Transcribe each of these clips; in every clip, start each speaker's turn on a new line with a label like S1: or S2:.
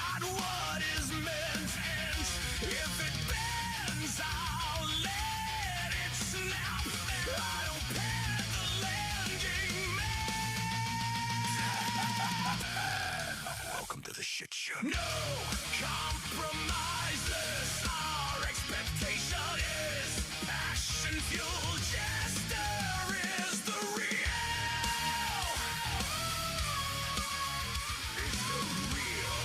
S1: not what is meant. And if it bends, I'll let it snap. I don't pay the landing man. Welcome to the shit show. No compromises. Our expectation is passion fuel. Jester is the real. It's the real.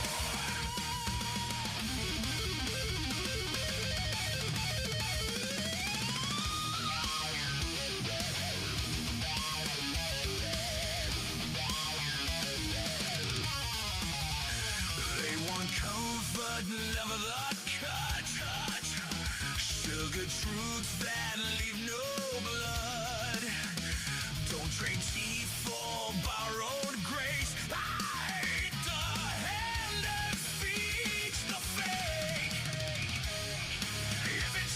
S1: They want comfort, never the cut. Sugar truths that leave no blood. Don't trade teeth for borrowed grace. I hate the hand that feeds the fake. If it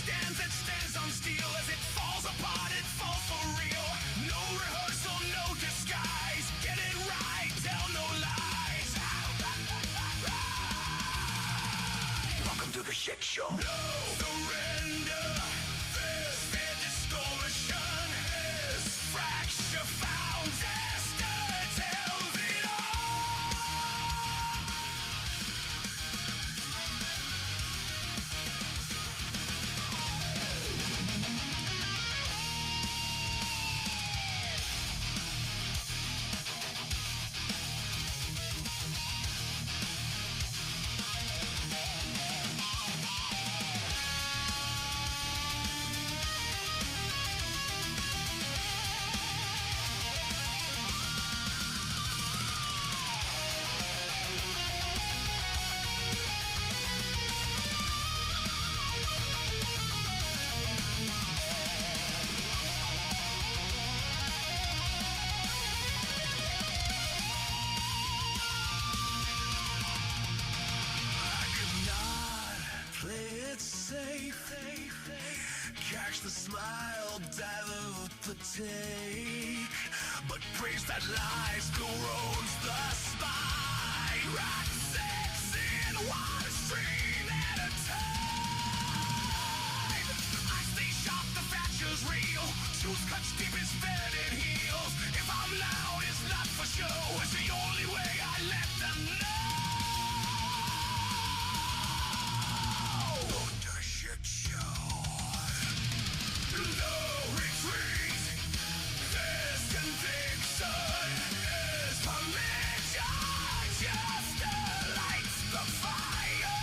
S1: stands on steel. As it falls apart, it falls for real. No rehearsal, no disguise. Get it right, tell no lies. Welcome to the shit show. No surrender. This distortion is fracture found. Esther tells it all. I could not play it safe. Catch the smile, dilute the take. But praise that lies corrodes the spine. Rock six in one stream at a time. I stay sharp, the fracture's real. Truth cuts deep, it's fed in heels. If I'm loud, it's not for show. It's the only way I let them know. The shit show. No retreat. This conviction is permission. Just lights the fire.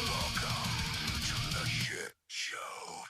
S1: Welcome to the shit show.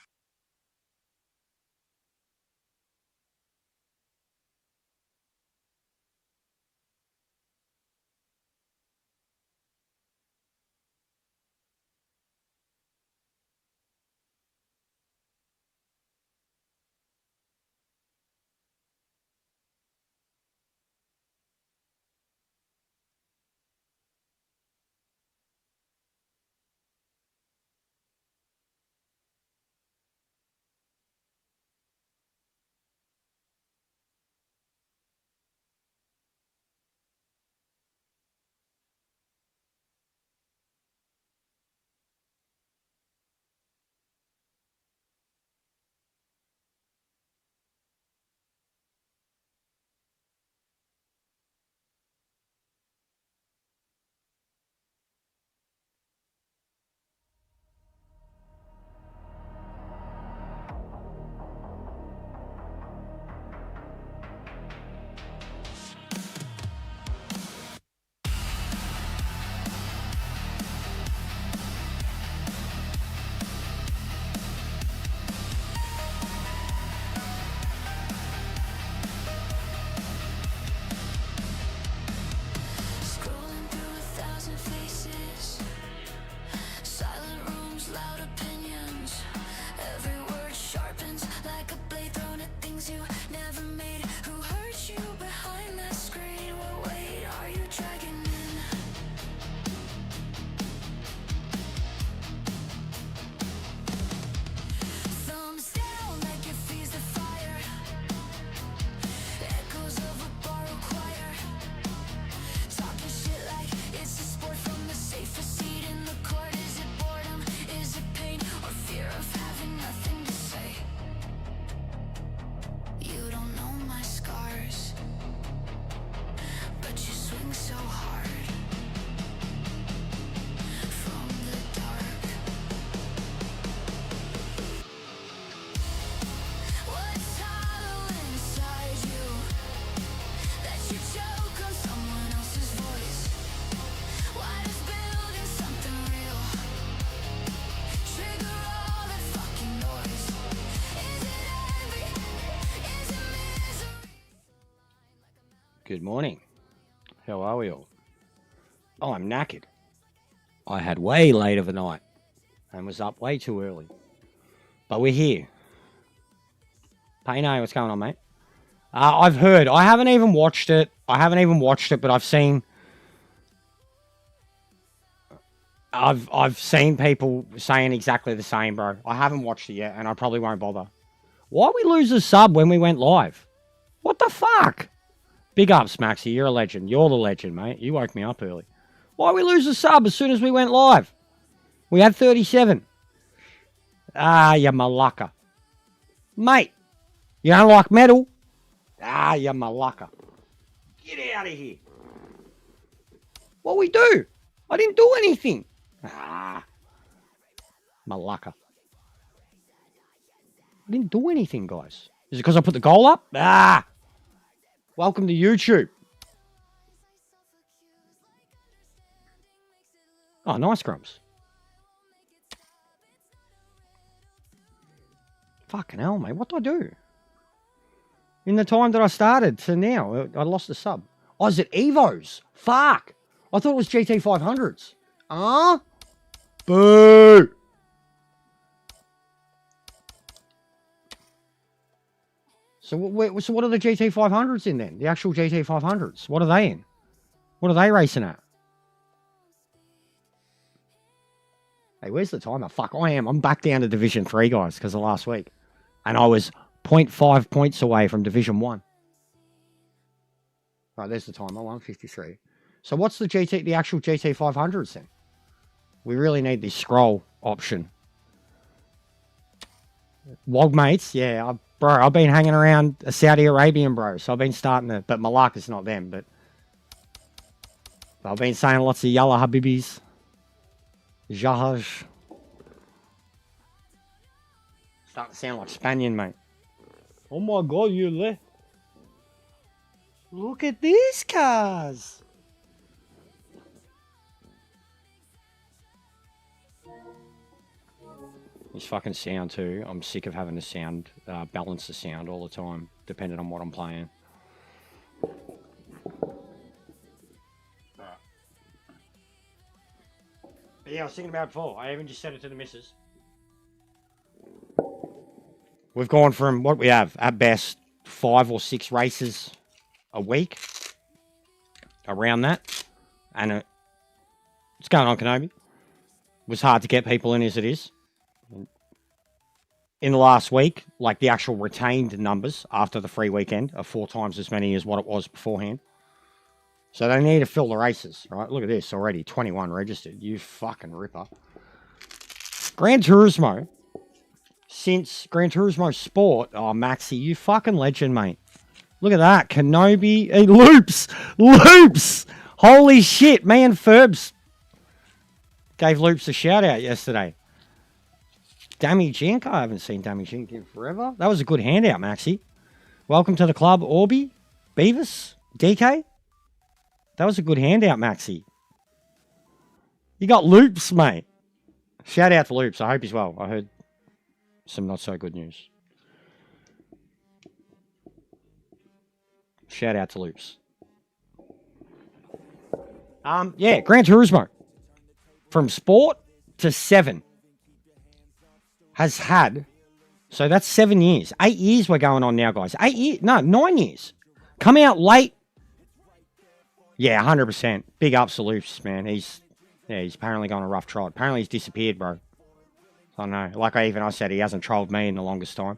S2: Good morning. How are we all? Oh, I'm knackered. I had way late of a night and was up way too early. But we're here. Payne, what's going on, mate? I've heard. I haven't even watched it. But I've seen people saying exactly the same, bro. I haven't watched it yet, and I probably won't bother. Why we lose a sub when we went live? What the fuck? Big ups, Maxie. You're a legend. You're the legend, mate. You woke me up early. Why we lose a sub as soon as we went live? We had 37. Ah, you malacca. Mate, you don't like metal? Ah, you malacca. Get out of here. What we do? I didn't do anything. Ah, malacca. I didn't do anything, guys. Is it because I put the goal up? Ah. Welcome to YouTube. Oh, nice grumps. Fucking hell, mate. What do I do? In the time that I started to now, I lost the sub. Oh, is it Evos? Fuck. I thought it was GT500s. Ah? Boo. So what are the GT500s in then? The actual GT500s. What are they in? What are they racing at? Hey, where's the timer? Fuck, I'm back down to Division 3, guys, because of last week. And I was 0.5 points away from Division 1. Right, there's the timer, 1:53. So what's the actual GT500s then? We really need this scroll option. Wogmates, yeah, bro, I've been hanging around a Saudi Arabian bro, so I've been starting to, but Malacca's not them, but I've been saying lots of Yalla Habibis. Jahaj. Starting to sound like Spanian, mate. Oh my god, you left. Look at these cars. This fucking sound too. I'm sick of having the sound, balance the sound all the time, depending on what I'm playing. But yeah, I was thinking about it before. I even just said it to the missus. We've gone from what we have, at best, 5 or 6 races a week. Around that. And what's going on, Kenobi? It was hard to get people in as it is. In the last week, like the actual retained numbers after the free weekend are 4 times as many as what it was beforehand. So they need to fill the races, right? Look at this already, 21 registered. You fucking ripper. Gran Turismo. Since Gran Turismo Sport, oh, Maxi, you fucking legend, mate. Look at that, Kenobi. Hey, Loops! Loops! Holy shit, me and Ferbs gave Loops a shout out yesterday. Dammy Jink, I haven't seen Dammy Jink in forever. That was a good handout, Maxi. Welcome to the club, Orby, Beavis, DK. That was a good handout, Maxi. You got Loops, mate. Shout out to Loops. I hope he's well. I heard some not so good news. Shout out to Loops. Yeah, Gran Turismo. From sport to 7. Has had, so that's 7 years. 8 years we're going on now, guys. 8 years, no, 9 years. Come out late. Yeah, 100%. Big ups to Loops, man. He's apparently gone a rough trot. Apparently he's disappeared, bro. I don't know. Like I said, he hasn't trolled me in the longest time.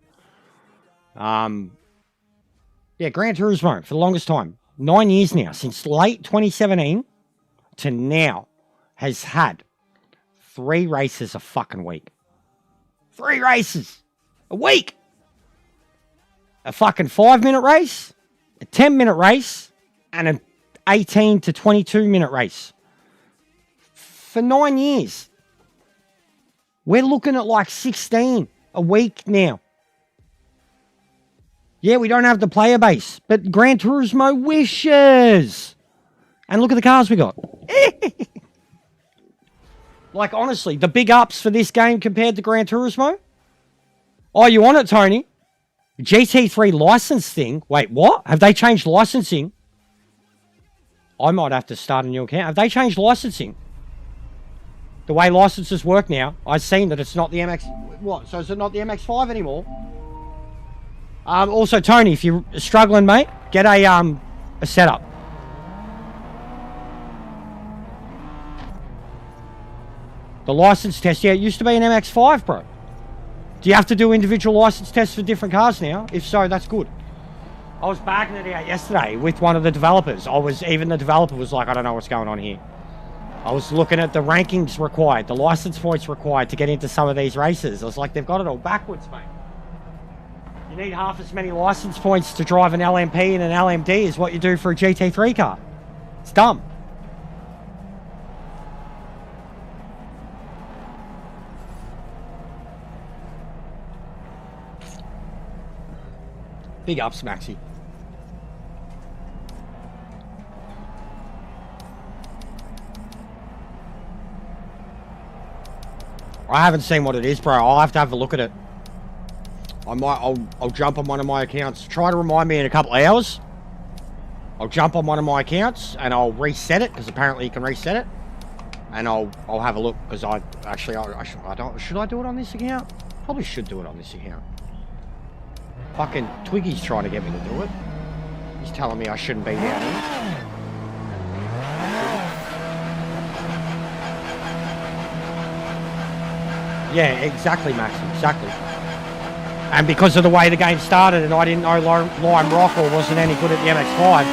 S2: Yeah, Gran Turismo for the longest time. 9 years now. Since late 2017 to now has had 3 races a fucking week. 3 races a week. A fucking 5-minute race, a 10-minute race, and an 18 to 22-minute race. For 9 years. We're looking at like 16 a week now. Yeah, we don't have the player base, but Gran Turismo wishes. And look at the cars we got. Like, honestly, the big ups for this game compared to Gran Turismo? Oh, you want it, Tony? GT3 license thing? Wait, what? Have they changed licensing? I might have to start a new account. Have they changed licensing? The way licenses work now, I've seen that it's not the MX... What? So is it not the MX-5 anymore? Also, Tony, if you're struggling, mate, get a setup. The license test, yeah, it used to be an MX-5, bro. Do you have to do individual license tests for different cars now? If so, that's good. I was bagging it out yesterday with one of the developers. Even the developer was like, I don't know what's going on here. I was looking at the rankings required, the license points required to get into some of these races. I was like, they've got it all backwards, mate. You need half as many license points to drive an LMP and an LMD as what you do for a GT3 car. It's dumb. Big ups, Maxi. I haven't seen what it is, bro. I'll have to have a look at it. I'll jump on one of my accounts. Try to remind me in a couple of hours. I'll jump on one of my accounts and I'll reset it, because apparently you can reset it. And I'll have a look, because should I do it on this account? Probably should do it on this account. Fucking Twiggy's trying to get me to do it. He's telling me I shouldn't be down here. Yeah, exactly, Max, exactly. And because of the way the game started and I didn't know Lime Rock or wasn't any good at the MX-5,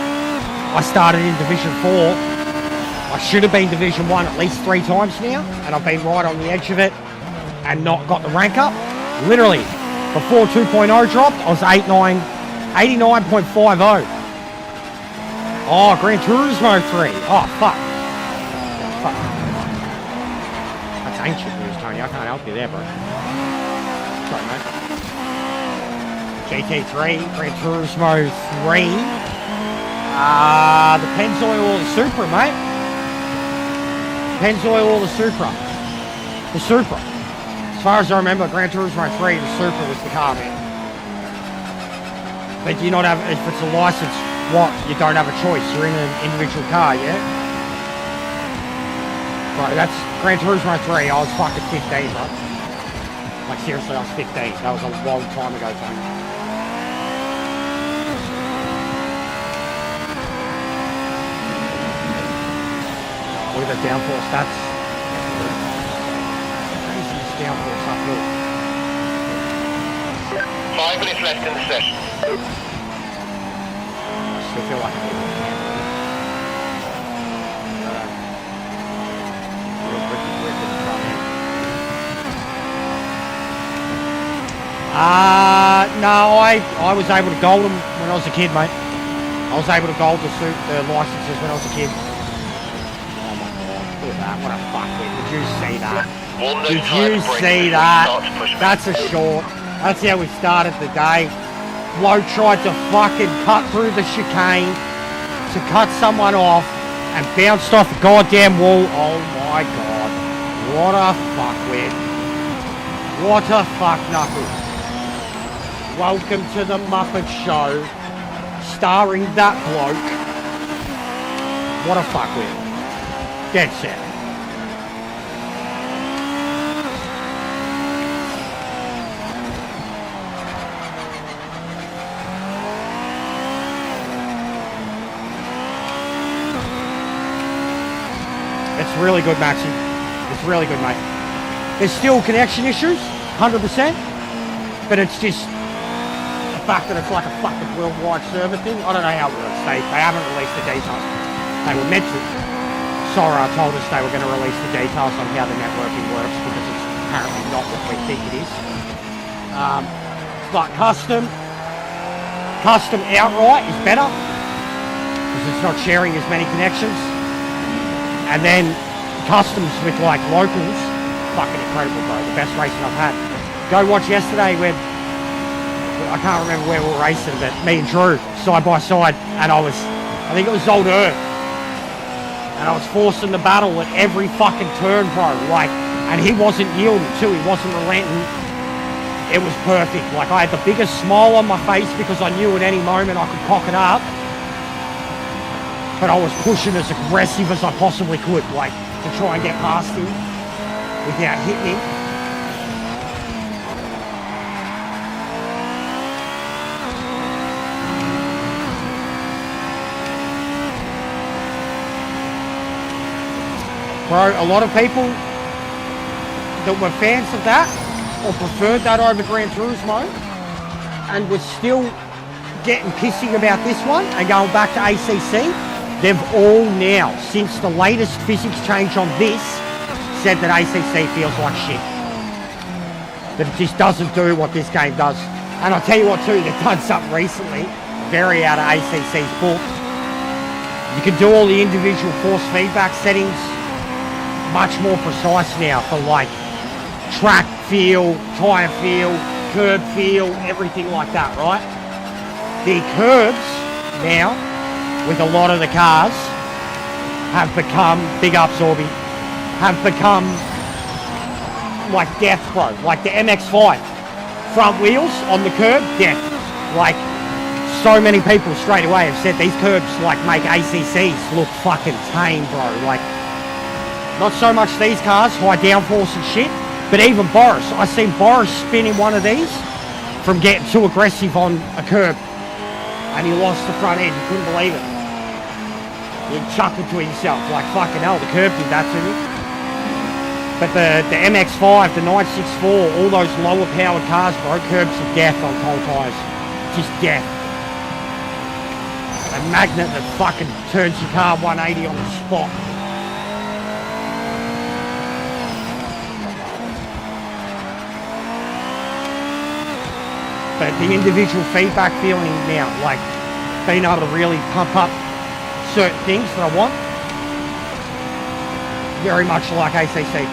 S2: I started in Division 4. I should have been Division 1 at least 3 times now, and I've been right on the edge of it and not got the rank up. Literally, before 2.0 dropped, I was 89.50. Oh, Gran Turismo 3. Oh, fuck. Fuck. That's ancient news, Tony. I can't help you there, bro. Sorry, mate. GT3, Gran Turismo 3. The Pennzoil or the Supra, mate. Pennzoil or the Supra. The Supra. As far as I remember, Gran Turismo 3, the Supra was the car, man. But do you not have, if it's a license, what? You don't have a choice. You're in an individual car, yeah? Bro, that's Gran Turismo 3. I was fucking 15, bro. Like, seriously, I was 15. That was a long time ago, Tony. Look at the downforce stats. Downforce uphill.
S3: 5 minutes left in the session.
S2: I still feel like I'm able to camp. Real quick in the front end. No, I was able to gold them when I was a kid, mate. I was able to gold the licenses when I was a kid. Oh my god, look at that. What a fuckwit. Did you see that? Did you see that? That's a short. That's how we started the day. Flo tried to fucking cut through the chicane to cut someone off and bounced off the goddamn wall. Oh my god. What a fuckwit. What a fuck knuckle. Welcome to the Muppet Show, starring that bloke. What a fuckwit. Dead set. It's really good, Maxi. It's really good, mate. There's still connection issues, 100%, but it's just the fact that it's like a fucking worldwide server thing. I don't know how it works. They haven't released the details. They were meant to. Sora told us they were going to release the details on how the networking works, because it's apparently not what we think it is. But custom outright is better, because it's not sharing as many connections. And then customs with like locals, fucking incredible, bro. The best racing I've had. Go watch yesterday when, I can't remember where we were racing, but me and Drew side by side, and I think it was Old Earth, and I was forcing the battle at every fucking turn, bro. Like, and he wasn't yielding too. He wasn't relenting. It was perfect. Like, I had the biggest smile on my face because I knew at any moment I could cock it up. but I was pushing as aggressive as I possibly could, like, to try and get past him without hitting him. Bro, a lot of people that were fans of that or preferred that over Gran Turismo and were still getting pissing about this one and going back to ACC, they've all now, since the latest physics change on this, said that ACC feels like shit. That it just doesn't do what this game does. And I'll tell you what too, they've done something recently, very out of ACC's book. You can do all the individual force feedback settings much more precise now for like track feel, tyre feel, curb feel, everything like that, right? The curbs now, with a lot of the cars, have become, big up Zorby, have become like death, bro. Like the MX-5, front wheels on the curb, death. Like, so many people straight away have said these curbs like make ACCs look fucking tame, bro. Like, not so much these cars, high downforce and shit, but even Boris. I seen Boris spinning one of these from getting too aggressive on a curb, and he lost the front end. He couldn't believe it. He chuckled to himself like, fucking hell, the curb did that to me. But the MX-5, the 964, all those lower powered cars, bro, curbs are death on cold tyres. Just death. A magnet that fucking turns your car 180 on the spot. But the individual feedback feeling now, like being able to really pump up certain things that I want, very much like ACC.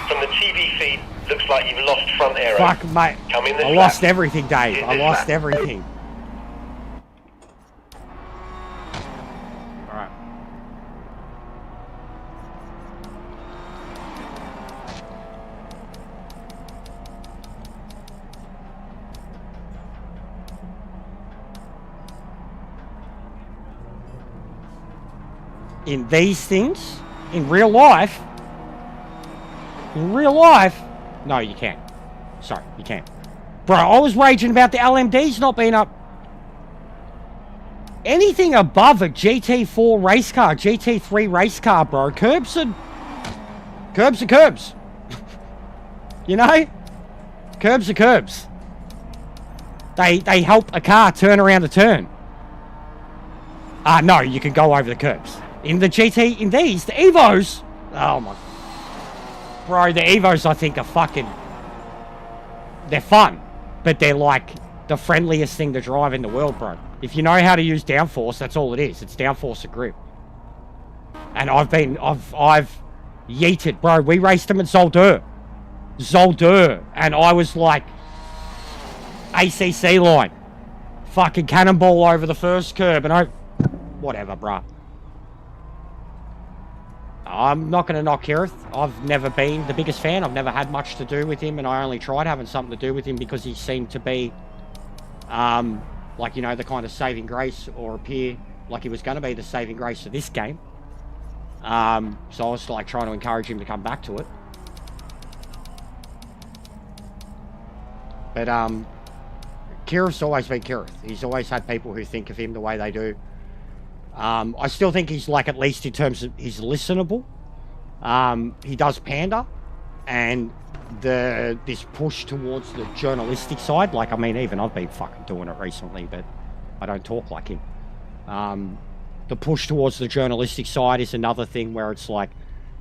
S3: From the TV feed, looks like you've lost front aero.
S2: Fuck, mate. I lost everything, Dave. I lost everything. In these things, in real life, no, you can't. Sorry, you can't. Bro, I was raging about the LMDs not being up. Anything above a GT4 race car, GT3 race car, bro, curbs are curbs. You know? Curbs are curbs. They help a car turn around a turn. No, you can go over the curbs. In the GT, in these, the Evos, oh my, bro, the Evos I think are fucking, they're fun, but they're like the friendliest thing to drive in the world, bro. If you know how to use downforce, that's all it is. It's downforce and grip. And I've yeeted, bro. We raced them at Zolder, and I was like, ACC line, fucking cannonball over the first curb, and whatever, bro. I'm not going to knock Kirith. I've never been the biggest fan. I've never had much to do with him, and I only tried having something to do with him because he seemed to be, like, you know, the kind of saving grace, or appear like he was going to be the saving grace of this game. So I was, like, trying to encourage him to come back to it. But, Kirith's always been Kirith. He's always had people who think of him the way they do. I still think he's, like, at least in terms of he's listenable. He does pander, and this push towards the journalistic side, like, I mean, even I've been fucking doing it recently, but I don't talk like him. The push towards the journalistic side is another thing where it's like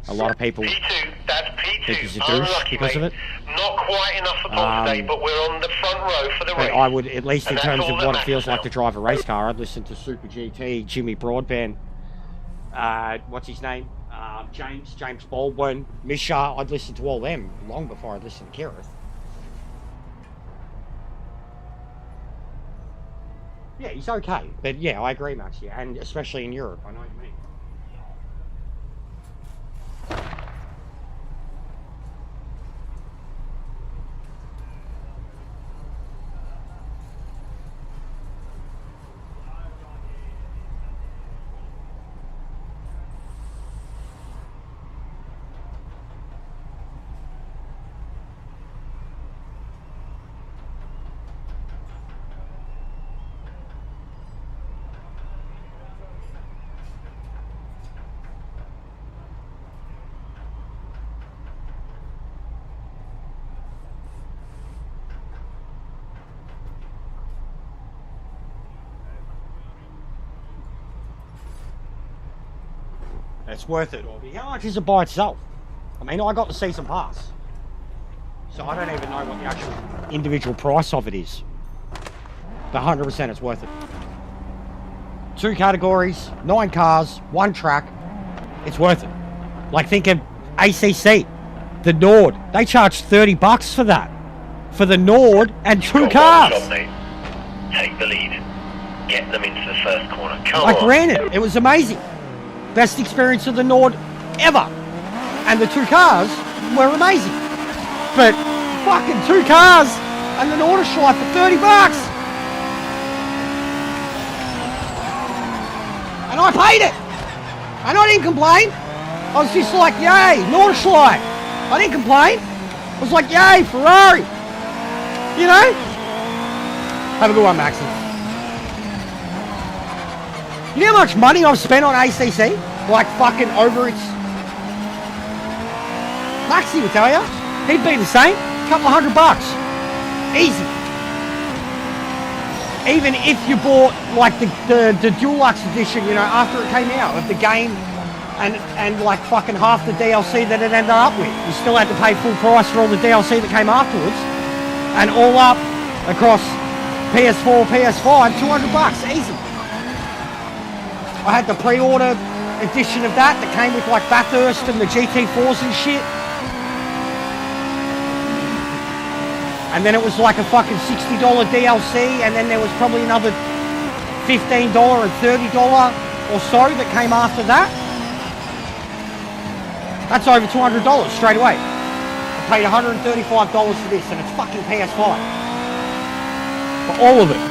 S2: a lot of people
S3: P2, that's P2.
S2: think he's a douche because of it.
S3: Not quite enough for pole today, but we're on the front row for the race.
S2: I would, at least in terms of what it feels like to drive a race car, I'd listen to Super GT, Jimmy Broadbent, what's his name? James Baldwin, Misha. I'd listen to all them long before I'd listen to Kirith. Yeah, he's okay. But yeah, I agree, Max. Yeah, and especially in Europe, I know what you mean. It's worth it. How much is it by itself? I mean, I got the season pass. So I don't even know what the actual individual price of it is. But 100% it's worth it. 2 categories, 9 cars, 1 track. It's worth it. Like, think of ACC, the Nord. They charge $30 for that. For the Nord and 2 cars.
S3: Job, mate. Take the lead. Get them into the first corner. Come
S2: I
S3: on.
S2: ran it. It was amazing. Best experience of the Nord ever. And the 2 cars were amazing. But fucking 2 cars and the Nordschleife for $30. And I paid it. And I didn't complain. I was just like, yay, Nordschleife. I didn't complain. I was like, yay, Ferrari. You know? Have a good one, Maxie. You know how much money I've spent on ACC? Like fucking over its... Maxie would tell you. He'd be the same. Couple of $100. Easy. Even if you bought like the Deluxe edition, you know, after it came out of the game and like fucking half the DLC that it ended up with. You still had to pay full price for all the DLC that came afterwards. And all up across PS4, PS5, $200. Easy. I had the pre-order edition of that came with like Bathurst and the GT4s and shit. And then it was like a fucking $60 DLC, and then there was probably another $15 and $30 or so that came after that. That's over $200 straight away. I paid $135 for this, and it's fucking PS5. For all of it.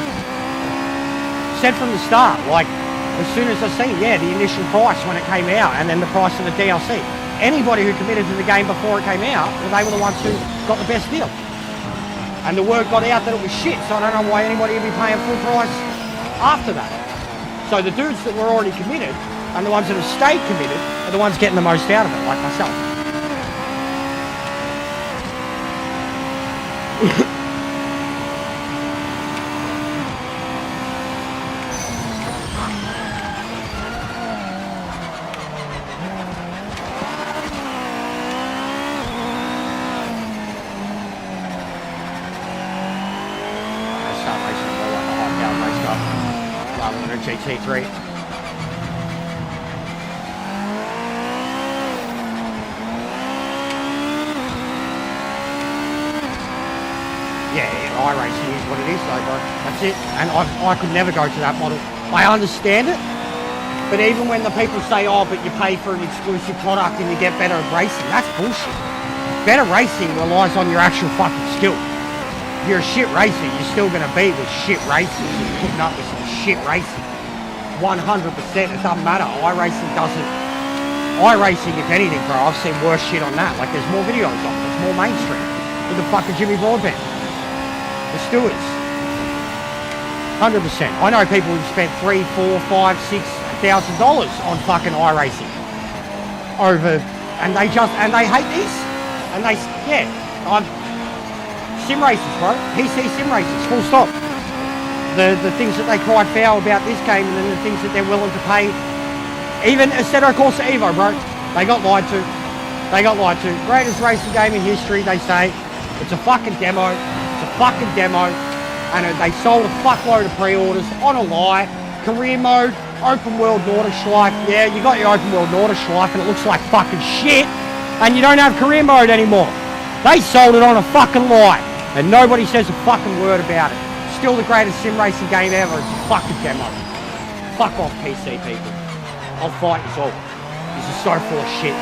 S2: Said from the start, like, as soon as I seen, yeah, the initial price when it came out, and then the price of the DLC. Anybody who committed to the game before it came out, well, they were the ones who got the best deal. And the word got out that it was shit, so I don't know why anybody would be paying full price after that. So the dudes that were already committed, and the ones that have stayed committed, are the ones getting the most out of it, like myself. GT3. Yeah, iRacing is what it is, though, bro. That's it. And I could never go to that model. I understand it, but even when the people say, oh, but you pay for an exclusive product and you get better at racing, that's bullshit. Better racing relies on your actual fucking skill. If you're a shit racer, you're still going to be with shit racers and putting up with some shit racing. 100%, it doesn't matter. iRacing doesn't. iRacing, if anything, bro, I've seen worse shit on that. Like, there's more videos on it. It's more mainstream. With the fucking Jimmy Broadbent. The stewards. 100%. I know people who've spent $3,000, $4,000, $5,000, $6,000 on fucking iRacing. Over, and they hate this. And they, yeah, sim races, bro. PC sim races, full stop. The things that they cried foul about this game, and then the things that they're willing to pay. Even Assetto Corsa Evo, bro. They got lied to. They got lied to. Greatest racing game in history, they say. It's a fucking demo. It's a fucking demo. And they sold a fuckload of pre-orders on a lie. Career mode, open world Nordschleife. Yeah, you got your open world Nordschleife and it looks like fucking shit. And you don't have career mode anymore. They sold it on a fucking lie. And nobody says a fucking word about it. Still the greatest sim racing game ever. It's a fucking demo. Fuck off, PC people. I'll fight you all. This is so full of shit.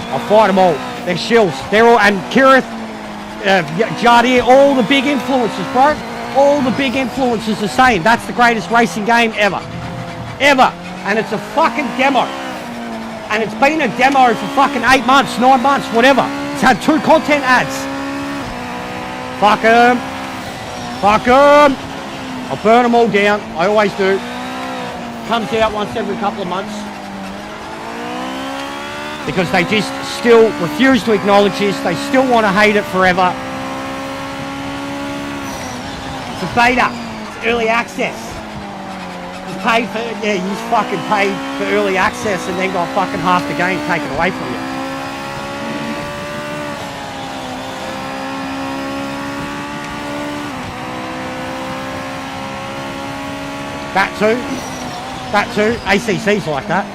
S2: I'll fight them all. They're shills. They're all, and Kirith, Jardier, all the big influencers, bro. All the big influencers are saying that's the greatest racing game ever. Ever. And it's a fucking demo. And it's been a demo for fucking 8 months, 9 months, whatever. It's had 2 content ads. Fuck 'em. Fuck 'em! I'll burn them all down. I always do. Comes out once every couple of months. Because they just still refuse to acknowledge this. They still want to hate it forever. It's a beta. It's early access. There's paid for, yeah, you fucking paid for early access and then got fucking half the game taken away from you. That too, ACC's like that.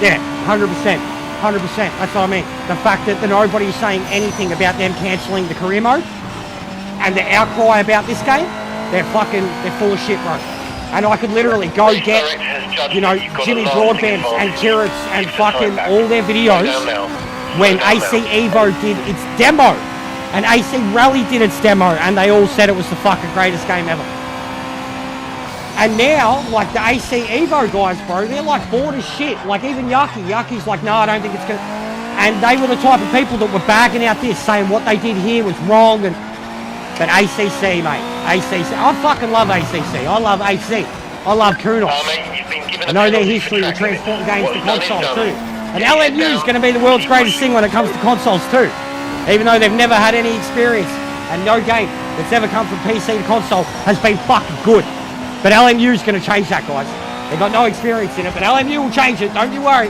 S2: Yeah, 100%, 100%, that's what I mean. The fact that nobody's saying anything about them cancelling the career mode and the outcry about this game, they're full of shit, bro. And I could literally go get, you know, Jimmy Broadbent and Kieran's and fucking all their videos when AC Evo did its demo and AC Rally did its demo and they all said it was the fucking greatest game ever. And now, like the AC Evo guys, bro, they're like bored as shit. Like even Yucky's like, no, I don't think it's gonna. And they were the type of people that were bagging out this, saying what they did here was wrong. But ACC, mate, ACC. I fucking love ACC. I love AC. I love Kunos. I know their history of transporting games to consoles too. And LMU is going to be the world's greatest thing when it comes to consoles too. Even though they've never had any experience, and no game that's ever come from PC to console has been fucking good. But LMU is going to change that, guys. They've got no experience in it, but LMU will change it. Don't you worry.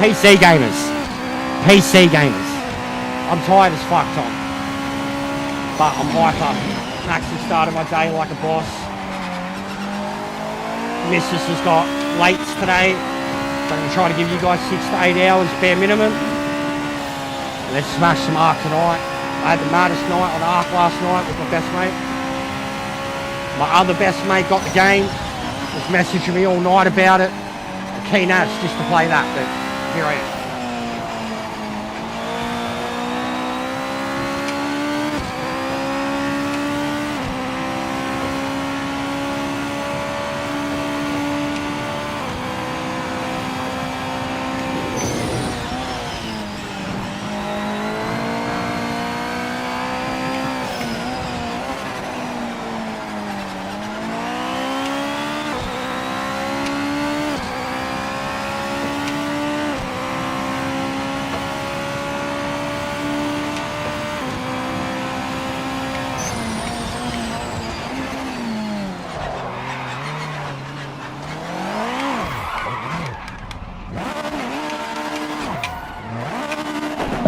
S2: PC gamers. PC gamers. I'm tired as fuck, Tom. But I'm hyper. I'm actually starting my day like a boss. Missus has got lates today. So I'm going to try to give you guys 6 to 8 hours bare minimum. Let's smash some Ark tonight. I had the maddest night on Ark last night with my best mate. My other best mate got the game, was messaging me all night about it. Keen as just to play that, but here I am.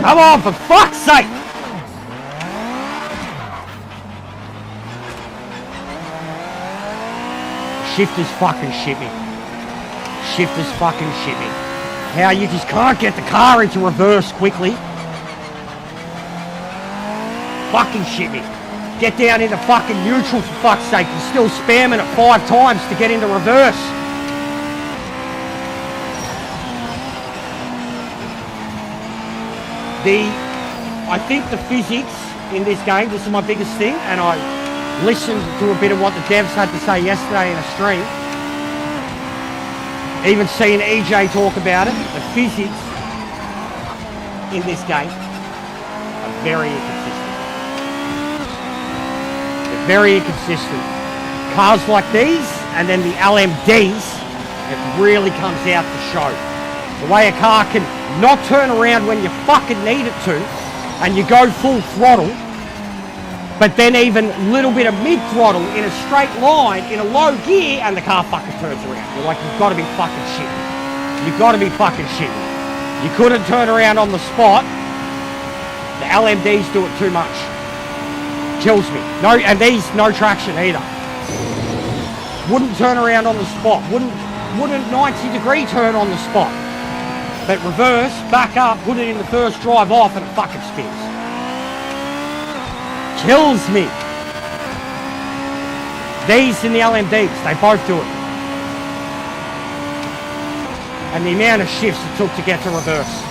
S2: Come on, for fuck's sake! Shifters fucking shit me. Shifters fucking shit me. How you just can't get the car into reverse quickly. Fucking shit me. Get down into fucking neutral for fuck's sake. You're still spamming it 5 times to get into reverse. I think the physics in this game, this is my biggest thing, and I listened to a bit of what the devs had to say yesterday in a stream. Even seeing EJ talk about it, the physics in this game are very inconsistent. They're very inconsistent. Cars like these, and then the LMDs, it really comes out to show. The way a car can not turn around when you fucking need it to, and you go full throttle, but then even a little bit of mid-throttle in a straight line in a low gear, and the car fucking turns around. You're like, you've got to be fucking shitting. You've got to be fucking shitting. You couldn't turn around on the spot. The LMDs do it too much. Kills me. No, and these, no traction either. Wouldn't turn around on the spot. Wouldn't 90-degree turn on the spot. But reverse, back up, put it in the first drive off, and it fucking spins. Kills me. These and the LMDs, they both do it. And the amount of shifts it took to get to reverse.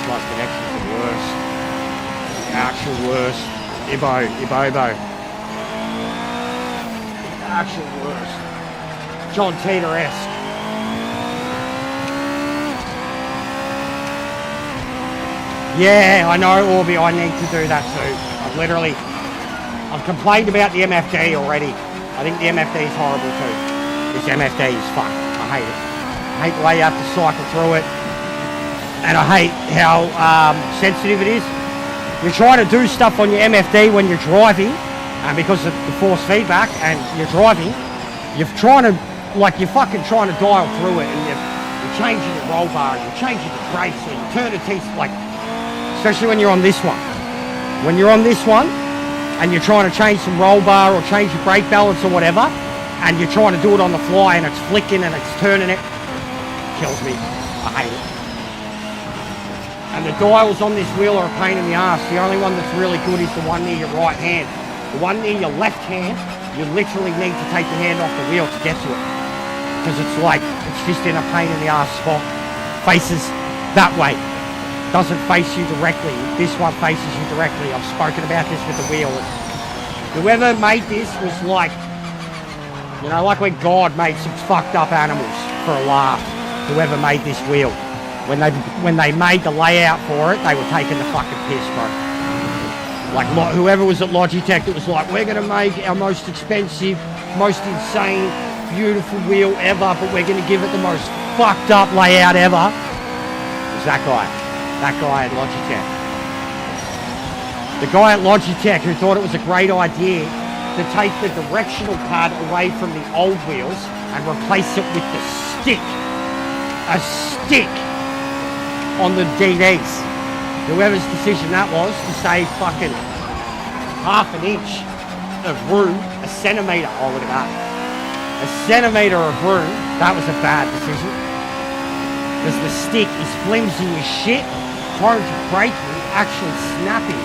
S2: Lost connection. actual worst. Ibo. Actual worst. John Teeter-esque. Yeah, I know, Orby, I need to do that too. I've complained about the MFD already. I think the MFD is horrible too. This MFD is fucked. I hate it. I hate the way you have to cycle through it. And I hate how sensitive it is. You're trying to do stuff on your MFD when you're driving, and because of the force feedback, and you're driving, you're fucking trying to dial through it, and you're changing the roll bar, and you're changing the brakes, and you turn the teeth, like, especially when you're on this one. When you're on this one, and you're trying to change some roll bar, or change your brake balance, or whatever, and you're trying to do it on the fly, and it's flicking, and it's turning it, kills me. I hate it. And the dials on this wheel are a pain in the ass. The only one that's really good is the one near your right hand. The one near your left hand, you literally need to take your hand off the wheel to get to it. Because it's just in a pain in the ass spot. Faces that way. Doesn't face you directly. This one faces you directly. I've spoken about this with the wheel. Whoever made this was like when God made some fucked up animals for a laugh. Whoever made this wheel. When they made the layout for it, they were taking the fucking piss, bro. Like, whoever was at Logitech, it was like, we're going to make our most expensive, most insane, beautiful wheel ever, but we're going to give it the most fucked up layout ever. It was that guy. That guy at Logitech. The guy at Logitech who thought it was a great idea to take the directional pad away from the old wheels and replace it with the stick. A stick on the DDs. Whoever's decision that was to save fucking half an inch of room, a centimetre, oh look at that. A centimetre of room, that was a bad decision. Because the stick is flimsy as shit, prone to breaking, actually snapping.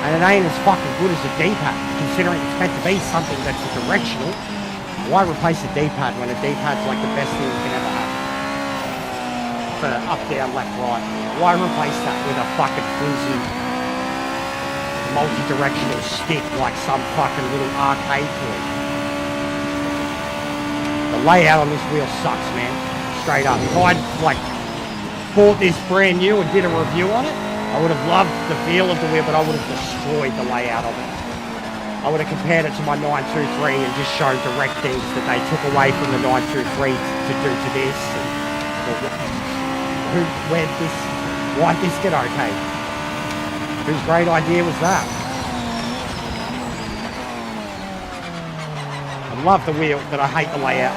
S2: And it ain't as fucking good as a D-pad, considering it's meant to be something that's a directional. Why replace a D-pad when a D-pad's like the best thing you can ever have? Up, down, left, right. Why replace that with a fucking flimsy multi-directional stick like some fucking little arcade toy? The layout on this wheel sucks, man. Straight up. If I'd bought this brand new and did a review on it, I would have loved the feel of the wheel, but I would have destroyed the layout of it. I would have compared it to my 923 and just shown direct things that they took away from the 923 to do to this. Why'd this get okay? Whose great idea was that? I love the wheel, but I hate the layout.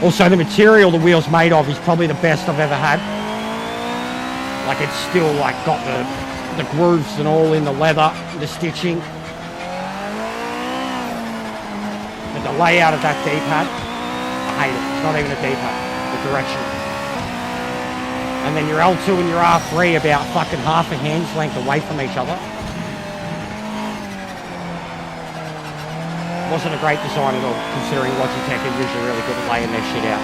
S2: Also, the material the wheel's made of is probably the best I've ever had. Like, it's still got the grooves and all in the leather, the stitching. But the layout of that D-pad, I hate it. It's not even a D-pad. The direction. And then your L2 and your R3 about fucking half a hand's length away from each other. Wasn't a great design at all, considering Logitech are usually really good at laying their shit out.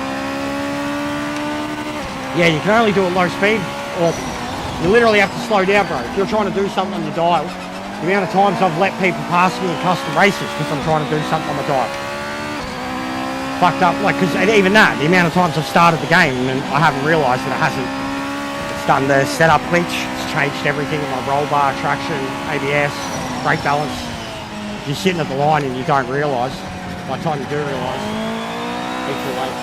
S2: Yeah, you can only do it low speed, or you literally have to slow down, bro. If you're trying to do something on the dial, the amount of times I've let people pass me in custom races because I'm trying to do something on the dial. Fucked up, because even that, the amount of times I've started the game and I haven't realised that it hasn't. It's done the setup glitch, it's changed everything in my roll bar, traction, ABS, brake balance. You're sitting at the line and you don't realise. By the time you do realise, it's too late.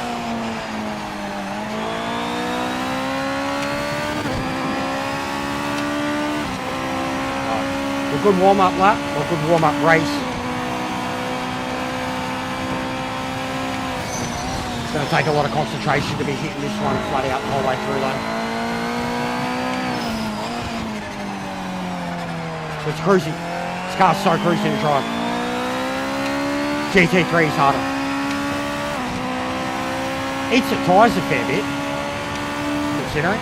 S2: A good warm-up lap, or a good warm-up race. It's going to take a lot of concentration to be hitting this one flat out the whole way through though. So it's cruising. This car's so cruising to drive. GT3 is harder. Eats at tyres a fair bit, considering.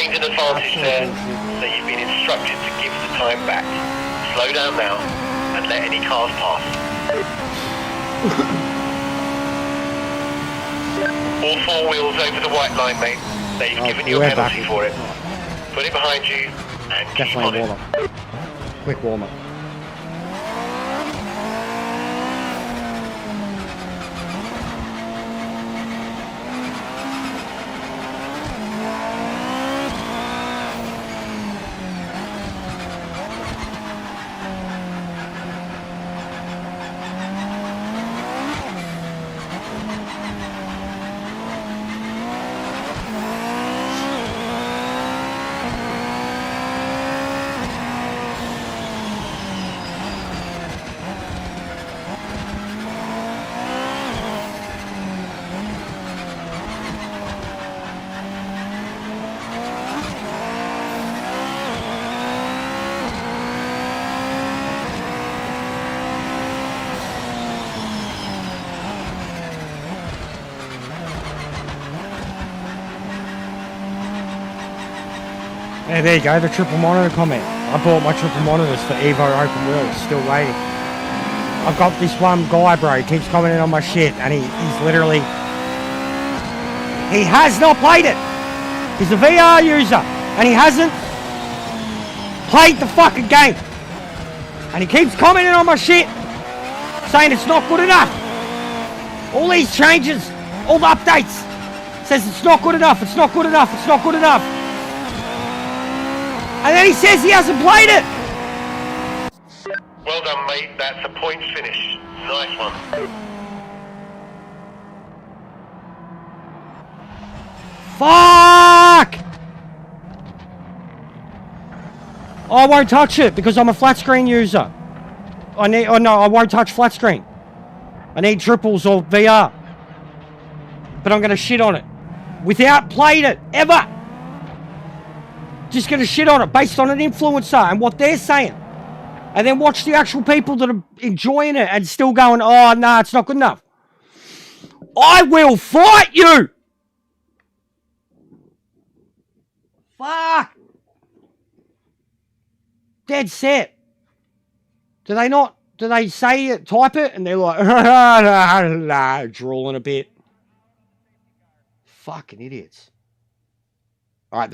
S3: gained an advantage there, so you've been instructed to give the time back. Slow down now, and let any cars pass. All four wheels over the white line, mate. They've given you a penalty for it. Put it behind you, and keep on
S2: Definitely a
S3: it.
S2: warm-up. Quick warm-up. Yeah, there you go, the triple monitor comment. I bought my triple monitors for Evo open wheels, still waiting. I've got this one guy, bro, he keeps commenting on my shit, and he's literally... He has not played it! He's a VR user, and he hasn't played the fucking game! And he keeps commenting on my shit, saying it's not good enough! All these changes, all the updates, says it's not good enough, it's not good enough, it's not good enough! And then he says he hasn't played it!
S3: Well done, mate. That's a point finish. Nice one.
S2: Fuck! I won't touch it because I'm a flat screen user. I won't touch flat screen. I need triples or VR. But I'm gonna shit on it. Without playing it, ever! Just gonna shit on it based on an influencer and what they're saying. And then watch the actual people that are enjoying it and still going, oh, no, it's not good enough. I will fight you! Fuck! Dead set. Do they say it, type it, and they're like, drooling a bit. Fucking idiots. Alright,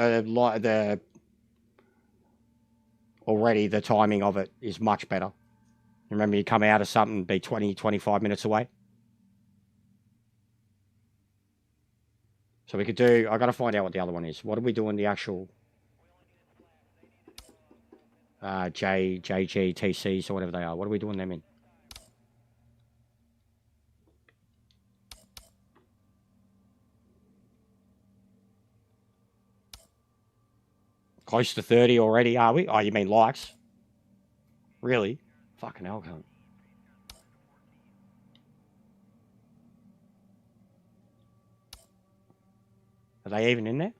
S2: already the timing of it is much better. Remember, you come out of something, be 20, 25 minutes away. So we could do, I gotta find out what the other one is. What are we doing the actual JGTCs or whatever they are? What are we doing them in? Close to 30 already, are we? Oh, you mean likes? Really? Fucking hell, cunt. Are they even in there?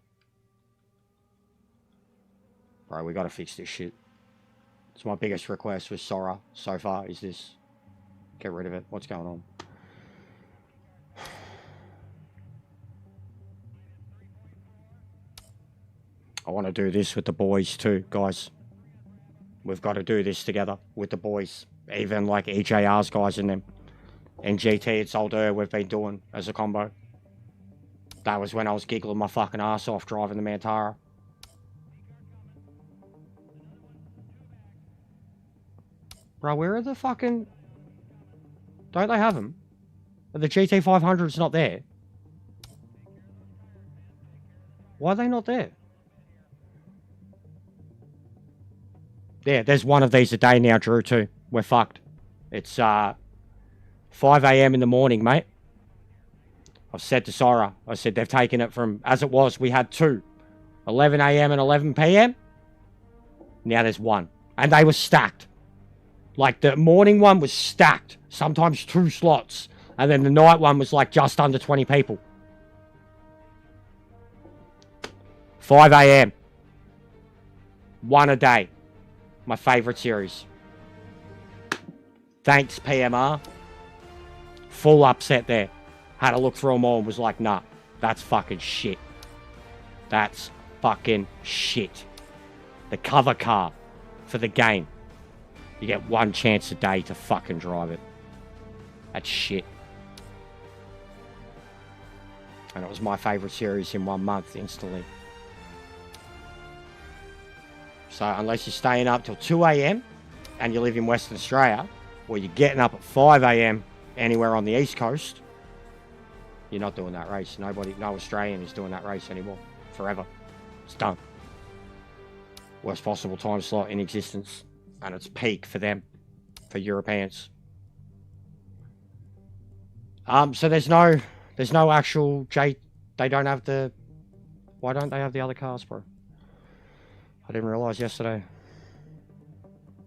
S2: Bro, we gotta fix this shit. It's my biggest request with Sora so far, is this. Get rid of it. What's going on? I want to do this with the boys too, guys. We've got to do this together with the boys. Even like EJR's guys in them. And GT, it's older, we've been doing as a combo. That was when I was giggling my fucking ass off driving the Mantara. Bro, where are the fucking... Don't they have them? The GT500's not there. Why are they not there? Yeah, there's one of these a day now, Drew, too. We're fucked. It's 5 a.m. in the morning, mate. I've said to Sora, I said they've taken it from, as it was, we had two. 11 a.m. and 11 p.m. Now there's one. And they were stacked. Like, the morning one was stacked. Sometimes 2 slots. And then the night one was like just under 20 people. 5 a.m. One a day. My favourite series. Thanks, PMR. Full upset there. Had to look through them all and was like, nah, that's fucking shit. That's fucking shit. The cover car for the game. You get one chance a day to fucking drive it. That's shit. And it was my favourite series in 1 month instantly. So unless you're staying up till 2 a.m. and you live in Western Australia, or you're getting up at 5 a.m. anywhere on the East Coast, you're not doing that race. No Australian is doing that race anymore. Forever. It's done. Worst possible time slot in existence. And it's peak for them. For Europeans. So there's no actual they don't have the... Why don't they have the other cars, bro? I didn't realise yesterday.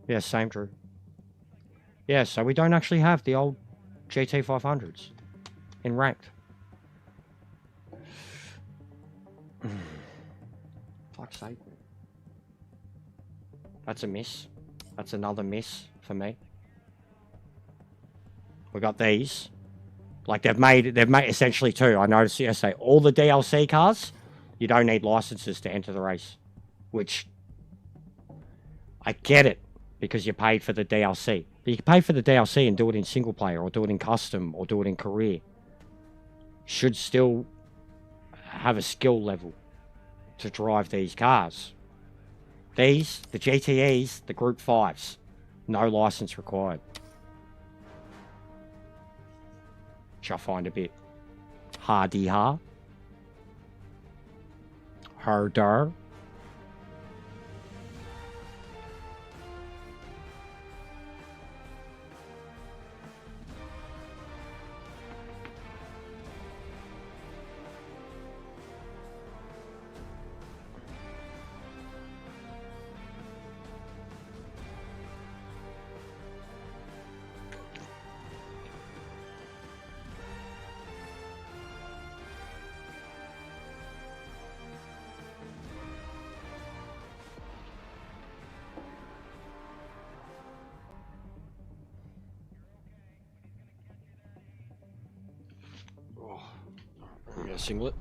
S2: Yeah, same, Drew. Yeah, so we don't actually have the old GT500s in ranked. Fuck's sake. That's a miss. That's another miss for me. We got these. Like they've made essentially two. I noticed yesterday, all the DLC cars, you don't need licenses to enter the race. Which, I get it, because you paid for the DLC. But you can pay for the DLC and do it in single player, or do it in custom, or do it in career. Should still have a skill level to drive these cars. These, the GTEs, the Group 5s, no license required. Which I find a bit hardy-har. Harder. Singlet.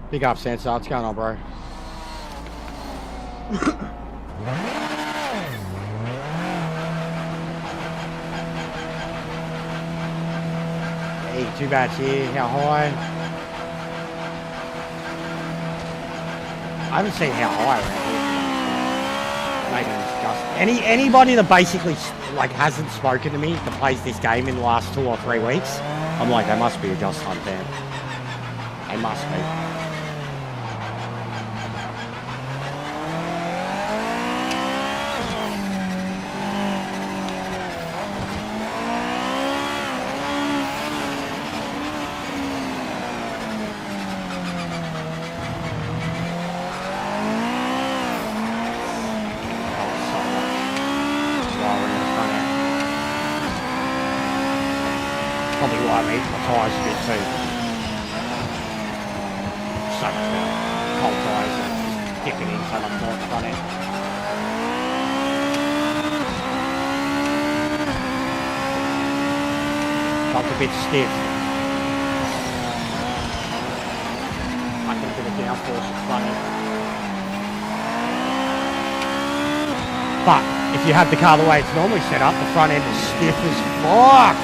S2: Big up, Sansa. What's going on, bro? Hey, too bad here. How high? I haven't seen how high around here. Maybe it's just anybody that basically like hasn't spoken to me that plays this game in the last 2 or 3 weeks. I'm like, they must be a Just Hunt fan. They must be. Probably why I made my tyres a bit too. So much better. Cold tyres and just dipping in so much more at the front end. Felt a bit stiff. I can a bit of downforce at the front end. But if you have the car the way it's normally set up, the front end is stiff as fuck.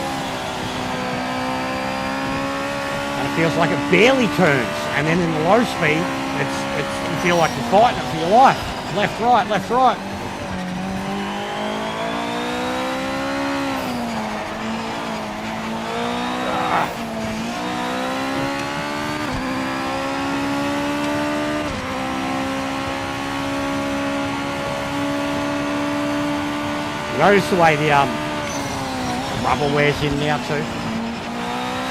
S2: Feels like it barely turns, and then in the low speed, you feel like you're fighting it for your life. Left, right, left, right. Notice the way the rubber wears in now too.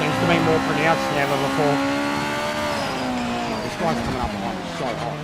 S2: Seems to be more pronounced than ever before. This guy's coming up behind me so hot.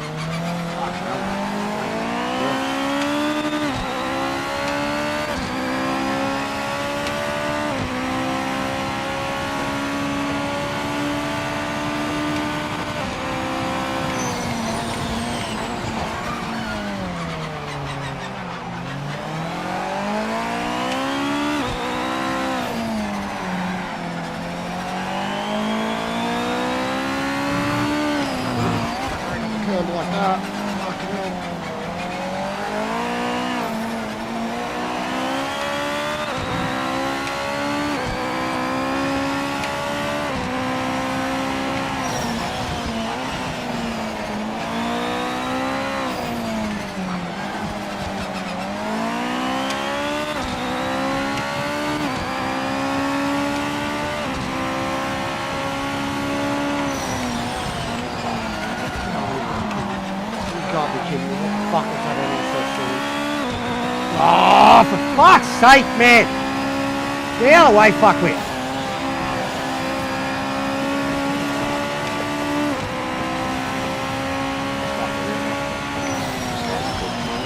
S2: Like that. Fucking hell. Oh, for fuck's sake, man! Get out of the way, fuckwit!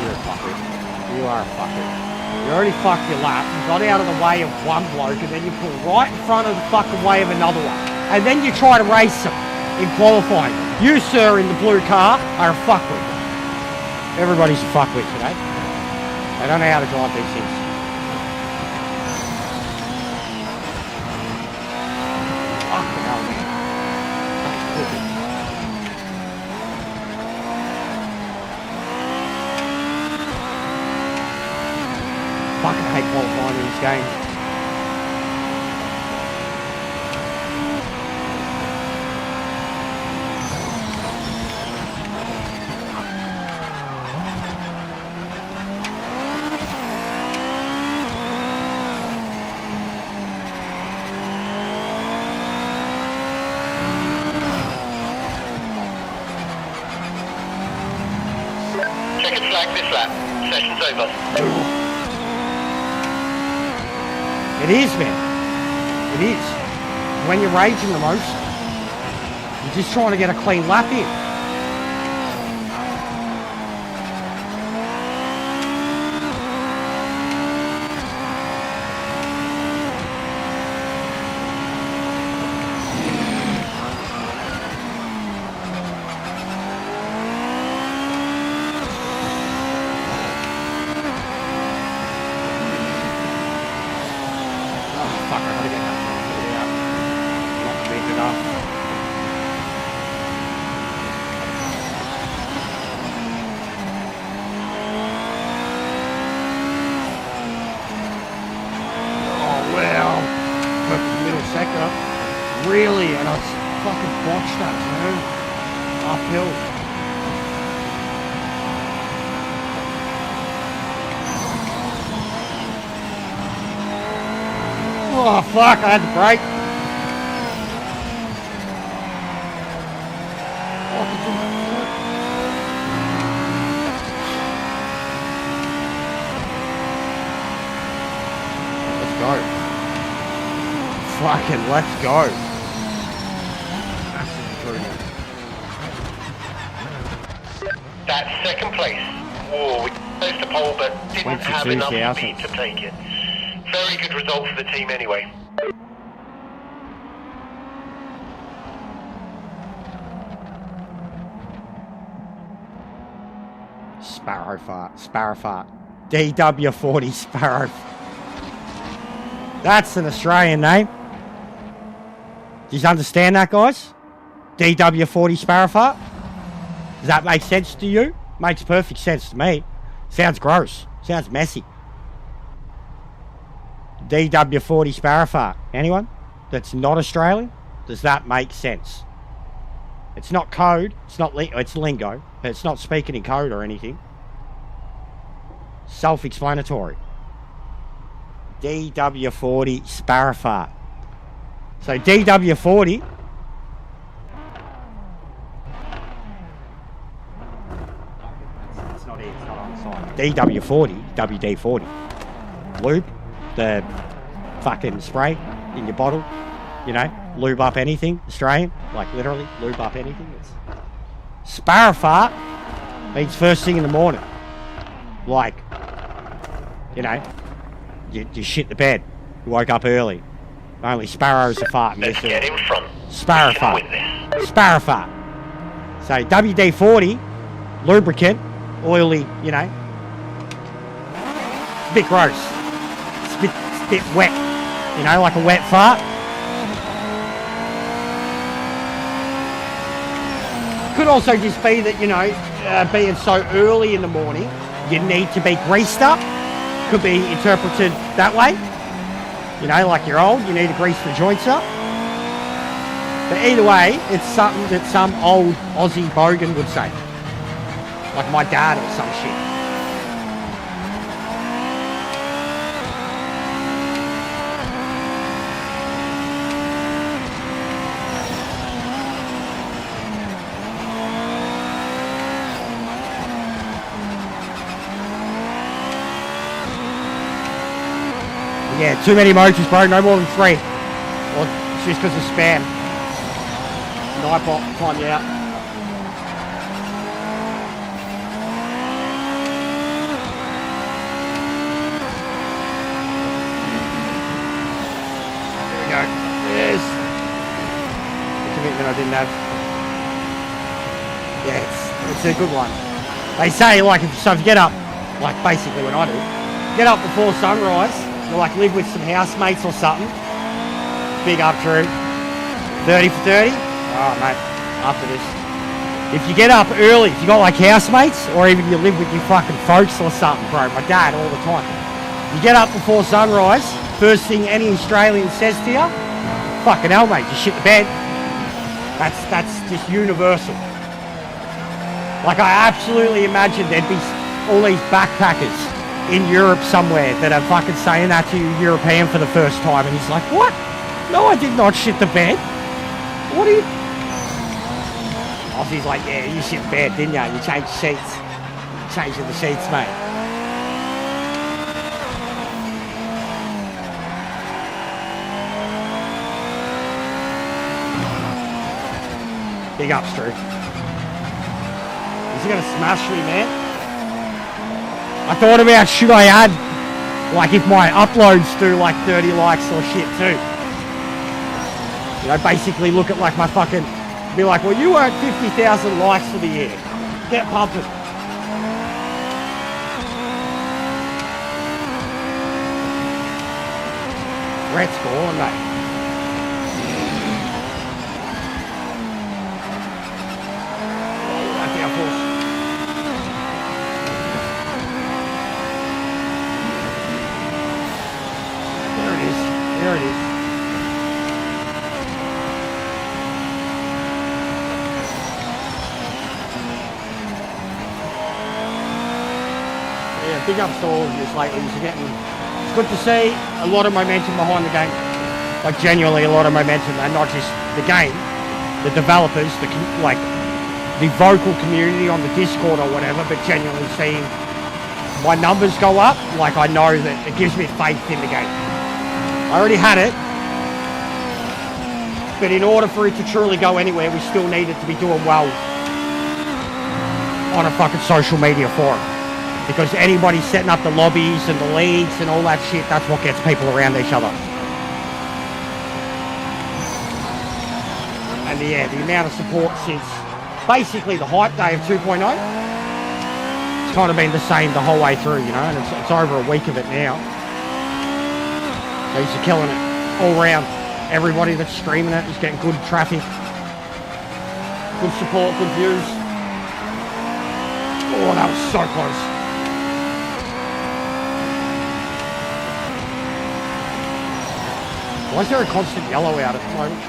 S2: You're a fuckwit. You are a fuckwit. You already fucked your lap, you got out of the way of one bloke, and then you pull right in front of the fucking way of another one. And then you try to race them in qualifying. You, sir, in the blue car, are a fuckwit. Everybody's a fuckwit today. They don't know how to drive these things. Fucking hell, man. That's cooking. Fucking hate qualifying in this game.
S3: This lap. Session's over.
S2: It is, man. It is. When you're raging the most, you're just trying to get a clean lap in. Really? And I fucking botched that turn. Uphill. Oh fuck, I had to brake. Let's go. Fucking let's go.
S3: That second place. Whoa, we close to pole but didn't have enough speed to take it. Very good result for the team anyway.
S2: Sparrow fart. Sparrow fart. DW40 Sparrow. That's an Australian name. Do you understand that, guys? DW40 Sparrow fart. Does that make sense to you? Makes perfect sense to me. Sounds gross. Sounds messy. DW40 Sparrow fart. Anyone that's not Australian? Does that make sense? It's not code. It's not it's lingo. But it's not speaking in code or anything. Self-explanatory. DW40 Sparrow fart. So DW40. It's not here. It's not on the side. DW40. WD40. Lube. The fucking spray in your bottle. You know, lube up anything. Australian. Like literally lube up anything. It's Sparrow fart means first thing in the morning. Like, you know, you shit the bed. You woke up early. Only sparrows are farting.
S3: Let's get in front.
S2: Sparrow fart. Sparrow fart. So WD-40, lubricant, oily, you know. It's a bit gross. It's a bit wet. You know, like a wet fart. Could also just be that, you know, being so early in the morning, you need to be greased up. Could be interpreted that way. You know, like you're old, you need to grease the joints up. But either way, it's something that some old Aussie bogan would say. Like my dad or some shit. Yeah, too many motors, bro. No more than 3. Or it's just because of spam. Nightbot, time you out. There we go. Yes. The commitment I didn't have. Yeah, it's a good one. They say, like, if you get up, like basically what I do, get up before sunrise. You like live with some housemates or something. Big up, Drew. 30 for 30? Oh, mate, after this. If you get up early, if you got like housemates, or even you live with your fucking folks or something, bro, my dad all the time. You get up before sunrise, first thing any Australian says to you, fucking hell, mate, you shit the bed. That's just universal. Like, I absolutely imagine there'd be all these backpackers in Europe somewhere that are fucking saying that to a European for the first time, and he's like, what? No, I did not shit the bed. What are you? Aussie's like, yeah, you shit the bed, didn't you? You changed sheets. Changing the sheets, mate. Big ups, Drew. Is he gonna smash me, man? I thought about should I add, like if my uploads do like 30 likes or shit too. You know, basically look at like my fucking, be like, well, you earned 50,000 likes for the year. Get pumping. Rhett's gone, mate. There it is. big ups to all of you lately. It's good to see a lot of momentum behind the game. Like genuinely a lot of momentum, and not just the game, the developers, the vocal community on the Discord or whatever, but genuinely seeing my numbers go up. Like, I know that it gives me faith in the game. I already had it, but in order for it to truly go anywhere, we still need it to be doing well on a fucking social media forum. Because anybody setting up the lobbies and the leagues and all that shit, that's what gets people around each other. And yeah, the amount of support since basically the hype day of 2.0, it's kind of been the same the whole way through, you know, and it's over a week of it now. These are killing it all round. Everybody that's streaming it is getting good traffic, good support, good views. Oh, that was so close. Why is there a constant yellow out at the moment?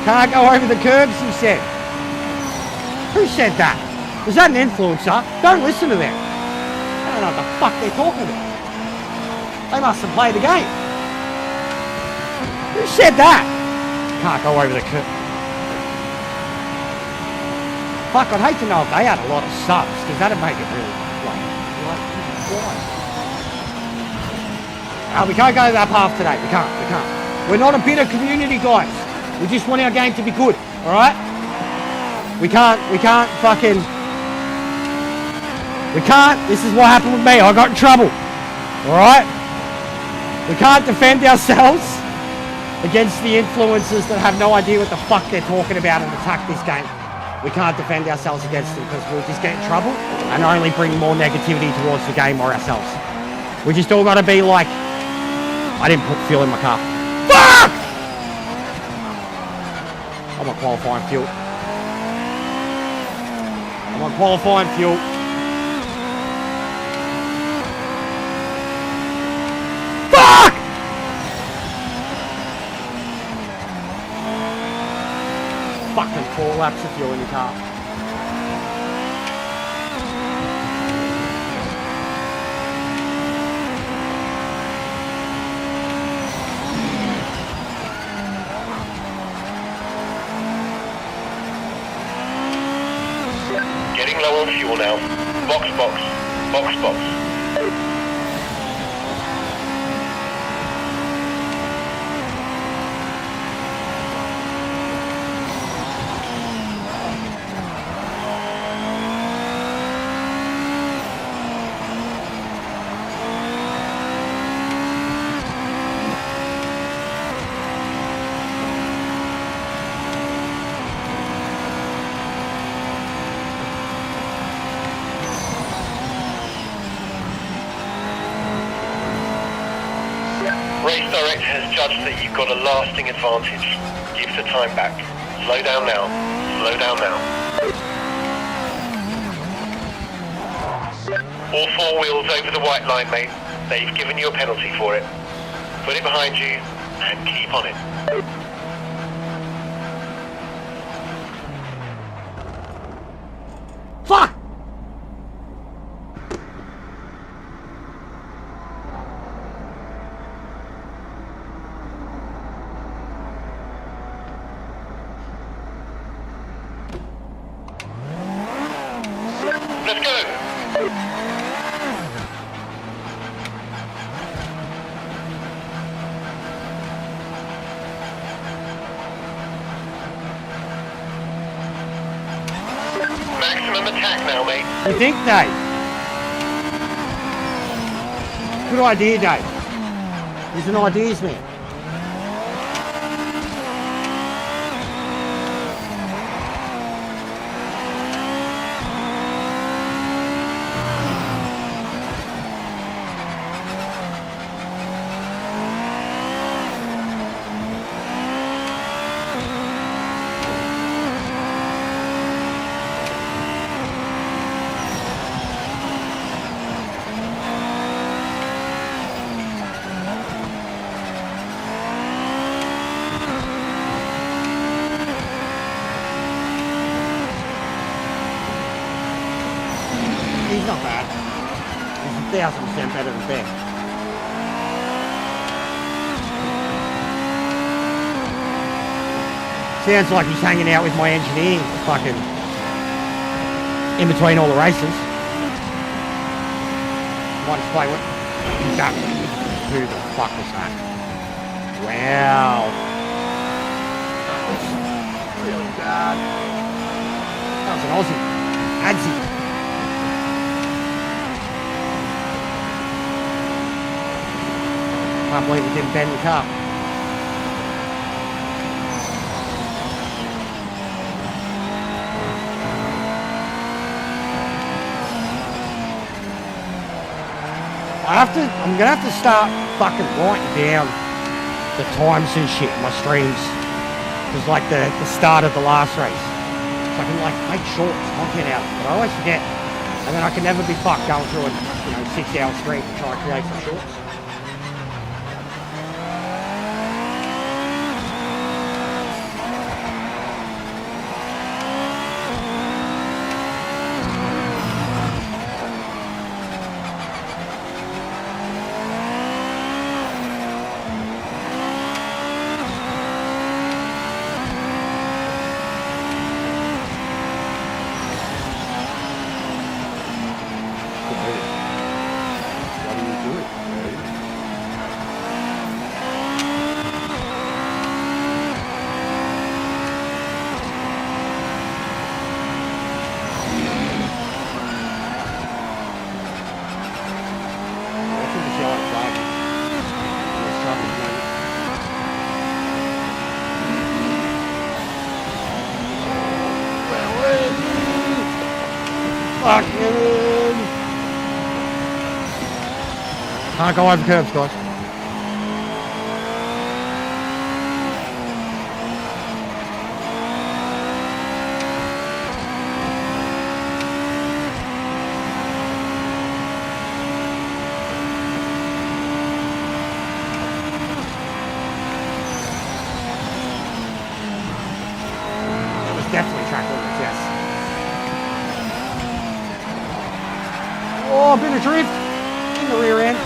S2: Can't go over the curbs, he said. Who said that? Was that an influencer? Don't listen to them. I don't know what the fuck they're talking about. They mustn't play the game. Who said that? Can't go over the curb. Fuck, I'd hate to know if they had a lot of subs, because that'd make it really why? We can't go that path today. We can't. We're not a bitter community, guys. We just want our game to be good, alright? We can't, this is what happened with me, I got in trouble, alright? We can't defend ourselves against the influencers that have no idea what the fuck they're talking about and attack this game. We can't defend ourselves against them because we'll just get in trouble and only bring more negativity towards the game or ourselves. We just all gotta be like, I didn't put fuel in my car. Fuck! I'm on qualifying fuel. Fuck! Fucking 4 laps of fuel in your car.
S3: Getting low on fuel now. Box. Race Direct has judged that you've got a lasting advantage. Give the time back. Slow down now. All 4 wheels over the white line, mate. They've given you a penalty for it. Put it behind you and keep on it.
S2: Fuck!
S3: Let's go! Maximum attack now, mate.
S2: You think, Dave? Good idea, Dave. He's an ideas man. he's not bad. He's 1,000% better than Spec. Sounds like he's hanging out with my engineer, fucking, in between all the races. Might explain what that. Who the fuck was that? Wow. Really bad. That was an Aussie. Adsy. Can't believe we didn't bend the car. I'm gonna have to start fucking writing down the times and shit in my streams. Because like the start of the last race. So I can like make shorts, content out of it. But I always forget. And then I can never be fucked going through a 6-hour stream to try to create some shorts. Can't go over curbs, guys. It was definitely track limits, yes. Oh, a bit of drift in the rear end.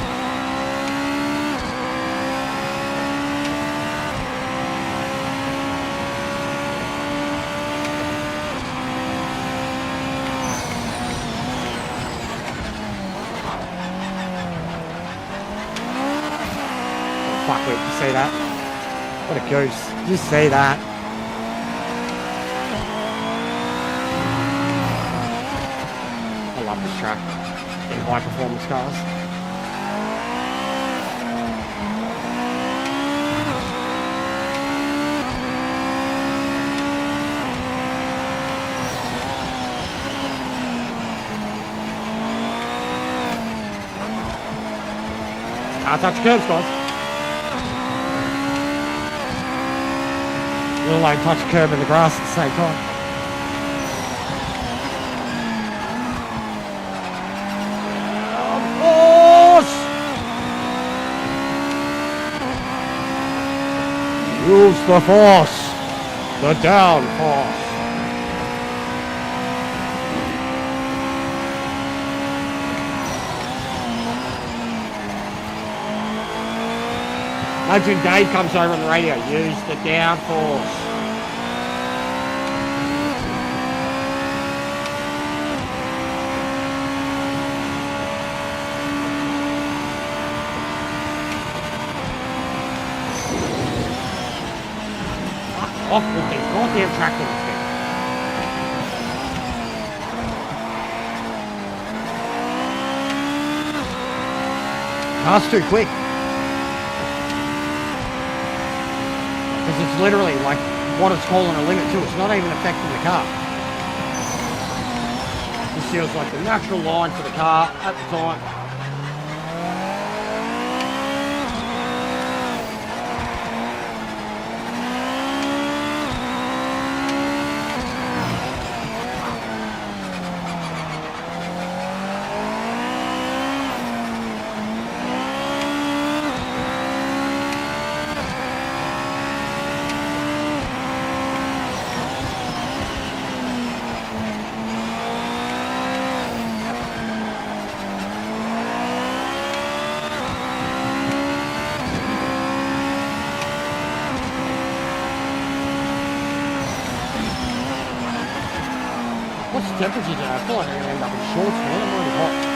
S2: Fuck it, you see that? What a goose. You see that? I love this track in high performance cars. Can't touch the curbs, guys. Will I touch a curb in the grass at the same time? Of course! Use the force! The downforce! Imagine Dave comes over on the radio, use the downforce. Off with these goddamn track limits, man. Car's too quick. Because it's literally like what it's calling a limit to. It's not even affecting the car. This feels like the natural line for the car at the time. What's the temperature today? I feel like I'm going to end up in shorts, man. I'm already hot.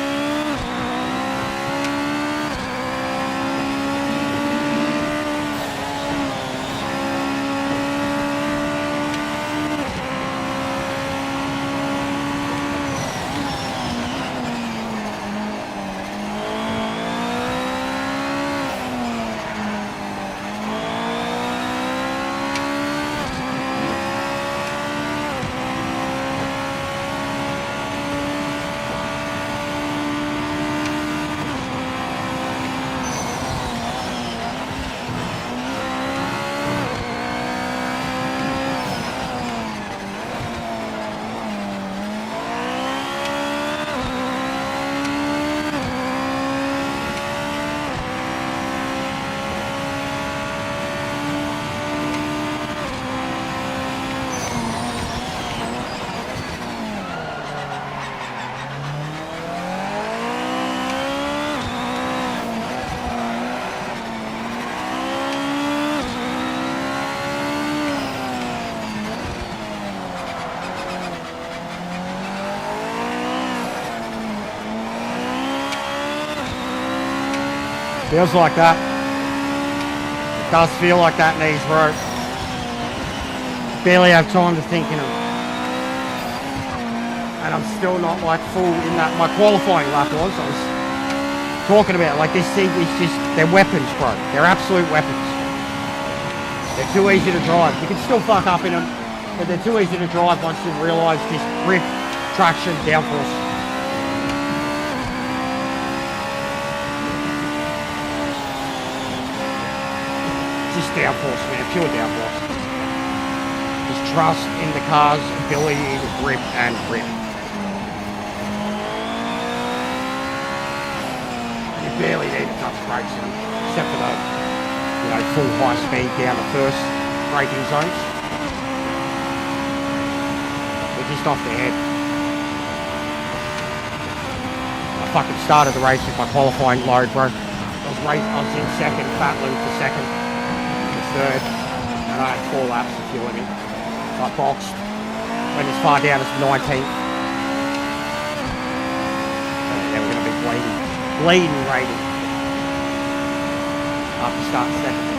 S2: Feels like that. It does feel like that in these roads. Barely have time to think in them. And I'm still not like full in that. My qualifying lap was, I was talking about, like this thing is just, they're weapons, bro. They're absolute weapons. They're too easy to drive. You can still fuck up in them, but they're too easy to drive once you realise this grip, traction, downforce. Just downforce, man, pure downforce. Just trust in the car's ability to grip and grip. You barely need to touch brakes in them, except for the, you know, full high speed down the first braking zones. They're just off their head. I fucking started the race with my qualifying load, bro. I was in second, fat loop for second. Third, and I had 4 laps of fuel in me. So I boxed, went as far down as 19th. And then we're going to be bleeding rating after starting second.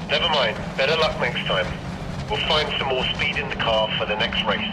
S3: Never mind, better luck next time. We'll find some more speed in the car for the next race.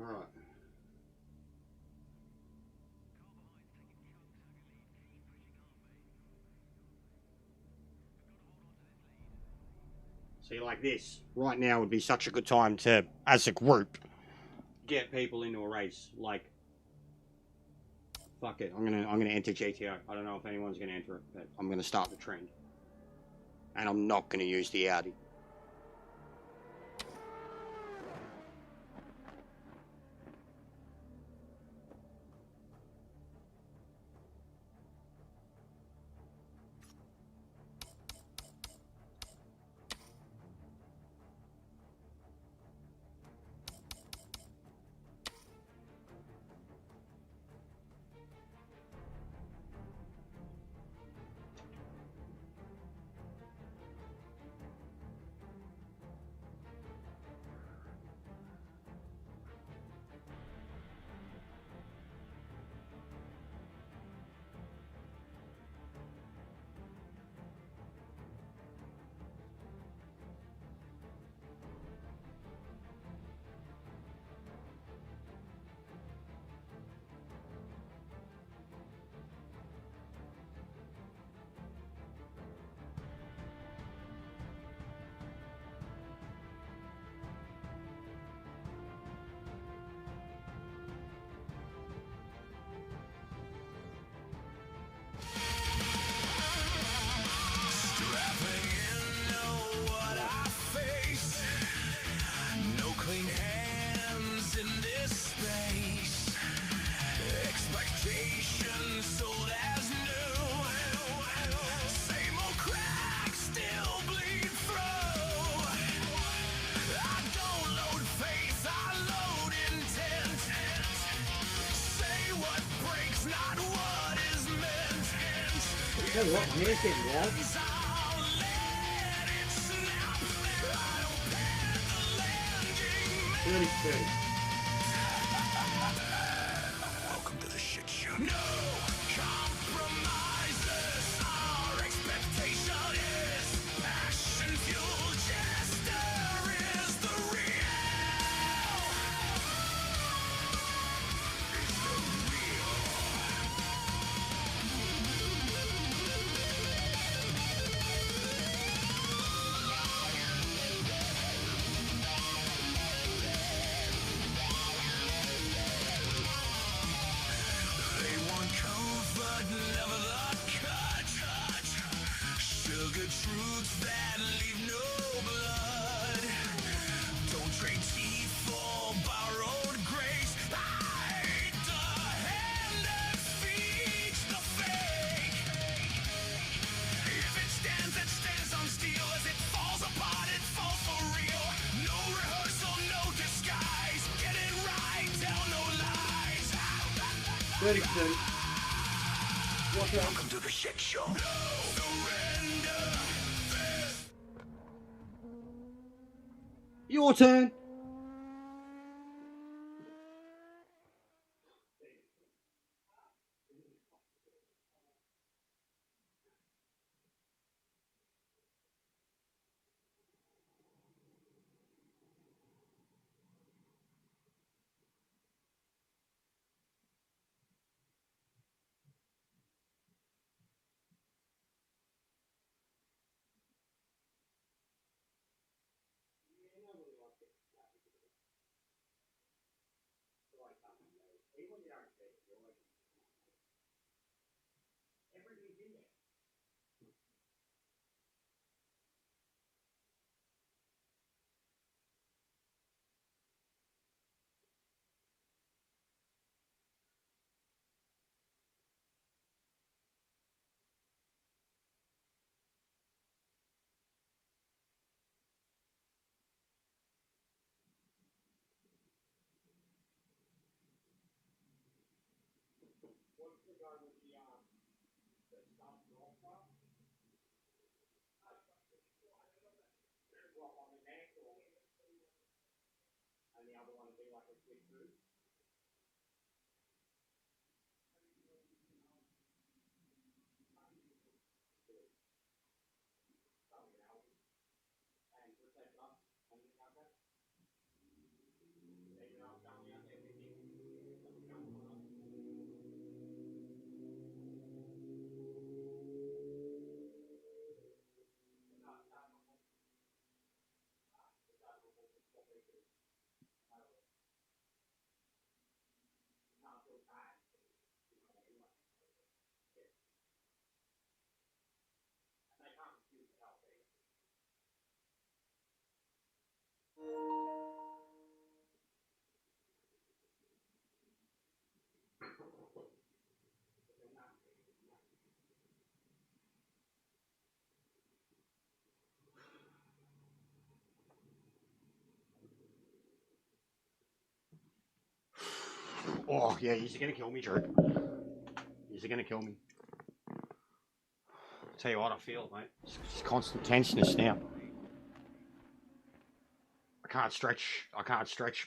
S2: Alright. See, like this, right now would be such a good time to, as a group, get people into a race. Like, fuck it, I'm gonna enter GTO. I don't know if anyone's gonna enter it, but I'm gonna start the trend. And I'm not gonna use the Audi. Tell you what, my hair's getting wild.
S1: Welcome to the shit show. No compromises. Our expectation is passion fuel. Jester is the real. They want comfort, never the cut. Sugar truths that leave no blood. Don't trade teeth for borrowed grace. Hide the hand that feeds the fake. If it stands on steel. As it falls apart, it falls for real. No rehearsal, no disguise. Get it right, tell no lies.
S4: 30%.
S1: Welcome to the shit show. No surrender.
S4: Your turn.
S2: Oh, yeah, he's gonna kill me, Drew. He's gonna kill me. Tell you what, I feel, mate. It's constant tenseness now. I can't stretch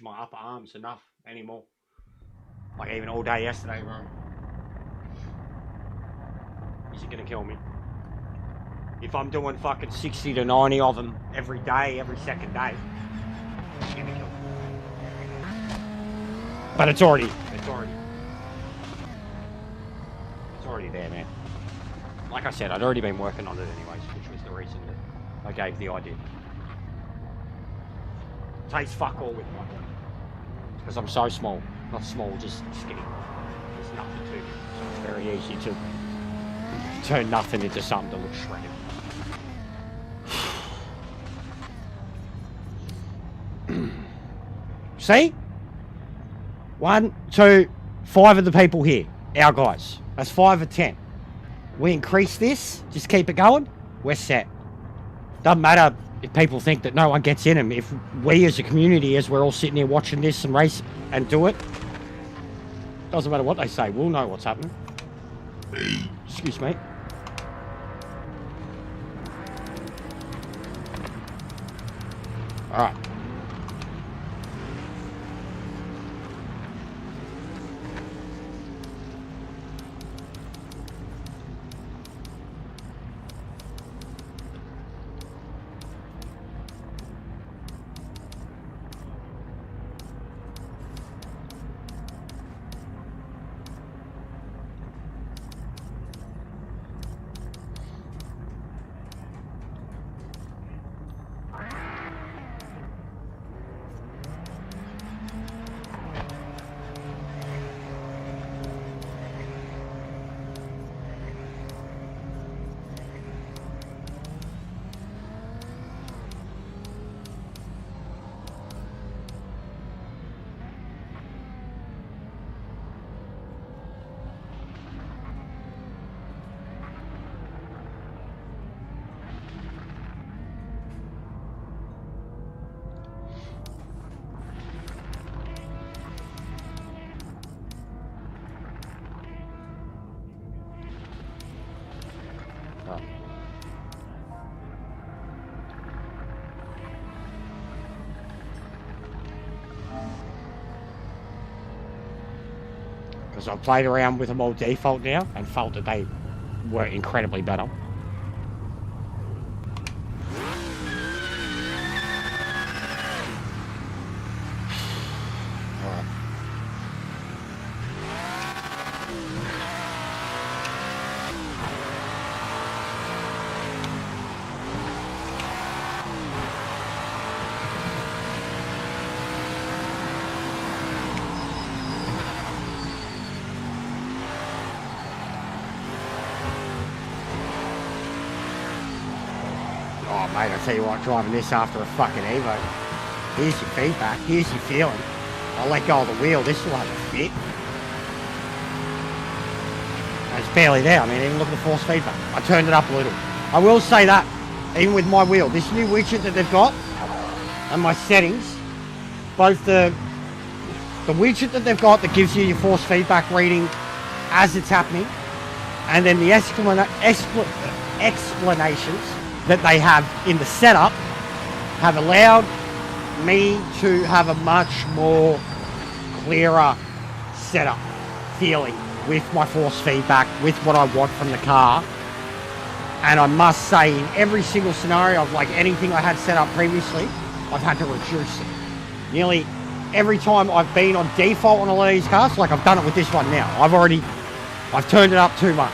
S2: my upper arms enough anymore. Like even all day yesterday, bro. Is he gonna kill me? If I'm doing fucking 60 to 90 of them every day, every second day, he's gonna kill me. But it's already there, man. Like I said, I'd already been working on it anyways, which was the reason that I gave the idea. Tastes fuck all with my body. Because I'm so small. Not small, just skinny. There's nothing to me. So it's very easy to turn nothing into something that looks shredded. See? 1, 2, 5 of the people here. Our guys. That's 5 of 10. We increase this, just keep it going, we're set. Doesn't matter if people think that no one gets in them. If we as a community, as we're all sitting here watching this and race and do it, doesn't matter what they say, we'll know what's happening. Excuse me. All right. Because I've played around with them all default now and felt that they were incredibly better. Oh mate, I tell you what, driving this after a fucking Evo, here's your feedback, here's your feeling. I'll let go of the wheel, this will have a fit. And it's barely there, I mean, even look at the force feedback. I turned it up a little. I will say that, even with my wheel, this new widget that they've got, and my settings, both the widget that they've got that gives you your force feedback reading as it's happening, and then the explanations that they have in the setup have allowed me to have a much more clearer setup feeling with my force feedback, with what I want from the car. And I must say, in every single scenario of like anything I had set up previously, I've had to reduce it. Nearly every time I've been on default on a lot of these cars, like I've done it with this one now, I've turned it up too much.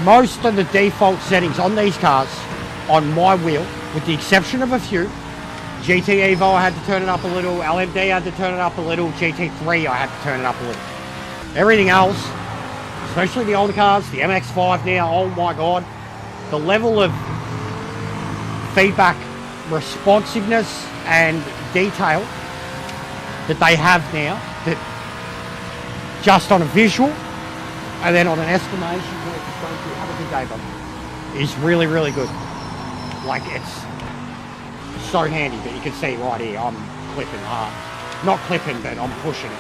S2: Most of the default settings on these cars, on my wheel, with the exception of a few, GT Evo I had to turn it up a little, LMD I had to turn it up a little, GT3 I had to turn it up a little. Everything else, especially the older cars, the MX-5 now, oh my god, the level of feedback, responsiveness and detail that they have now, that just on a visual and then on an estimation, have a good day, bud, is really, really good. Like, it's so handy that you can see right here, I'm clipping hard. Not clipping, but I'm pushing it.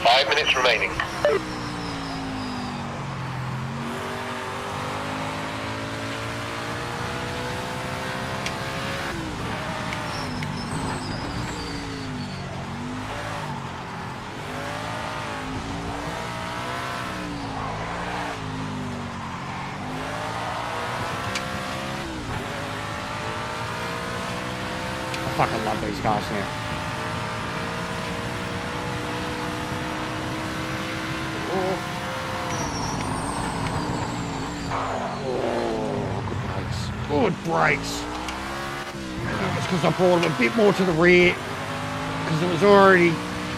S3: Five minutes remaining.
S2: I fucking love these cars now. Good brakes. It's because I brought them a bit more to the rear because it was already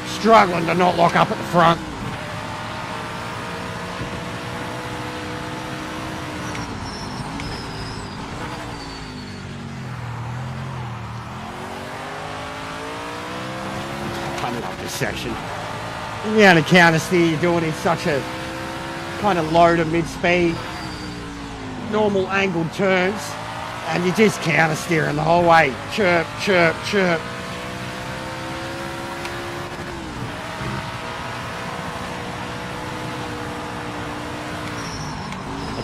S2: struggling to not lock up at the front. I love this section. The amount of counter steer you're doing in such a kind of low to mid speed, normal angled turns, and you're just counter steering the whole way. Chirp, chirp, chirp.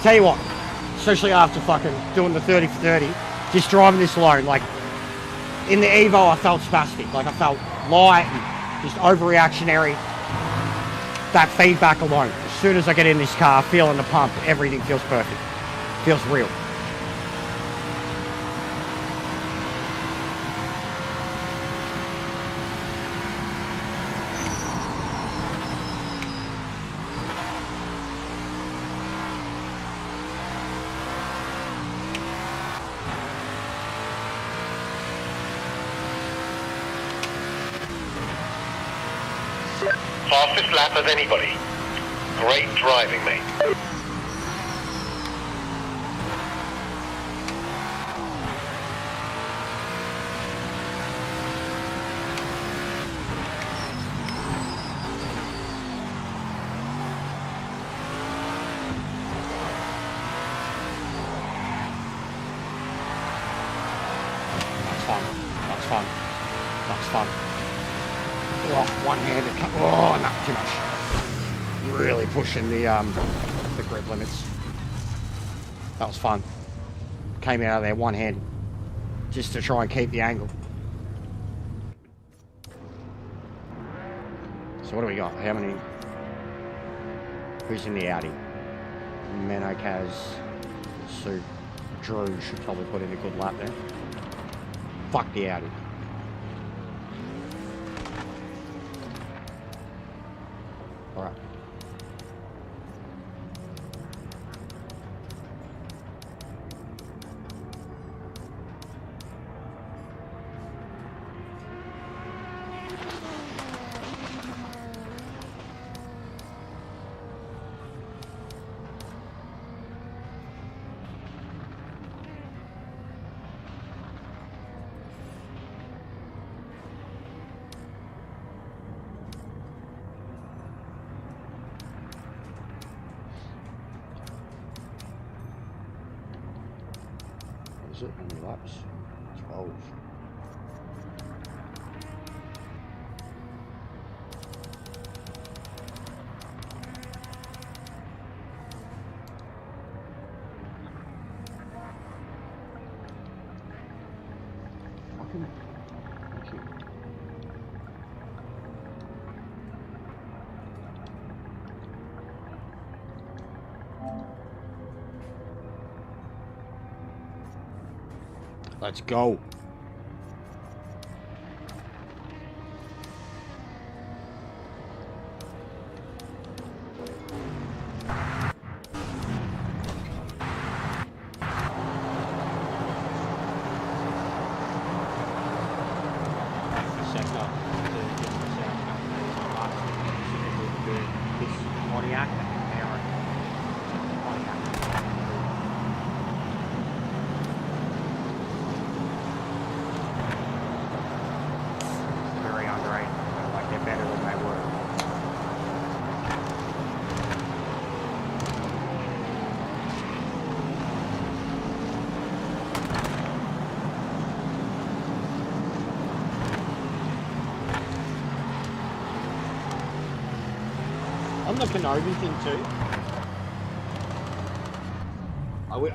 S2: tell you what, especially after fucking doing the 30 for 30, just driving this alone, like, in the Evo I felt spastic, like I felt light and just overreactionary. That feedback alone, as soon as I get in this car, feeling the pump, everything feels perfect, feels real.
S3: Fastest lap of anybody. Great driving, mate.
S2: That's fun. That's fun. That's fun. Oh, one-handed cut. Oh, no, too much. Really pushing the grip limits. That was fun. Came out of there one-handed, just to try and keep the angle. So what do we got? How many? Who's in the Audi? Menno, Kaz, Sue, Drew should probably put in a good lap there. Fuck the Audi. Alright. Is it? How many laps? 12. Fucking. Thank you. Let's go. Very underrated. Like they're better than they were. On the Kenobi thing too,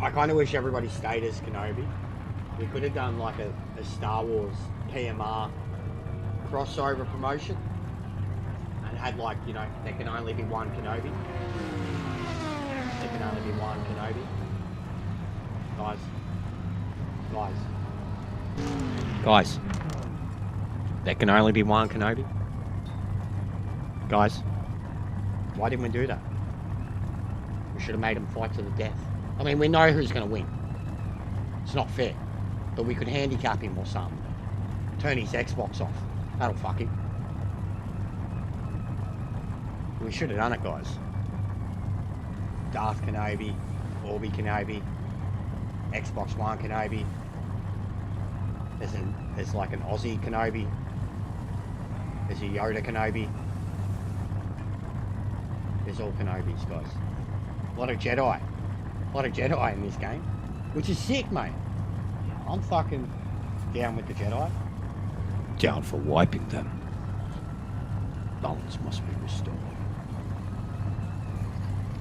S2: I kind of wish everybody stayed as Kenobi. We could have done like a Star Wars PMR crossover promotion and had like, you know, there can only be one Kenobi. There can only be one Kenobi. Guys. There can only be one Kenobi. Guys. Why didn't we do that? We should have made them fight to the death. I mean, we know who's going to win. It's not fair. But we could handicap him or something. Turn his Xbox off. That'll fuck him. We should have done it, guys. Darth Kenobi, Orbi Kenobi, Xbox One Kenobi. There's like an Aussie Kenobi. There's a Yoda Kenobi. There's all Kenobis, guys. A lot of Jedi. A lot of Jedi in this game. Which is sick, mate. I'm fucking down with the Jedi.
S5: Down for wiping them. Balance must be restored.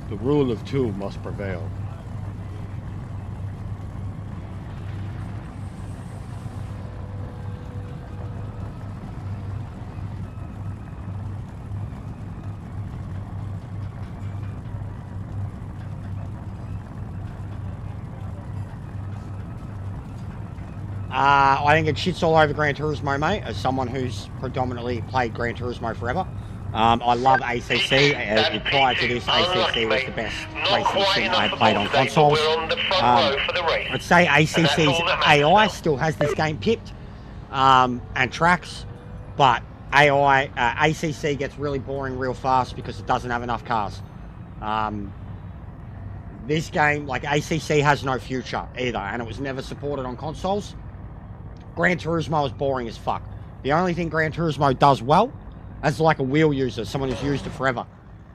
S2: The rule of two must prevail. I think it shits all over Gran Turismo, mate, as someone who's predominantly played Gran Turismo forever. I love ACC. Prior to this, ACC was the best racing sim I played on consoles. I'd say ACC's AI still has this game pipped, and tracks, but ACC gets really boring real fast because it doesn't have enough cars. This game, like ACC, has no future either, and it was never supported on consoles. Gran Turismo is boring as fuck. The only thing Gran Turismo does well, as like a wheel user, someone who's used it forever,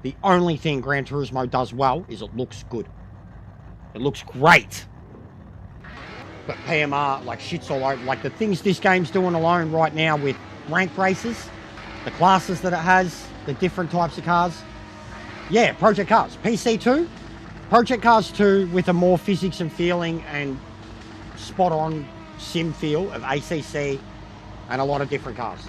S2: the only thing Gran Turismo does well is it looks good. It looks great. But PMR, like, shits all over. Like, the things this game's doing alone right now with rank races, the classes that it has, the different types of cars. Yeah, Project Cars. PC2, Project Cars 2 with a more physics and feeling and spot-on sim feel of ACC and a lot of different cars.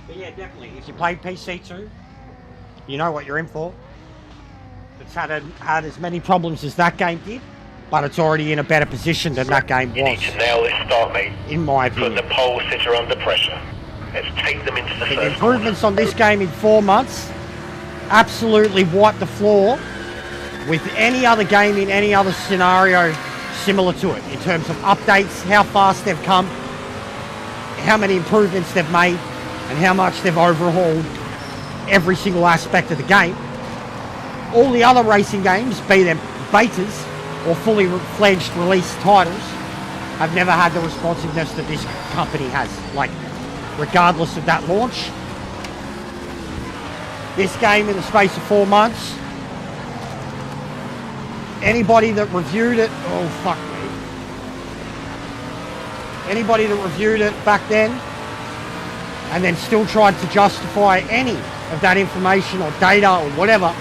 S2: But yeah, definitely. If you played PC2, you know what you're in for. It's had as many problems as that game did, but it's already in a better position than that game was.
S3: You need to nail this start, mate.
S2: In my opinion.
S3: Put the pole sitter under pressure. Let's take them into the first
S2: improvements on this game in 4 months absolutely wiped the floor with any other game in any other scenario similar to it, in terms of updates, how fast they've come, how many improvements they've made, and how much they've overhauled every single aspect of the game. All the other racing games, be them betas or fully fledged release titles, have never had the responsiveness that this company has. Like, regardless of that launch, this game in the space of 4 months, anybody that reviewed it, oh fuck me, anybody that reviewed it back then and then still tried to justify any of that information or data or whatever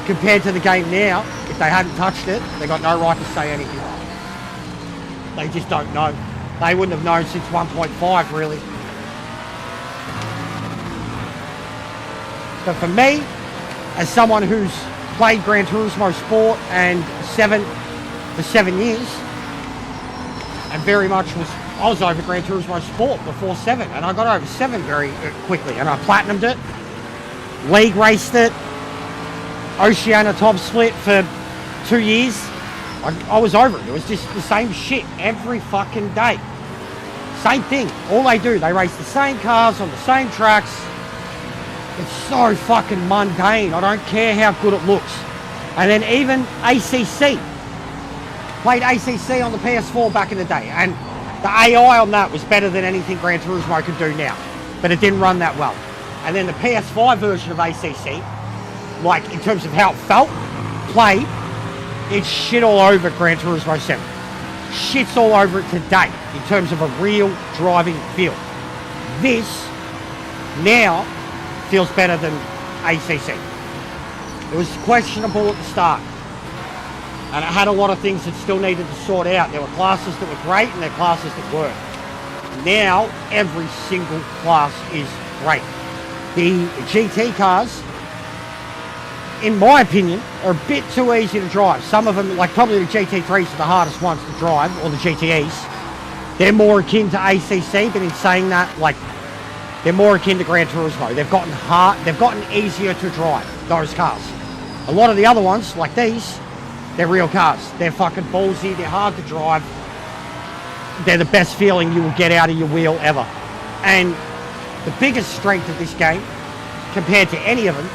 S2: compared to the game now, if they hadn't touched it, they got no right to say anything. They just don't know. They wouldn't have known since 1.5, really. But for me, as someone who's played Gran Turismo Sport and for 7 years, and very much I was over Gran Turismo Sport before 7, and I got over 7 very quickly, and I platinumed it, league raced it, Oceania top split for 2 years. I was over it. It was just the same shit every fucking day. Same thing. All they do, they race the same cars on the same tracks. It's so fucking mundane. I don't care how good it looks. And then even ACC. Played ACC on the PS4 back in the day, and the AI on that was better than anything Gran Turismo could do now, but it didn't run that well. And then the PS5 version of ACC, like in terms of how it felt, played, it's shit all over Gran Turismo 7. Shit's all over it today in terms of a real driving feel. This now feels better than ACC. It was questionable at the start, and it had a lot of things that still needed to sort out. There were classes that were great and there were classes that weren't. Now, every single class is great. The GT cars, in my opinion, are a bit too easy to drive. Some of them, like probably the GT3s are the hardest ones to drive, or the GTEs. They're more akin to ACC, but in saying that, like, they're more akin to Gran Turismo. They've gotten easier to drive, those cars. A lot of the other ones, like these, they're real cars. They're fucking ballsy, they're hard to drive. They're the best feeling you will get out of your wheel ever. And the biggest strength of this game, compared to any of them,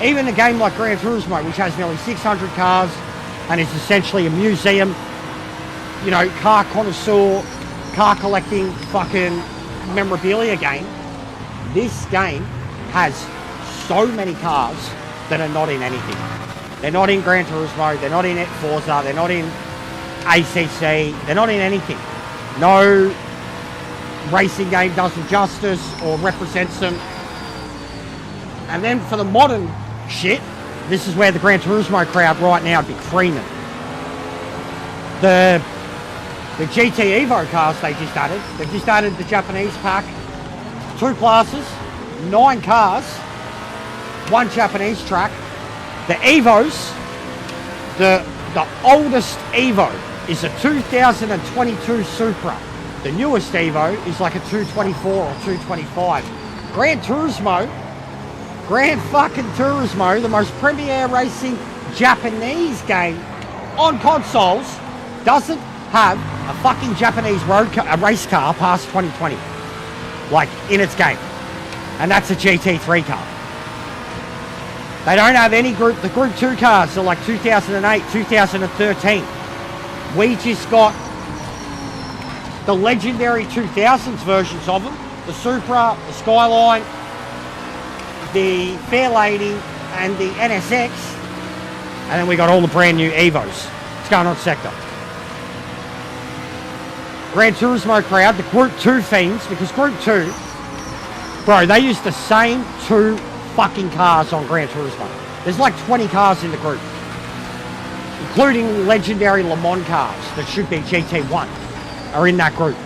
S2: even a game like Gran Turismo, which has nearly 600 cars and is essentially a museum, you know, car connoisseur, car collecting fucking memorabilia game, this game has so many cars that are not in anything. They're not in Gran Turismo, they're not in Forza, they're not in ACC, they're not in anything. No racing game does them justice or represents them. And then for the modern shit, this is where the Gran Turismo crowd right now would be creaming. The GT Evo cars they just added. They've just added the Japanese pack. 2 classes, 9 cars, 1 Japanese track. The Evos, the oldest Evo is a 2022 Supra. The newest Evo is like a 224 or 225. Gran fucking Turismo, the most premier racing Japanese game on consoles, doesn't have a fucking Japanese race car past 2020, like in its game, and that's a GT3 car. They don't have any the Group 2 cars are like 2008, 2013. We just got the legendary 2000s versions of them, the Supra, the Skyline, the Fairlady, and the NSX, and then we got all the brand new Evos. What's going on, Sector? Gran Turismo crowd, the Group 2 fiends, because Group 2, bro, they use the same 2 fucking cars on Gran Turismo. There's like 20 cars in the group, including legendary Le Mans cars that should be GT1 are in that group.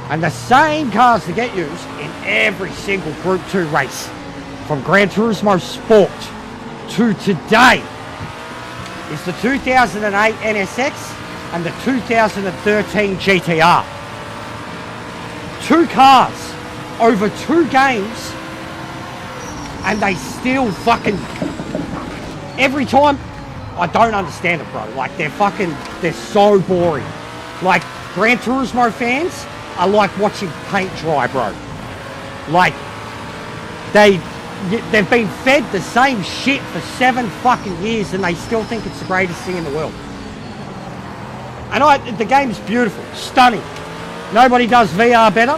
S2: And the same cars that get used in every single Group 2 race, from Gran Turismo Sport to today, is the 2008 NSX and the 2013 GTR. 2 cars over 2 games, and they still fucking, every time, I don't understand it, bro. Like, they're so boring. Like, Gran Turismo fans are like watching paint dry, bro. Like, they've been fed the same shit for 7 fucking years, and they still think it's the greatest thing in the world. And the game's beautiful, stunning. Nobody does VR better,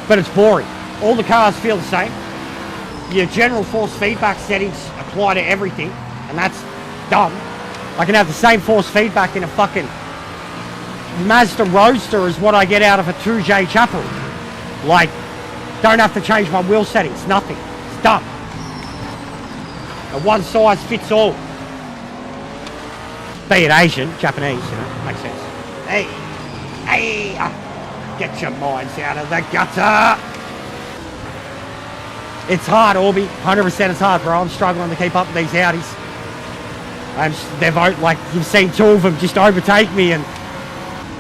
S2: but it's boring. All the cars feel the same. Your general force feedback settings apply to everything, and that's dumb. I can have the same force feedback in a fucking Mazda Roadster as what I get out of a 2J Chapel. Like, don't have to change my wheel settings, nothing. It's dumb. A one size fits all. Be it Asian, Japanese, you know, makes sense. Hey, get your minds out of the gutter. It's hard, Orby. 100% it's hard, bro. I'm struggling to keep up with these Audis. They're like, you've seen 2 of them just overtake me and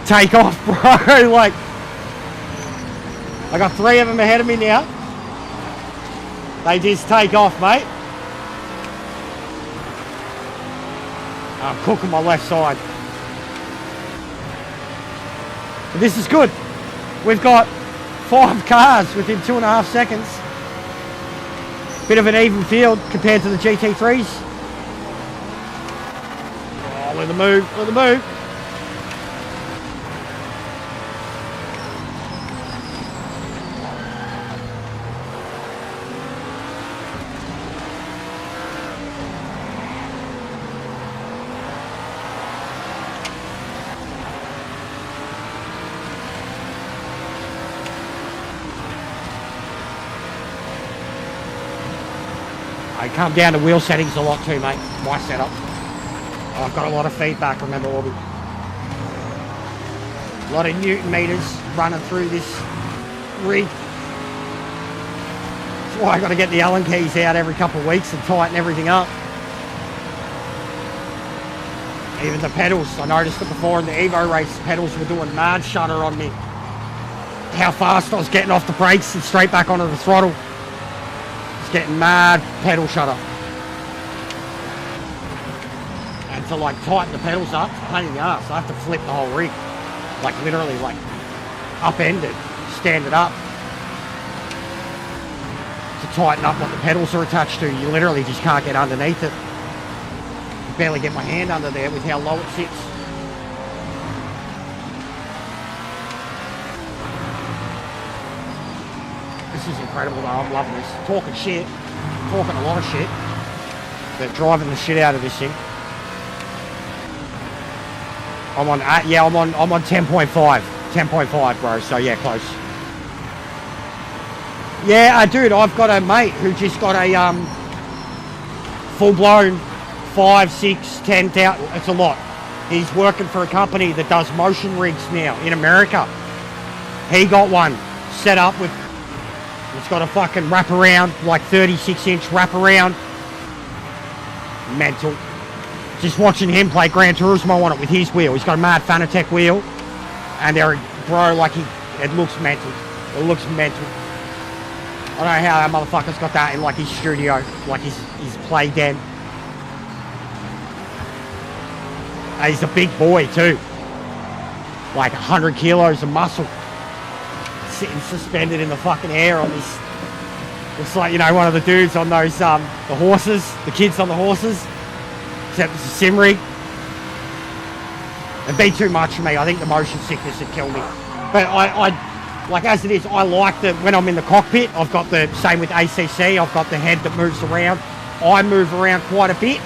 S2: take off, bro. Like, I got 3 of them ahead of me now. They just take off, mate. I'm cooking my left side. But this is good. We've got 5 cars within 2.5 seconds. Bit of an even field compared to the GT3s. Oh, look at the move, look at the move. I come down to wheel settings a lot too, mate. My setup. I've got a lot of feedback, remember, Orby. A lot of Newton meters running through this rig. That's why I got to get the Allen keys out every couple of weeks and tighten everything up. Even the pedals, I noticed it before in the Evo race, the pedals were doing mad shutter on me. How fast I was getting off the brakes and straight back onto the throttle. Getting mad pedal shutter. And to like tighten the pedals up, it's a pain in the ass. I have to flip the whole rig. Like literally like upended, stand it up. To tighten up what the pedals are attached to, you literally just can't get underneath it. I barely get my hand under there with how low it sits. This is incredible though, I'm loving this. Talking shit, talking a lot of shit, but driving the shit out of this thing. I'm on 10.5. 10.5, bro. So yeah, close. Yeah, dude, I've got a mate who just got a full-blown 5, 6, 10,000. It's a lot. He's working for a company that does motion rigs now in America. He got one set up with. It's got a fucking wraparound, like 36-inch wraparound. Mental. Just watching him play Gran Turismo on it with his wheel. He's got a mad Fanatec wheel, and they're, bro, like it looks mental. It looks mental. I don't know how that motherfucker's got that in like his studio, like his play den. And he's a big boy too, like 100 kilos of muscle, sitting suspended in the fucking air on this. Looks like, you know, one of the dudes on those the horses, the kids on the horses. Except it's a sim rig. It'd be too much for me. I think the motion sickness would kill me. But I like as it is, I like that when I'm in the cockpit, I've got the same with ACC, I've got the head that moves around. I move around quite a bit.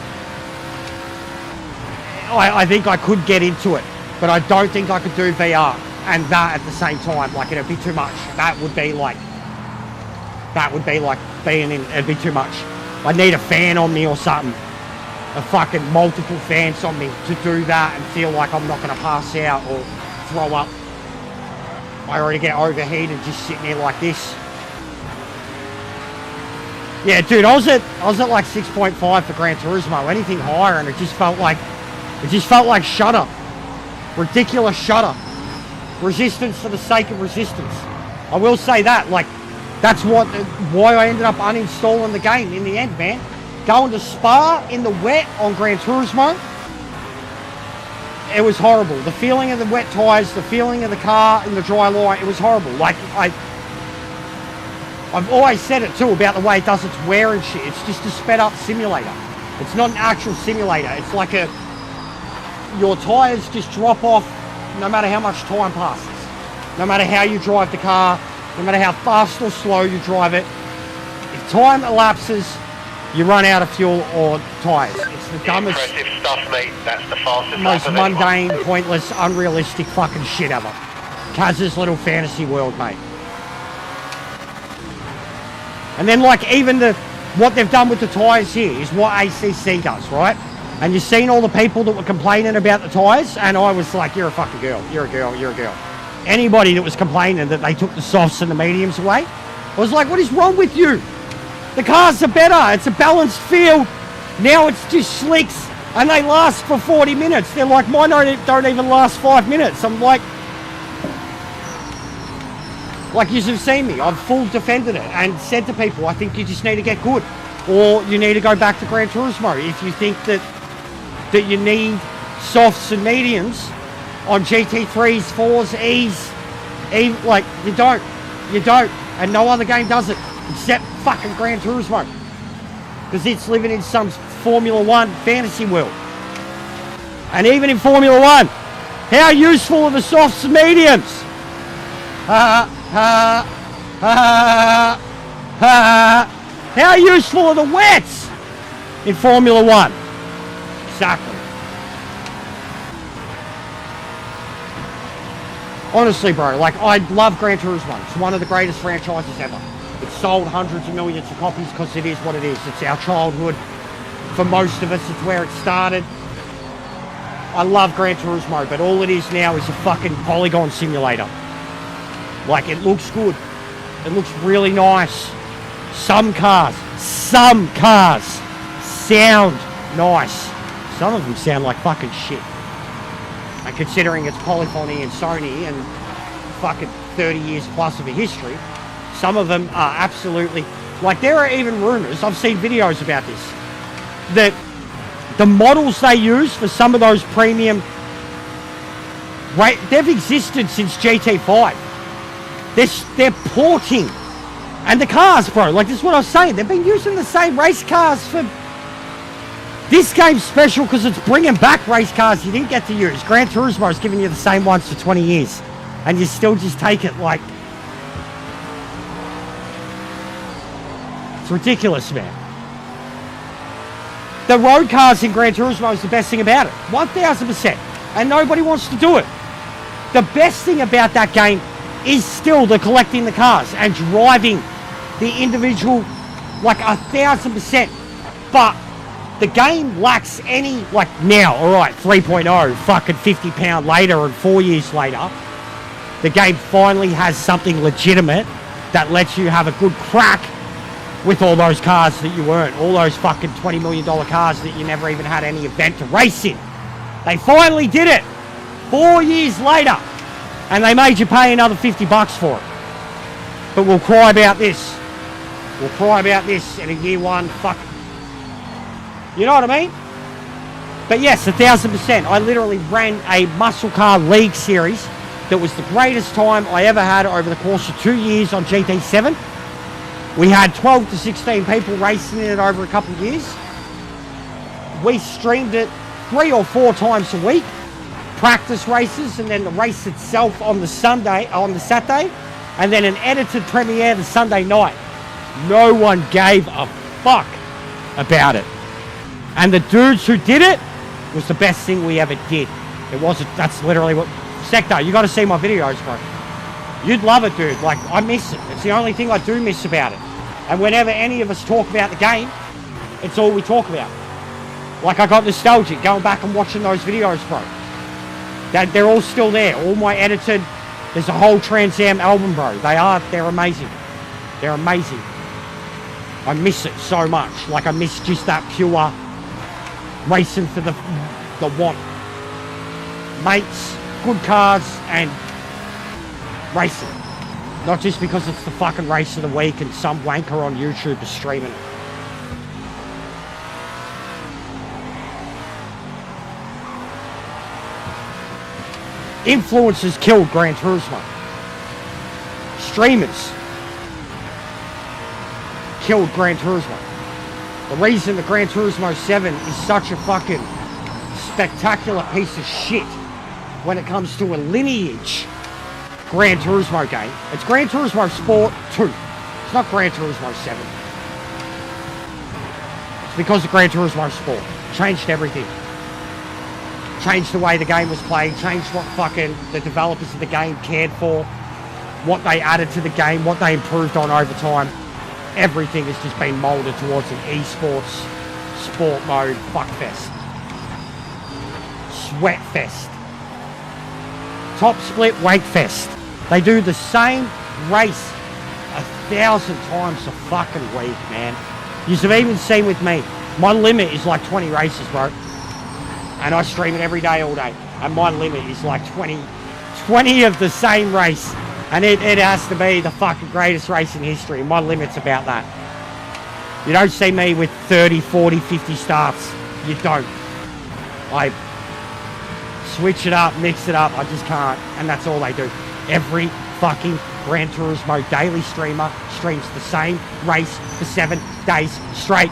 S2: I think I could get into it, but I don't think I could do VR and that at the same time. Like, it'd be too much. That would be like being in, it'd be too much. I'd need a fan on me or something. A fucking multiple fans on me to do that and feel like I'm not going to pass out or throw up. I already get overheated just sitting there like this. Yeah, dude, I was at like 6.5 for Gran Turismo. Anything higher, and it just felt like shudder. Ridiculous shudder. Resistance for the sake of resistance. I will say that, like, that's why I ended up uninstalling the game in the end, man. Going to Spa in the wet on Gran Turismo, it was horrible. The feeling of the wet tyres, the feeling of the car in the dry line, it was horrible. Like, I've always said it too about the way it does its wear and shit. It's just a sped up simulator. It's not an actual simulator. It's like your tyres just drop off no matter how much time passes. No matter how you drive the car, no matter how fast or slow you drive it. If time elapses, you run out of fuel or tyres. It's the dumbest,
S3: impressive stuff, mate. That's the fastest
S2: most mundane, pointless, unrealistic fucking shit ever. Kaz's little fantasy world, mate. And then, like, even what they've done with the tyres here is what ACC does, right? And you've seen all the people that were complaining about the tyres, and I was like, you're a fucking girl, you're a girl, you're a girl. Anybody that was complaining that they took the softs and the mediums away, I was like, what is wrong with you? The cars are better, it's a balanced field. Now it's just slicks, and they last for 40 minutes. They're like, mine don't even last 5 minutes. I'm like you've seen me, I've full defended it and said to people, I think you just need to get good. Or you need to go back to Gran Turismo if you think that you need softs and mediums on GT3s, 4s, Es. Like, you don't. And no other game does it except fucking Gran Turismo. Because it's living in some Formula 1 fantasy world. And even in Formula 1, how useful are the softs and mediums? How useful are the wets in Formula 1? Exactly. Honestly, bro, like, I love Gran Turismo. It's one of the greatest franchises ever. It's sold hundreds of millions of copies because it is what it is. It's our childhood. For most of us, it's where it started. I love Gran Turismo, but all it is now is a fucking polygon simulator. Like, it looks good. It looks really nice. Some cars sound nice. Some of them sound like fucking shit. And considering it's Polyphony and Sony and fucking 30 years plus of a history, some of them are absolutely... Like, there are even rumours, I've seen videos about this, that the models they use for some of those premium... They've existed since GT5. They're porting. And the cars, bro, like, this is what I was saying. They've been using the same race cars for... This game's special because it's bringing back race cars you didn't get to use. Gran Turismo's giving you the same ones for 20 years. And you still just take it like... It's ridiculous, man. The road cars in Gran Turismo is the best thing about it. 1000%. And nobody wants to do it. The best thing about that game is still the collecting the cars and driving the individual like 1,000%. But the game lacks any, like now, alright, 3.0, fucking 50 pound later and 4 years later, the game finally has something legitimate that lets you have a good crack with all those cars that you earn, all those fucking $20 million cars that you never even had any event to race in. They finally did it 4 years later, and they made you pay another $50 for it. But we'll cry about this. We'll cry about this in a year one. Fuck. You know what I mean? But yes, 1,000%. I literally ran a muscle car league series that was the greatest time I ever had over the course of 2 years on GT7. We had 12 to 16 people racing in it over a couple of years. We streamed it 3 or 4 times a week. Practice races, and then the race itself on the Saturday, and then an edited premiere the Sunday night. No one gave a fuck about it. And the dudes who did it was the best thing we ever did. It wasn't, that's literally what, Sector, you gotta see my videos, bro. You'd love it, dude. Like, I miss it. It's the only thing I do miss about it. And whenever any of us talk about the game, it's all we talk about. Like, I got nostalgic going back and watching those videos, bro. They're all still there. All my edited, there's a whole Trans Am album, bro. They're amazing. They're amazing. I miss it so much. Like, I miss just that pure racing for the want. Mates, good cars, and racing. Not just because it's the fucking race of the week and some wanker on YouTube is streaming it. Influencers killed Gran Turismo. Streamers killed Gran Turismo. The reason the Gran Turismo 7 is such a fucking spectacular piece of shit when it comes to a lineage Gran Turismo game. It's Gran Turismo Sport 2. It's not Gran Turismo 7. It's because of Gran Turismo Sport. Changed everything. Changed the way the game was played, changed what fucking the developers of the game cared for, what they added to the game, what they improved on over time. Everything has just been moulded towards an esports, sport mode, fuckfest. Sweatfest. Top split wakefest. They do the same race 1,000 times a fucking week, man. You've even seen with me, my limit is like 20 races, bro. And I stream it every day, all day. And my limit is like 20 of the same race. And it has to be the fucking greatest race in history. My limit's about that. You don't see me with 30, 40, 50 starts. You don't. I switch it up, mix it up. I just can't. And that's all they do. Every fucking Gran Turismo daily streamer streams the same race for 7 days straight.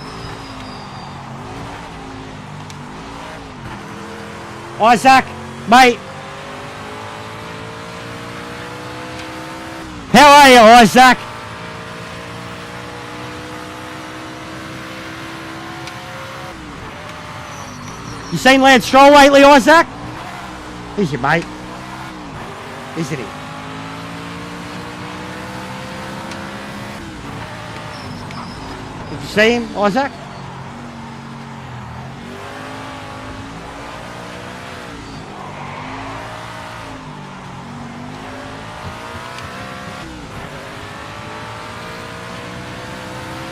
S2: Isaac, mate. How are you, Isaac? You seen Lance Stroll lately, Isaac? He's your mate, isn't he? Did you see him, Isaac?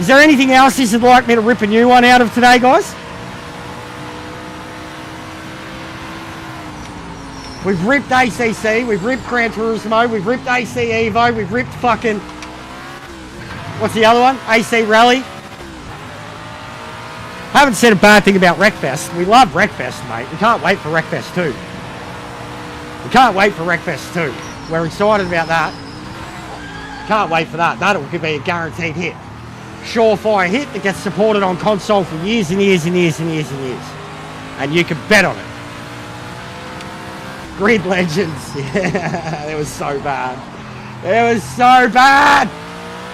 S2: Is there anything else you'd like me to rip a new one out of today, guys? We've ripped ACC, we've ripped Gran Turismo, we've ripped AC Evo, we've ripped fucking... What's the other one? AC Rally. Haven't said a bad thing about Wreckfest. We love Wreckfest, mate. We can't wait for Wreckfest 2. We can't wait for Wreckfest 2. We're excited about that. Can't wait for that. That'll be a guaranteed hit. Surefire hit that gets supported on console for years and years and years and years and years. And you can bet on it. Grid Legends. Yeah, it was so bad. It was so bad.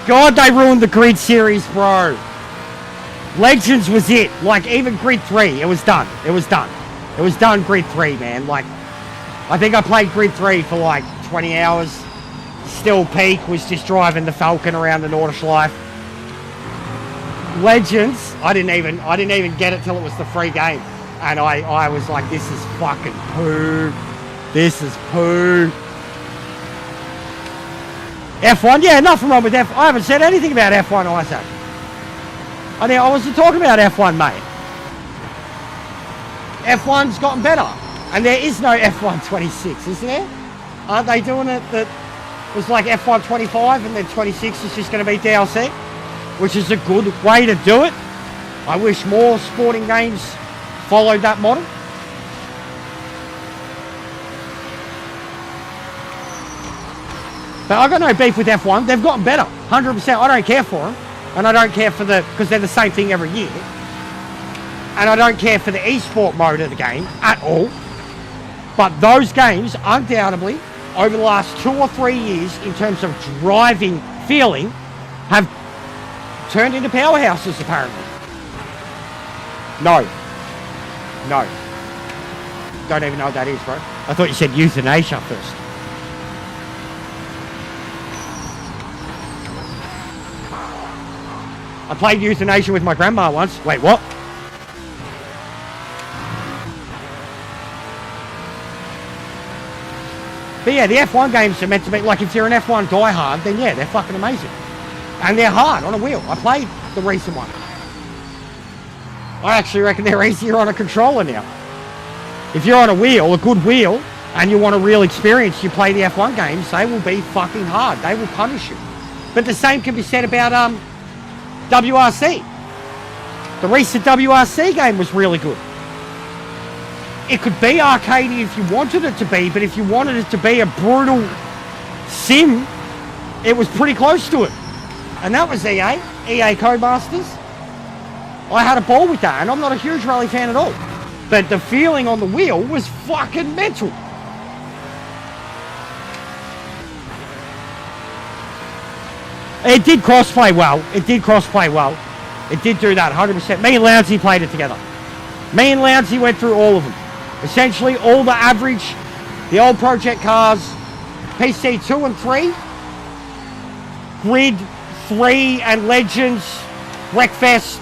S2: God, they ruined the Grid series, bro. Legends was it. Like, even Grid 3, it was done. It was done. It was done, Grid 3, man. Like, I think I played Grid 3 for like 20 hours. Still peak, was just driving the Falcon around the Nordschleife. Legends, I didn't even get it till it was the free game. And I was like, this is fucking poo. This is poo. F1, yeah, nothing wrong with F1. I haven't said anything about F1, Isaac. I wasn't talking about F1, mate. F1's gotten better. And there is no F1 26, isn't there? Aren't they doing it that was like F1 25 and then 26 is just going to be DLC? Which is a good way to do it. I wish more sporting games followed that model. But I've got no beef with F1. They've gotten better, 100%. I don't care for them. And I don't care for because they're the same thing every year. And I don't care for the esport mode of the game at all. But those games, undoubtedly, over the last 2 or 3 years, in terms of driving feeling, have turned into powerhouses, apparently. No. Don't even know what that is, bro. I thought you said euthanasia first. I played euthanasia with my grandma once. Wait, what? But yeah, the F1 games are meant to be, like, if you're an F1 diehard, then yeah, they're fucking amazing. And they're hard on a wheel. I played the recent one. I actually reckon they're easier on a controller now. If you're on a wheel, a good wheel, and you want a real experience, you play the F1 games, they will be fucking hard. They will punish you. But the same can be said about WRC. The recent WRC game was really good. It could be arcadey if you wanted it to be, but if you wanted it to be a brutal sim, it was pretty close to it. And that was EA Codemasters. I had a ball with that, and I'm not a huge rally fan at all. But the feeling on the wheel was fucking mental. It did crossplay well. It did do that 100%. Me and Lounsey played it together. Me and Lounsey went through all of them. Essentially all the average, the old project cars, PC 2 and 3, Grid 3 and Legends, Wreckfest,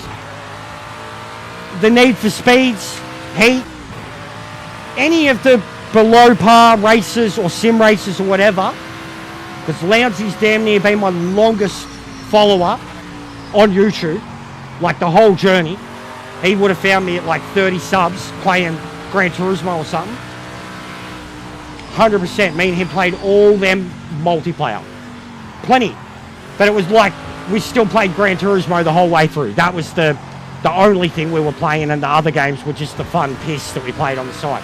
S2: the Need for Speeds, Heat, any of the below par races or sim races or whatever, because Lounsey's damn near been my longest follower on YouTube, like the whole journey. He would have found me at like 30 subs playing Gran Turismo or something. 100%, me and him played all them multiplayer. Plenty. But it was like, we still played Gran Turismo the whole way through. That was the only thing we were playing, and the other games were just the fun piss that we played on the side.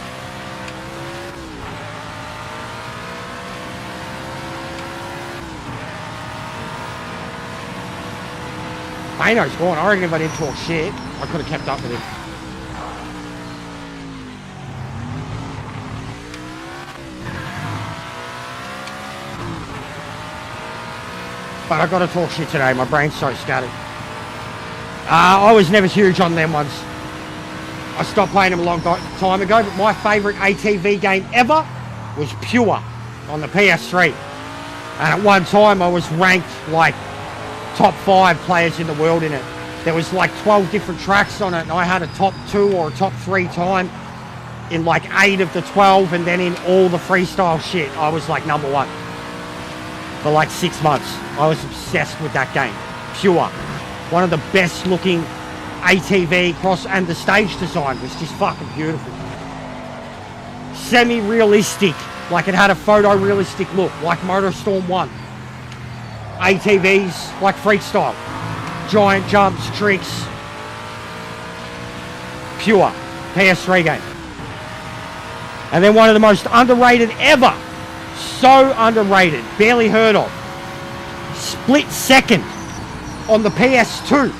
S2: Bano's gone. I reckon if I didn't talk shit, I could have kept up with him. But I gotta talk shit today, my brain's so scattered. I was never huge on them ones. I stopped playing them a long time ago, but my favourite ATV game ever was Pure on the PS3. And at one time I was ranked like top 5 players in the world in it. There was like 12 different tracks on it, and I had a top 2 or a top 3 time in like 8 of the 12, and then in all the freestyle shit I was like number 1 for like 6 months. I was obsessed with that game. Pure. One of the best looking ATV cross, and the stage design was just fucking beautiful. Semi-realistic, like it had a photorealistic look, like MotorStorm 1. ATVs, like freestyle. Giant jumps, tricks. Pure. PS3 game. And then one of the most underrated ever. So underrated. Barely heard of. Split second on the PS2.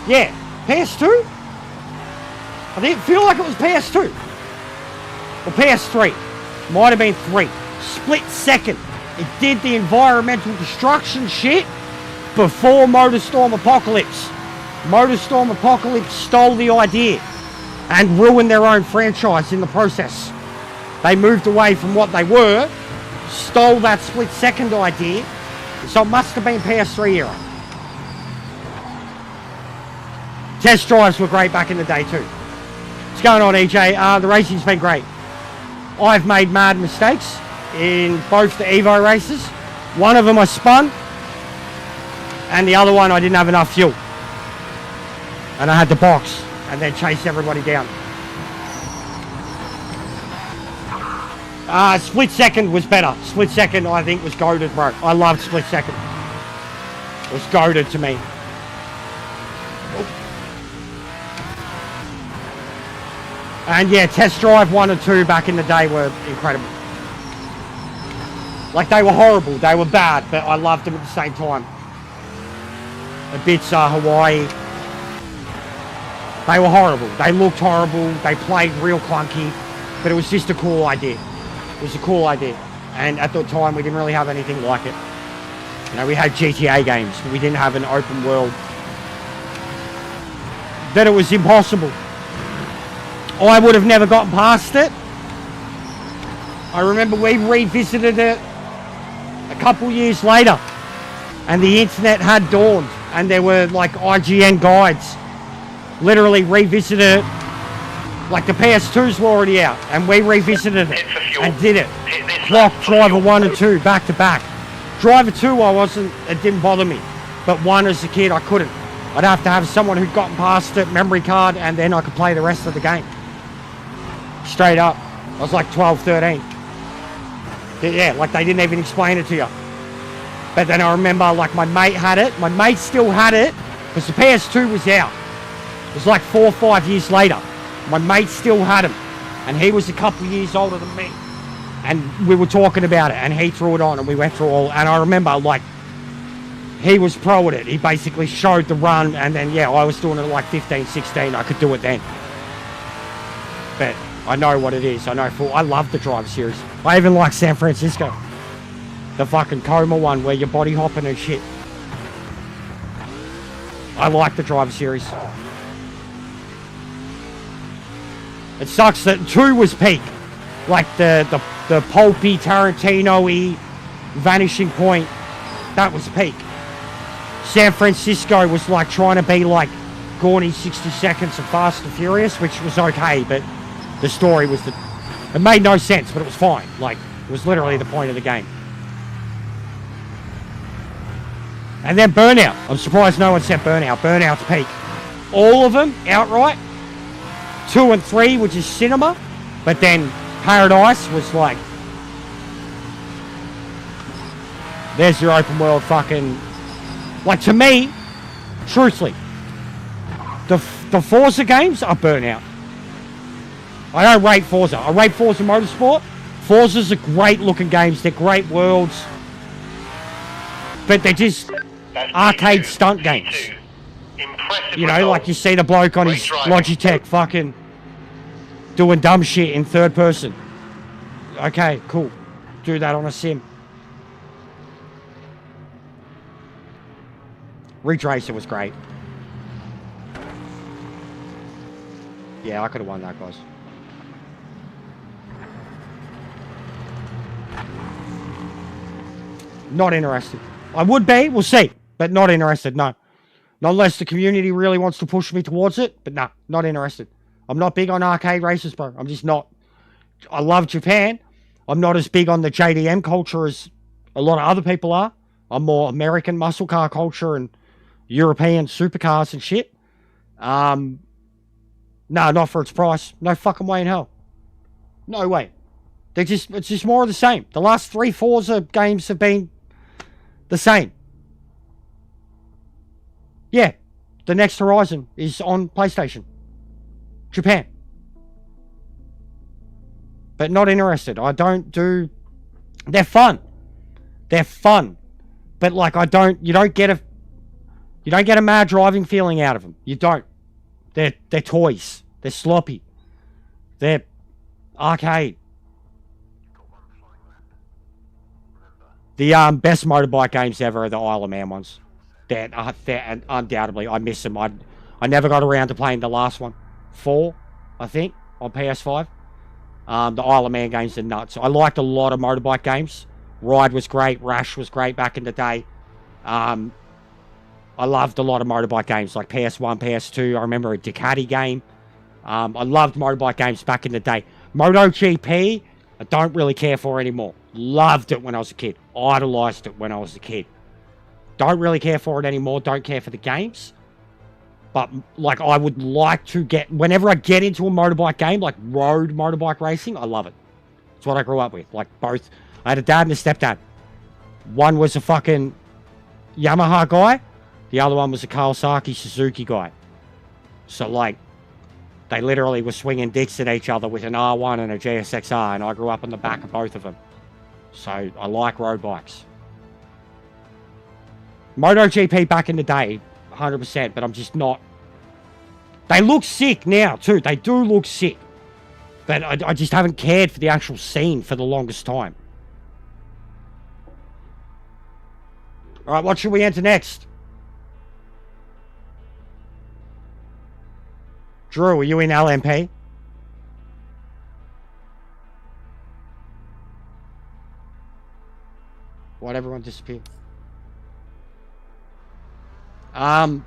S2: Yeah, PS2? I didn't feel like it was PS2. Or PS3. Might have been 3. Split second. It did the environmental destruction shit before MotorStorm Apocalypse. MotorStorm Apocalypse stole the idea and ruined their own franchise in the process. They moved away from what they were, stole that split-second idea, so it must have been PS3 era. Test drives were great back in the day too. What's going on, EJ? The racing's been great. I've made mad mistakes in both the Evo races. One of them I spun, and the other one I didn't have enough fuel. And I had to box and then chase everybody down. Split second was better. Split second I think was goated, bro. I loved split second. It was goated to me. And yeah, test drive 1 and 2 back in the day were incredible. Like, they were horrible, they were bad, but I loved them at the same time. Ibiza, Hawaii. They were horrible. They looked horrible. They played real clunky, but it was just a cool idea. It was a cool idea. And at the time, we didn't really have anything like it. You know, we had GTA games, but we didn't have an open world. That it was impossible. I would have never gotten past it. I remember we revisited it a couple years later, and the internet had dawned, and there were like IGN guides literally revisited it. Like the PS2s were already out, and we revisited it and did it. Clock Driver 1 and 2 back to back. Driver 2 it didn't bother me, but 1 as a kid I couldn't. I'd have to have someone who'd gotten past it, memory card, and then I could play the rest of the game. Straight up. I was like 12, 13. Yeah, like they didn't even explain it to you. But then I remember like my mate had it. My mate still had it because the PS2 was out. It was like 4 or 5 years later. My mate still had him. And he was a couple of years older than me. And we were talking about it and he threw it on and we went through all. And I remember like he was pro at it. He basically showed the run and then yeah, I was doing it at like 15, 16. I could do it then. But I know what it is. I love the drive series. I even like San Francisco. The fucking coma one where you're body hopping and shit. I like the drive series. It sucks that 2 was peak. Like the pulpy, Tarantino-y, Vanishing Point. That was peak. San Francisco was like trying to be like Gorny 60 Seconds of Fast and Furious, which was okay, but the story was it made no sense, but it was fine. Like, it was literally the point of the game. And then Burnout. I'm surprised no one said Burnout. Burnout's peak. All of them outright. 2 and 3, which is cinema. But then Paradise was like, there's your open world fucking... Like, to me, truthfully, the Forza games are Burnout. I don't rate Forza. I rate Forza Motorsport. Forza's are great looking games. They're great worlds. But they're just arcade stunt games. You know, like you see the bloke on his Logitech fucking doing dumb shit in third person. Okay, cool. Do that on a sim. Ridge Racer was great. Yeah, I could have won that, guys. Not interested. I would be, we'll see. But not interested, no. Not unless the community really wants to push me towards it. But no, not interested. I'm not big on arcade races, bro. I'm just not. I love Japan. I'm not as big on the JDM culture as a lot of other people are. I'm more American muscle car culture and European supercars and shit. No, not for its price. No fucking way in hell. No way. It's just more of the same. The last 3 Forza games have been the same. Yeah, the next Horizon is on PlayStation. Japan. But not interested. I don't do... They're fun. They're fun. But like you don't get a mad driving feeling out of them. You don't. They're toys. They're sloppy. They're arcade. The best motorbike games ever are the Isle of Man ones. They're undoubtedly, I miss them. I never got around to playing the last one. 4, I think, on PS5. The Isle of Man games are nuts. I liked a lot of motorbike games. Ride was great. Rash was great back in the day. I loved a lot of motorbike games like PS1, PS2. I remember a Ducati game. I loved motorbike games back in the day. MotoGP, I don't really care for anymore. Loved it when I was a kid. Idolized it when I was a kid. Don't really care for it anymore. Don't care for the games. But, like, I would like to get... Whenever I get into a motorbike game, like road motorbike racing, I love it. It's what I grew up with. Like, both... I had a dad and a stepdad. One was a fucking Yamaha guy. The other one was a Kawasaki Suzuki guy. So, like, they literally were swinging dicks at each other with an R1 and a GSXR, and I grew up on the back of both of them. So, I like road bikes. MotoGP back in the day, 100%, but I'm just not... They look sick now, too. They do look sick. But I just haven't cared for the actual scene for the longest time. Alright, what should we enter next? Drew, are you in LMP? Why'd everyone disappear? I'm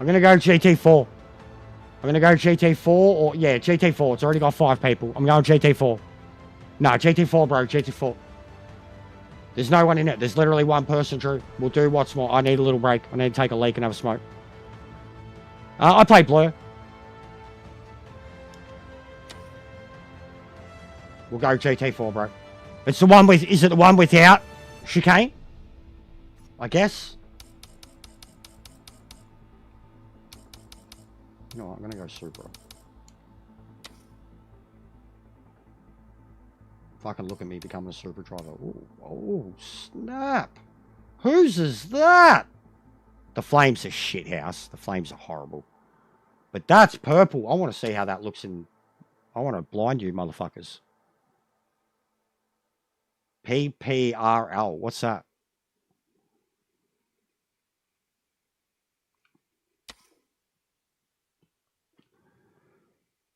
S2: gonna go GT4. I'm gonna go GT4 or... Yeah, GT4. It's already got 5 people. I'm going GT4. No, GT4, bro. GT4. There's no one in it. There's literally one person, Drew. We'll do what's more. I need a little break. I need to take a leak and have a smoke. I play Blur. We'll go GT4, bro. It's the one with... Is it the one without chicane? I guess. You know what? I'm going to go Supra. Fucking look at me becoming a super driver. Ooh, oh, snap. Whose is that? The Flames are shithouse. The Flames are horrible. But that's purple. I want to see how that looks in... I want to blind you, motherfuckers. PPRL. What's that?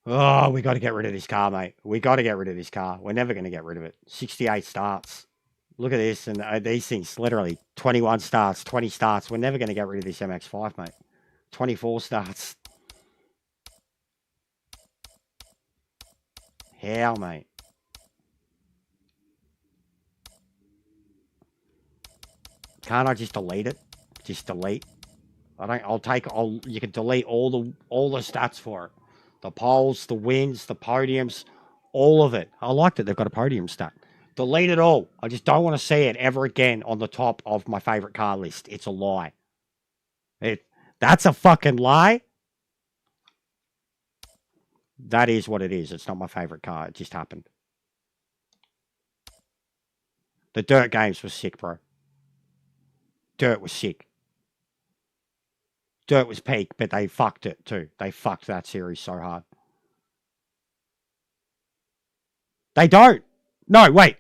S2: Oh, we got to get rid of this car, mate. We got to get rid of this car. We're never going to get rid of it. 68 starts. Look at this. And these things, literally, 21 starts, 20 starts. We're never going to get rid of this MX-5, mate. 24 starts. How, mate? Can't I just delete it? Just delete. You can delete all the stats for it. The poles, the wins, the podiums, all of it. I like that they've got a podium stat. Delete it all. I just don't want to see it ever again on the top of my favorite car list. It's a lie. That's a fucking lie. That is what it is. It's not my favorite car. It just happened. The Dirt games were sick, bro. Dirt was sick. Dirt was peak, but they fucked it too. They fucked that series so hard. They don't. No, wait.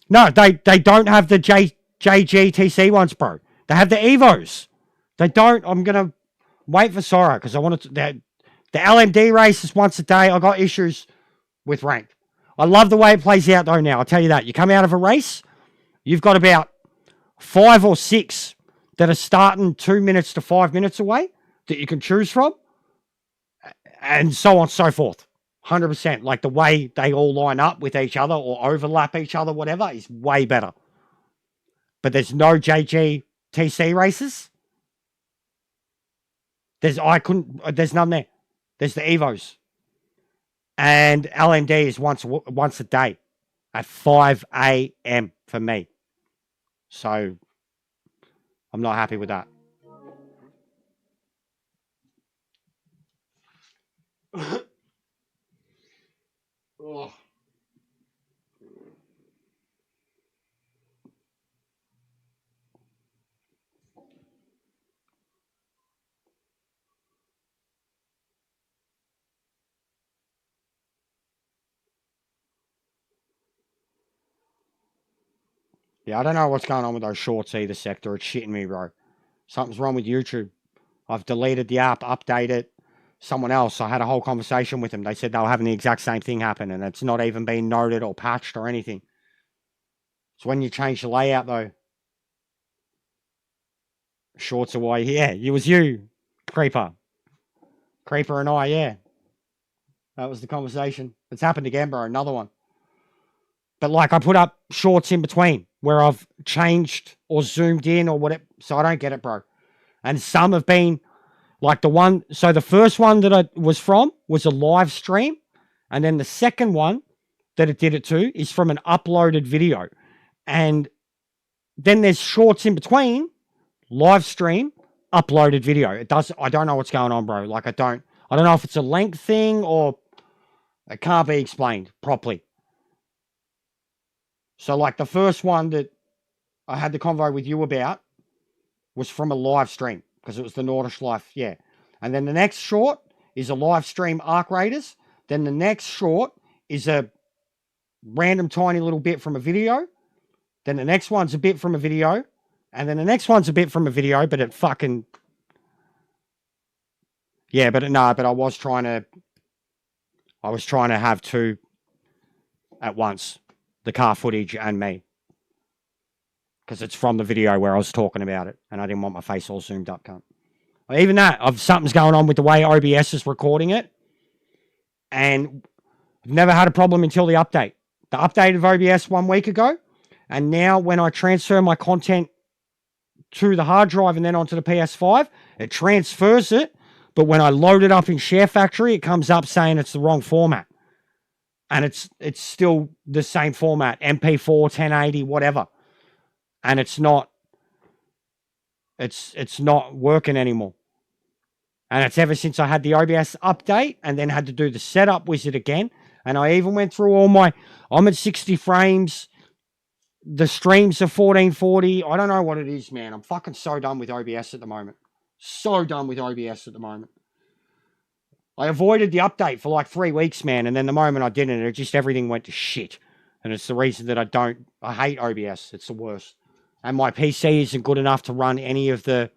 S2: No, they don't have the JGTC ones, bro. They have the Evos. They don't. I'm going to wait for Sora because I wanted to... The LMD races once a day. I got issues with ranked. I love the way it plays out though now. I'll tell you that. You come out of a race, you've got about 5 or 6 that are starting 2 minutes to 5 minutes away that you can choose from, and so on and so forth. 100%. Like the way they all line up with each other or overlap each other, whatever, is way better. But there's no JGTC races. There's none there. There's the Evos. And LMD is once a day at 5 a.m. for me. So I'm not happy with that. Oh. Yeah, I don't know what's going on with those shorts either, Sector. It's shitting me, bro. Something's wrong with YouTube. I've deleted the app, updated it. someone else. I had a whole conversation with them. They said they were having the exact same thing happen, and it's not even been noted or patched or anything. So when you change the layout, though, shorts are why. Yeah, it was you, Creeper and I. Yeah, that was the conversation. It's happened again, bro. Another one. But like, I put up shorts in between where I've changed or zoomed in or whatever. So I don't get it, bro. And some have been like the one. So the first one that I was from was a live stream. And then the second one that it did it to is from an uploaded video. And then there's shorts in between, live stream, uploaded video. I don't know what's going on, bro. Like, I don't know if it's a length thing or it can't be explained properly. So, like, the first one that I had the convo with you about was from a live stream because it was the Nordish Life, yeah. And then the next short is a live stream Arc Raiders. Then the next short is a random tiny little bit from a video. Then the next one's a bit from a video. And then the next one's a bit from a video, but it fucking... Yeah, but I was trying to have two at once. The car footage and me. Because it's from the video where I was talking about it. And I didn't want my face all zoomed up, cunt. Even that, something's going on with the way OBS is recording it. And I've never had a problem until the update. The update of OBS 1 week ago. And now when I transfer my content to the hard drive and then onto the PS5, it transfers it. But when I load it up in Share Factory, it comes up saying it's the wrong format. And it's still the same format, MP4, 1080, whatever. And it's not working anymore. And it's ever since I had the OBS update and then had to do the setup wizard again. And I even went through I'm at 60 frames. The streams are 1440. I don't know what it is, man. I'm fucking so done with OBS at the moment. So done with OBS at the moment. I avoided the update for like 3 weeks, man. And then the moment I didn't, everything went to shit. And it's the reason that I hate OBS. It's the worst. And my PC isn't good enough to run any of the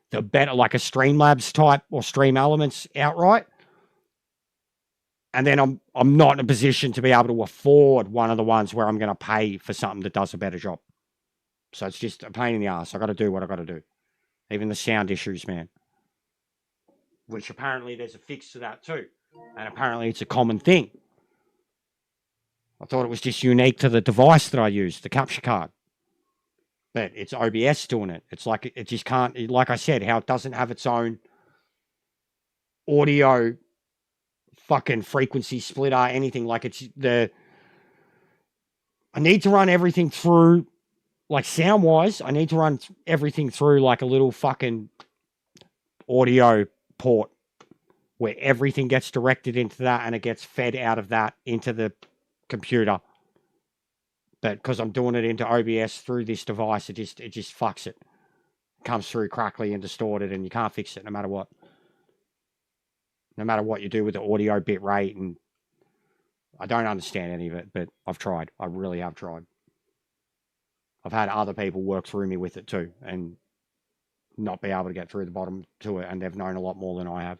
S2: better, like a Streamlabs type or Stream Elements outright. And then I'm not in a position to be able to afford one of the ones where I'm going to pay for something that does a better job. So it's just a pain in the ass. I got to do what I got to do. Even the sound issues, man. Which apparently there's a fix to that too. And apparently it's a common thing. I thought it was just unique to the device that I used, the capture card. But it's OBS doing it. It's like it just can't, like I said, how it doesn't have its own audio fucking frequency splitter, anything. Like I need to run everything through, like sound-wise, I need to run everything through like a little fucking audio port where everything gets directed into that and it gets fed out of that into the computer. But because I'm doing it into OBS through this device, it just fucks it. It comes through crackly and distorted, and you can't fix it no matter what. No matter what you do with the audio bit rate, and I don't understand any of it, but I've tried. I really have tried. I've had other people work through me with it too, and not be able to get through the bottom to it, and they've known a lot more than I have.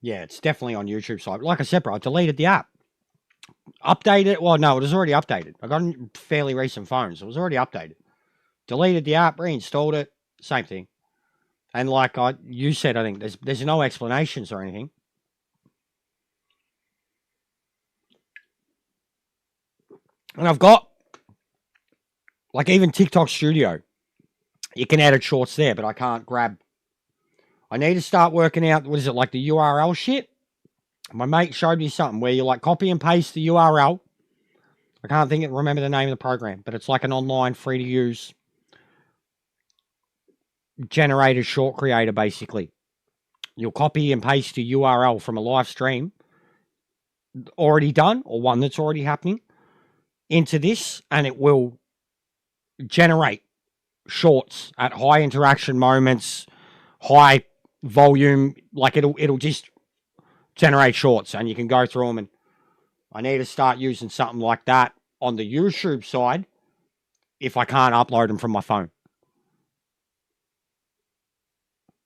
S2: Yeah, it's definitely on YouTube side. Like I said, bro, I deleted the app. Updated. Well, no, it was already updated. I got a fairly recent phone, so it was already updated. Deleted the app, reinstalled it, same thing. And like you said, I think there's no explanations or anything. And I've got, like, even TikTok Studio. You can edit shorts there, but I can't grab. I need to start working out, what is it, like the URL shit? My mate showed me something where you, like, copy and paste the URL. I can't remember the name of the program, but it's like an online free-to-use generated short creator, basically. You'll copy and paste the URL from a live stream already done, or one that's already happening, into this, and it will generate shorts at high interaction moments, high volume. Like it'll just generate shorts, and you can go through them. And I need to start using something like that on the YouTube side if I can't upload them from my phone.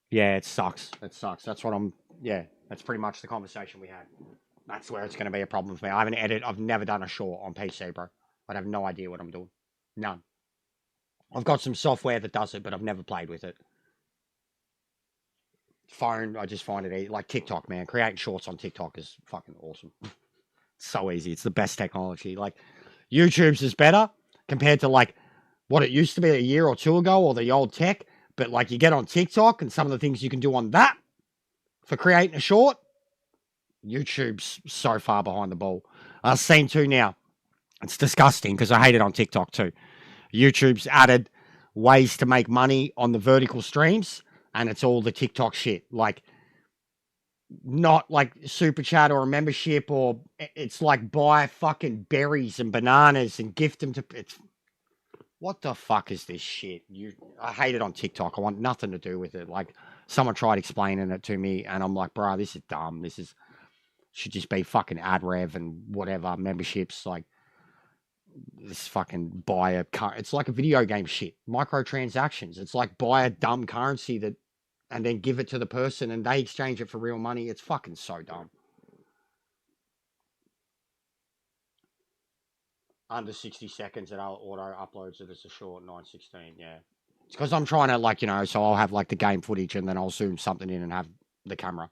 S2: Yeah, it sucks. It sucks. That's what I'm... Yeah, that's pretty much the conversation we had. That's where it's going to be a problem for me. I haven't edited... I've never done a short on PC, bro. I have no idea what I'm doing. None. I've got some software that does it, but I've never played with it. Phone, I just find it easy. Like TikTok, man. Creating shorts on TikTok is fucking awesome. It's so easy. It's the best technology. Like, YouTube's is better compared to, like, what it used to be a year or two ago or the old tech. But, like, you get on TikTok and some of the things you can do on that for creating a short, YouTube's so far behind the ball. I've seen too now. It's disgusting because I hate it on TikTok too. YouTube's added ways to make money on the vertical streams, and it's all the TikTok shit. Like, not like super chat or a membership, or it's like buy fucking berries and bananas and gift them to... It's... What the fuck is this shit? I hate it on TikTok. I want nothing to do with it. Like, someone tried explaining it to me, and I'm like, bro, this is dumb. This is... should just be fucking ad rev and whatever, memberships. Like, this fucking buy a car. It's like a video game shit. Microtransactions. It's like buy a dumb currency that, and then give it to the person and they exchange it for real money. It's fucking so dumb. Under 60 seconds it auto uploads it as a short 916. Yeah. It's because I'm trying to, like, you know, so I'll have like the game footage and then I'll zoom something in and have the camera.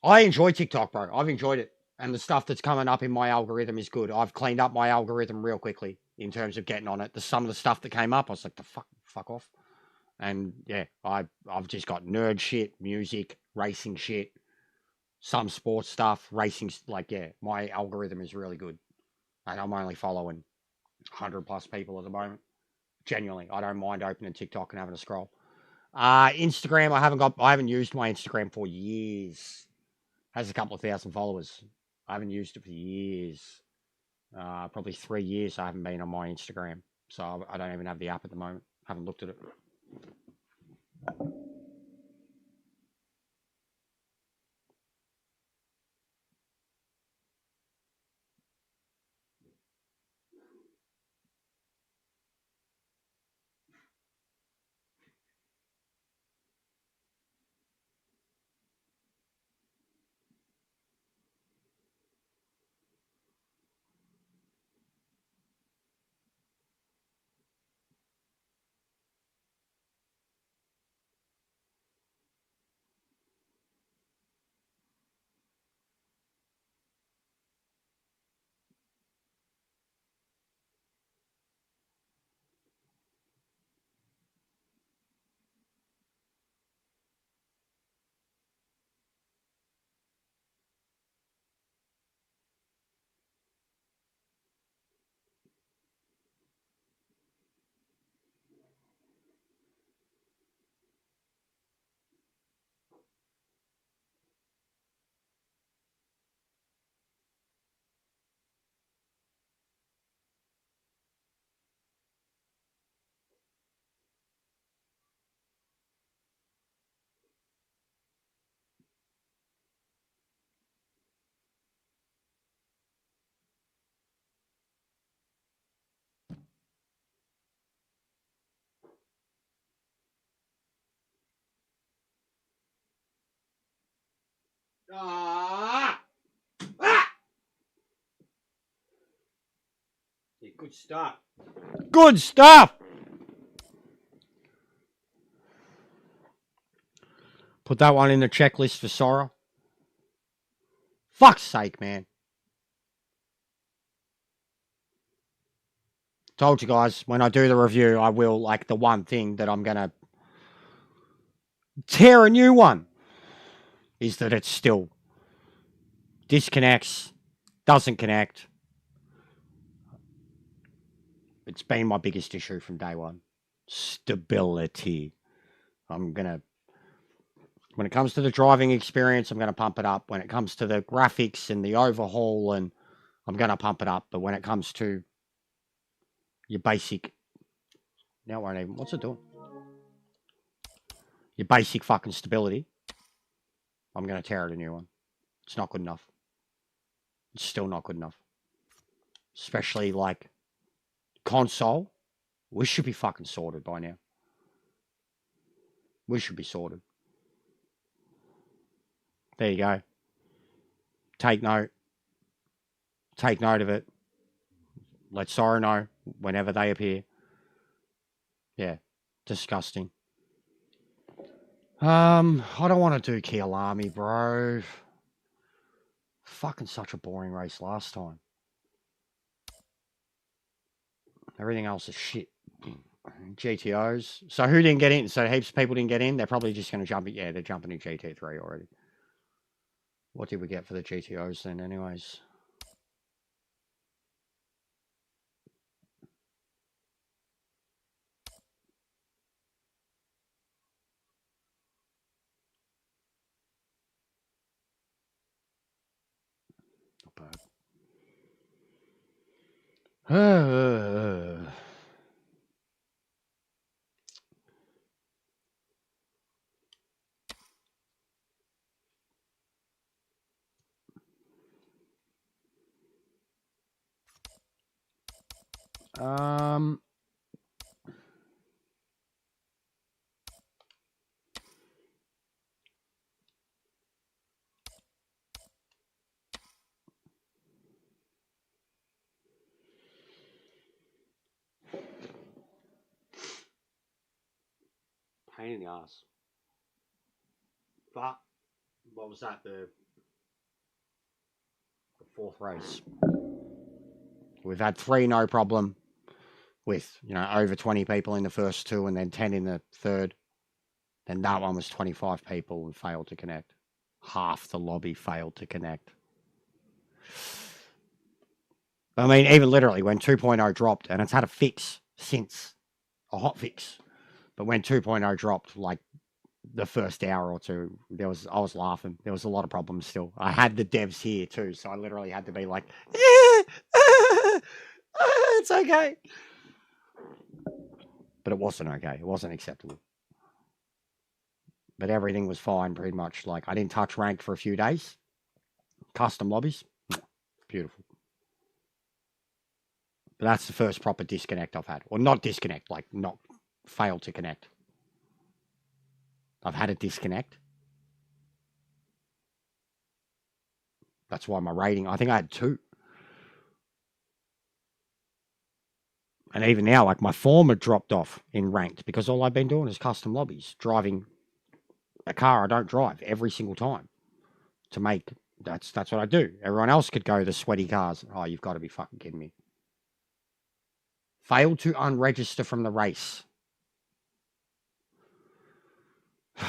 S2: I enjoy TikTok, bro. I've enjoyed it. And the stuff that's coming up in my algorithm is good. I've cleaned up my algorithm real quickly in terms of getting on it. Some of the stuff that came up, I was like, the fuck off. And yeah, I've just got nerd shit, music, racing shit, some sports stuff, racing. Like, yeah, my algorithm is really good. And I'm only following 100 plus people at the moment. Genuinely, I don't mind opening TikTok and having a scroll. Instagram, I haven't used my Instagram for years. Has a couple of thousand followers. I haven't used it for years. Probably 3 years I haven't been on my Instagram. So I don't even have the app at the moment. Haven't looked at it. Yeah, good stuff. Good stuff. Put that one in the checklist for Sora. Fuck's sake, man. Told you guys, when I do the review, I will, like, the one thing that I'm going to tear a new one is that it still disconnects, doesn't connect. It's been my biggest issue from day one. Stability. When it comes to the driving experience, I'm going to pump it up. When it comes to the graphics and the overhaul, and I'm going to pump it up. But when it comes to your basic... Now it won't even... What's it doing? Your basic fucking stability. I'm going to tear it a new one. It's not good enough. It's still not good enough. Especially, like, console. We should be fucking sorted by now. We should be sorted. There you go. Take note. Take note of it. Let Sora know whenever they appear. Yeah. Disgusting. I don't want to do Kialami, bro. Fucking such a boring race last time. Everything else is shit. GTOs. So who didn't get in? So heaps of people didn't get in. They're probably just going to jump it. Yeah, they're jumping in GT3 already. What did we get for the GTOs then anyways? Not bad. Pain in the ass. But what was that? The fourth race. We've had 3 no problem with, you know, over 20 people in the first 2 and then 10 in the third. Then that one was 25 people and failed to connect. Half the lobby failed to connect. I mean, even literally when 2.0 dropped, and it's had a fix since, a hot fix. But when 2.0 dropped, like the first hour or two, I was laughing. There was a lot of problems still. I had the devs here too, so I literally had to be like, it's okay. But it wasn't okay. It wasn't acceptable. But everything was fine pretty much. Like, I didn't touch ranked for a few days. Custom lobbies, beautiful. But that's the first proper disconnect I've had. Or not disconnect, like not failed to connect. I've had a disconnect. That's why my rating, I think I had 2. And even now, like my form had dropped off in ranked because all I've been doing is custom lobbies, driving a car I don't drive every single time to make, that's what I do. Everyone else could go the sweaty cars. Oh, you've got to be fucking kidding me. Failed to unregister from the race. You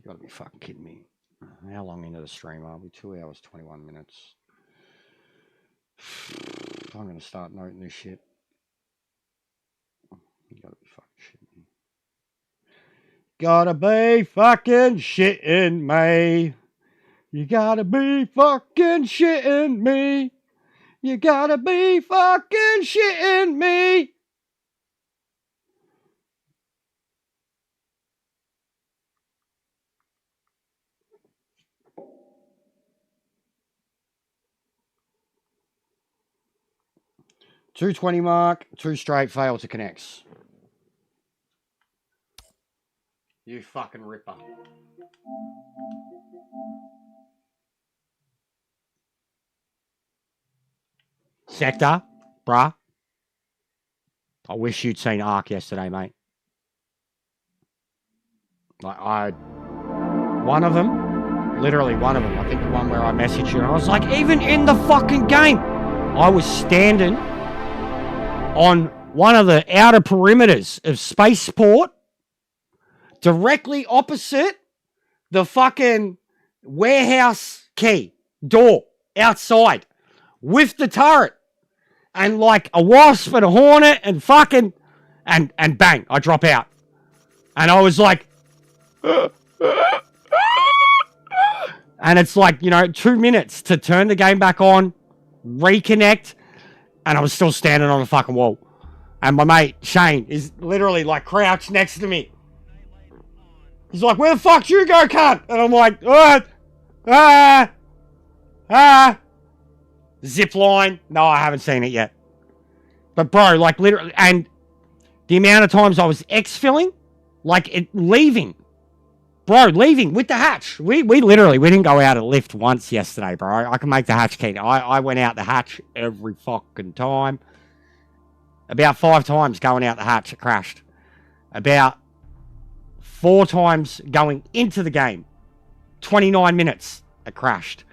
S2: got to be fucking kidding me. How long into the stream are we? 2 hours, 21 minutes. I'm going to start noting this shit. You got to be fucking shitting me. Gotta be fucking shitting me. You gotta be fucking shitting me. You gotta be fucking shitting me. .220 mark, 2 straight fail to connects. You fucking ripper. Sector, bruh. I wish you'd seen Arc yesterday, mate. Like, one of them, literally one of them, I think the one where I messaged you, and I was like, even in the fucking game, I was standing on one of the outer perimeters of Spaceport, directly opposite the fucking warehouse key door outside with the turret and like a wasp and a hornet and fucking and bang, I drop out. And I was like, and it's like, you know, 2 minutes to turn the game back on, reconnect, and I was still standing on the fucking wall. And my mate, Shane, is literally like crouched next to me. He's like, where the fuck you go, cunt? And I'm like, zip line. No, I haven't seen it yet. But bro, like literally, and the amount of times I was exfilling, like leaving. Bro, leaving with the hatch. We literally, we didn't go out of the lift once yesterday, bro. I can make the hatch key. I went out the hatch every fucking time. About 5 times going out the hatch, it crashed. About 4 times going into the game. 29 minutes, it crashed.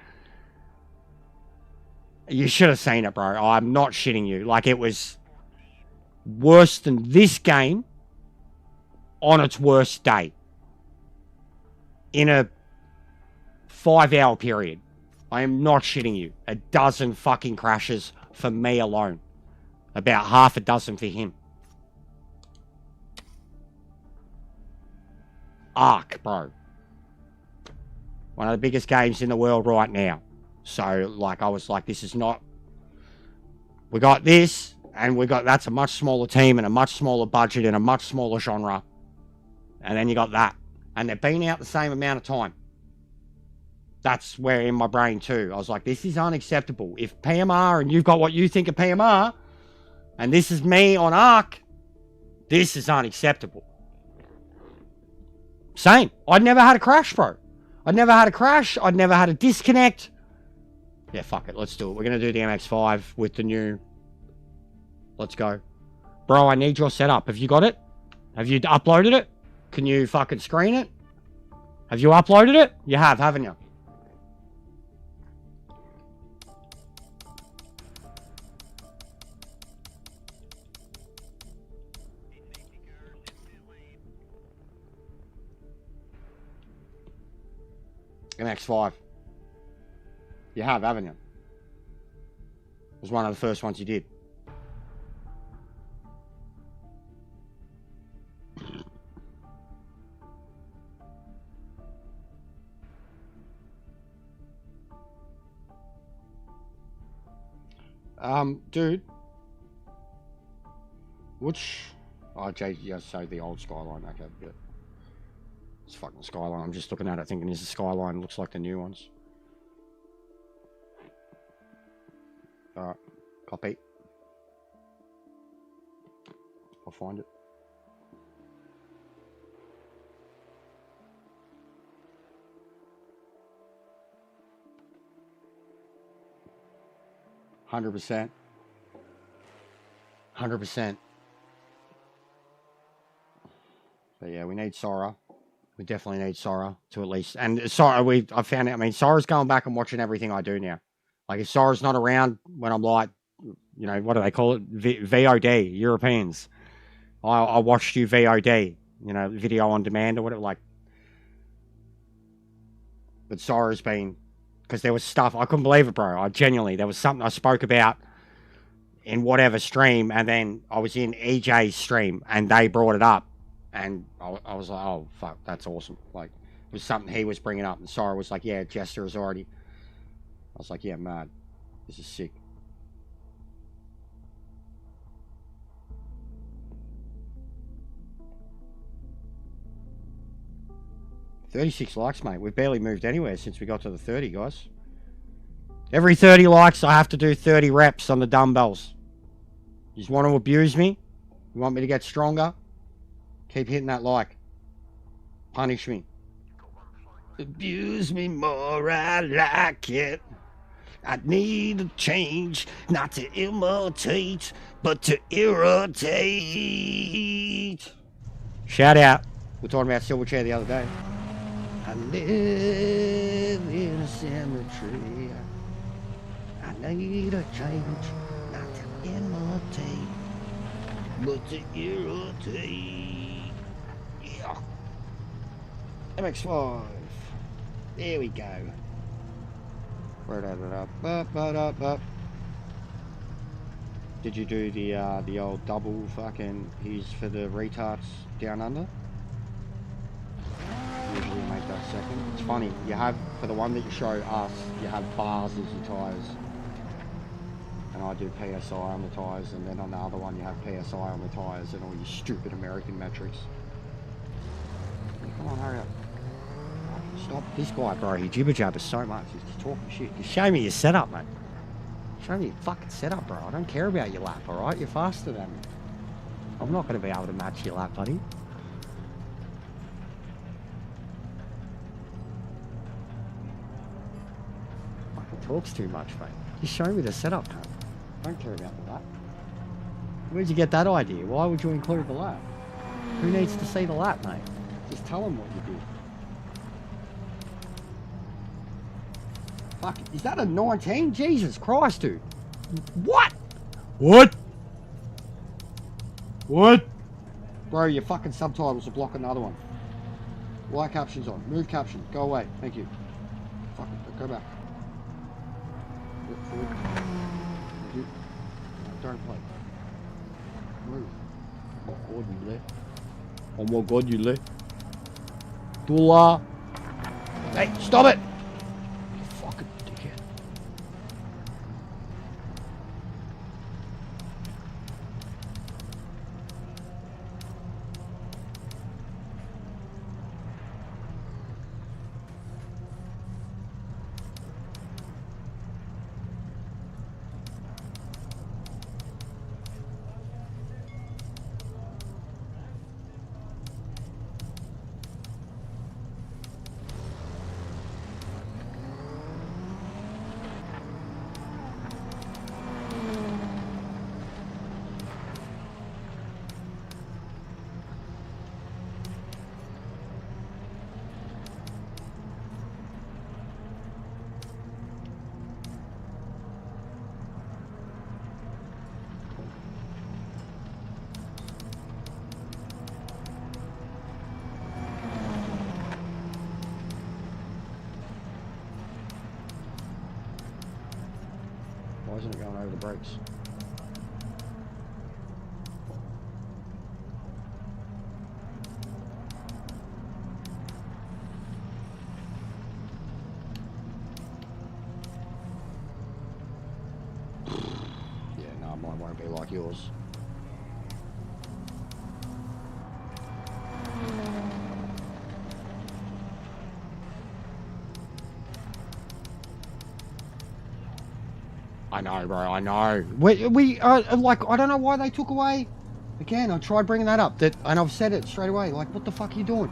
S2: You should have seen it, bro. I'm not shitting you. Like, it was worse than this game on its worst day. In a 5-hour period. I am not shitting you. 12 fucking crashes for me alone. About half a dozen for him. Arc, bro. One of the biggest games in the world right now. So, like, I was like, this is not... We got this, and we got... That's a much smaller team and a much smaller budget and a much smaller genre. And then you got that. And they've been out the same amount of time. That's where in my brain too. I was like, this is unacceptable. If PMR and you've got what you think of PMR, and this is me on ARC, this is unacceptable. Same. I'd never had a crash, bro. I'd never had a crash. I'd never had a disconnect. Yeah, fuck it. Let's do it. We're going to do the MX-5 with the new... Let's go. Bro, I need your setup. Have you got it? Have you uploaded it? Can you fucking screen it? Have you uploaded it? You have, haven't you? MX-5. You have, haven't you? It was one of the first ones you did. Dude. Which... Oh, Jay, you say the old Skyline. Okay, yeah. It's fucking Skyline. I'm just looking at it thinking, is the Skyline looks like the new ones. Alright. Copy. I'll find it. $100%. 100%. But yeah, we need Sora. We definitely need Sora to at least... And Sora, I found out... I mean, Sora's going back and watching everything I do now. Like, if Sora's not around when I'm like... You know, what do they call it? VOD, Europeans. I watched you VOD. You know, video on demand or whatever. Like... But Sora's been... Because there was stuff... I couldn't believe it, bro. I genuinely... There was something I spoke about in whatever stream, and then I was in EJ's stream, and they brought it up. And I was like, oh, fuck, that's awesome. Like, it was something he was bringing up. And Sora was like, yeah, Jester is already... I was like, yeah, mad. This is sick. $36 likes, mate. We've barely moved anywhere since we got to the 30, guys. Every 30 likes, I have to do 30 reps on the dumbbells. You just want to abuse me? You want me to get stronger? Keep hitting that like. Punish me. Abuse me more, I like it. I need a change, not to imitate, but to irritate. Shout out. We were talking about Silverchair the other day. I live in a cemetery. I need a change, not to imitate, but to irritate. Yeah. MX-5. There we go. Did you do the old double fucking he's for the retards down under? Usually you make that second. It's funny, you have, for the one that you show us, you have bars as your tyres. And I do PSI on the tyres, and then on the other one you have PSI on the tyres and all your stupid American metrics. Come on, hurry up. Stop this guy, bro. He jibber jabbers so much. He's talking shit. Just show me your setup, mate. Show me your fucking setup, bro. I don't care about your lap, alright? You're faster than me. I'm not going to be able to match your lap, buddy. Fucking talks too much, mate. Just show me the setup, mate. I don't care about the lap. Where'd you get that idea? Why would you include the lap? Who needs to see the lap, mate? Just tell them what you did. Fuck, is that a 19? Jesus Christ, dude. What? What? What? Bro, your fucking subtitles are blocking the other one. Why captions on? Move caption. Go away. Thank you. Fuck it. Go back. Look forward. Thank you. No, don't play. Move. Oh my god, you left. Oh my god, you left. Dula. Hey, stop it! You fucking dickhead. Why isn't it going over the brakes? Yeah, no, mine won't be like yours. I know, bro, I know. We like, I don't know why they took away. Again, I tried bringing that up, and I've said it straight away. Like, what the fuck are you doing?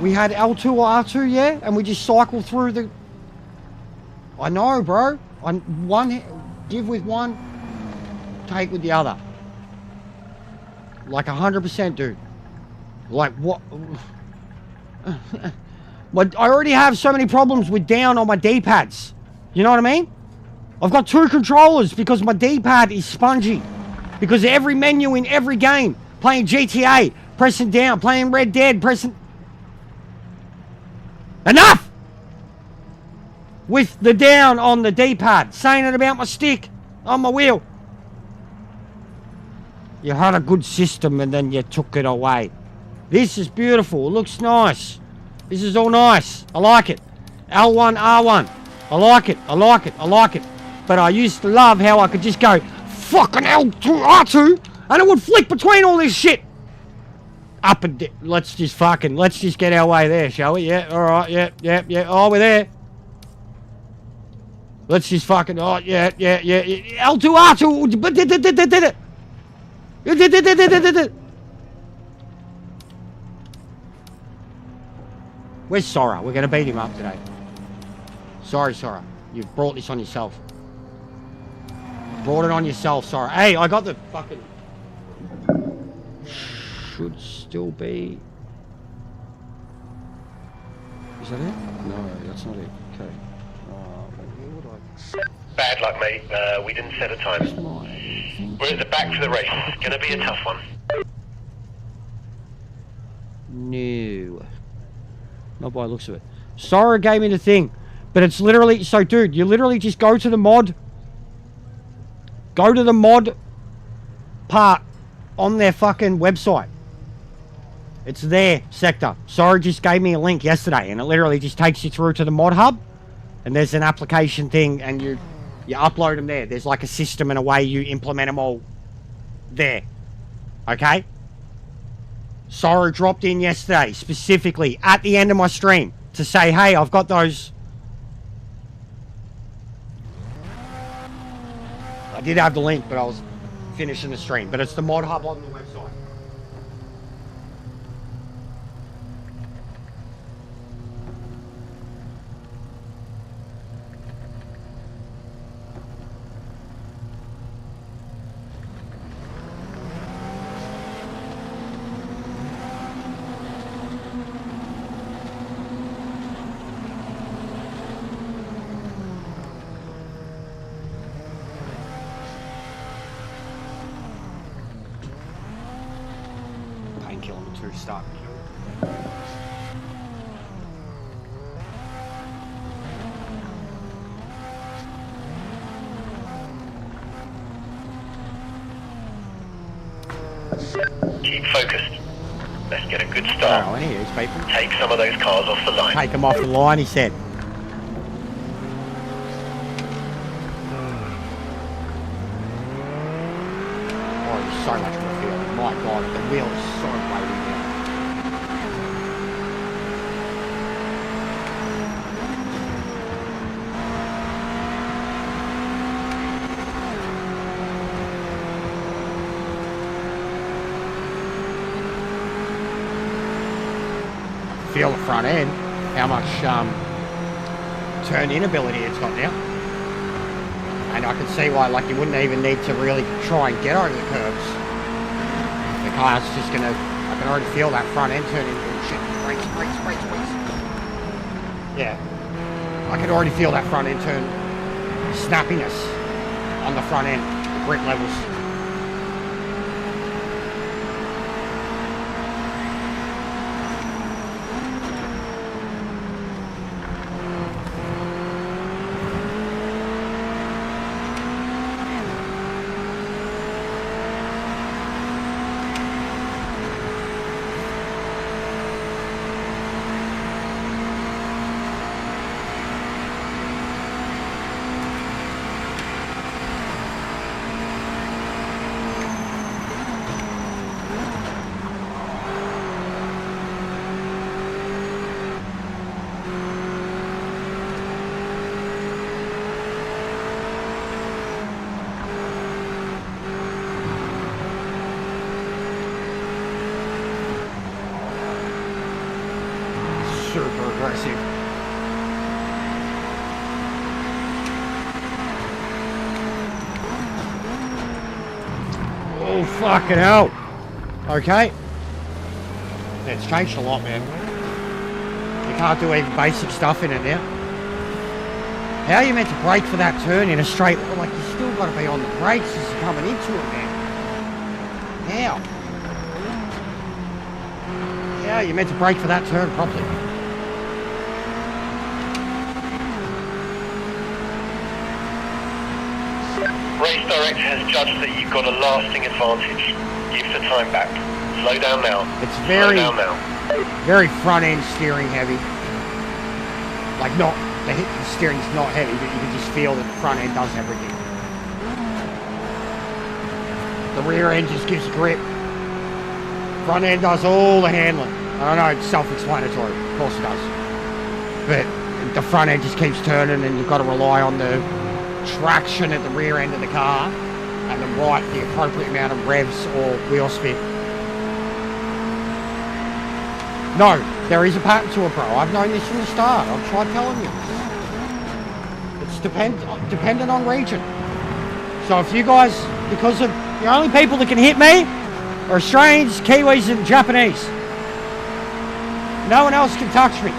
S2: We had L2 or R2, yeah? And we just cycled through the... I know, bro. Give with one, take with the other. Like 100%, dude. Like, what? But I already have so many problems with down on my D-pads. You know what I mean? I've got 2 controllers because my D-pad is spongy. Because every menu in every game, playing GTA, pressing down, playing Red Dead, pressing... Enough! With the down on the D-pad, saying it about my stick, on my wheel. You had a good system and then you took it away. This is beautiful, it looks nice. This is all nice, I like it. L1, R1, I like it, I like it, I like it. But I used to love how I could just go fucking L2, R2, and it would flick between all this shit. Up and down. Let's just get our way there, shall we? Yeah, alright, yeah. Oh, we're there. Let's just fucking, oh, yeah. L2, R2. Where's Sora? We're going to beat him up today. Sorry, Sora. You've brought this on yourself. Brought it on yourself, Sora. Hey, I got the fucking... Should still be... Is that it? No, that's not it. Okay. What do I...
S3: Bad luck, mate. We didn't set a time. We're at the back for the race. Gonna be a tough one.
S2: No. Not by the looks of it. Sora gave me the thing. But it's literally... So, dude, you literally just go to the mod... Go to the mod part on their fucking website. It's their sector. Sora just gave me a link yesterday and it literally just takes you through to the mod hub and there's an application thing and you upload them there. There's like a system and a way you implement them all there. Okay? Sorrow dropped in yesterday, specifically at the end of my stream, to say, hey, I've got those. I did have the link, but I was finishing the stream. But it's the mod hub on the website. Kilometer start.
S3: Keep focused. Let's get a good start.
S2: Oh, any of these people.
S3: Take some of those cars off the line.
S2: Take them off the line, he said. Oh, there's so much more feel. My God, the wheel is so weighty now. Feel the front end, how much turn inability it's got now. And I can see why, like, you wouldn't even need to really try and get over the curbs. The car's just gonna, I can already feel that front end turning into shit. Brakes. Yeah. I can already feel that front end turn, snappiness on the front end, grip levels. Super aggressive. Oh, fucking hell. Okay. It's changed a lot, man. You can't do even basic stuff in it now. How are you meant to brake for that turn in a straight line? Like, you still got to be on the brakes as you're coming into it, man. How? Yeah, you're meant to brake for that turn properly.
S3: Race Director has judged that you've got a lasting advantage. Give the time back. Slow down now.
S2: It's very,
S3: Slow down now.
S2: very front end steering heavy. Like, not, the steering's not heavy, but you can just feel that the front end does everything. The rear end just gives grip. Front end does all the handling. I don't know, it's self-explanatory. Of course it does. But the front end just keeps turning and you've got to rely on the traction at the rear end of the car and then the appropriate amount of revs or wheel spin. No, there is a pattern to it, bro. I've known this from the start. I've tried telling you. It's dependent on region. So if you guys, because of the only people that can hit me are Australians, Kiwis and Japanese. No one else can touch me.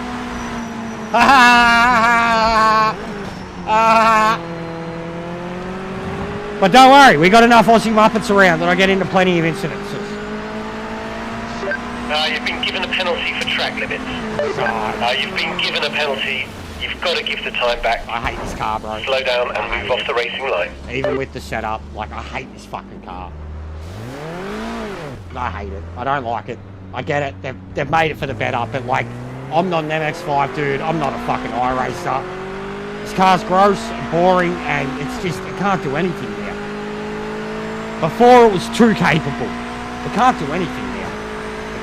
S2: But don't worry, we got enough Aussie Muppets around that I get into plenty of incidences.
S3: You've been given a penalty for track limits. You've been given a penalty. You've got to give the time back.
S2: I hate this car, bro.
S3: Slow down and move off the racing line.
S2: Even with the setup, like, I hate this fucking car. I hate it. I don't like it. I get it. They've made it for the better, but, like, I'm not an MX-5 dude. I'm not a fucking iRacer. This car's gross and boring, and it's just, it can't do anything now. Before, it was too capable. It can't do anything now. The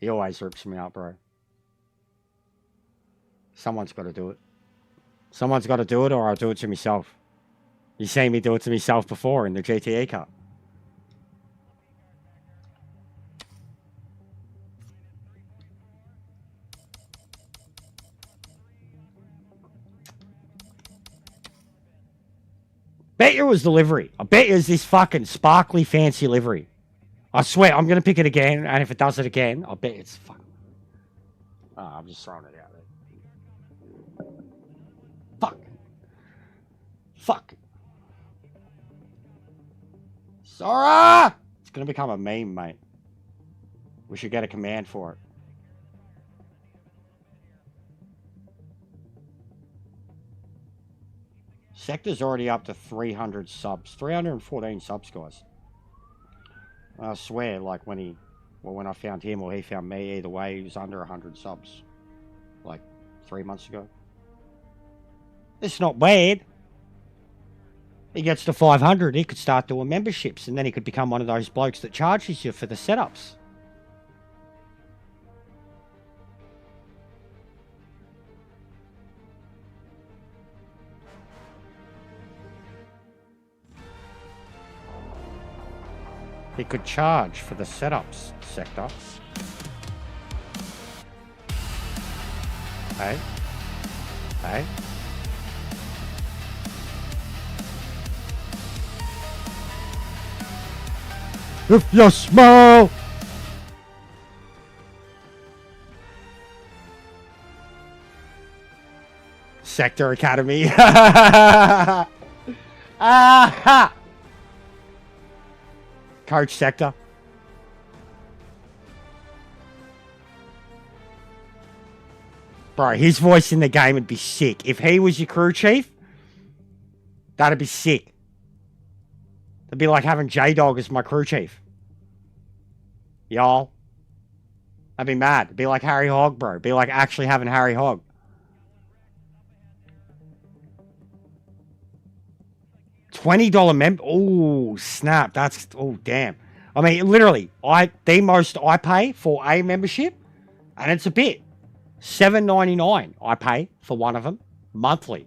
S2: He always rips me out, bro. Someone's got to do it. Someone's got to do it, or I'll do it to myself. You seen me do it to myself before in the GTE car. Bet you it was the livery. I bet you it's this fucking sparkly fancy livery. I swear, I'm going to pick it again, and if it does it again, I bet it's fucking... Oh, I'm just throwing it out there. Fuck. Fuck. Sora! It's going to become a meme, mate. We should get a command for it. Sector's already up to 300 subs. 314 subs, guys. I swear, like, when I found him or he found me, either way, he was under 100 subs. Like, 3 months ago. It's not bad. He gets to 500, he could start doing memberships, and then he could become one of those blokes that charges you for the setups. He could charge for the setups sector. Hey? Hey? If you smile! Sector Academy. Aha! Coach Sector. Bro, his voice in the game would be sick. If he was your crew chief, that'd be sick. It'd be like having J-Dog as my crew chief. Y'all. That'd be mad. It'd be like Harry Hogg, bro. It'd be like actually having Harry Hogg. $20 Oh, snap. That's... Oh, damn. I mean, literally, the most I pay for a membership, and it's a bit. $7.99 I pay for one of them monthly.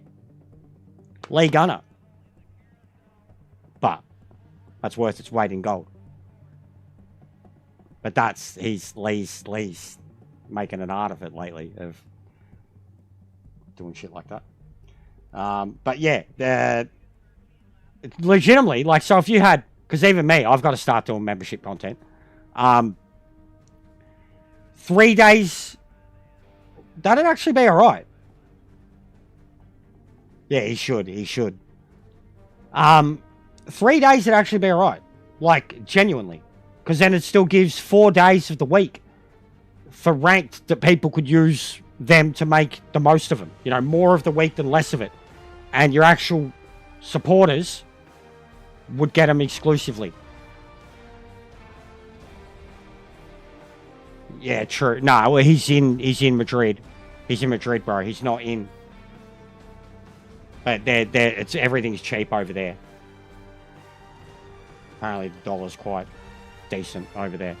S2: Lee Gunner. But that's worth its weight in gold. But that's... Lee's making an art of it lately, of doing shit like that. But yeah, legitimately, like, so if you had, because even me, I've got to start doing membership content. 3 days, that'd actually be alright. Yeah, he should. 3 days would actually be alright. Like, genuinely. Because then it still gives 4 days of the week for ranked that people could use them to make the most of them. You know, more of the week than less of it. And your actual supporters would get them exclusively. Yeah, true. No, well, he's in Madrid. He's in Madrid, bro. He's not in. But everything's cheap over there. Apparently the dollar's quite decent over there.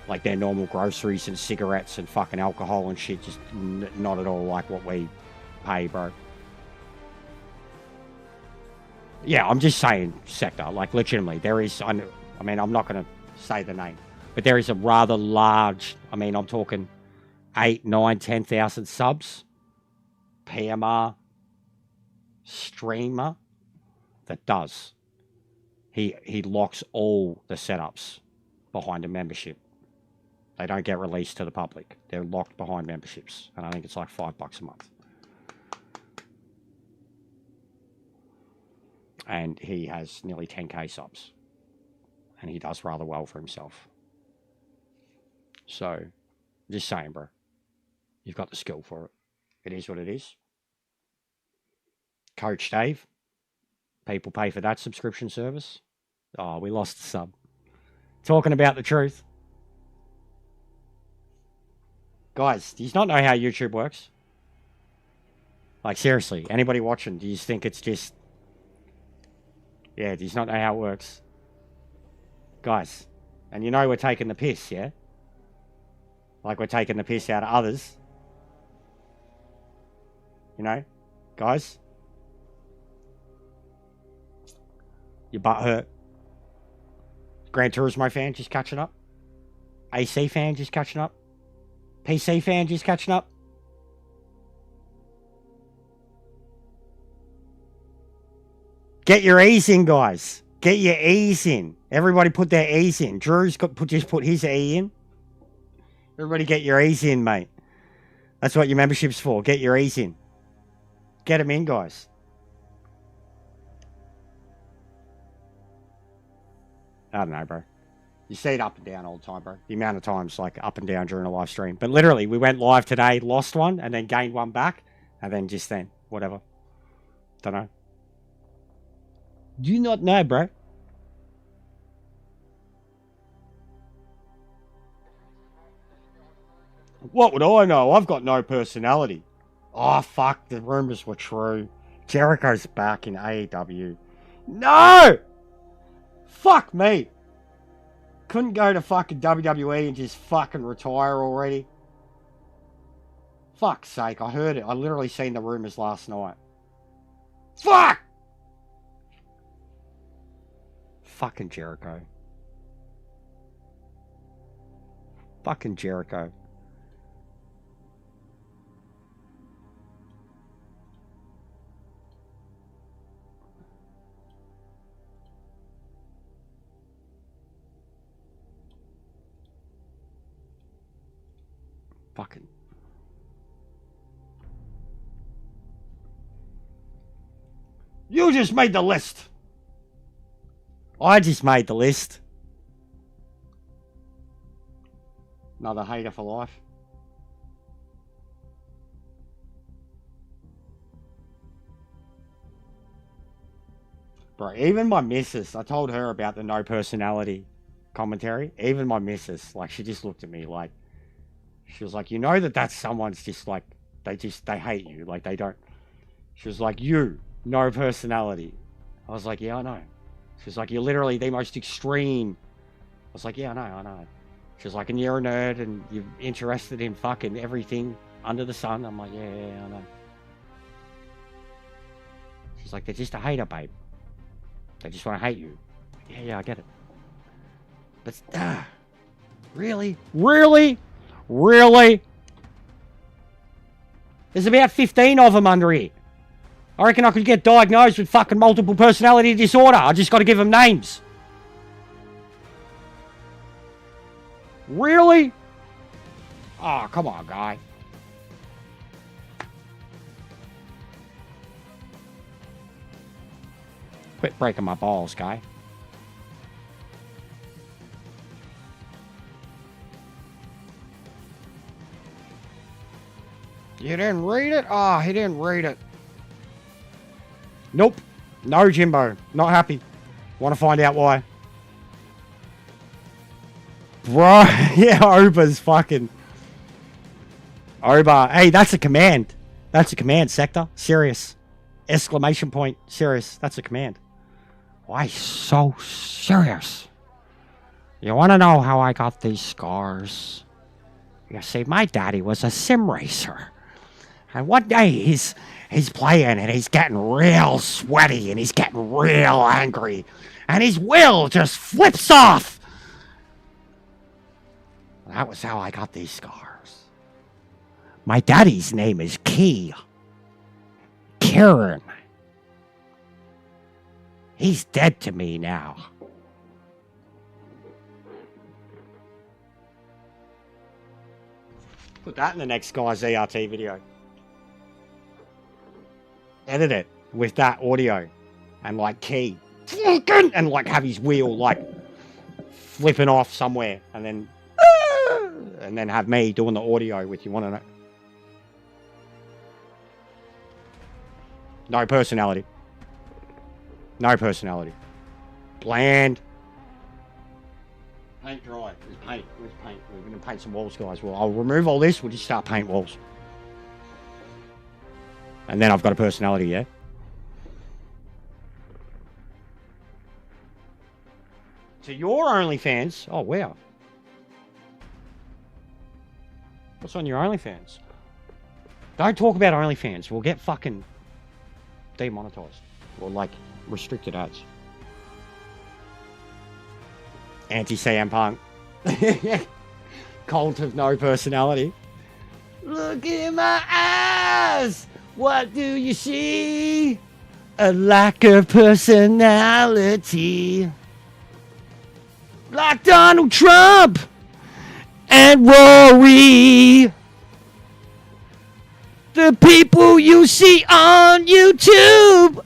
S2: Like their normal groceries and cigarettes and fucking alcohol and shit, just not at all like what we pay, bro. Yeah, I'm just saying sector. Like, legitimately, there is... I mean, I'm not going to say the name. But there is a rather large... I mean, I'm talking 8, 9, 10,000 subs. PMR. Streamer. That does. He locks all the setups behind a membership. They don't get released to the public. They're locked behind memberships. And I think it's like $5 a month. And he has nearly 10k subs. And he does rather well for himself. So, just saying, bro. You've got the skill for it. It is what it is. Coach Dave. People pay for that subscription service. Oh, we lost the sub. Talking about the truth. Guys, do you not know how YouTube works? Like, seriously, anybody watching, do you think it's just... Yeah, do you not know how it works? Guys, and you know we're taking the piss, yeah? Like we're taking the piss out of others. You know, guys? Your butt hurt. Gran Turismo fan just catching up. AC fan just catching up. PC fan just catching up. Get your E's in, guys. Get your E's in. Everybody put their E's in. Drew's just put his E in. Everybody get your E's in, mate. That's what your membership's for. Get your E's in. Get them in, guys. I don't know, bro. You see it up and down all the time, bro. The amount of times, like, up and down during a live stream. But literally, we went live today, lost one, and then gained one back. And then just then, whatever. Don't know. Do you not know, bro? What would I know? I've got no personality. Oh, fuck. The rumors were true. Jericho's back in AEW. No! Fuck me. Couldn't go to fucking WWE and just fucking retire already. Fuck's sake. I heard it. I literally seen the rumors last night. Fuck! Fucking Jericho. Fucking Jericho. Fucking. You just made the list. I just made the list. Another hater for life. Bro, even my missus, I told her about the no personality commentary. Even my missus, like, she just looked at me like, she was like, you know that's someone's just like, they hate you. Like, they don't. She was like, you, no personality. I was like, yeah, I know. She was like, you're literally the most extreme. I was like, yeah, I know. She was like, and you're a nerd and you're interested in fucking everything under the sun. I'm like, yeah, I know. She's like, they're just a hater, babe. They just want to hate you. Yeah, I get it. But, really? There's about 15 of them under here. I reckon I could get diagnosed with fucking multiple personality disorder. I just got to give them names. Really? Oh, come on, guy. Quit breaking my balls, guy. You didn't read it? Oh, he didn't read it. Nope. No, Jimbo. Not happy. Want to find out why. Bro, yeah, Oba's fucking... Oba. Hey, that's a command. That's a command, Sector. Serious. Exclamation point. Serious. That's a command. Why so serious? You want to know how I got these scars? You see, my daddy was a sim racer. And one day he's playing and he's getting real sweaty and he's getting real angry. And his wheel just flips off. That was how I got these scars. My daddy's name is Kieran. He's dead to me now. Put that in the next guy's ERT video. Edit it with that audio and like key and like have his wheel like flipping off somewhere and then have me doing the audio with you. Want to know? No personality. No personality. Bland. Paint dry. There's paint. Where's paint? We're going to paint some walls, guys. Well, I'll remove all this. We'll just start paint walls. And then I've got a personality, yeah? To your OnlyFans. Oh, wow. What's on your OnlyFans? Don't talk about OnlyFans. We'll get fucking demonetized. Or, like, restricted ads. Anti-CM Punk. Cult of no personality. Look in my eyes. What do you see? A lack of personality. Like Donald Trump and Rory. The people you see on YouTube.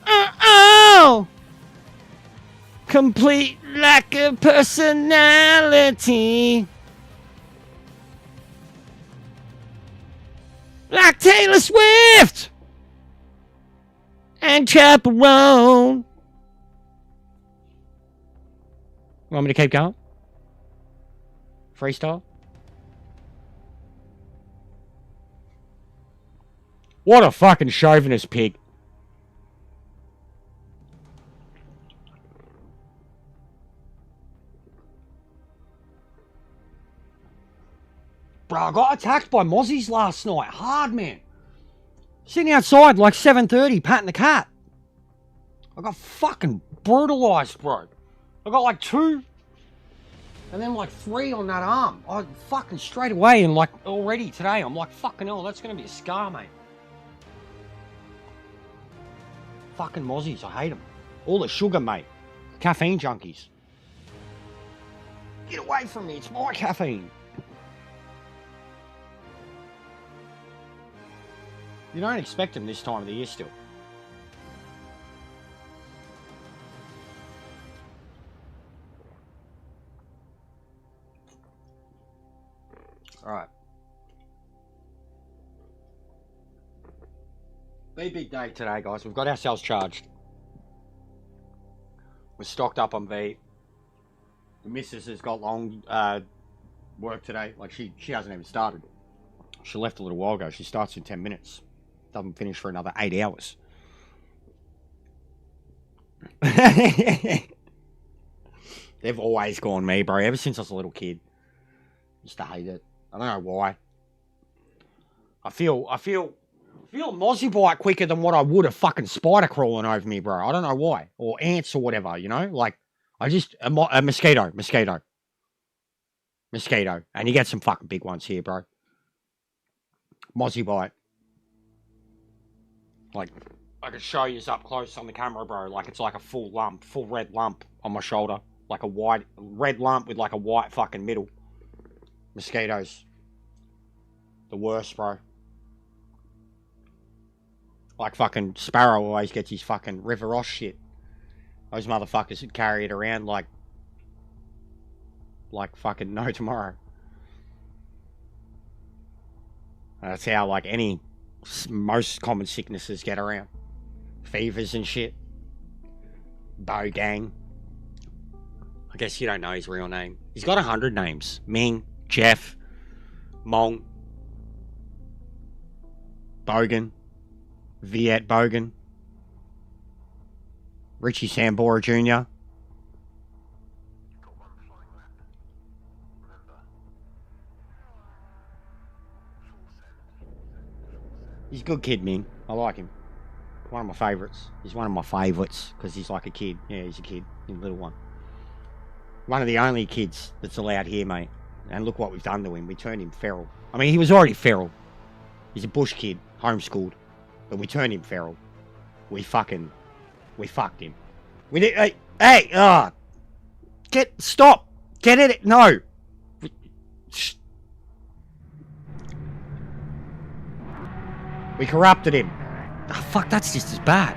S2: Complete lack of personality. Like Taylor Swift and Chaperone. Want me to keep going? Freestyle? What a fucking chauvinist pig. Bro, I got attacked by mozzies last night. Hard, man. Sitting outside like 7:30, patting the cat. I got fucking brutalized, bro. I got like 2 and then like 3 on that arm. I fucking straight away, and like already today, I'm like, fucking hell, that's gonna be a scar, mate. Fucking mozzies, I hate them. All the sugar, mate. Caffeine junkies. Get away from me, it's my caffeine. You don't expect them this time of the year still. Alright. Be a big day today, guys. We've got ourselves charged. We're stocked up on V. The missus has got long work today. Like, she hasn't even started. She left a little while ago. She starts in 10 minutes. Doesn't finish for another 8 hours. They've always gone me, bro. Ever since I was a little kid. Used to hate it. I don't know why. I feel a mozzie bite quicker than what I would a fucking spider crawling over me, bro. I don't know why. Or ants or whatever, you know? Like, a mosquito. And you get some fucking big ones here, bro. Mozzie bite. Like, I can show you up close on the camera, bro. Like, it's like a full red lump on my shoulder. Like a red lump with like a white fucking middle. Mosquitoes. The worst, bro. Like fucking Sparrow always gets his fucking River Ross shit. Those motherfuckers that carry it around like fucking no tomorrow. That's how like most common sicknesses get around. Fevers and shit. Bo Gang. I guess you don't know his real name. He's got 100 names. Ming, Jeff, Mong, Bogan, Viet Bogan, Richie Sambora Jr. He's a good kid, Ming. I like him. One of my favourites. He's one of my favourites because he's like a kid. Yeah, he's a kid. He's a little one. One of the only kids that's allowed here, mate. And look what we've done to him. We turned him feral. I mean, he was already feral. He's a bush kid, homeschooled. But we turned him feral. We fucked him. We did. Stop. Get it. No. We corrupted him. Oh, fuck, that's just as bad.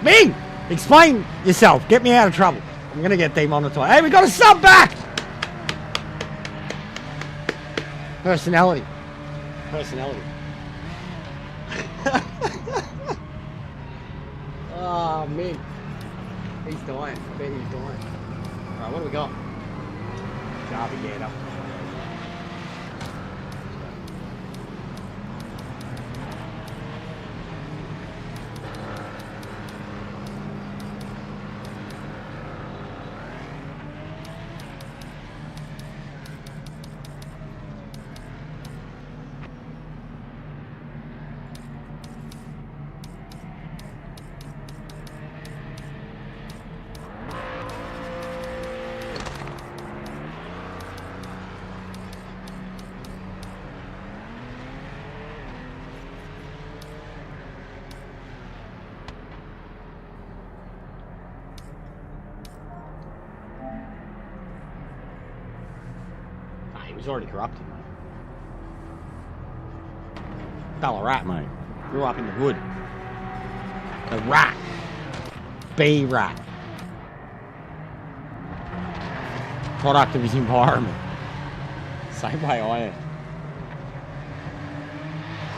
S2: Ming! Explain yourself. Get me out of trouble. I'm gonna get demonetized. Hey, we got a sub back! Personality. Oh, Ming. He's dying. I bet he's dying. Alright, what do we got? Derby Gator. He's already corrupted, mate. Ballarat, mate. Grew up in the hood. The rat. B-rat. Product of his environment. Same way I am.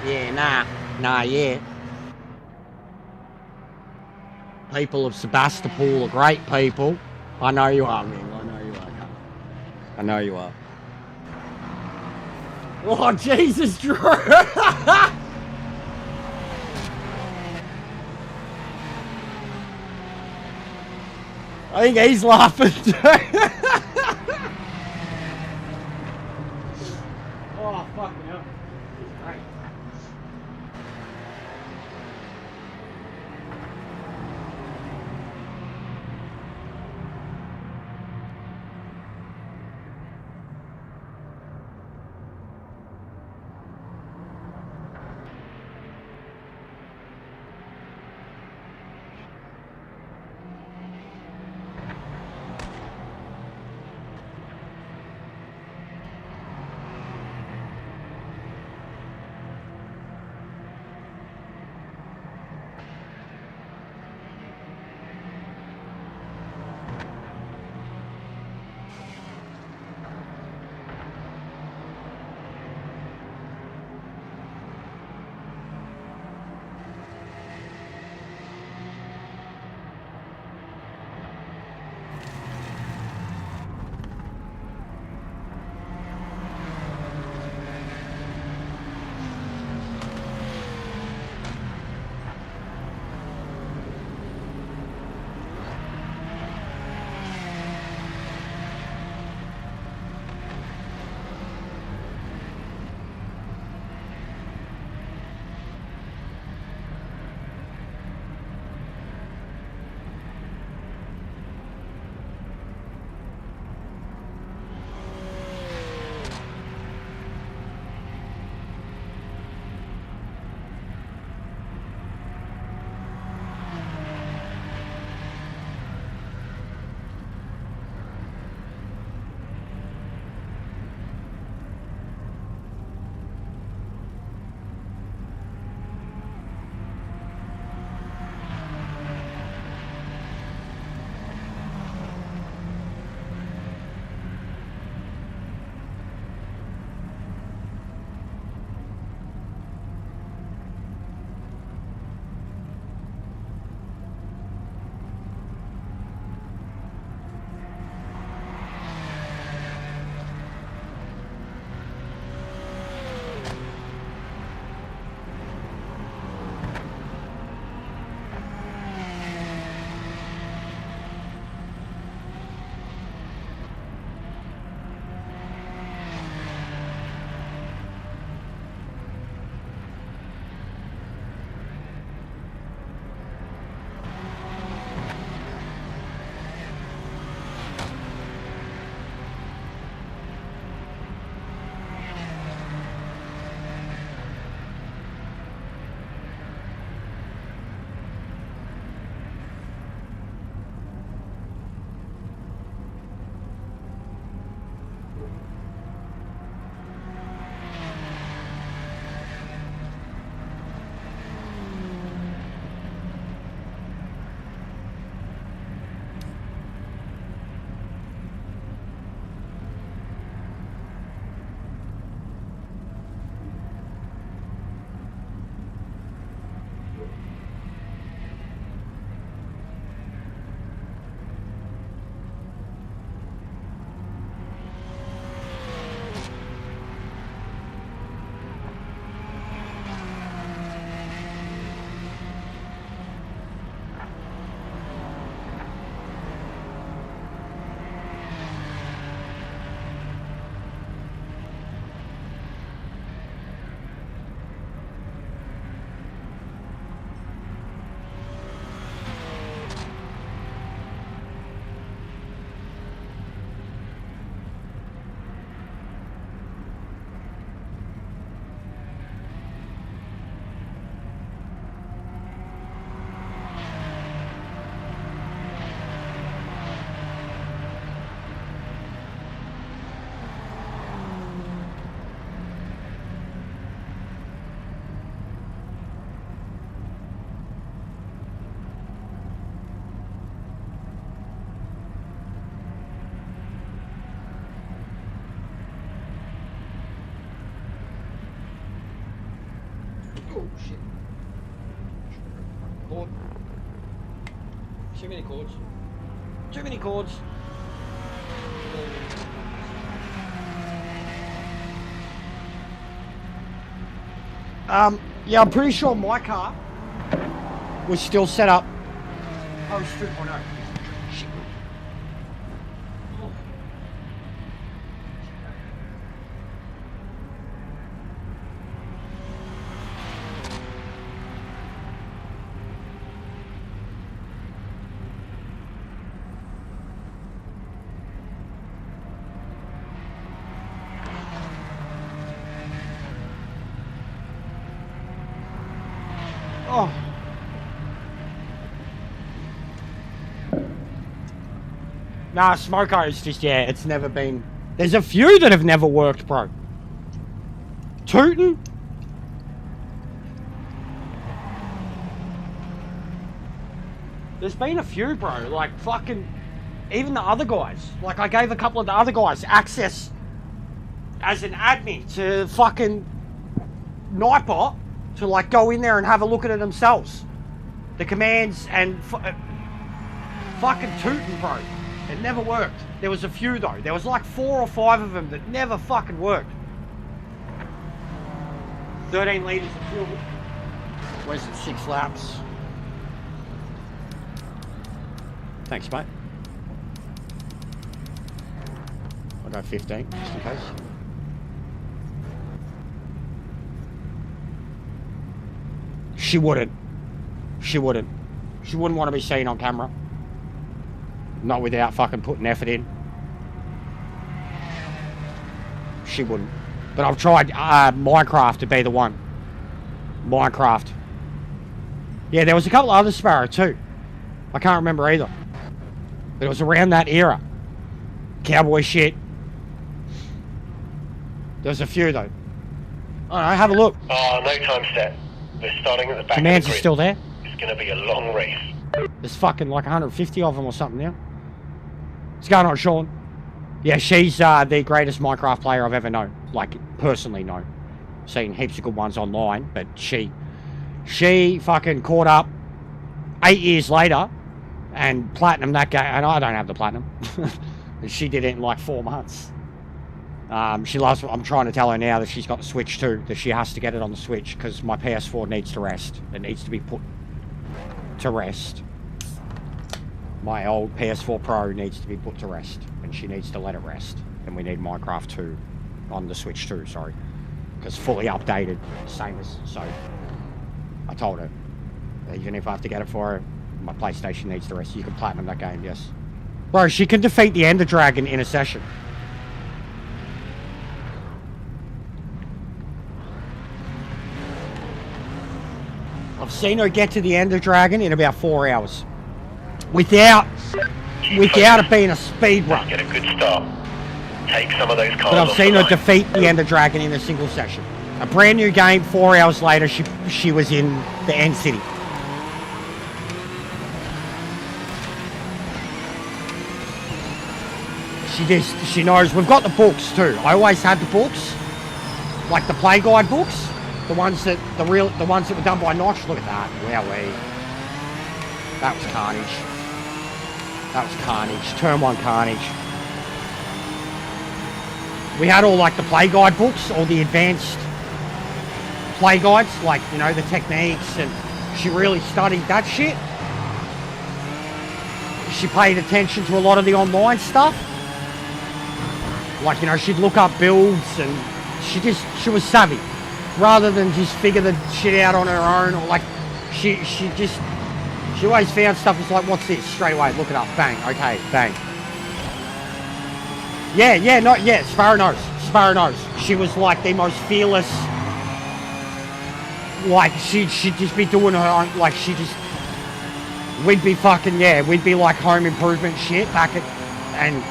S2: Yeah, nah, yeah. People of Sebastopol are great people. I know you are, Ming. I know you are. I know you are. Oh, Jesus, Drew! I think he's laughing too. Oh, fuck me up. He's great. shit. Cord. Too many cords. Too many cords. Yeah, I'm pretty sure my car was still set up. Oh, it's 2.0. Shit. Oh. Nah, Smoko's just, yeah, it's never been... There's a few that have never worked, bro. Tootin'? There's been a few, bro. Like, fucking... Even the other guys. Like, I gave a couple of the other guys access as an admin to fucking Nightbot to, like, go in there and have a look at it themselves. The commands and... fucking tootin', bro. It never worked. There was a few, though. There was, like, 4 or 5 of them that never fucking worked. 13 litres of fuel. Where's it? 6 laps. Thanks, mate. I'll go 15, just in case. She wouldn't. She wouldn't. She wouldn't want to be seen on camera. Not without fucking putting effort in. She wouldn't. But I've tried Minecraft to be the one. Minecraft. Yeah, there was a couple of other Sparrow too. I can't remember either. But it was around that era. Cowboy shit. There's a few though. I don't know, have a look.
S3: Oh, no time set. We're starting at the back
S2: Commands
S3: of the
S2: are
S3: grid.
S2: still there.
S3: It's going to be a long race.
S2: There's fucking like 150 of them or something now. What's going on, Sean? Yeah, she's the greatest Minecraft player I've ever known. Like, personally known. Seen heaps of good ones online, but she fucking caught up 8 years later and platinum that game. And I don't have the platinum. She did it in like 4 months. She loves. I'm trying to tell her now that she's got the Switch too, that she has to get it on the Switch because my PS4 needs to rest. It needs to be put to rest. My old PS4 Pro needs to be put to rest, and she needs to let it rest. And we need Minecraft 2 on the Switch too, sorry. Because fully updated, same as, so I told her, even if I have to get it for her, my PlayStation needs to rest. You can platinum that game, yes. Bro, she can defeat the Ender Dragon in a session. I've seen her get to the Ender Dragon in about 4 hours. Without it being a speed run.
S3: Let's get a good start. Take some of those cars.
S2: But I've seen her defeat the Ender Dragon in a single session. A brand new game, 4 hours later, she was in the end city. She knows. We've got the books too. I always had the books, like the play guide books, the ones that were done by Notch. Look at that. Wowee. That was carnage. That was carnage. Turn 1 carnage. We had all like the play guide books, all the advanced play guides, like, you know, the techniques, and she really studied that shit. She paid attention to a lot of the online stuff. Like, you know, she'd look up builds, and she was savvy. Rather than just figure the shit out on her own, or like, she always found stuff that's like, what's this? Straight away, look it up, bang, okay, bang. Yeah, Sparrow knows. She was like the most fearless, like, she'd just be doing her own, like, we'd be like home improvement shit back at, and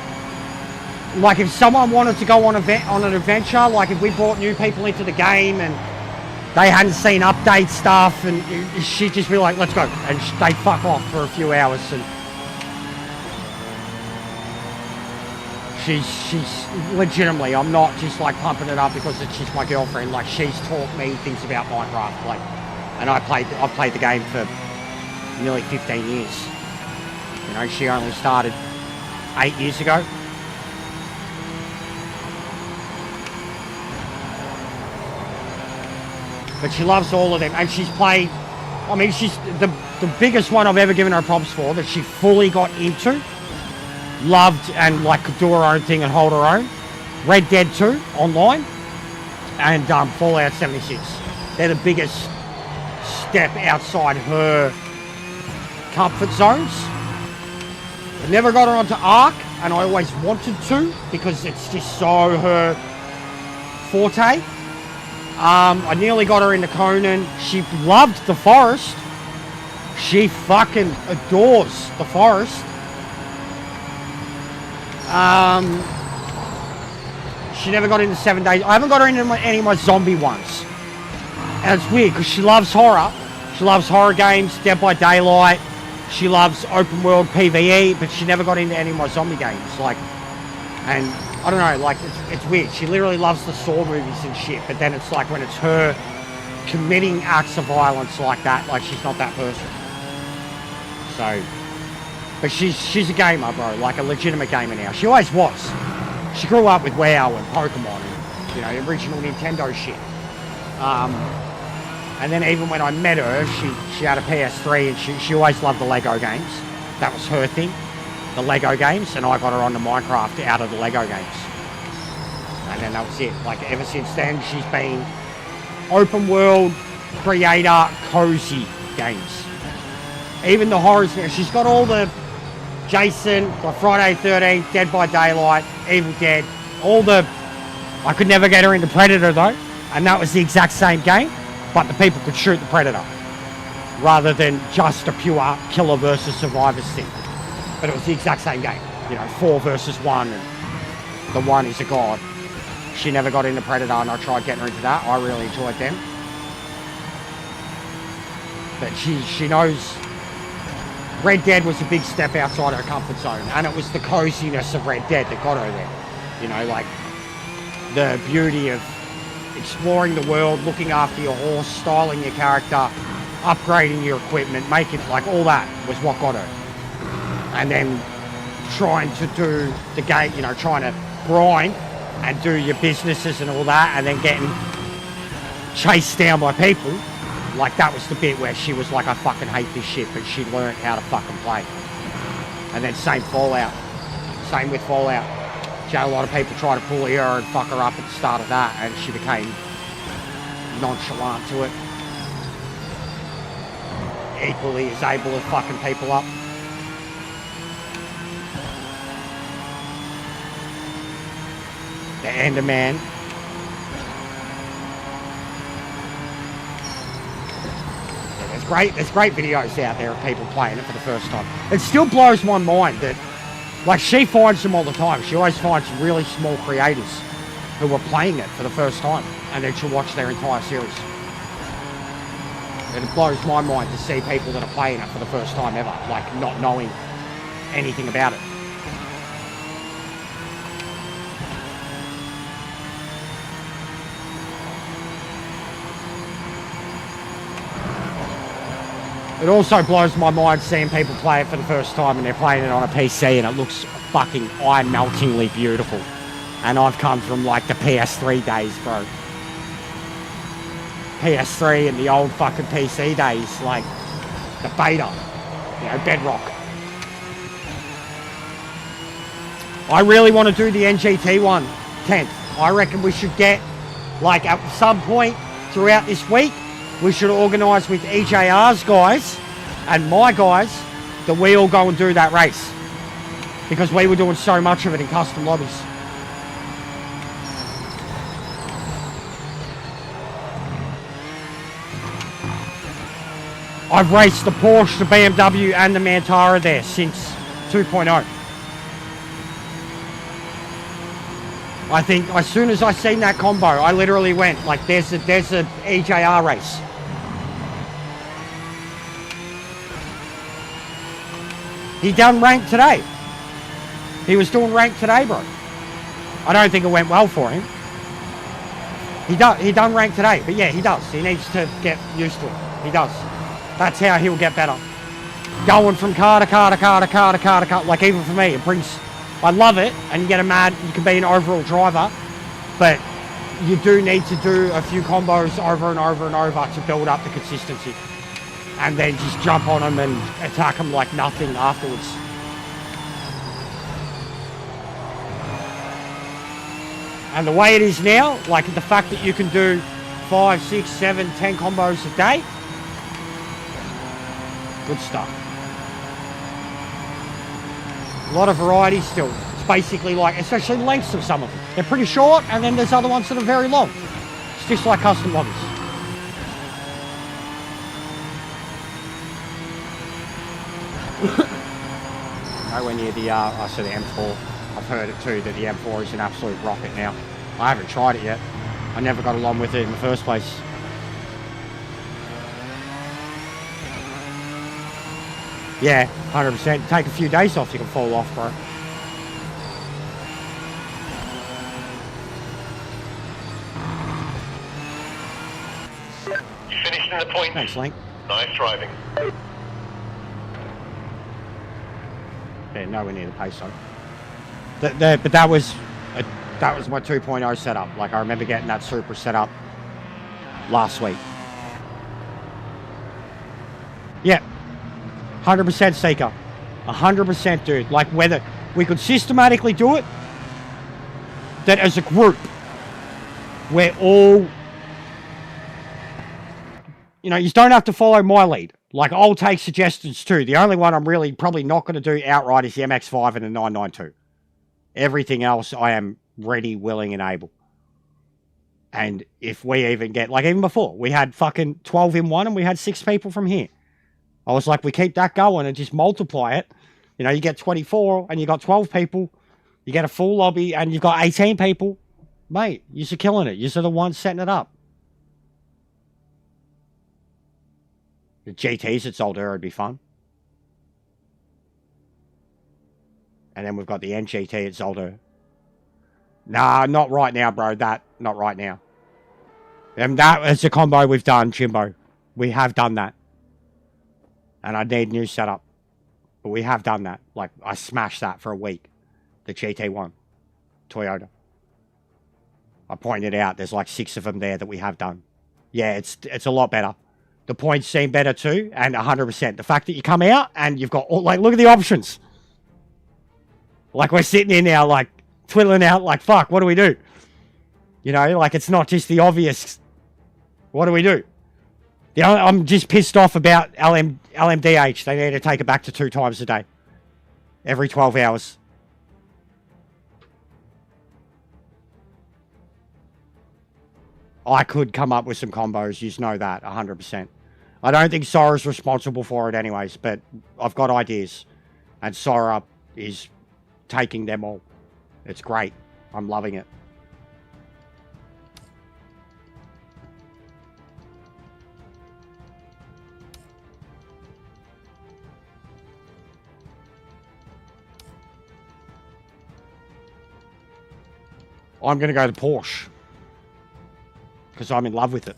S2: like if someone wanted to go on an adventure, like if we brought new people into the game and they hadn't seen update stuff, and she'd just be like, let's go, and they'd fuck off for a few hours. And she's legitimately, I'm not just like pumping it up because it's just my girlfriend, like she's taught me things about Minecraft, like And I've played the game for nearly 15 years. You know, she only started 8 years ago. But she loves all of them, and she's played, I mean, she's the biggest one I've ever given her props for, that she fully got into, loved, and like could do her own thing and hold her own. Red Dead 2 online, and Fallout 76. They're the biggest step outside her comfort zones. I never got her onto Ark, and I always wanted to, because it's just so her forte. I nearly got her into Conan. She loved the forest. She fucking adores the forest. She never got into 7 Days. I haven't got her into any of my zombie ones. And it's weird, because she loves horror. She loves horror games, Dead by Daylight. She loves open world PvE, but she never got into any of my zombie games. Like, and I don't know, like, it's weird. She literally loves the Saw movies and shit, but then it's like when it's her committing acts of violence like that, like, she's not that person. So, but she's a gamer, bro, like a legitimate gamer now. She always was. She grew up with WoW and Pokemon and, you know, original Nintendo shit. And then even when I met her, she had a PS3 and she always loved the Lego games. That was her thing, the Lego games, and I got her onto Minecraft out of the Lego games. And then that was it. Like, ever since then, she's been open world, creator, cozy games. Even the horrors now, she's got all the Jason, like Friday 13th, Dead by Daylight, Evil Dead, all the... I could never get her into Predator though, and that was the exact same game, but the people could shoot the Predator, rather than just a pure killer versus survivors thing. But it was the exact same game, you know, 4 versus 1, and the one is a god. She never got into Predator, and I tried getting her into that. I really enjoyed them. But she knows Red Dead was a big step outside her comfort zone, and it was the coziness of Red Dead that got her there. You know, like the beauty of exploring the world, looking after your horse, styling your character, upgrading your equipment, making, like, all that was what got her. And then trying to do the game, you know, trying to grind and do your businesses and all that, and then getting chased down by people. Like, that was the bit where she was like, I fucking hate this shit, but she learned how to fucking play. And then same Fallout. Same with Fallout. She had a lot of people try to bully her and fuck her up at the start of that, and she became nonchalant to it. Equally as able as fucking people up. The Enderman. There's great videos out there of people playing it for the first time. It still blows my mind that, like, she finds them all the time. She always finds really small creators who are playing it for the first time, and then she'll watch their entire series. And it blows my mind to see people that are playing it for the first time ever, like, not knowing anything about it. It also blows my mind seeing people play it for the first time and they're playing it on a PC and it looks fucking eye-meltingly beautiful. And I've come from, like, the PS3 days, bro. PS3 and the old fucking PC days, like the beta, you know, Bedrock. I really want to do the NGT one, 10th. I reckon we should get, like, at some point throughout this week, we should organise with EJR's guys and my guys that we all go and do that race. Because we were doing so much of it in custom lobbies. I've raced the Porsche, the BMW and the Mantara there since 2.0. I think as soon as I seen that combo, I literally went, like, there's a EJR race. He done rank today. He was doing rank today, bro. I don't think it went well for him. He done rank today, but yeah, he does. He needs to get used to it. He does. That's how he'll get better. Going from car to car to car to car to car to car. Like, even for me, it brings... I love it, and you get a mad... You can be an overall driver, but you do need to do a few combos over and over and over to build up the consistency. And then just jump on them and attack them like nothing afterwards. And the way it is now, like the fact that you can do 5, 6, 7, 10 combos a day, good stuff. A lot of variety still. It's basically like, especially lengths of some of them. They're pretty short, and then there's other ones that are very long. It's just like custom models. Nowhere near the, I said the M4. I've heard it too, that the M4 is an absolute rocket now. I haven't tried it yet. I never got along with it in the first place. Yeah, 100%. Take a few days off, you can fall off, bro.
S3: You finished in the point.
S2: Thanks, Link.
S3: Nice driving.
S2: Yeah, nowhere near the pace zone. But that was my 2.0 setup. Like, I remember getting that super setup last week. Yeah, 100% Seeker. 100%, dude. Like, whether we could systematically do it, that as a group, we're all... You know, you don't have to follow my lead. Like, I'll take suggestions too. The only one I'm really probably not going to do outright is the MX-5 and the 992. Everything else, I am ready, willing, and able. And if we even get... Like, even before, we had fucking 12 in one and we had 6 people from here. I was like, we keep that going and just multiply it. You know, you get 24 and you got 12 people. You get a full lobby and you've got 18 people. Mate, you're killing it. You're the ones setting it up. The GTs at Zolder would be fun. And then we've got the NGT at Zolder. Nah, not right now, bro. Not right now. And that is a combo we've done, Jimbo. We have done that. And I need new setup. But we have done that. Like, I smashed that for a week. The GT1. Toyota. I pointed out there's like 6 of them there that we have done. Yeah, it's a lot better. The points seem better too, and 100%. The fact that you come out and you've got all, like, look at the options. Like, we're sitting here now, like, twiddling out, like, fuck, what do we do? You know, like, it's not just the obvious. What do we do? I'm just pissed off about LMDH. They need to take it back to 2 times a day. Every 12 hours. I could come up with some combos, you know that, 100%. I don't think Sora's responsible for it anyways, but I've got ideas. And Sora is taking them all. It's great. I'm loving it. I'm going to go to Porsche. Because I'm in love with it.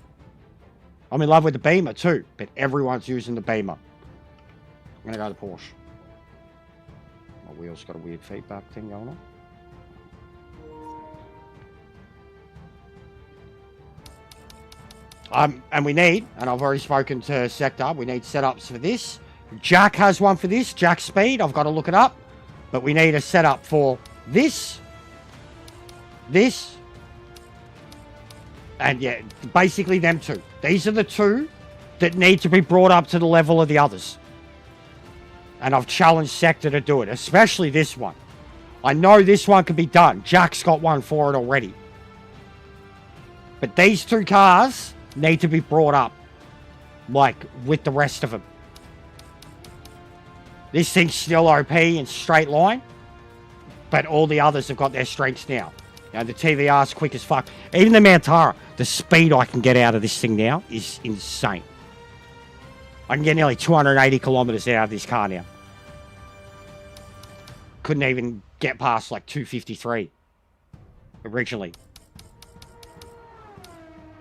S2: I'm in love with the Beamer too, but everyone's using the Beamer. I'm going to go to Porsche. My wheel's got a weird feedback thing going on. And we need, and I've already spoken to Sector, we need setups for this. Jack has one for this, Jack Speed, I've got to look it up. But we need a setup for this, and yeah, basically them 2. These are the 2 that need to be brought up to the level of the others. And I've challenged Sector to do it, especially this one. I know this one can be done. Jack's got one for it already. But these 2 cars need to be brought up, like, with the rest of them. This thing's still OP in straight line, but all the others have got their strengths now. You know, the TVR's quick as fuck. Even the Mantara, the speed I can get out of this thing now is insane. I can get nearly 280 kilometers out of this car now. Couldn't even get past like 253 originally.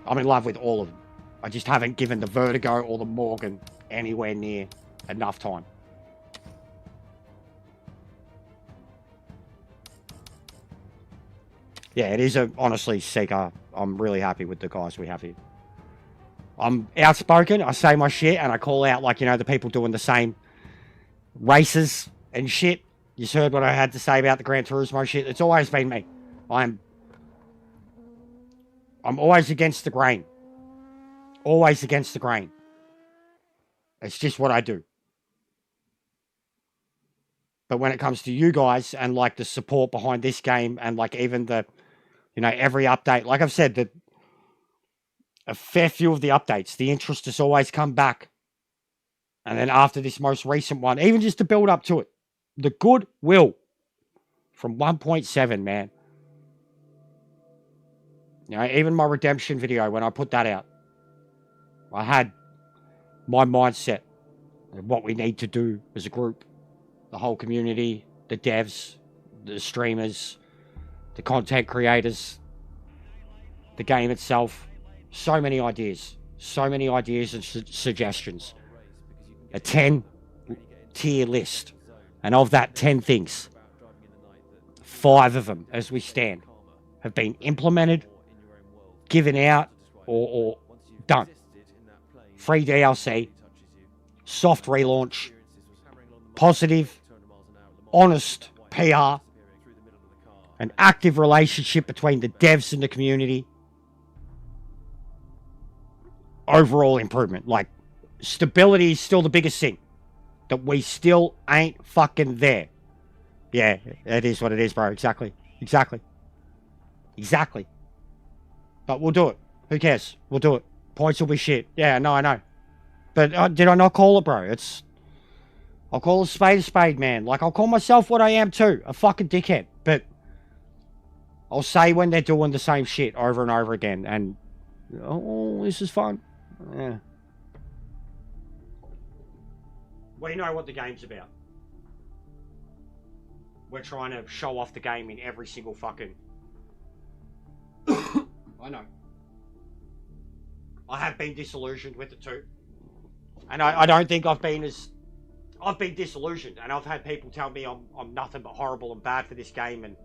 S2: I'm in love with all of them. I just haven't given the Vertigo or the Morgan anywhere near enough time. Yeah, it is a, honestly, Seeker. I'm really happy with the guys we have here. I'm outspoken, I say my shit, and I call out, like, you know, the people doing the same races and shit. You heard what I had to say about the Gran Turismo shit. It's always been me. I'm always against the grain. Always against the grain. It's just what I do. But when it comes to you guys and, like, the support behind this game and, like, even the, you know, every update, like I've said, that a fair few of the updates, the interest has always come back. And then after this most recent one, even just to build up to it, the goodwill from 1.7, man. You know, even my redemption video, when I put that out, I had my mindset of what we need to do as a group. The whole community, the devs, the streamers, the content creators, the game itself. So many ideas and suggestions. A 10-tier list. And of that 10 things, 5 of them, as we stand, have been implemented, given out, or done. Free DLC, soft relaunch, positive, honest PR, an active relationship between the devs and the community. Overall improvement. Like, stability is still the biggest thing. That we still ain't fucking there. Yeah, it is what it is, bro. Exactly. But we'll do it. Who cares? We'll do it. Points will be shit. Yeah, no, I know. But did I not call it, bro? I'll call a spade, man. Like, I'll call myself what I am too. A fucking dickhead. But I'll say when they're doing the same shit over and over again. And, oh, this is fun. Yeah. We know what the game's about. We're trying to show off the game in every single fucking... I know. I have been disillusioned with it too. And I don't think I've been disillusioned. And I've had people tell me I'm nothing but horrible and bad for this game and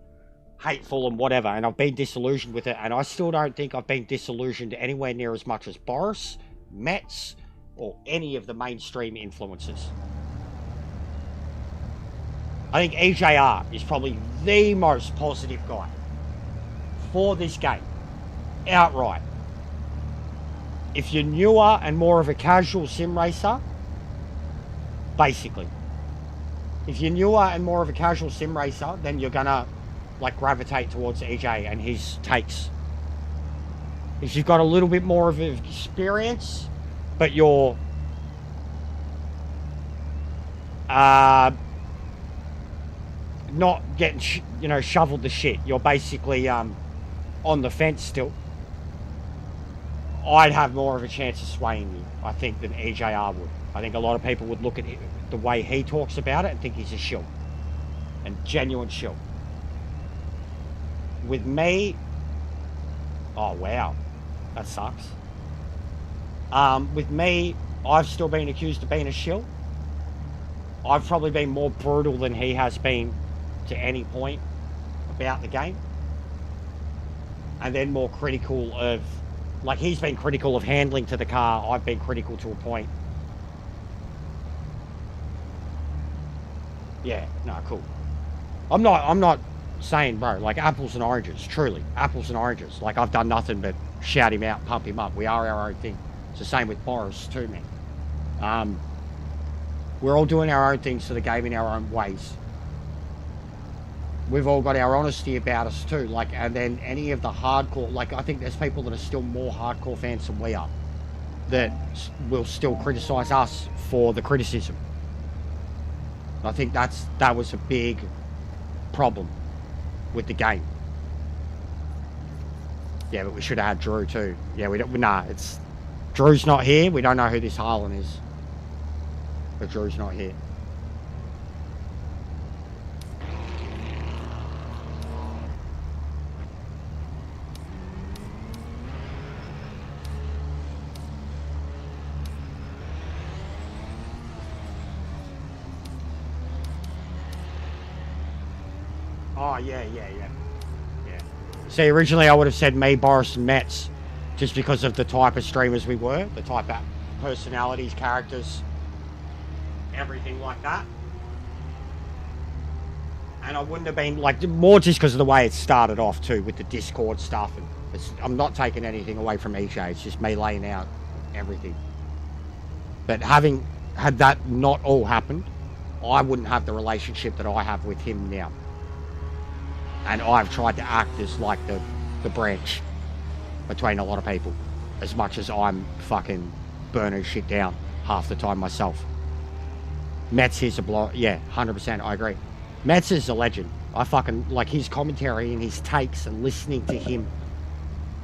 S2: hateful and whatever. And I've been disillusioned with it. And I still don't think I've been disillusioned anywhere near as much as Boris, Metz, or any of the mainstream influencers. I think EJR is probably the most positive guy for this game. Outright. If you're newer and more of a casual sim racer, basically. If you're newer and more of a casual sim racer, then you're gonna, like, gravitate towards EJ and his takes. If you've got a little bit more of an experience, but you're not getting shoveled the shit, you're basically on the fence still, I'd have more of a chance of swaying you, I think, than EJR would. I think a lot of people would look at the way he talks about it and think he's a shill. And genuine shill. With me, oh wow, that sucks. With me, I've still been accused of being a shill. I've probably been more brutal than he has been to any point about the game. And then more critical of, like, he's been critical of handling to the car. I've been critical to a point. Yeah, no, cool. I'm not saying, bro, like, apples and oranges, truly. Apples and oranges. Like, I've done nothing but shout him out, pump him up. We are our own thing. It's the same with Boris too, man. We're all doing our own things to the game in our own ways. We've all got our honesty about us too. Like, and then any of the hardcore, like, I think there's people that are still more hardcore fans than we are that will still criticize us for the criticism. I think that was a big problem with the game. Yeah, but we should have had Drew too. Yeah, Drew's not here. We don't know who this Harlan is. But Drew's not here. Oh, yeah. See, originally I would have said me, Boris, and Metz, just because of the type of streamers we were, the type of personalities, characters, everything like that. And I wouldn't have been, like, more just because of the way it started off, too, with the Discord stuff. And I'm not taking anything away from EJ, it's just me laying out everything. But having had that not all happened, I wouldn't have the relationship that I have with him now. And I've tried to act as like the branch between a lot of people, as much as I'm fucking burning shit down half the time myself. Metz is a blow. Yeah, 100%, I agree. Metz is a legend. I fucking like his commentary and his takes and listening to him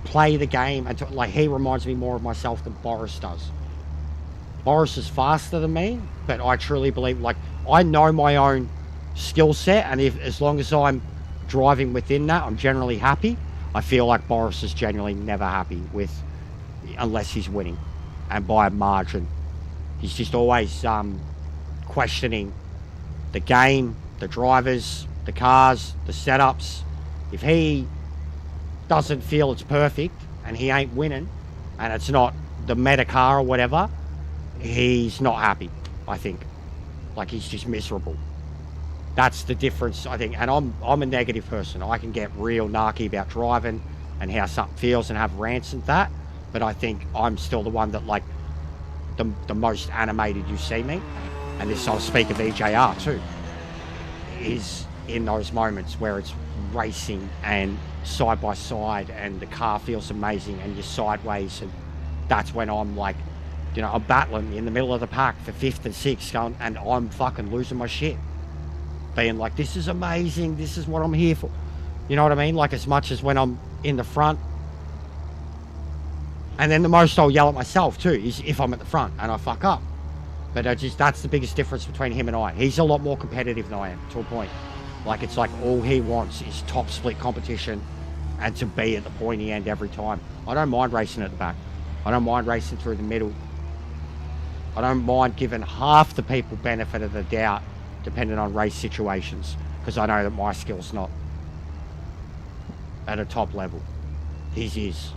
S2: play the game. And like, he reminds me more of myself than Boris does. Boris is faster than me, but I truly believe, like, I know my own skill set, and as long as I'm driving within that, I'm generally happy. I feel like Boris is genuinely never happy unless he's winning, and by a margin. He's just always questioning the game, the drivers, the cars, the setups. If he doesn't feel it's perfect and he ain't winning, and it's not the meta car or whatever, he's not happy, I think. Like, he's just miserable. That's the difference, I think. And I'm a negative person. I can get real narky about driving and how something feels and have rants and that. But I think I'm still the one that, like, the most animated you see me. And this, I'll speak of EJR too, is in those moments where it's racing and side by side and the car feels amazing and you're sideways, and that's when I'm like, you know, I'm battling in the middle of the pack for 5th and 6th going, and I'm fucking losing my shit. Being like, this is amazing, this is what I'm here for. You know what I mean? Like, as much as when I'm in the front. And then the most I'll yell at myself too is if I'm at the front and I fuck up. But that's the biggest difference between him and I. He's a lot more competitive than I am, to a point. Like, it's like all he wants is top split competition and to be at the pointy end every time. I don't mind racing at the back. I don't mind racing through the middle. I don't mind giving half the people benefit of the doubt depending on race situations, because I know that my skill's not at a top level. His is,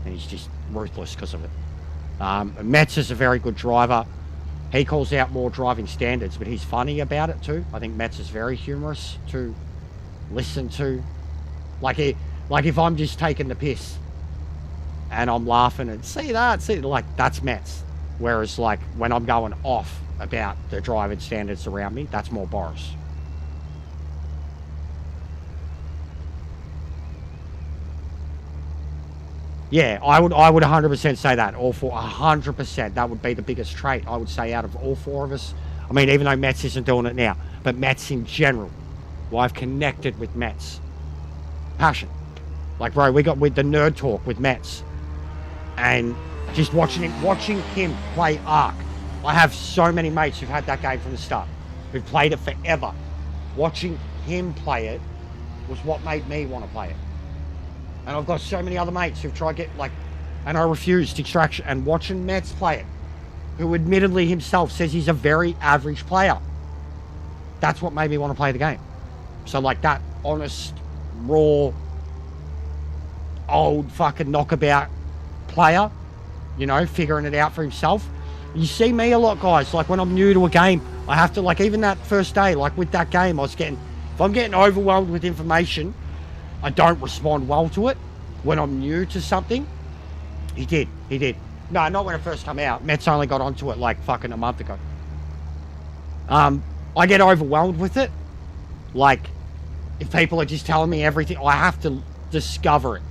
S2: and he's just ruthless because of it. Metz is a very good driver. He calls out more driving standards, but he's funny about it too. I think Metz is very humorous to listen to. Like if I'm just taking the piss and I'm laughing and see, like, that's Metz. Whereas, like, when I'm going off about the driving standards around me, that's more Boris. Yeah, I would 100% say that. All four, 100%. That would be the biggest trait, I would say, out of all four of us. I mean, even though Metz isn't doing it now, but Metz in general. Well, I've connected with Metz. Passion. Like, bro, we got with the nerd talk with Metz. And just watching him play Ark. I have so many mates who've had that game from the start, who've played it forever. Watching him play it was what made me want to play it. And I've got so many other mates who've tried to get, like, and I refused extraction. And watching Metz play it, who admittedly himself says he's a very average player, that's what made me want to play the game. So, like, that honest, raw, old fucking knockabout player, you know, figuring it out for himself. You see me a lot, guys. Like, when I'm new to a game, I have to, like, even that first day, like with that game, if I'm getting overwhelmed with information, I don't respond well to it. When I'm new to something, he did. No, not when it first came out. Metz only got onto it like fucking a month ago. I get overwhelmed with it. Like, if people are just telling me everything, I have to discover it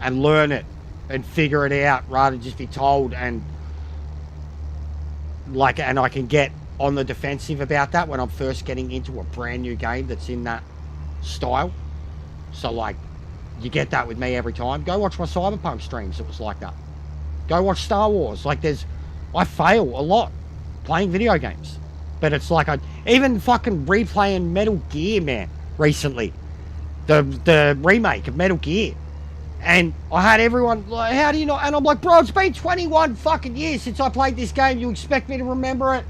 S2: and learn it and figure it out rather than just be told. And like, and I can get on the defensive about that when I'm first getting into a brand new game that's in that style. So, like, you get that with me every time. Go watch my Cyberpunk streams. It was like that. Go watch Star Wars. Like, I fail a lot playing video games. But it's like, even fucking replaying Metal Gear, man, recently. The remake of Metal Gear. And I had everyone like, how do you know? And I'm like, bro, it's been 21 fucking years since I played this game. You expect me to remember it?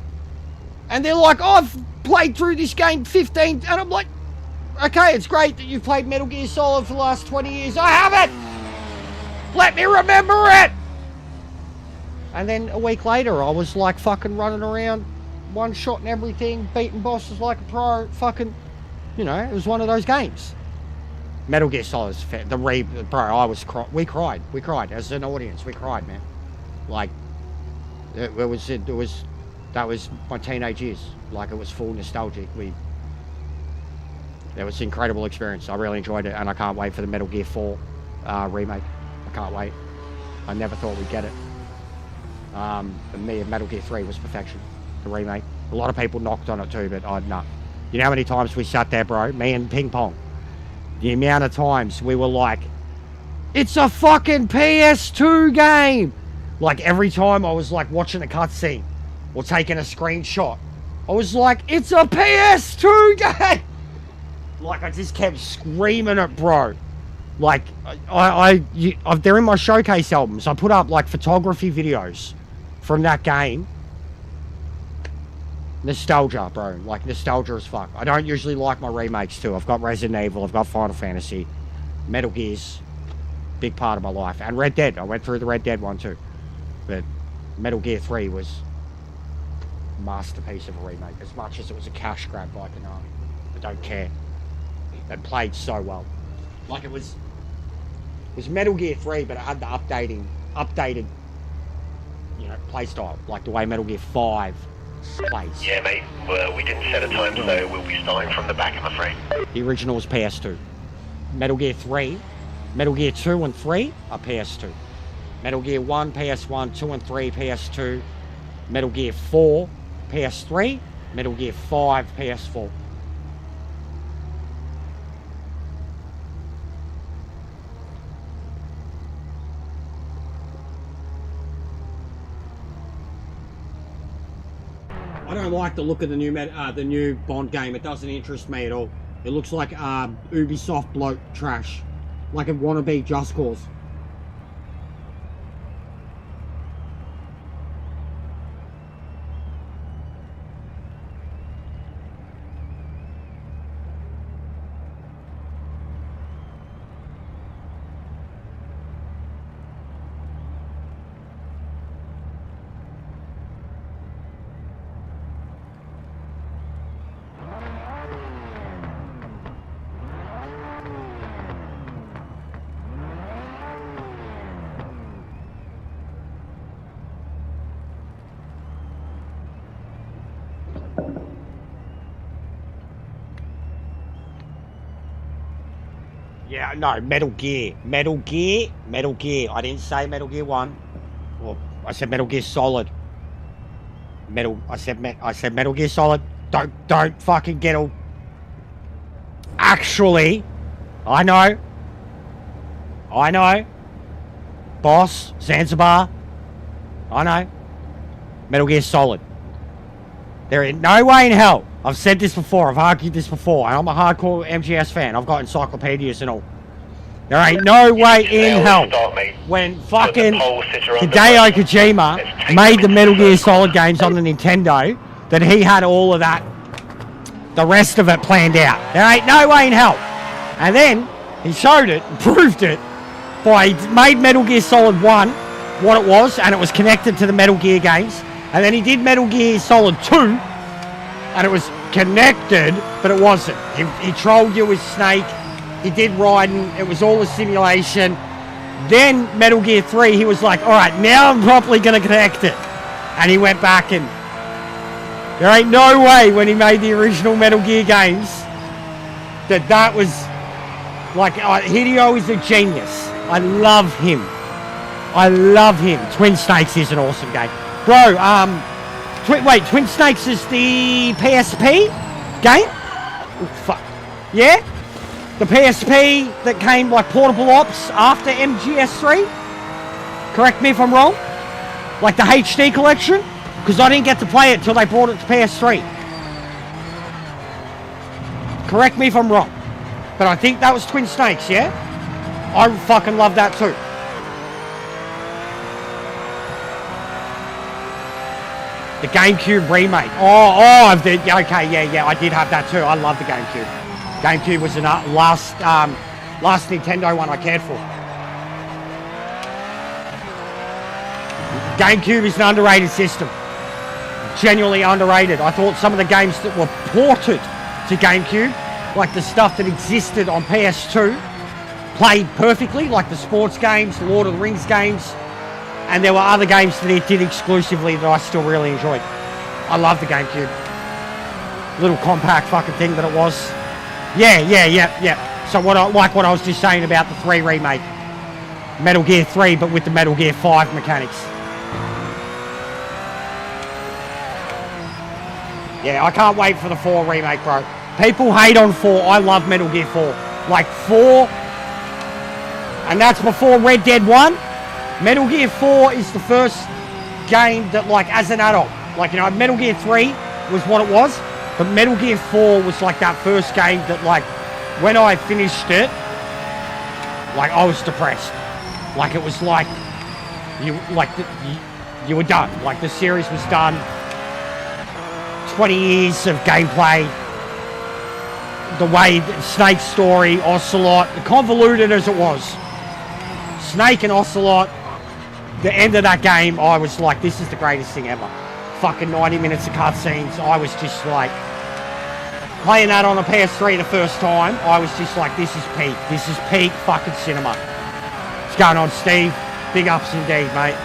S2: And they're like, oh, I've played through this game 15. And I'm like, okay, it's great that you've played Metal Gear Solid for the last 20 years. I haven't! Let me remember it! And then a week later, I was like fucking running around, one shot and everything, beating bosses like a pro, fucking, you know, it was one of those games. Metal Gear Solid is fair. Bro, we cried as an audience, we cried, man. Like, that was my teenage years. Like, it was full nostalgic. It was an incredible experience. I really enjoyed it, and I can't wait for the Metal Gear 4 remake. I can't wait. I never thought we'd get it. And Metal Gear 3 was perfection, the remake. A lot of people knocked on it too, but no. You know how many times we sat there, bro? Me and Ping Pong. The amount of times we were like, it's a fucking PS2 game! Like, every time I was like watching a cutscene or taking a screenshot, I was like, it's a PS2 game! Like, I just kept screaming it, bro. Like, they're in my showcase albums. I put up, like, photography videos from that game. Nostalgia, bro. Like, nostalgia as fuck. I don't usually like my remakes, too. I've got Resident Evil. I've got Final Fantasy. Metal Gear's big part of my life. And Red Dead. I went through the Red Dead one, too. But Metal Gear 3 was a masterpiece of a remake. As much as it was a cash grab by Konami. I don't care. It played so well. Like, it was Metal Gear 3, but it had the updated, you know, play style. Like the way Metal Gear 5 plays.
S3: Yeah, mate. Well, we didn't set a time, so we'll be starting from the back, I'm afraid.
S2: The original was PS2. Metal Gear 3, Metal Gear 2 and 3 are PS2. Metal Gear 1, PS1, 2 and 3, PS2. Metal Gear 4, PS3. Metal Gear 5, PS4. I don't like the look of the new Bond game. It doesn't interest me at all. It looks like Ubisoft bloke trash, like a wannabe Just Cause. Yeah, no, Metal Gear. I didn't say Metal Gear 1. Well, I said Metal Gear Solid. I said Metal Gear Solid. Don't fucking get all... Actually, I know. Boss, Zanzibar. I know. Metal Gear Solid. There ain't no way in hell. I've said this before. I've argued this before. And I'm a hardcore MGS fan. I've got encyclopedias and all. There ain't no way in hell when fucking Hideo Kojima made the Metal Gear Solid games on the Nintendo that he had all of that, the rest of it planned out. There ain't no way in hell. And then he showed it, proved it, by made Metal Gear Solid 1 what it was, and it was connected to the Metal Gear games. And then he did Metal Gear Solid 2, and it was connected, but it wasn't. He trolled you with Snake. He did Raiden. It was all a simulation. Then Metal Gear 3, he was like, all right, now I'm properly going to connect it. And he went back and... There ain't no way when he made the original Metal Gear games that was... Like, Hideo is a genius. I love him. Twin Snakes is an awesome game. Bro, Twin Snakes is the PSP game? Oh, fuck. Yeah? The PSP that came like portable ops after MGS3? Correct me if I'm wrong? Like the HD collection? Because I didn't get to play it till they brought it to PS3. Correct me if I'm wrong. But I think that was Twin Snakes, yeah? I fucking love that too. The GameCube remake. Okay, yeah, I did have that too. I love the GameCube. GameCube was the last Nintendo one I cared for. GameCube is an underrated system. Genuinely underrated. I thought some of the games that were ported to GameCube, like the stuff that existed on PS2, played perfectly, like the sports games, the Lord of the Rings games, and there were other games that it did exclusively that I still really enjoyed. I love the GameCube. Little compact fucking thing that it was. Yeah. So what I was just saying about the 3 remake. Metal Gear 3, but with the Metal Gear 5 mechanics. Yeah, I can't wait for the 4 remake, bro. People hate on 4. I love Metal Gear 4. Like 4, and that's before Red Dead 1. Metal Gear 4 is the first game that, like, as an adult, like, you know, Metal Gear 3 was what it was, but Metal Gear 4 was like that first game that, like, when I finished it, like, I was depressed. Like, it was like, you were done. Like, the series was done. 20 years of gameplay. The way Snake's story, Ocelot, convoluted as it was. Snake and Ocelot, the end of that game, I was like, this is the greatest thing ever. Fucking 90 minutes of cutscenes. I was just like, playing that on a PS3 the first time, I was just like, this is peak. This is peak fucking cinema. What's going on, Steve? Big ups indeed, mate.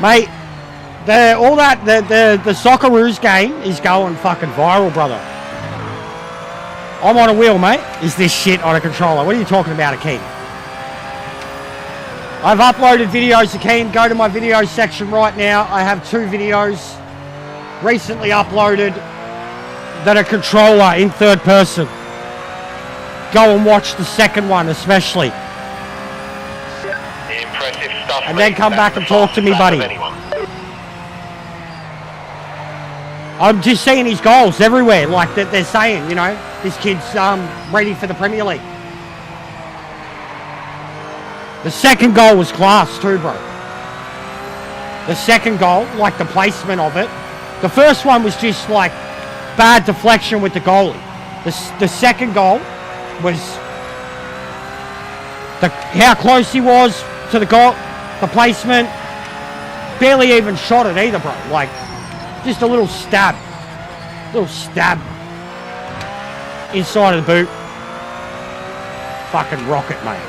S2: Mate, the Socceroos game is going fucking viral, brother. I'm on a wheel, mate. Is this shit on a controller? What are you talking about, Akeem? I've uploaded videos, Akeem. Go to my videos section right now. I have 2 videos recently uploaded that are controller in 3rd person. Go and watch the second one, especially.
S3: Impressive stuff.
S2: And then come back and talk to me, buddy. I'm just seeing his goals everywhere, like that they're saying, you know, this kid's ready for the Premier League. The second goal was class too, bro. The second goal, like the placement of it. The first one was just like bad deflection with the goalie. The second goal was how close he was to the goal, the placement. Barely even shot it either, bro. Like, just a little stab. Inside of the boot. Fucking rocket, mate.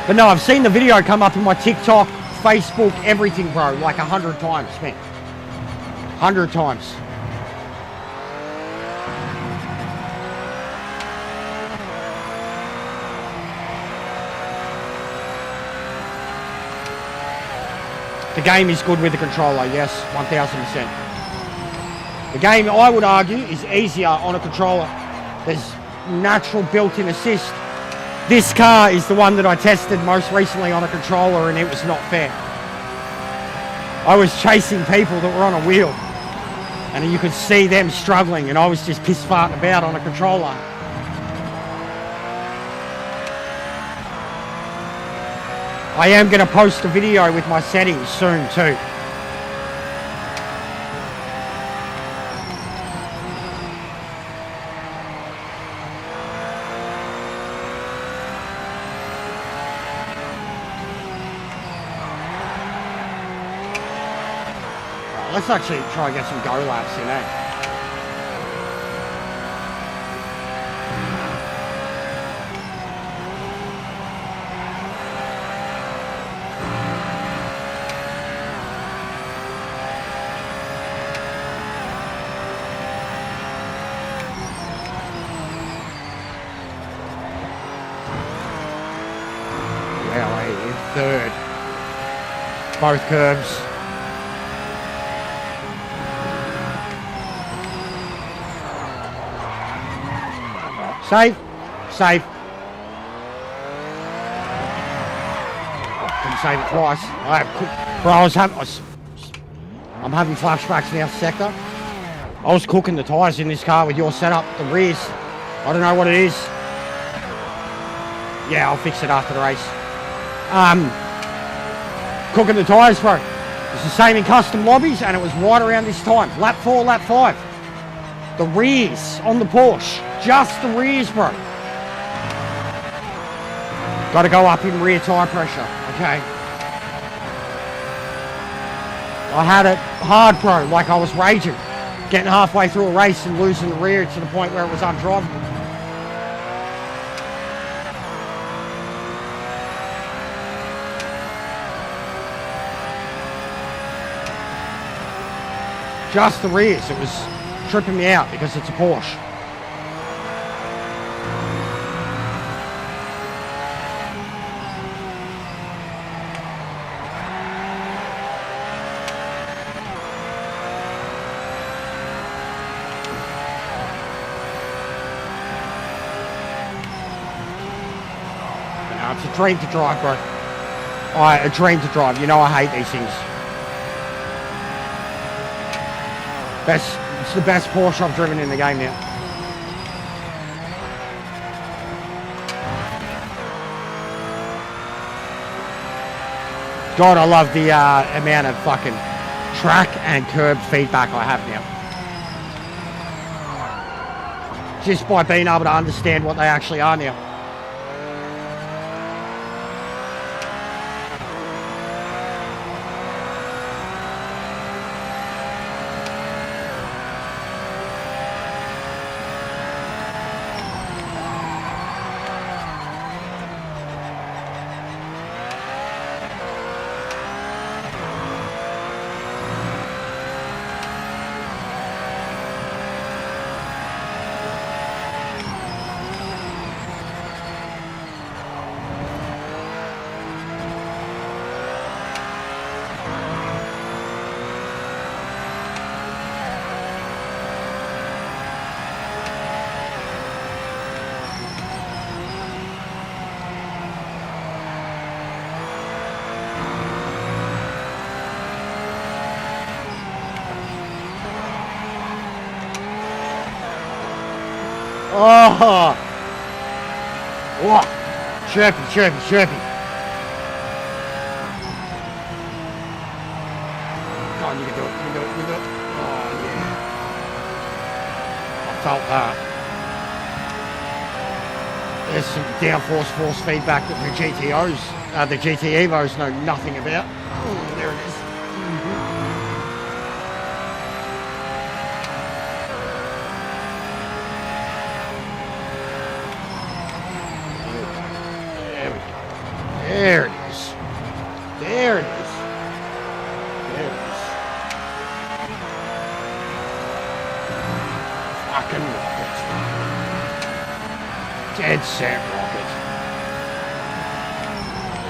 S2: But no, I've seen the video come up in my TikTok, Facebook, everything, bro. Like 100 times, man. 100 times. The game is good with the controller, yes, 1000%. The game, I would argue, is easier on a controller. There's natural built-in assist. This car is the one that I tested most recently on a controller, and it was not fair. I was chasing people that were on a wheel, and you could see them struggling, and I was just piss-farting about on a controller. I am going to post a video with my settings soon too. Let's actually try and get some go laps in, eh? In 3rd. Both curves. Save. Couldn't save it twice. I'm having flashbacks now, Sector. I was cooking the tyres in this car with your setup, the rears. I don't know what it is. Yeah, I'll fix it after the race. Cooking the tyres, bro. It's the same in custom lobbies, and it was right around this time. Lap 4, lap 5. The rears on the Porsche. Just the rears, bro. Got to go up in rear tyre pressure. Okay. I had it hard, bro. Like I was raging. Getting halfway through a race and losing the rear to the point where it was undrivable. Just the rears. It was tripping me out because it's a Porsche. It's a dream to drive, bro. A dream to drive. You know I hate these things. It's the best Porsche I've driven in the game now. God, I love the amount of fucking track and curb feedback I have now. Just by being able to understand what they actually are now. Oh! Whoa! Chirpy, chirpy, chirpy. Come on, you can do it, you can do it, you can do it. Oh, yeah. I felt that. There's some downforce force feedback that the GTOs, the GT Evos know nothing about. Oh, there it is. There it is. There it is. There it is. Fucking rocket. Dead set rocket.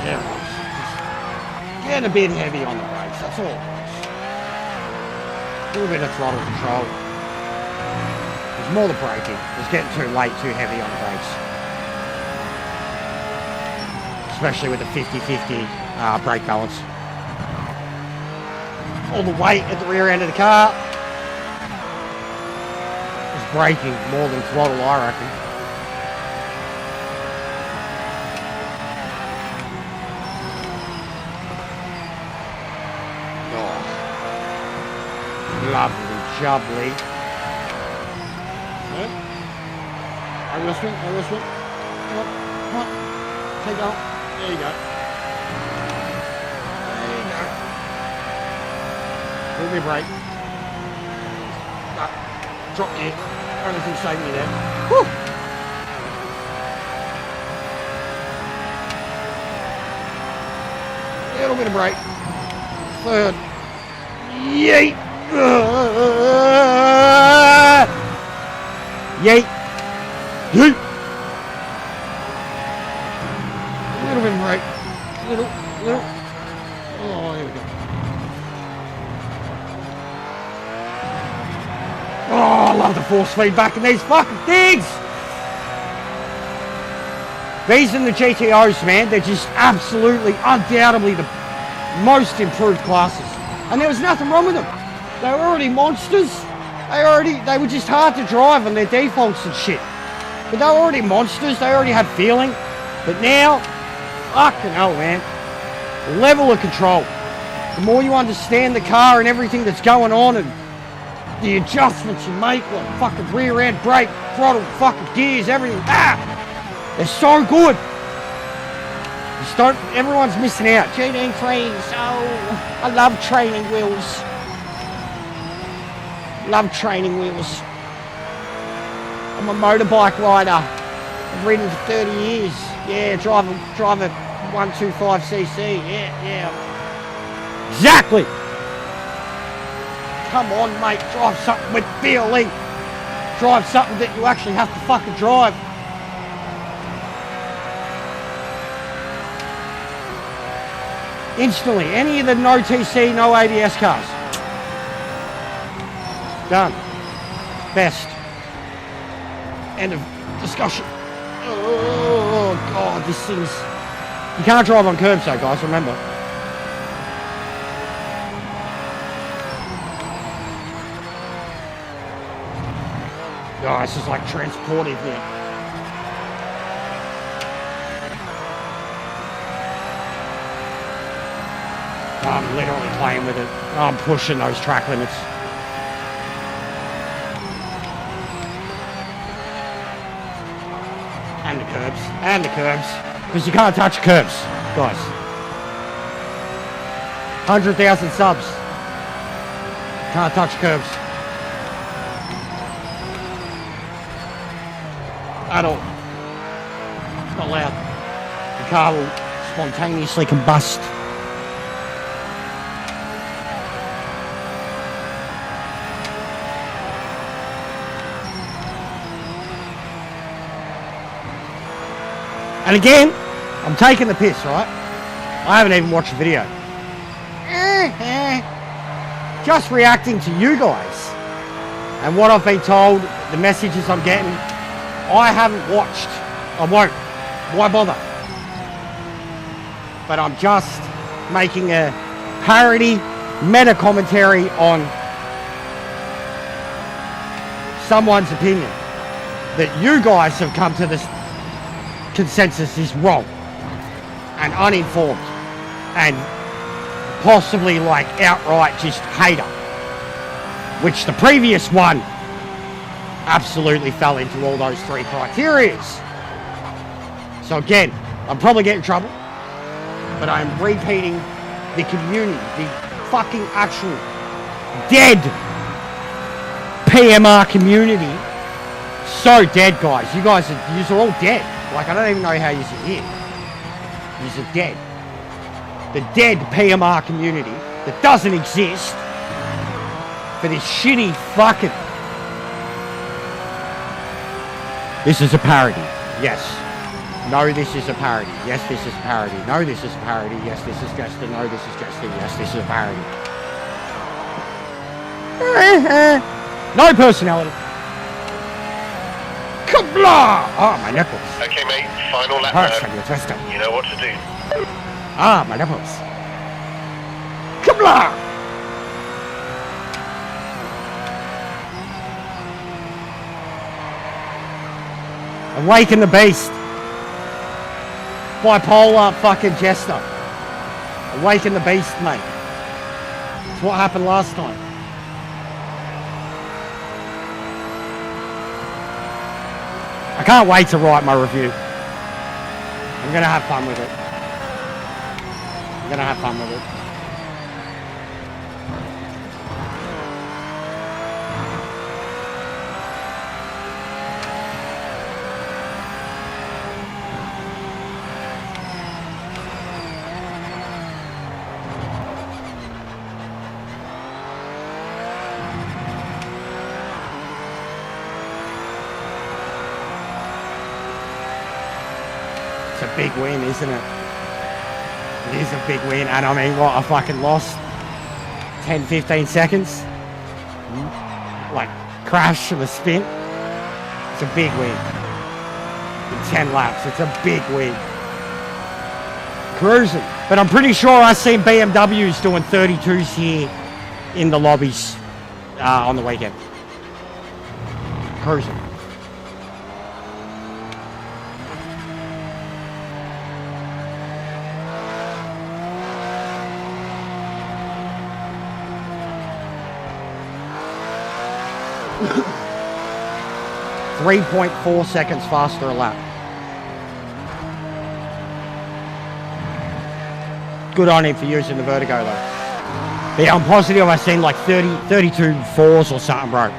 S2: There it is. Just get a bit heavy on the brakes, that's all it was. A little bit of throttle control. It was more the braking. It was getting too late, too heavy on the brakes. Especially with the 50-50 brake balance. All the weight at the rear end of the car is braking more than throttle, I reckon. Oh, lovely, jubbly. Are you listening? Are you listening? Come on. Take out. There you go. There you go. Pull me brake. Drop me. Only thing saved me there. Whew. Little bit of brake. Third. Yeet. Yeet. Yeet. Little bit of brake. Little. Oh, here we go. Oh, I love the force feedback in these fucking things. These and the GTOs, man, they're just absolutely, undoubtedly the most improved classes. And there was nothing wrong with them. They were already monsters. They were just hard to drive on their defaults and shit. But they were already monsters. They already had feeling. But now, fucking hell, man. Level of control. The more you understand the car and everything that's going on, and The adjustments you make, like fucking rear end, brake, throttle, fucking gears, everything. They're so good. Just don't, everyone's missing out. GT3s, oh, I love training wheels. Love training wheels. I'm a motorbike rider. I've ridden for 30 years. Yeah, drive a 125cc. Yeah. Exactly. Come on, mate. Drive something with feeling. Drive something that you actually have to fucking drive. Instantly. Any of the no TC, no ABS cars. Done. Best. End of discussion. Oh god, this thing's... You can't drive on curbs though, guys, remember. Oh, this is like transportive now. I'm literally playing with it. I'm pushing those track limits. And the curbs, because you can't touch curbs, guys. 100,000 subs. Can't touch curbs. At all. It's not allowed. The car will spontaneously combust. And again, I'm taking the piss, right? I haven't even watched the video. Just reacting to you guys. And what I've been told, the messages I'm getting, I haven't watched. I won't. Why bother? But I'm just making a parody, meta commentary on someone's opinion. That you guys have come to this consensus is wrong and uninformed and possibly like outright just hater, which the previous one absolutely fell into all those three criterias. So again, I'm probably getting in trouble, but I'm repeating the community, the fucking actual dead PMR community. So dead, guys. You guys are all dead. Like, I don't even know how you're here. You're dead. The dead PMR community that doesn't exist for this shitty fucking... This is a parody. Yes. No, this is a parody. Yes, this is a parody. No, this is a parody. Yes, this is just a... No, this is just a... Yes, this is a parody. No personality. Kabla! Oh, my nipples.
S3: Okay, mate, final lap
S2: Hurts
S3: now.
S2: when you twist them.
S3: You know what to do.
S2: Ah, my nipples. Kabla! Awaken the beast. Bipolar fucking jester. Awaken the beast, mate. That's what happened last time. I can't wait to write my review. I'm gonna have fun with it. I'm gonna have fun with it. It's a big win, isn't it? It is a big win, and I mean, what, I fucking lost 10, 15 seconds? Like, crash of a spin? It's a big win. In 10 laps, it's a big win. Cruising. But I'm pretty sure I've seen BMWs doing 32s here in the lobbies on the weekend. Cruising. 3.4 seconds faster a lap. Good on him for using the vertigo though. But yeah, I'm positive I've seen like 32 fours or something, bro.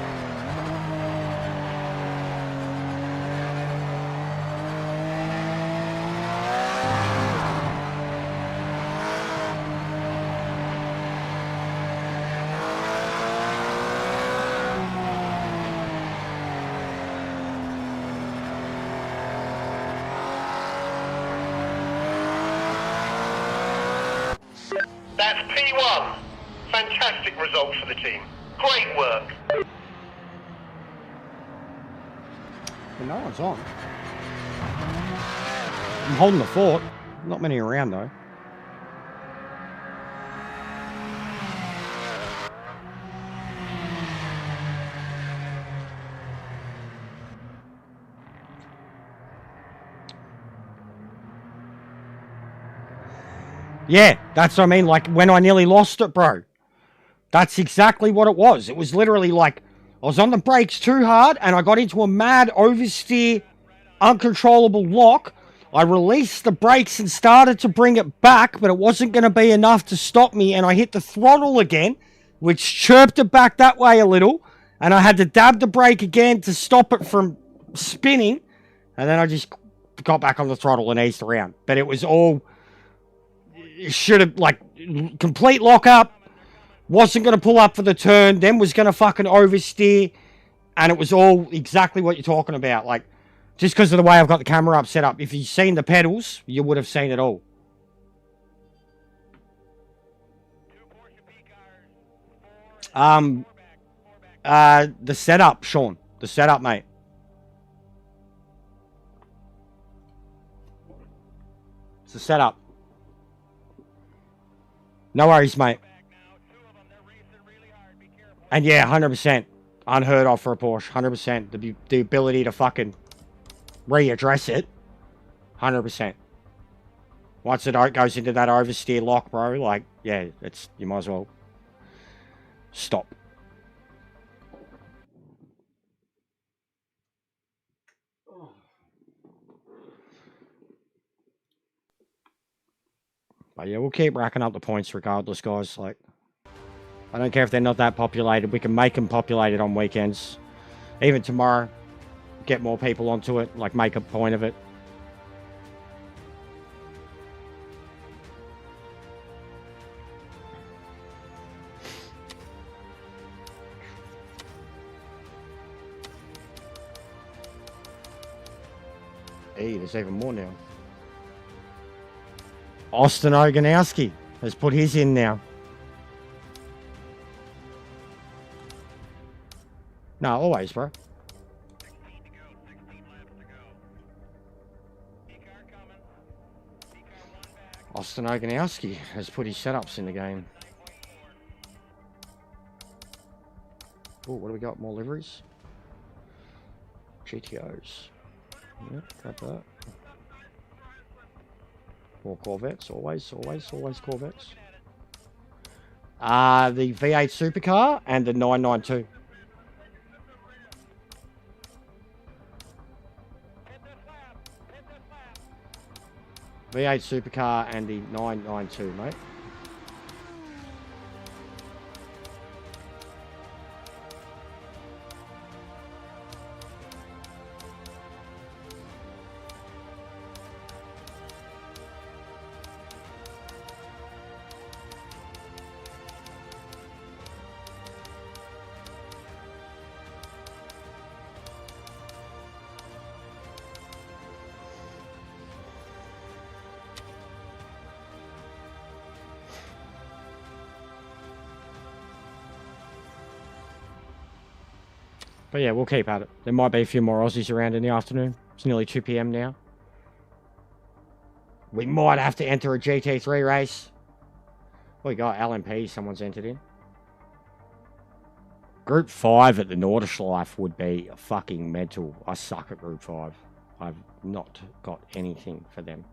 S3: That's P1. Fantastic result for the team. Great work.
S2: But no one's on. I'm holding the fort. Not many around though. Yeah, that's what I mean. Like when I nearly lost it, bro. That's exactly what it was. It was literally like I was on the brakes too hard and I got into a mad oversteer, uncontrollable lock. I released the brakes and started to bring it back, but it wasn't going to be enough to stop me. And I hit the throttle again, which chirped it back that way a little. And I had to dab the brake again to stop it from spinning. And then I just got back on the throttle and eased around. But it was all... should have, like, complete lock up, wasn't going to pull up for the turn, then was going to fucking oversteer, and it was all exactly what you're talking about. Like, just because of the way I've got the camera up set up. If you'd seen the pedals, you would have seen it all. The setup, Sean. The setup, mate. It's the setup. No worries, mate. And yeah, 100%. Unheard of for a Porsche. 100%. The ability to fucking readdress it. 100%. Once it goes into that oversteer lock, bro, like, yeah, it's you might as well stop. But yeah, we'll keep racking up the points regardless, guys. Like, I don't care if they're not that populated. We can make them populated on weekends. Even tomorrow, get more people onto it. Like, make a point of it. Hey, there's even more now. Austin Oganowski has put his in now. No, always, bro. Austin Oganowski has put his setups in the game. Oh, what do we got? More liveries? GTOs. Yep, got that. More Corvettes, always Corvettes. The V8 supercar and the 992. V8 supercar and the 992, mate. But yeah, we'll keep at it. There might be a few more Aussies around in the afternoon. It's nearly 2 PM now. We might have to enter a GT3 race. We got LMP, someone's entered in. Group 5 at the Nordschleife would be fucking mental. I suck at Group 5. I've not got anything for them.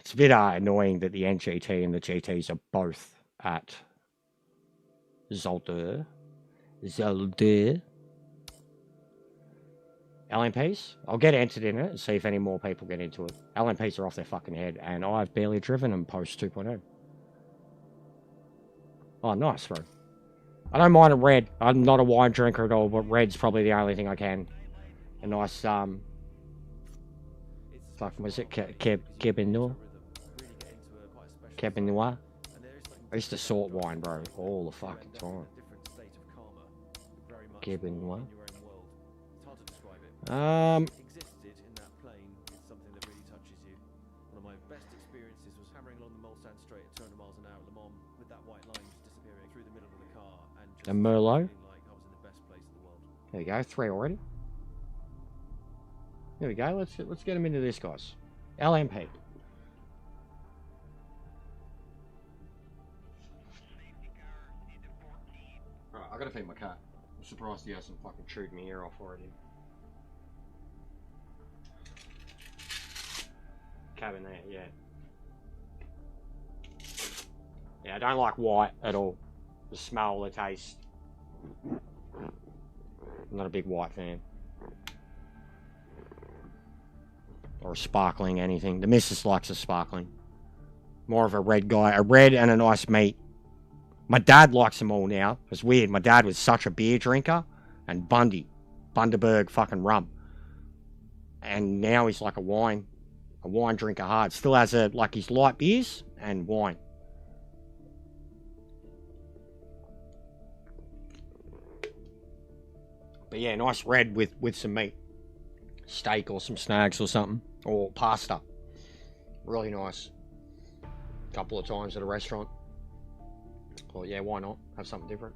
S2: It's a bit annoying that the NGT and the GTs are both at Zolder. LMPs? I'll get entered in it and see if any more people get into it. LMPs are off their fucking head, and I've barely driven them post 2.0. Oh, nice, bro. I don't mind a red. I'm not a wine drinker at all, but red's probably the only thing I can. A nice, fuck, was it Cabernet? Cabernet Noir? I used to sort wine, bro, all the fucking time. Cabernet Noir? A Merlot. There we go, 3 already. There we go. Let's get him into this, guys. LMP. Alright, I gotta feed my cat. I'm surprised he hasn't fucking chewed my ear off already. Cabernet, yeah. Yeah, I don't like white at all. The smell, the taste. I'm not a big white fan. Or a sparkling anything. The missus likes a sparkling. More of a red guy. A red and a nice meat. My dad likes them all now. It's weird. My dad was such a beer drinker. And Bundaberg fucking rum. And now he's like a wine drinker hard. Still has like his light beers and wine. But yeah, nice red with some meat. Steak or some snags or something. Or pasta. Really nice. Couple of times at a restaurant. Well, yeah, why not? Have something different.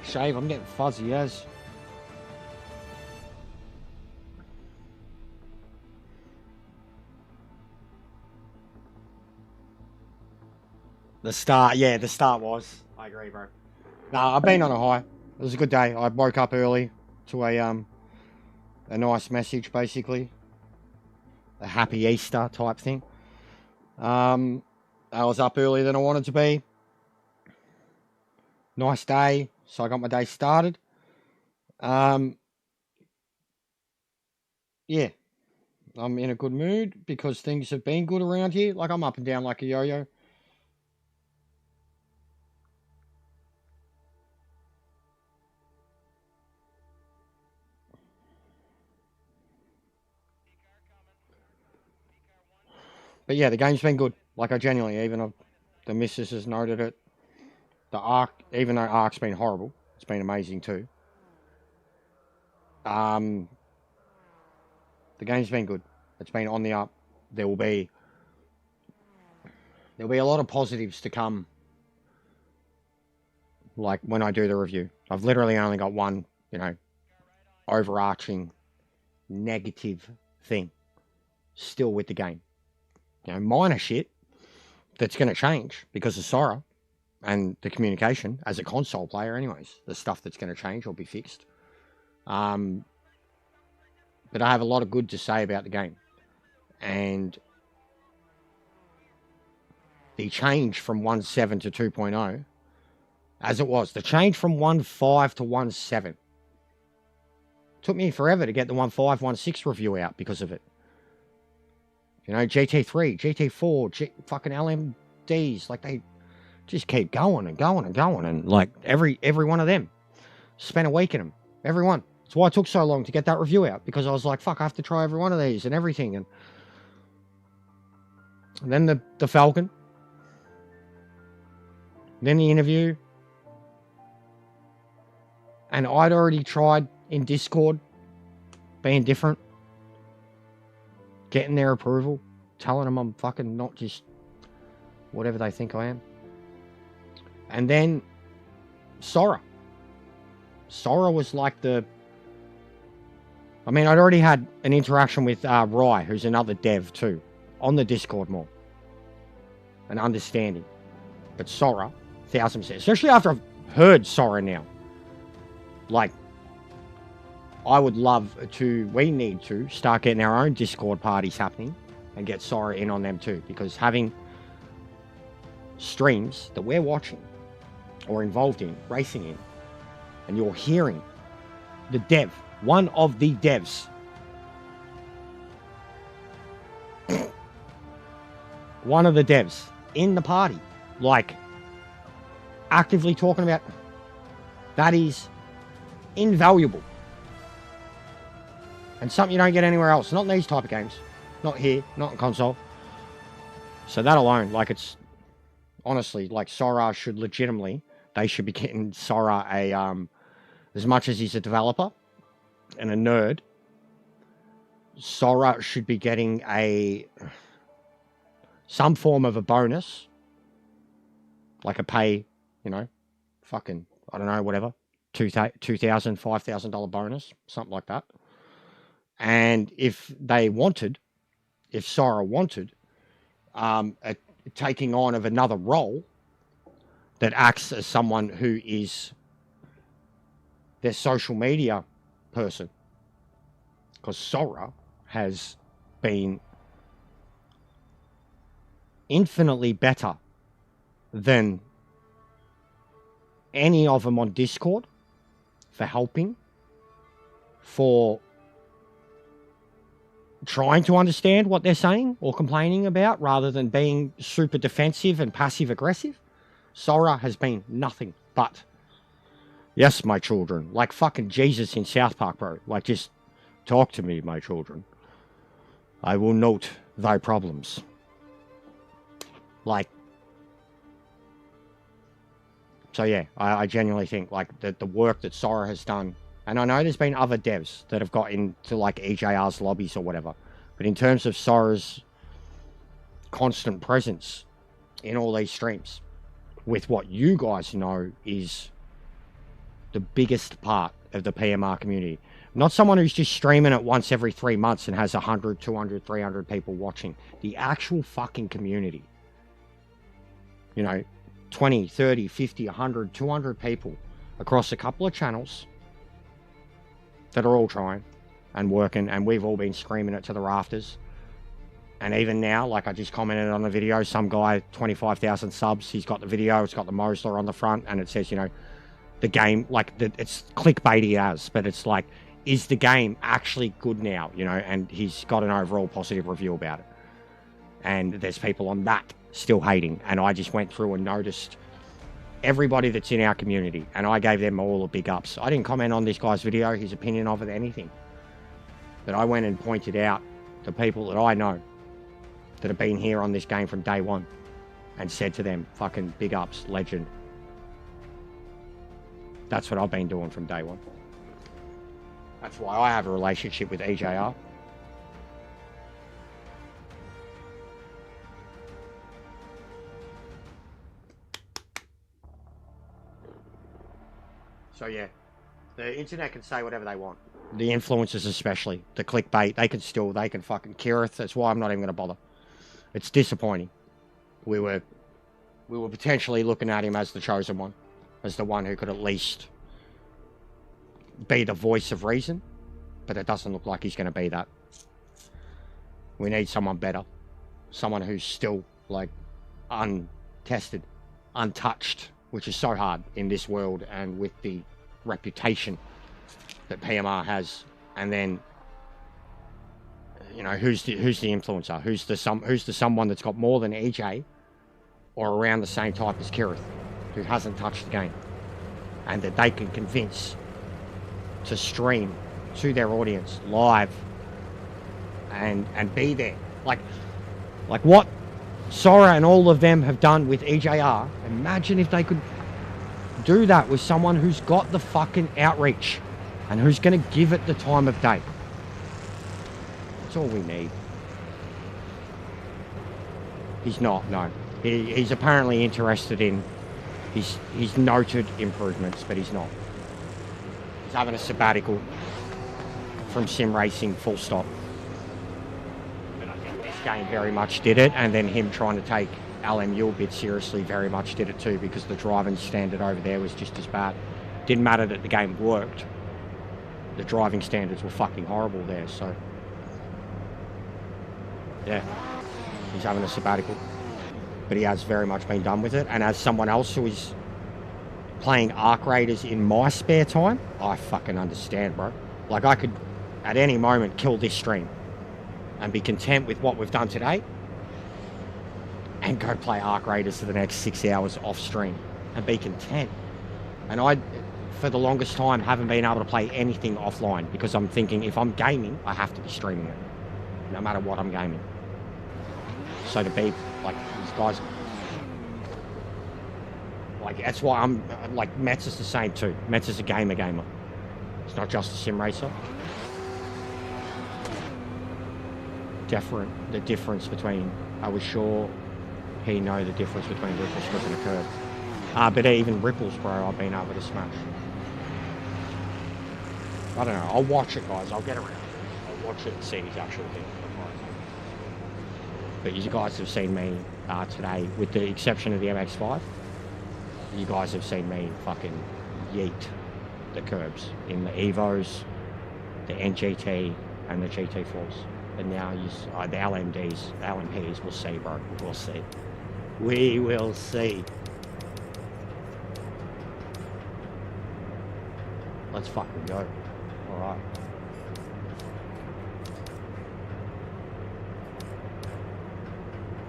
S2: Shave, I'm getting fuzzy as. The start was. I agree, bro. Nah, I've been on a high. It was a good day. I woke up early to a nice message, basically. A happy Easter type thing. I was up earlier than I wanted to be. Nice day, so I got my day started. Yeah, I'm in a good mood because things have been good around here. Like, I'm up and down like a yo-yo. But yeah, the game's been good. Like, I genuinely, even the missus has noted it. The Arc, even though Arc's been horrible, it's been amazing too. The game's been good. It's been on the up. There'll be a lot of positives to come. Like, when I do the review, I've literally only got one, overarching negative thing still with the game. Minor shit that's going to change because of Sora and the communication as a console player anyways. The stuff that's going to change or be fixed. But I have a lot of good to say about the game. And the change from 1.7 to 2.0, as it was, the change from 1.5 to 1.7, took me forever to get the 1.5, 1.6 review out because of it. GT3, GT4, fucking LMDs, like, they just keep going and going and going. And, like, every one of them, spent a week in them. Every one. That's why it took so long to get that review out, because I was like, fuck, I have to try every one of these and everything. And then the Falcon. Then the interview. And I'd already tried in Discord being different. Getting their approval. Telling them I'm fucking not just whatever they think I am. And then Sora. Sora was like I'd already had an interaction with Rye, who's another dev too, on the Discord more. An understanding. But Sora, 1000%. Especially after I've heard Sora now. Like, we need to start getting our own Discord parties happening and get Sora in on them too. Because having streams that we're watching or involved in, racing in, and you're hearing the dev, one of the devs, one of the devs in the party, like, actively talking about, that is invaluable. And something you don't get anywhere else. Not in these type of games. Not here. Not in console. So that alone, like, it's honestly, like, Sora should legitimately, they should be getting Sora as much as he's a developer and a nerd, Sora should be getting some form of a bonus, like a pay, fucking, I don't know, whatever, $2,000, $5,000 bonus, something like that. And if Sora wanted, a taking on of another role that acts as someone who is their social media person, because Sora has been infinitely better than any of them on Discord for helping, for trying to understand what they're saying or complaining about, rather than being super defensive and passive aggressive. Sora has been nothing but, yes, my children, like fucking Jesus in South Park, bro. Like, just talk to me, my children. I will note thy problems. Like, so yeah, I genuinely think, like, the work that Sora has done, and I know there's been other devs that have got into, like, EJR's lobbies or whatever, but in terms of Sora's constant presence in all these streams, with what you guys know is the biggest part of the PMR community. Not someone who's just streaming it once every 3 months and has 100, 200, 300 people watching. The actual fucking community. You know, 20, 30, 50, 100, 200 people across a couple of channels that are all trying and working, and we've all been screaming it to the rafters. And even now, like I just commented on the video, some guy, 25,000 subs, he's got the video, it's got the Mosler on the front, and it says, you know, the game, like, it's clickbaity as, but it's like, is the game actually good now, you know? And he's got an overall positive review about it. And there's people on that still hating, and I just went through and noticed everybody that's in our community, and I gave them all a big ups. I didn't comment on this guy's video, his opinion of it, anything. But I went and pointed out the people that I know that have been here on this game from day one and said to them, fucking big ups, legend. That's what I've been doing from day one. That's why I have a relationship with EJR. So yeah, the internet can say whatever they want. The influencers especially, the clickbait, they can fucking Kirith. That's why I'm not even going to bother. It's disappointing. We were potentially looking at him as the chosen one, as the one who could at least be the voice of reason, but it doesn't look like he's going to be that. We need someone better, someone who's still like untested, untouched, which is so hard in this world and with the reputation that PMR has. And then, you know, who's the influencer? Who's the someone that's got more than EJ or around the same type as Kirith, who hasn't touched the game, and that they can convince to stream to their audience live and be there. Like what Sora and all of them have done with EJR. Imagine if they could do that with someone who's got the fucking outreach and who's going to give it the time of day. That's all we need. He's not, no. He's apparently interested in his noted improvements, but he's not. He's having a sabbatical from sim racing, full stop. But I think this game very much did it, and then him trying to take LMU a bit seriously very much did it too, because the driving standard over there was just as bad. Didn't matter that the game worked. The driving standards were fucking horrible there, so... yeah, he's having a sabbatical. But he has very much been done with it, and as someone else who is playing Arc Raiders in my spare time, I fucking understand, bro. Like, I could, at any moment, kill this stream and be content with what we've done today and go play Arc Raiders for the next 6 hours off stream and be content. And I, for the longest time, haven't been able to play anything offline because I'm thinking if I'm gaming, I have to be streaming it, no matter what I'm gaming. So to be, like, these guys... like, that's why I'm, like, Metz is the same too. Metz is a gamer. It's not just a sim racer. The difference between, I was sure he know the difference between ripple strip and a curve. But even ripples, bro, I've been able to smash. I don't know, I'll watch it, guys, I'll get around it. I'll watch it and see his actual thing. But you guys have seen me today, with the exception of the MX-5, you guys have seen me fucking yeet the curbs in the Evos, the NGT, and the GT4s. And now the LMPs, we'll see, bro. We'll see. We will see. Let's fucking go. Alright.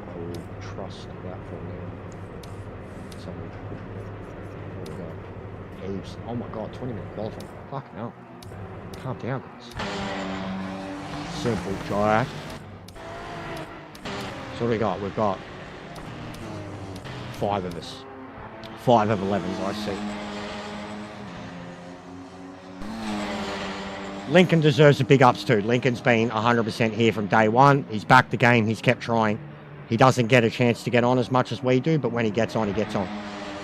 S2: I will trust that for now. So, what we got? Eves. Oh my god, 20-minute qualifying. Fucking hell. Calm down, guys. Simple Jack. So what do we got? We've got 5 of us. 5 of 11s, I see. Lincoln deserves a big ups too. Lincoln's been 100% here from day one. He's backed the game. He's kept trying. He doesn't get a chance to get on as much as we do, but when he gets on, he gets on.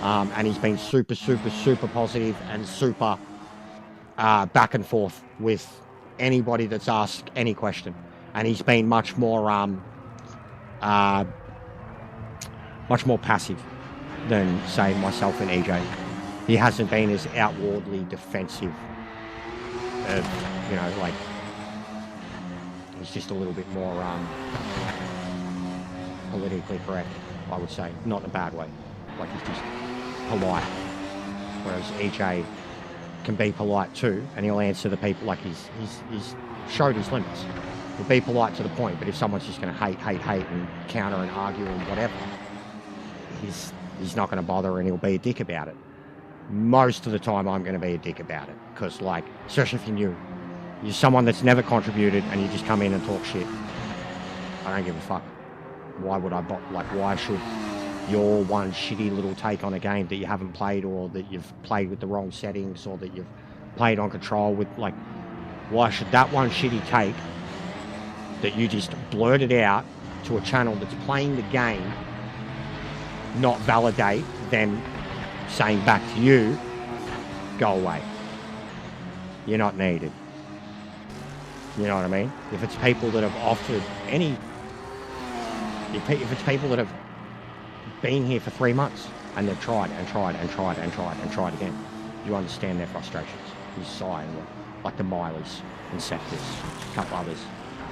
S2: And he's been super, super, super positive and super back and forth with anybody that's asked any question. And he's been much more passive than, say, myself and EJ. He hasn't been as outwardly defensive of, you know, like, he's just a little bit more politically correct, I would say. Not in a bad way. Like, he's just polite. Whereas EJ can be polite too, and he'll answer the people, like, he's showed his limits. He'll be polite to the point, but if someone's just going to hate and counter and argue and whatever, he's not going to bother, and he'll be a dick about it. Most of the time I'm going to be a dick about it, because, like, especially if you're someone that's never contributed and you just come in and talk shit. I don't give a fuck. Why would I, why should your one shitty little take on a game that you haven't played, or that you've played with the wrong settings, or that you've played on control with, like, why should that one shitty take that you just blurted out to a channel that's playing the game not validate them saying back to you, go away, you're not needed? You know what I mean? If it's people that have offered any, if it's people that have been here for 3 months and they've tried again, you understand their frustrations. You sigh, like the Milers and Sectors, a couple others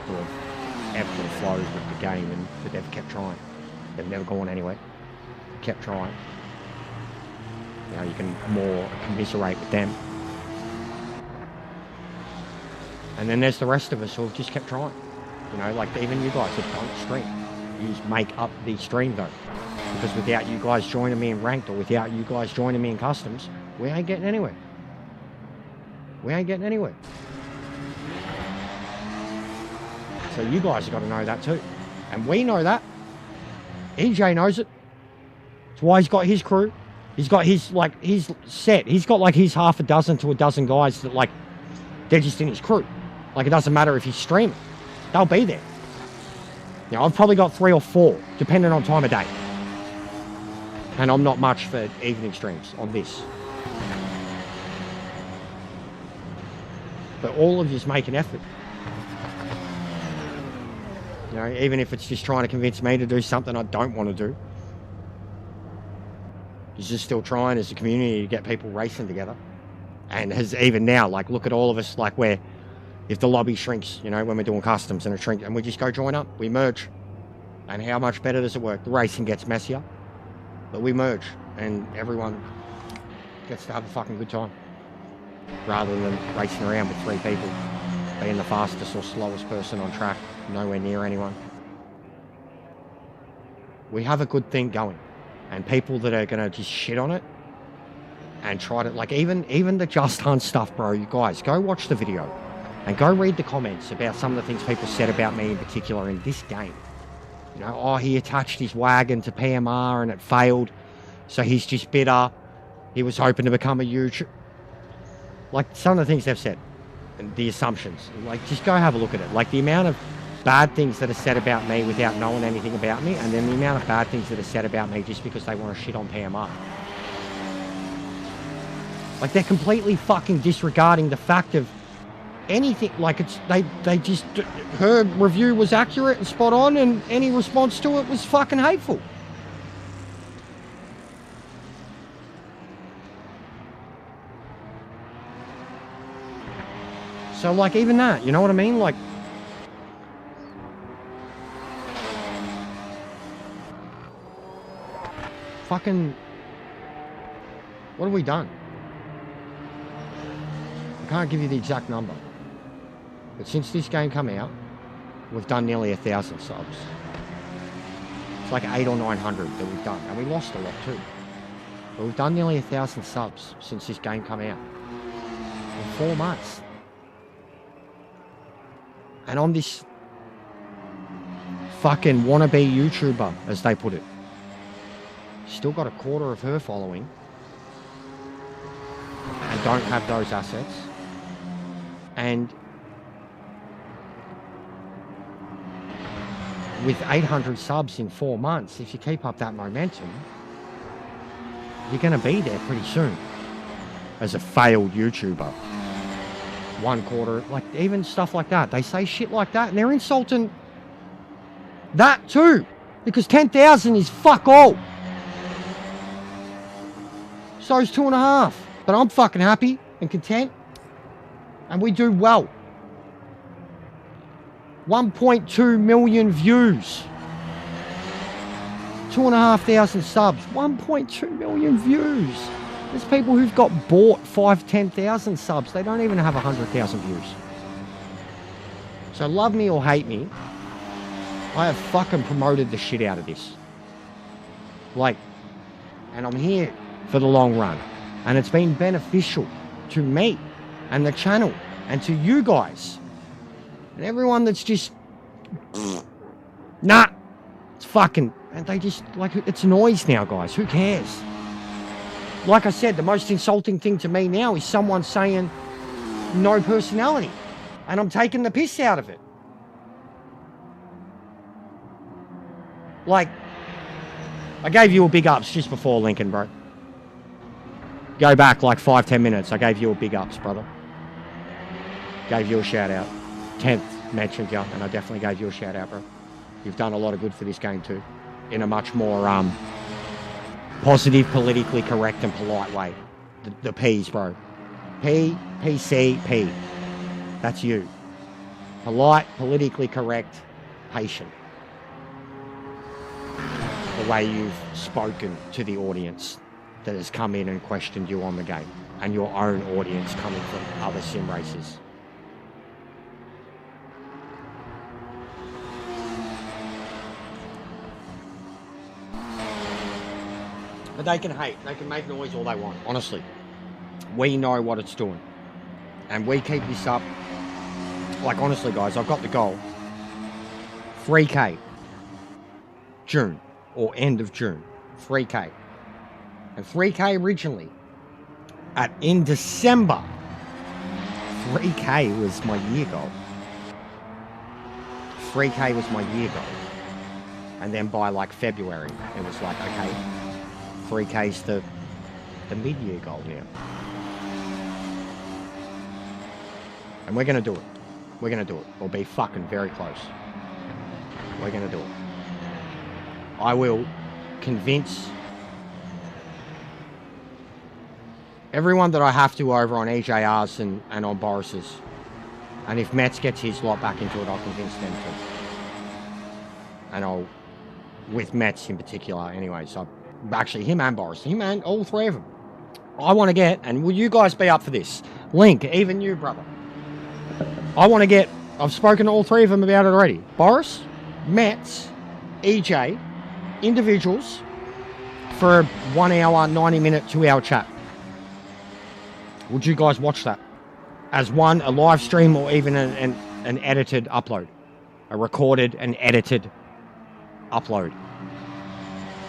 S2: who have ebbed and flowed with the game, and but they've kept trying. They've never gone anywhere. Kept trying. You know, you can more commiserate with them. And then there's the rest of us who have just kept trying. You know, like even you guys that don't stream. You just make up the stream though. Because without you guys joining me in ranked, or without you guys joining me in customs, we ain't getting anywhere. We ain't getting anywhere. So you guys have got to know that too. And we know that. EJ knows it. That's why he's got his crew. He's got his, like, his set. He's got like his half a dozen to a dozen guys that, like, they're just in his crew. Like, it doesn't matter if he's streaming. They'll be there. You know, I've probably got 3 or 4, depending on time of day. And I'm not much for evening streams on this. But all of yous make an effort. You know, even if it's just trying to convince me to do something I don't want to do. He's just still trying as a community to get people racing together. And has even now, like, look at all of us, like, where if the lobby shrinks, you know, when we're doing customs and it shrinks, and we just go join up, we merge. And how much better does it work? The racing gets messier, but we merge, and everyone gets to have a fucking good time. Rather than racing around with 3 people, being the fastest or slowest person on track, nowhere near anyone. We have a good thing going. And people that are going to just shit on it and try to, like, even the Just Hunt stuff, bro, you guys, go watch the video and go read the comments about some of the things people said about me in particular in this game. You know, oh, he attached his wagon to PMR and it failed, so he's just bitter. He was hoping to become a YouTuber. Like, some of the things they've said and the assumptions. Like, just go have a look at it. Like, the amount of bad things that are said about me without knowing anything about me, and then the amount of bad things that are said about me just because they want to shit on PMR. Like, they're completely fucking disregarding the fact of anything. Like, it's they just, her review was accurate and spot on, and any response to it was fucking hateful. So, like, even that, you know what I mean? Like, fucking, what have we done? I can't give you the exact number, but since this game came out, we've done nearly 1,000 subs. It's like 800 or 900 that we've done, and we lost a lot too. But we've done nearly 1,000 subs since this game came out in 4 months. And on this fucking wannabe YouTuber, as they put it, still got a quarter of her following and don't have those assets. And with 800 subs in 4 months, if you keep up that momentum, you're going to be there pretty soon. As a failed YouTuber. 1/4, like even stuff like that. They say shit like that and they're insulting that too. Because 10,000 is fuck all. So is 2.5. But I'm fucking happy and content. And we do well. 1.2 million views. 2,500 subs. 1.2 million views. There's people who've got bought 5,000-10,000 subs. They don't even have 100,000 views. So love me or hate me, I have fucking promoted the shit out of this. Like, and I'm here for the long run. And it's been beneficial to me and the channel and to you guys. And everyone that's just, nah, it's fucking, and they just, like, it's noise now, guys. Who cares? Like I said, the most insulting thing to me now is someone saying no personality. And I'm taking the piss out of it. Like, I gave you a big ups just before Lincoln, bro. Go back like 5-10 minutes. I gave you a big ups, brother. Gave you a shout out. 10th mentioned you, and I definitely gave you a shout out, bro. You've done a lot of good for this game too. In a much more positive, politically correct and polite way. The P's, bro. P, PC, P. That's you. Polite, politically correct, patient. The way you've spoken to the audience that has come in and questioned you on the game. And your own audience coming from other sim races. But they can hate. They can make noise all they want. Honestly. We know what it's doing. And we keep this up. Like, honestly, guys, I've got the goal. 3K. June. Or end of June. 3K. And 3K originally. In December. 3K was my year goal. 3K was my year goal. And then by like February, it was like, okay, 3K's the mid-year goal now. And we're going to do it. We're going to do it. We'll be fucking very close. We're going to do it. I will convince everyone that I have to over on EJR's and on Boris's. And if Metz gets his lot back into it, I'll convince them to. And I'll, with Metz in particular anyway, so actually him and Boris, him and all three of them. I want to get, and will you guys be up for this? Link, even you, brother. I want to get, I've spoken to all three of them about it already. Boris, Metz, EJ, individuals for a 1 hour, 90-minute, 2-hour chat. Would you guys watch that? As one, a live stream or even an edited upload. A recorded and edited upload.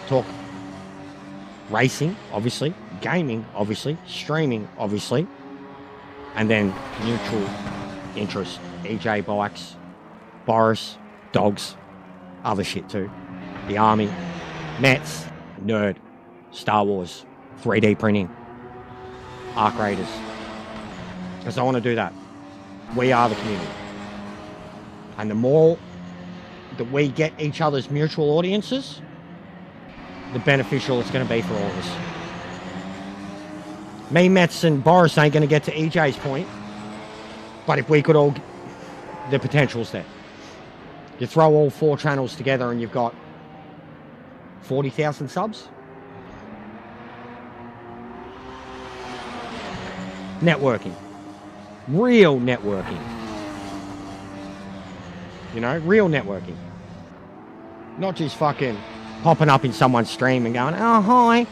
S2: Talk racing, obviously. Gaming, obviously. Streaming, obviously. And then mutual interest. EJ bikes, Boris, dogs, other shit too. The army, Metz, nerd, Star Wars, 3D printing, Arc Raiders. Because I want to do that. We are the community. And the more that we get each other's mutual audiences, the beneficial it's going to be for all of us. Me, Metz, and Boris ain't going to get to EJ's point. But if we could all... The potential's there. You throw all 4 channels together and you've got 40,000 subs. Networking. Real networking. You know, real networking. Not just fucking popping up in someone's stream and going, oh, hi.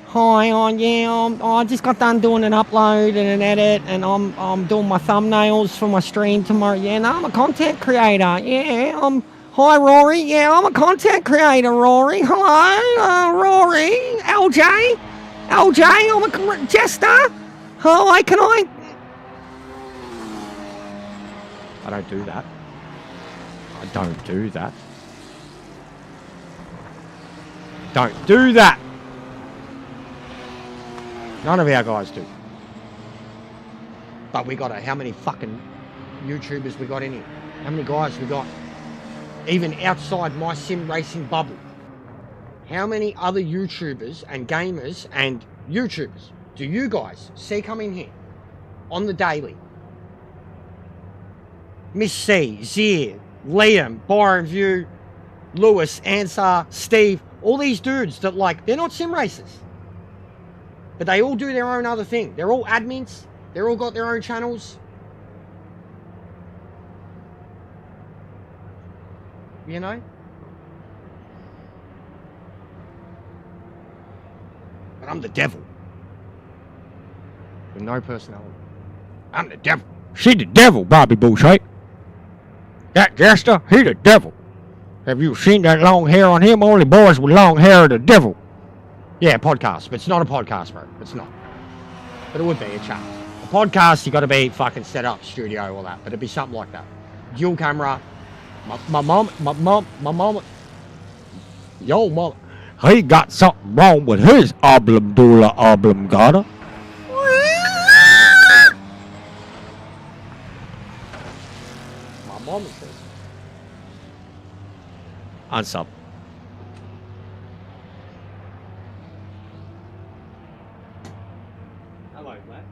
S2: Hi, oh, yeah, I just got done doing an upload and an edit and I'm doing my thumbnails for my stream tomorrow. Yeah, no, I'm a content creator. Yeah, hi, Rory. Yeah, I'm a content creator, Rory. Hello, Rory. LJ, I'm a jester. Hi, can I don't do that. I don't do that. Don't do that. None of our guys do. But we got how many fucking YouTubers we got in here? How many guys we got? Even outside my sim racing bubble. How many other YouTubers and gamers and YouTubers do you guys see come in here on the daily? Miss C, Zier, Liam, Byron View, Lewis, Ansar, Steve, all these dudes that like, they're not sim racers. But they all do their own other thing. They're all admins. They're all got their own channels. You know? But I'm the devil. With no personality. I'm the devil.
S5: She the devil, Bobby Boucher. That jester, he the devil. Have you seen that long hair on him? Only boys with long hair are the devil.
S2: Yeah, podcast. But it's not a podcast, bro. It's not. But it would be a chance. A podcast, you got to be fucking set up, studio, all that. But it'd be something like that. Dual camera. My mom. Yo, mom.
S5: He got something wrong with his oblongata.
S2: My mom says.
S5: Unsub.
S2: Hello, Matt.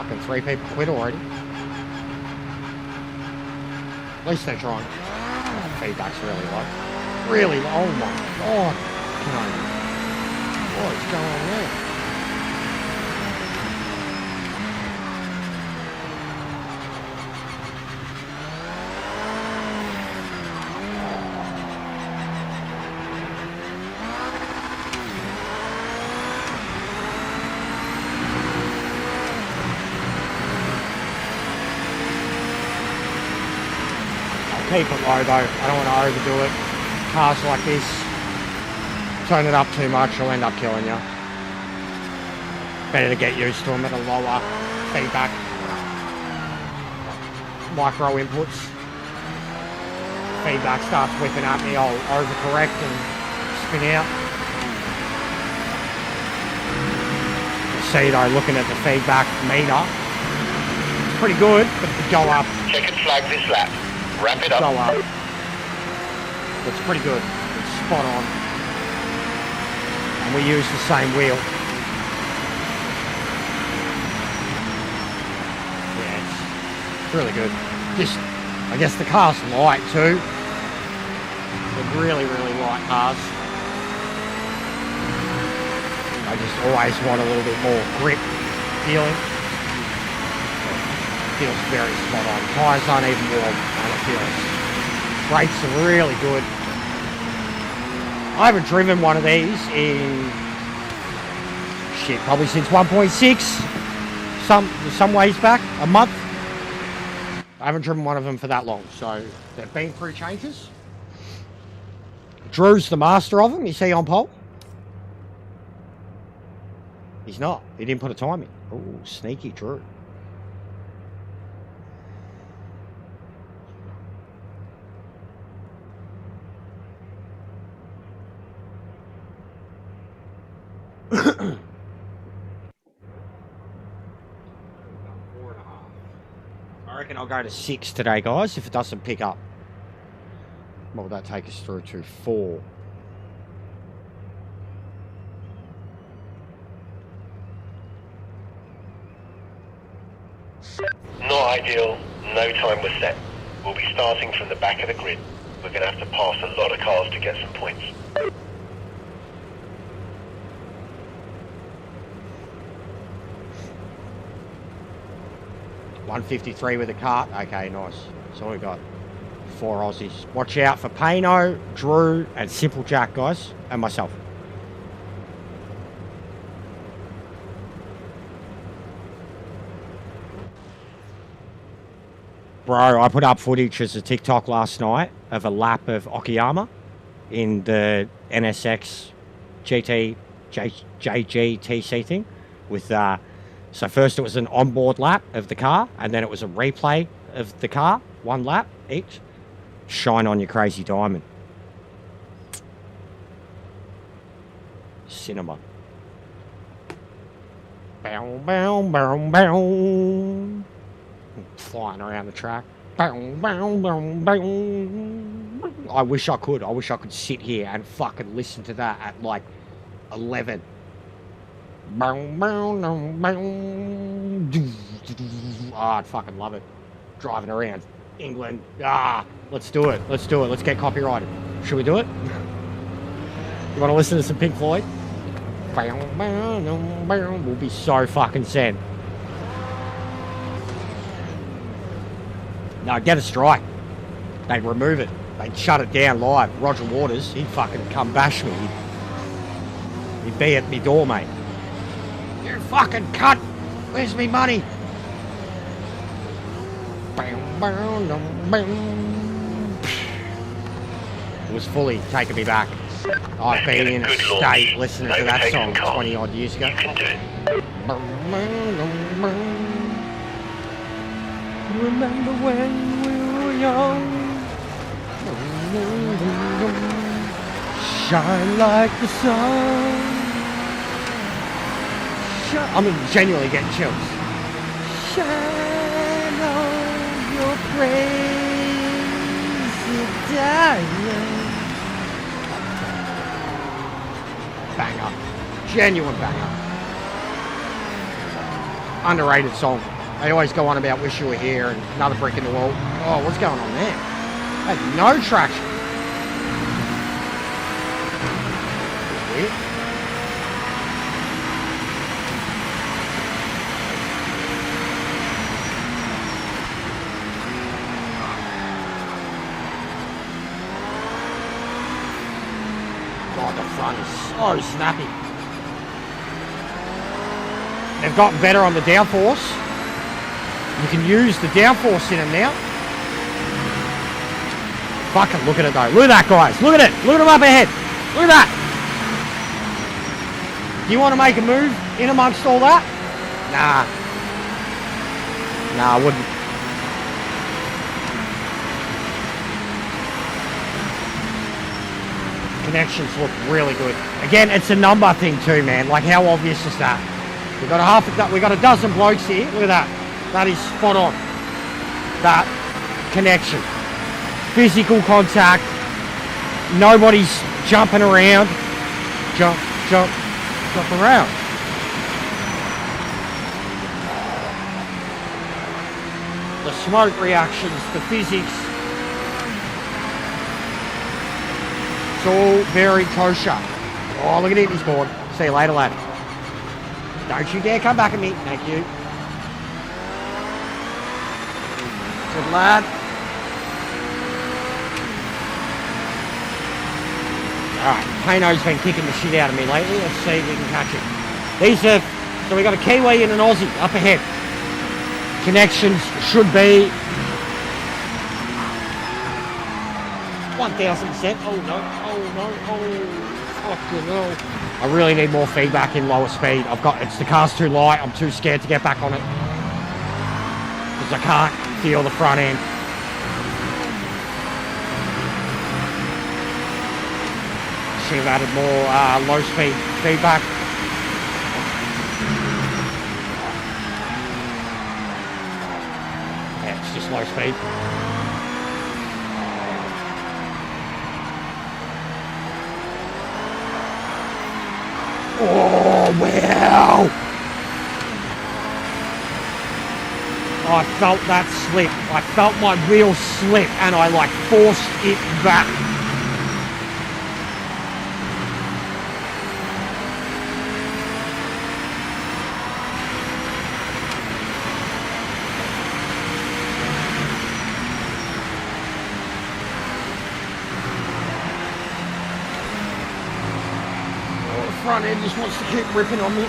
S2: Fucking 3 people quit already. At least they're trying. Oh, feedback's really low. Really low. Oh my god. What is going on there? Keep it low though, I don't want to overdo it. Cars like this, turn it up too much, you'll end up killing you. Better to get used to them at a lower feedback. Micro inputs. Feedback starts whipping at me, I'll overcorrect and spin out. You see though, looking at the feedback meter, it's pretty good, but to go up.
S3: Checkered flag this lap. Wrap it up.
S2: Go up. It's pretty good. It's spot on. And we use the same wheel. Yeah, it's really good. Just, I guess the car's light too. They're really, really light cars. I just always want a little bit more grip feeling. Feels very spot on. Tyres aren't even warm and it feels. Brakes are really good. I haven't driven one of these in probably since 1.6 some ways back, a month. I haven't driven one of them for that long, so they've been through changes. Drew's the master of them, you see on pole. He's not. He didn't put a time in. Oh, sneaky Drew. I reckon I'll go to 6 today, guys, if it doesn't pick up. What would that take us through to? 4.
S3: Not ideal. No time was set. We'll be starting from the back of the grid. We're going to have to pass a lot of cars to get some points.
S2: 153 with a cart. Okay, nice. So we got 4 Aussies. Watch out for Payno, Drew, and Simple Jack, guys, and myself. Bro, I put up footage as a TikTok last night of a lap of Okayama in the NSX JGTC thing with so first it was an onboard lap of the car, and then it was a replay of the car, 1 lap each. Shine on your crazy diamond. Cinema. Bow, bow, bow, bow. Flying around the track. Bow, bow, bow, bow. I wish I could. I wish I could sit here and fucking listen to that at like 11. I'd fucking love it. Driving around England. Let's do it. Let's do it. Let's get copyrighted. Should we do it? You want to listen to some Pink Floyd? We'll be so fucking zen. No, get a strike. They'd remove it. They'd shut it down live. Roger Waters, he'd fucking come bash me. He'd be at me door, mate. You fucking cunt! Where's me money? It was fully taking me back. I've been in a state listening to that song 20 odd years ago.
S3: You can do it.
S2: Remember when we were young? Shine like the sun. I'm genuinely getting chills. Shine on your crazy diamond. Banger. Genuine banger. Underrated song. They always go on about wish you were here and another brick in the wall. Oh, what's going on there? I had no traction. Weird. God, the front is so snappy. They've gotten better on the downforce. You can use the downforce in them now. Fucking look at it though. Look at that, guys. Look at it. Look at them up ahead. Look at that. Do you want to make a move in amongst all that? Nah. Nah, I wouldn't. Connections look really good. Again, it's a number thing too, man. Like, how obvious is that? We got a dozen blokes here. Look at that. That is spot on. That connection. Physical contact. Nobody's jumping around. Jump around. The smoke reactions, the physics. It's all very kosher. Oh, look at it, he's bored. See you later, lad. Don't you dare come back at me. Thank you. Good lad. Alright, Payno's been kicking the shit out of me lately. Let's see if we can catch it. So we got a Kiwi and an Aussie up ahead. Connections should be 1000%. Oh no, fucking hell. I really need more feedback in lower speed. It's the car's too light. I'm too scared to get back on it. Because I can't feel the front end. Should have added more low speed feedback. Yeah, it's just low speed. Oh, wow! I felt that slip. I felt my wheel slip and I like forced it back. Front end just wants to keep ripping on me.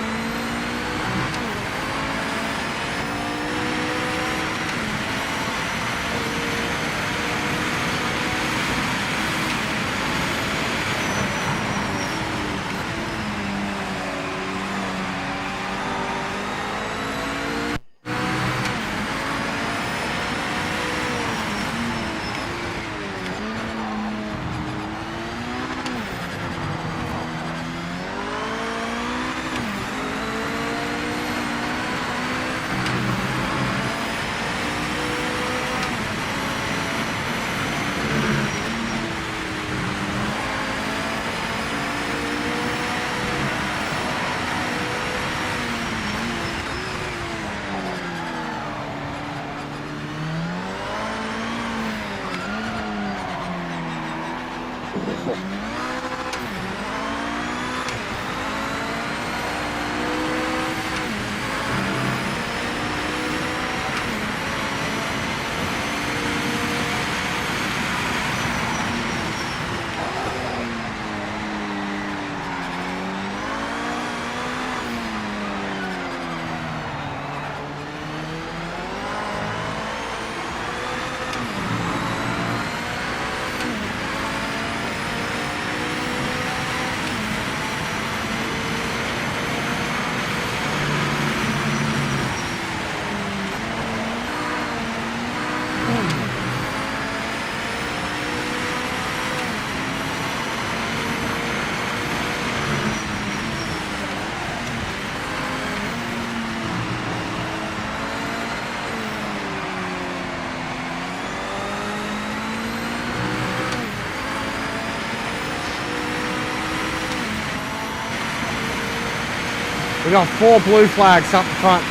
S2: We got 4 blue flags up the front.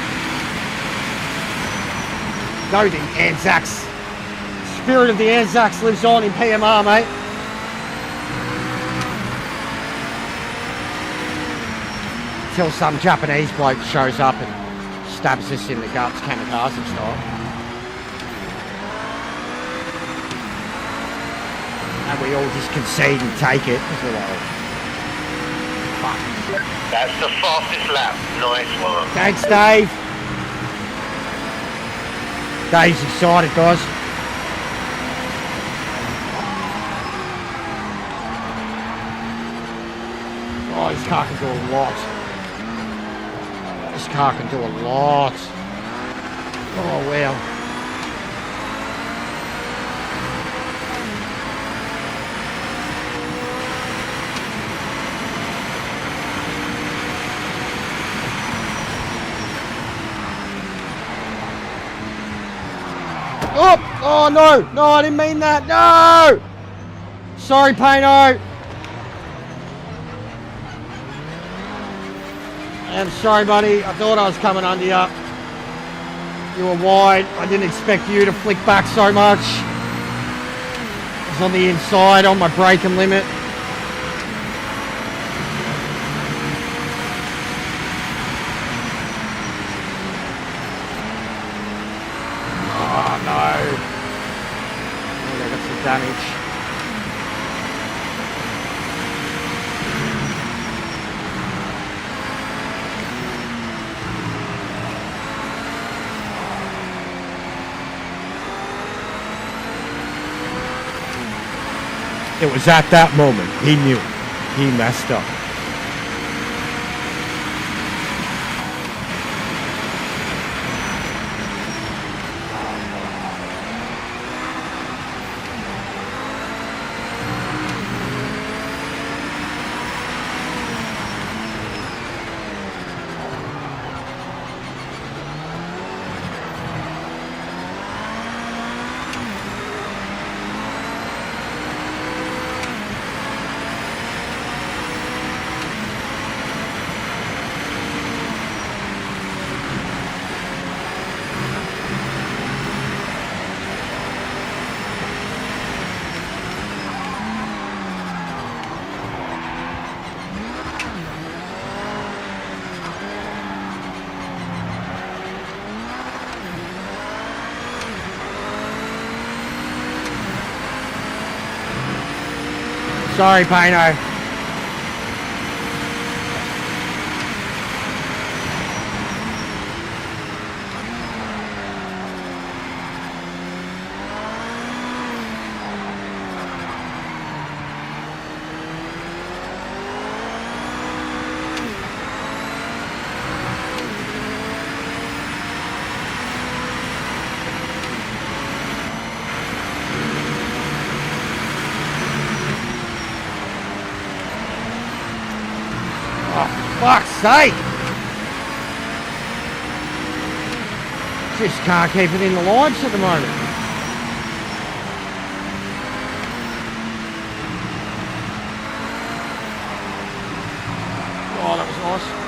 S2: Go the Anzacs. Spirit of the Anzacs lives on in PMR, mate. Till some Japanese bloke shows up and stabs us in the guts, kamikaze style. And we all just concede and take it. Fuck.
S3: That's the fastest lap. Nice one.
S2: Thanks, Dave. Dave's excited, guys. Oh, this car can do a lot. This car can do a lot. Oh, wow. Oh no, no, I didn't mean that, no! Sorry, Payno. I'm sorry, buddy, I thought I was coming under you. You were wide, I didn't expect you to flick back so much. I was on the inside, on my braking limit. Damage.
S5: It was at that moment he knew he messed up.
S2: Sorry, Payno. Fuck's sake! Just can't keep it in the lines at the moment. Oh, that was nice.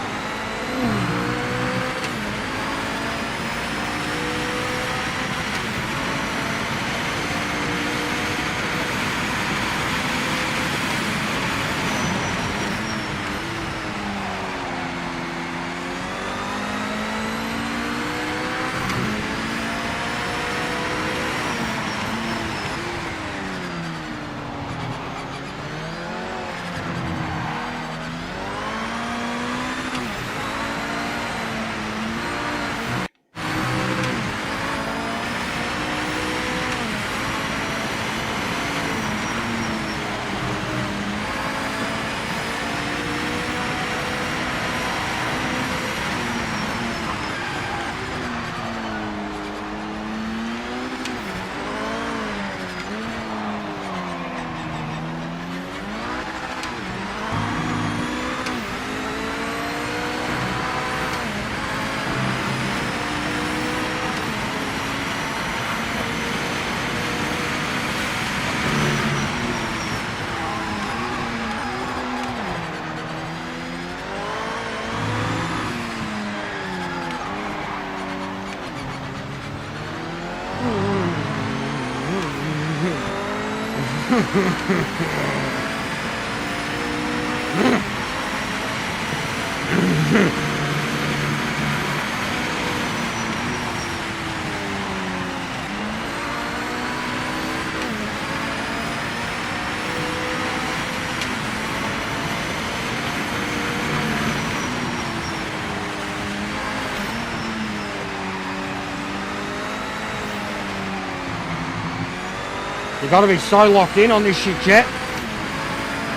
S2: You got to be so locked in on this shit, Jet.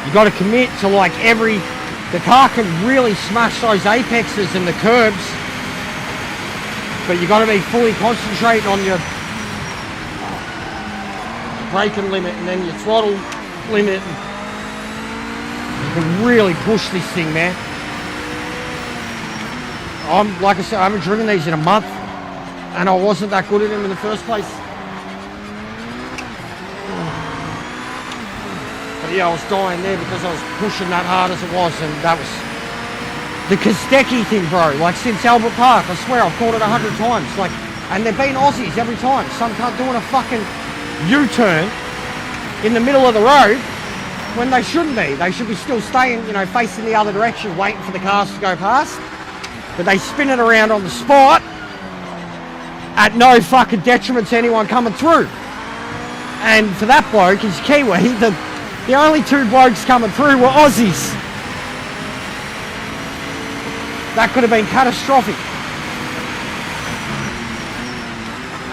S2: You got to commit to like the car can really smash those apexes and the curbs, but you got to be fully concentrating on your braking limit and then your throttle limit. You can really push this thing, man. Like I said, I haven't driven these in a month, and I wasn't that good at them in the first place. But yeah, I was dying there because I was pushing that hard as it was, and that was the Kostecki thing, bro. Like since Albert Park, I swear I've called it 100 times. Like, and they've been Aussies every time. Some cunt doing a fucking U-turn in the middle of the road when they shouldn't be. They should be still staying, you know, facing the other direction, waiting for the cars to go past. But they spin it around on the spot at no fucking detriment to anyone coming through. And for that bloke, he's Kiwi. The only two blokes coming through were Aussies. That could have been catastrophic.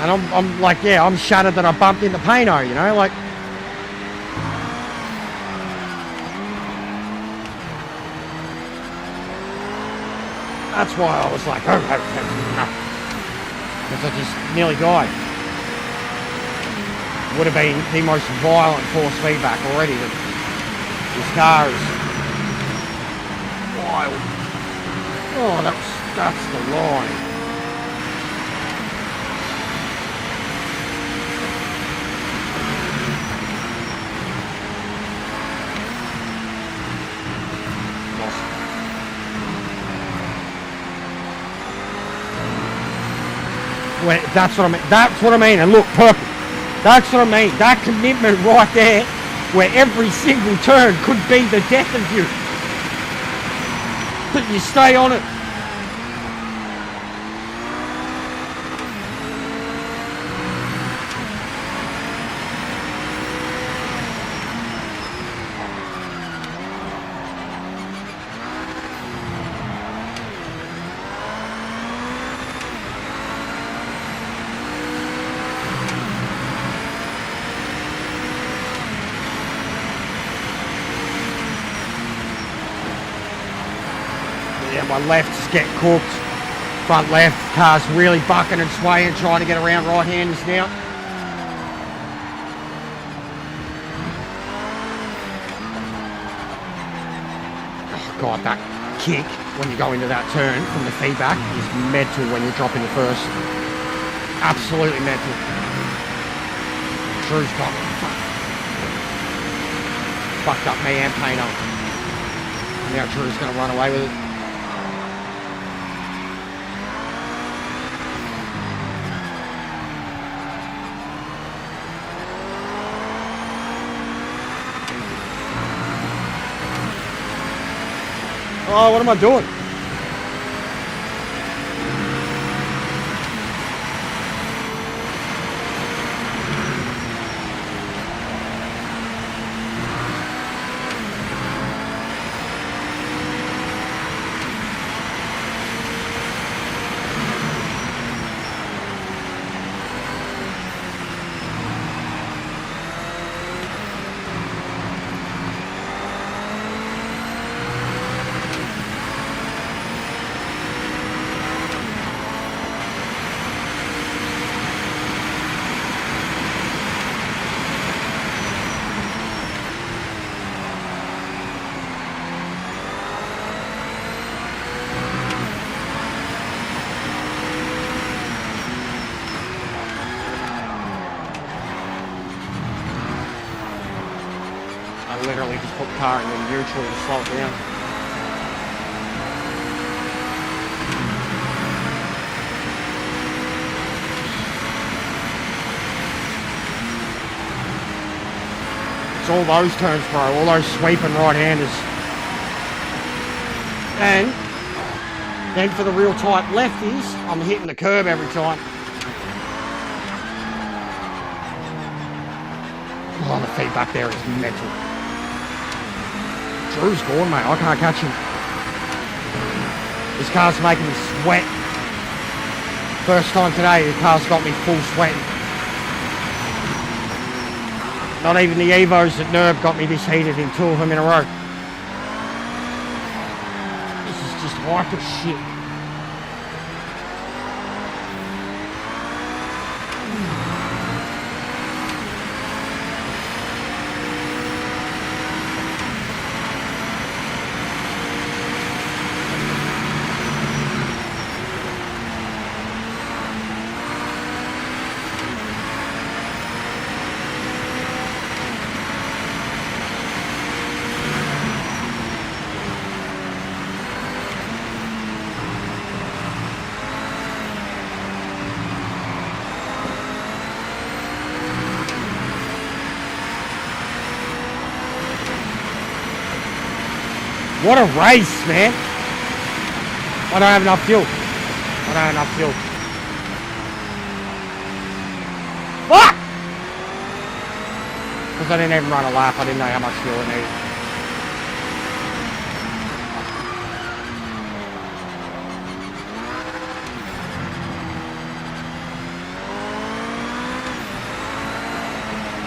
S2: And I'm like, yeah, I'm shattered that I bumped into Pano, you know, like. That's why I was like, because I just nearly died. Would have been the most violent force feedback already. This car is wild. Oh, that's the line. Well, that's what I mean. That's what I mean. And look, purple. That's what I mean. That commitment right there, where every single turn could be the death of you. But you stay on it. My lefts get cooked. Front left, car's really bucking and swaying, trying to get around right-handers now. Oh God, that kick when you go into that turn from the feedback is mental when you're dropping the first. Absolutely mental. Drew's got fucked up me and Pano. Now Drew's going to run away with it. Oh, what am I doing? Literally just put the car in neutral to slow it down. It's all those turns, bro. All those sweeping right-handers. And then for the real tight lefties, I'm hitting the curb every time. Oh, the feedback there is mental. Drew's gone, mate. I can't catch him. This car's making me sweat. First time today, the car's got me full sweating. Not even the Evos at Nerve got me this heated in 2 of them in a row. This is just hyper shit. What a race, man. I don't have enough fuel. I don't have enough fuel. Fuck! Because I didn't even run a lap. I didn't know how much fuel it needed.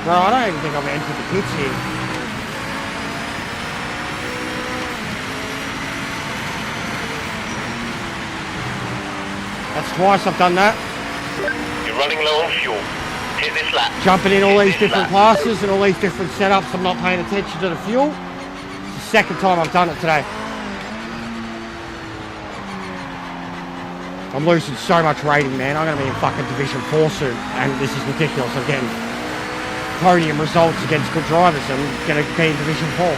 S2: Bro, I don't even think I've entered the pits here. That's twice I've done that.
S3: You're running low on fuel. Hit this lap.
S2: Jumping in all these different classes and all these different setups. I'm not paying attention to the fuel. It's the second time I've done it today. I'm losing so much rating, man. I'm going to be in fucking Division 4 soon. And this is ridiculous. I'm getting podium results against good drivers. I'm going to be in Division 4.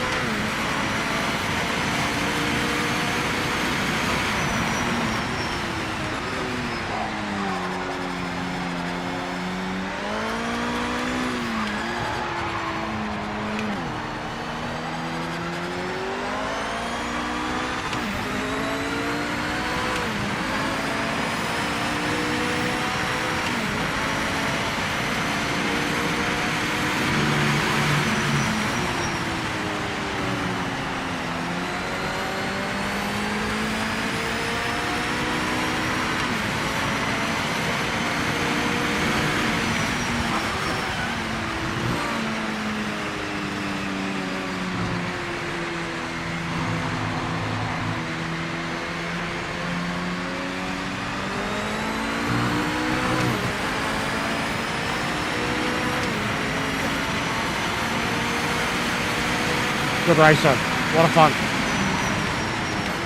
S2: Good racer. What a fun.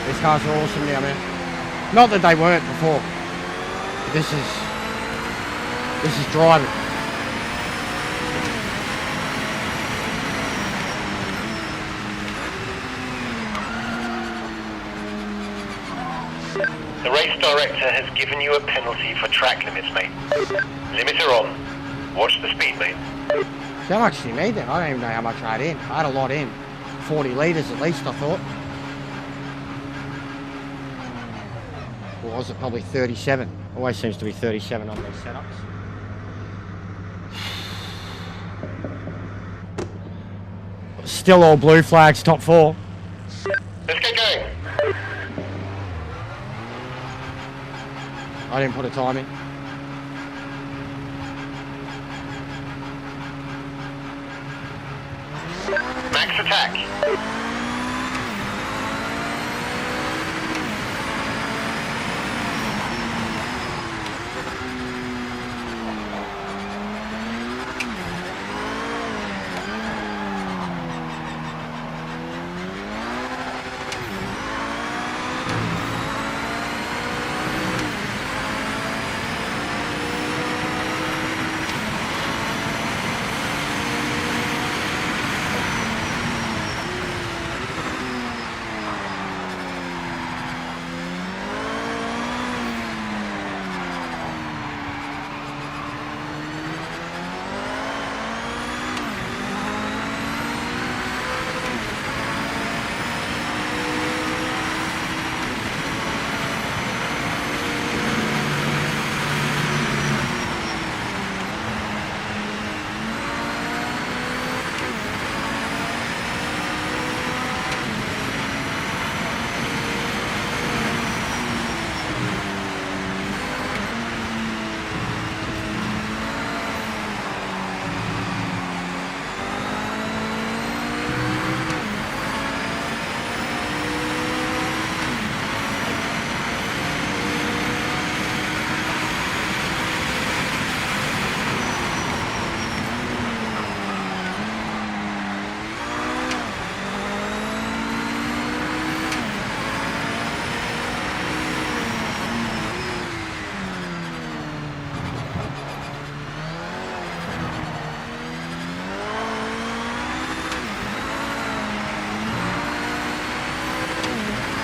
S2: These cars are awesome now, man. Not that they weren't before. But this is driving.
S3: The race director has given you a penalty for track limits, mate. Limiter on. Watch the speed, mate.
S2: How much do you need then? I don't even know how much I had in. I had a lot in. 40 litres at least, I thought. Or was it probably 37? Always seems to be 37 on these setups. Still all blue flags, top 4.
S3: Let's get going.
S2: I didn't put a time in.
S3: Max attack.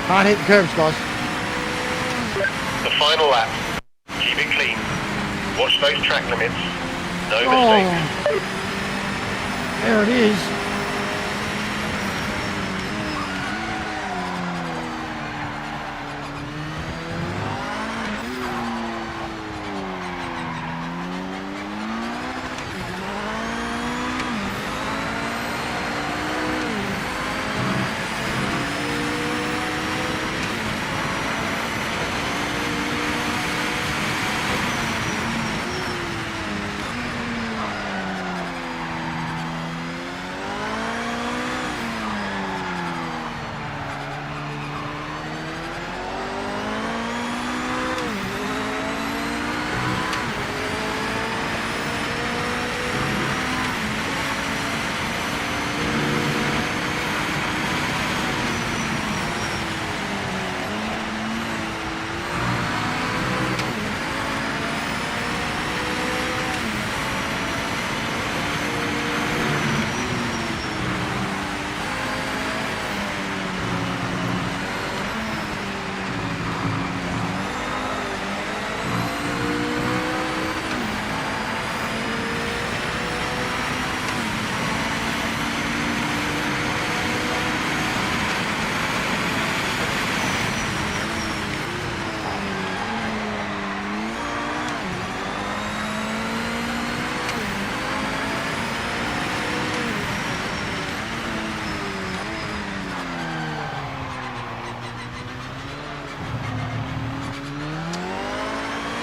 S2: Can't hit the curbs, guys.
S3: The final lap. Keep it clean. Watch those track limits. No
S2: Oh.
S3: mistakes.
S2: There it is.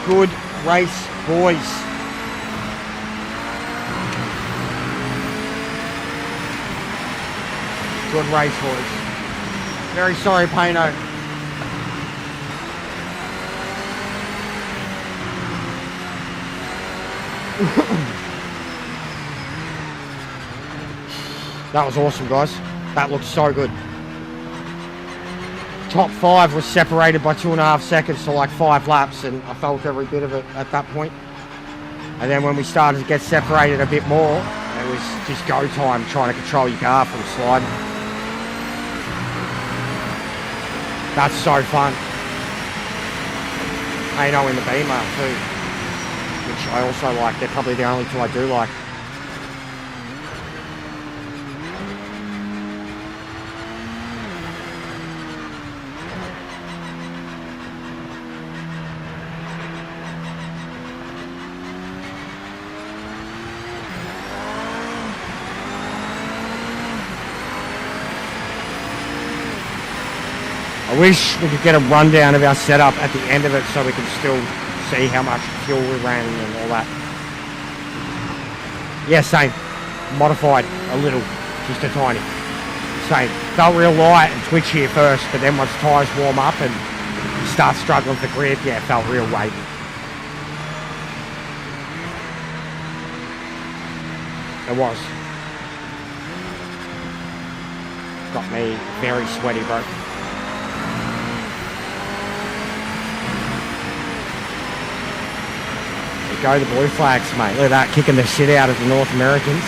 S2: Good race, boys. Good race, boys. Very sorry, Payno. That was awesome, guys. That looked so good. Top 5 was separated by 2.5 seconds to like 5 laps, and I felt every bit of it at that point. And then when we started to get separated a bit more, it was just go time trying to control your car from sliding. That's so fun. Payno in the Beamer too, which I also like. They're probably the only two I do like. I wish we could get a rundown of our setup at the end of it so we can still see how much fuel we ran and all that. Yeah, same. Modified a little, just a tiny. Same. Felt real light and twitchy at first, but then once the tyres warm up and you start struggling for grip, yeah, it felt real weighty. It was. Got me very sweaty, bro. Go the blue flags, mate. Look at that, kicking the shit out of the North Americans.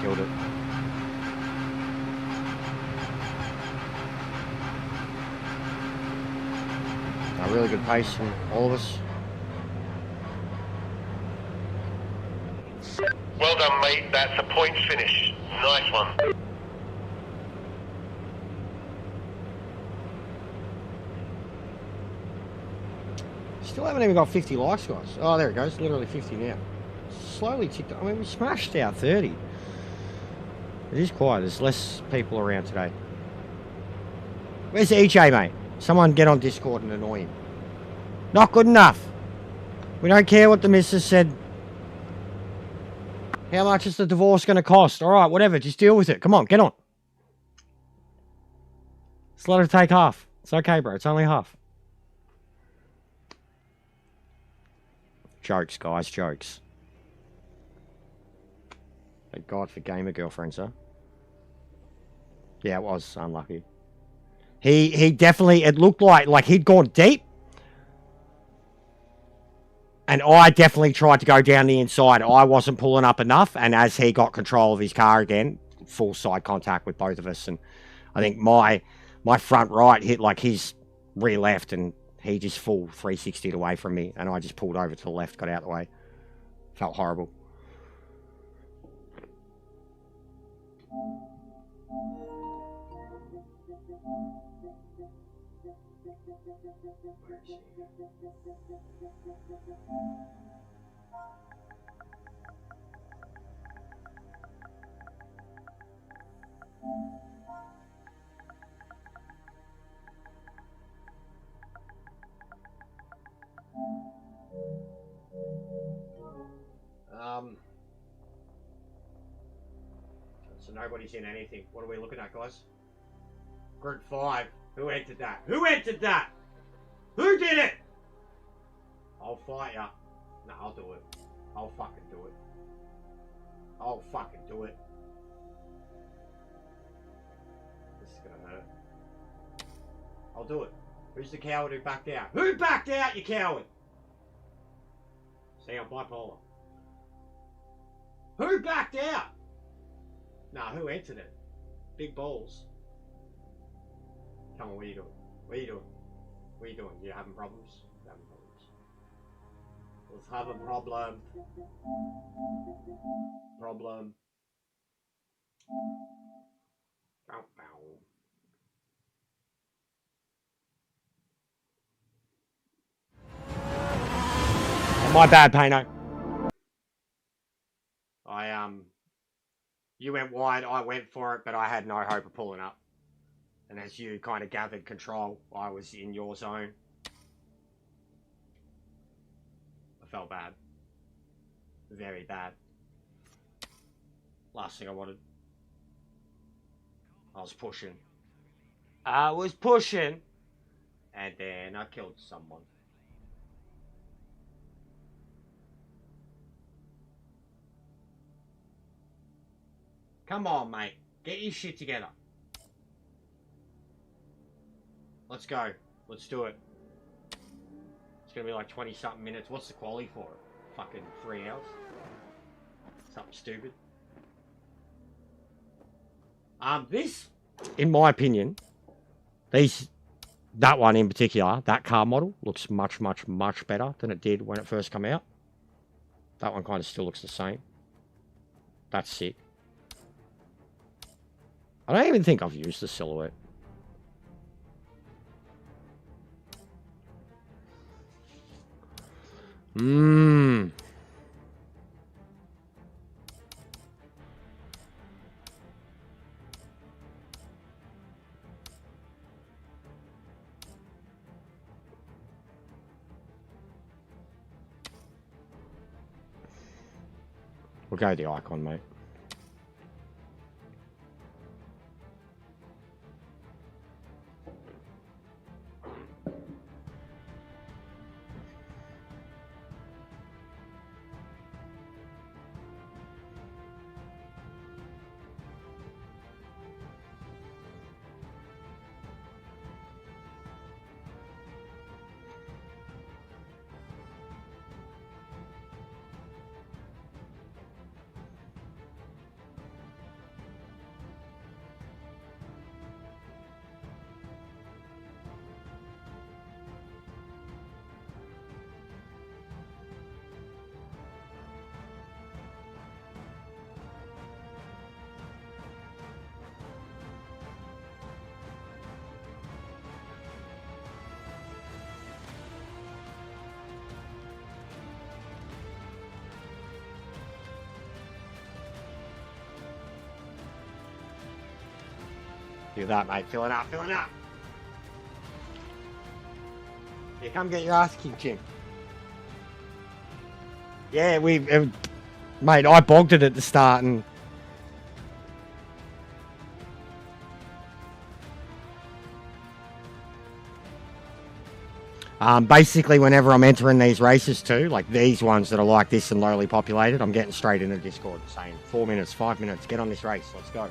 S2: Killed it. A really good pace from all of us.
S3: Well done, mate. That's a points finish. Nice one.
S2: Still haven't even got 50 likes, guys. Oh, there it goes. Literally 50 now. Slowly ticked up. I mean, we smashed out 30. It is quiet. There's less people around today. Where's EJ, mate? Someone get on Discord and annoy him. Not good enough. We don't care what the missus said. How much is the divorce going to cost? All right, whatever. Just deal with it. Come on, get on. Just let her take half. It's okay, bro. It's only half. Jokes, guys. Jokes. Thank God for gamer girlfriends, huh? Yeah, it was unlucky. He definitely, it looked like he'd gone deep. And I definitely tried to go down the inside. I wasn't pulling up enough. And as he got control of his car again, full side contact with both of us. And I think my front right hit like his rear left. And he just full 360'd away from me. And I just pulled over to the left, got out of the way. Felt horrible. So nobody's in anything. What are we looking at, guys? Group 5. Who entered that? Who entered that? Who did it? I'll fight ya. No, I'll do it. I'll fucking do it. I'll fucking do it. This is gonna hurt. I'll do it. Who's the coward who backed out? Who backed out, you coward? See, I'm bipolar. Who backed out? Nah, who entered it? Big balls. Come on, what are you doing? What are you doing? What are you doing? You having problems? You're having problems. Let's have a problem. Problem. Bow, bow. My bad, Pano. You went wide, I went for it, but I had no hope of pulling up. And as you kind of gathered control, I was in your zone. I felt bad. Very bad. Last thing I wanted. I was pushing. And then I killed someone. Come on, mate. Get your shit together. Let's go. Let's do it. It's gonna be like 20-something minutes. What's the quality for it? Fucking 3 hours? Something stupid. This, in my opinion, that one in particular, that car model, looks much, much, much better than it did when it first came out. That one kind of still looks the same. That's sick. I don't even think I've used the silhouette. We'll go the icon, mate. Do that, mate. Fill it up, fill it up. Yeah, come get your ass kicked, Jim. Yeah, mate, I bogged it at the start and... Basically, whenever I'm entering these races too, like these ones that are like this and lowly populated, I'm getting straight into Discord saying 4 minutes, 5 minutes, get on this race, let's go.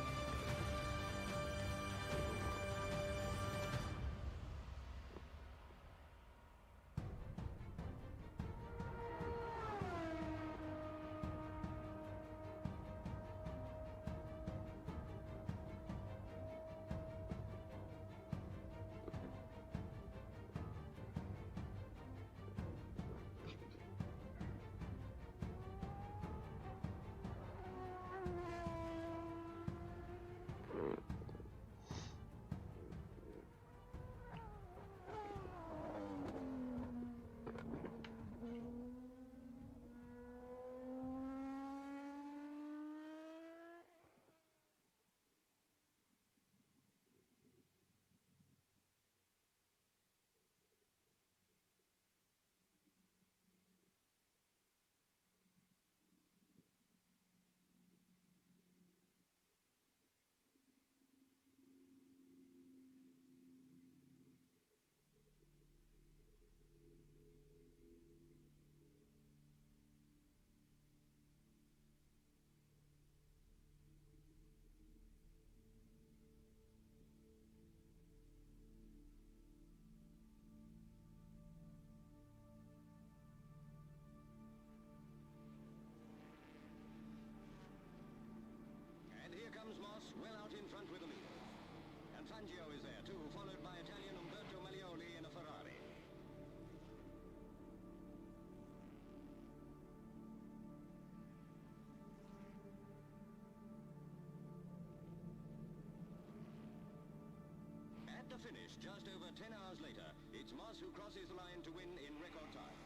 S6: Just over 10 hours later, it's Moss who crosses the line to win in record time.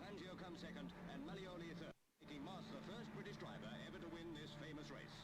S6: Fangio comes second, and Malioli third, making Moss the first British driver ever to win this famous race.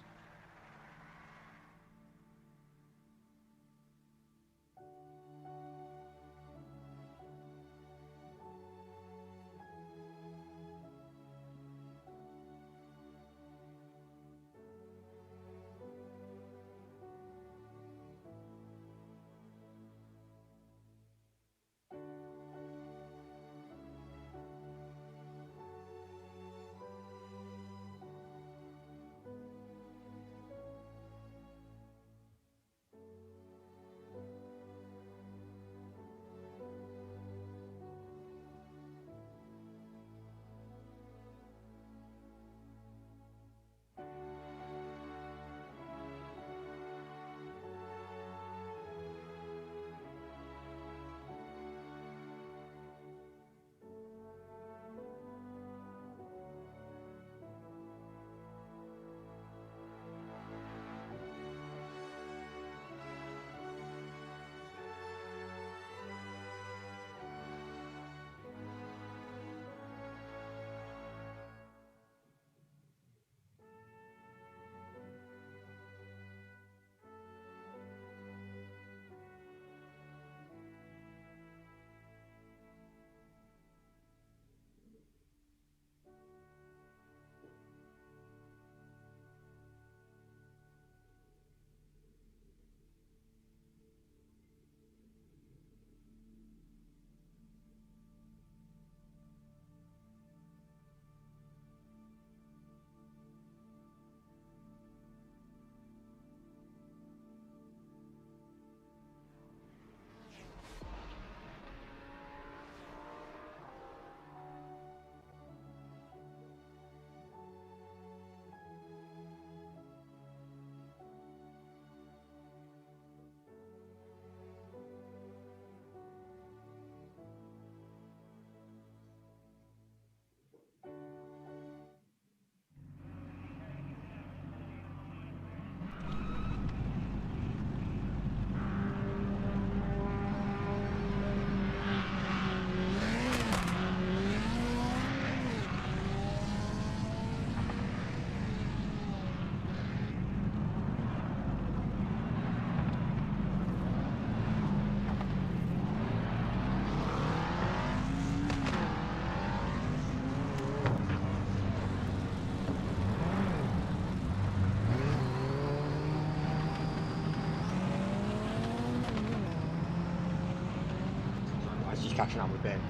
S2: catching up with Ben.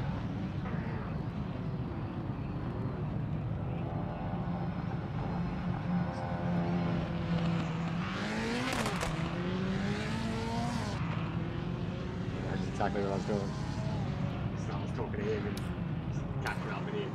S2: That's exactly what I was doing. So I was talking to him and catching up with him.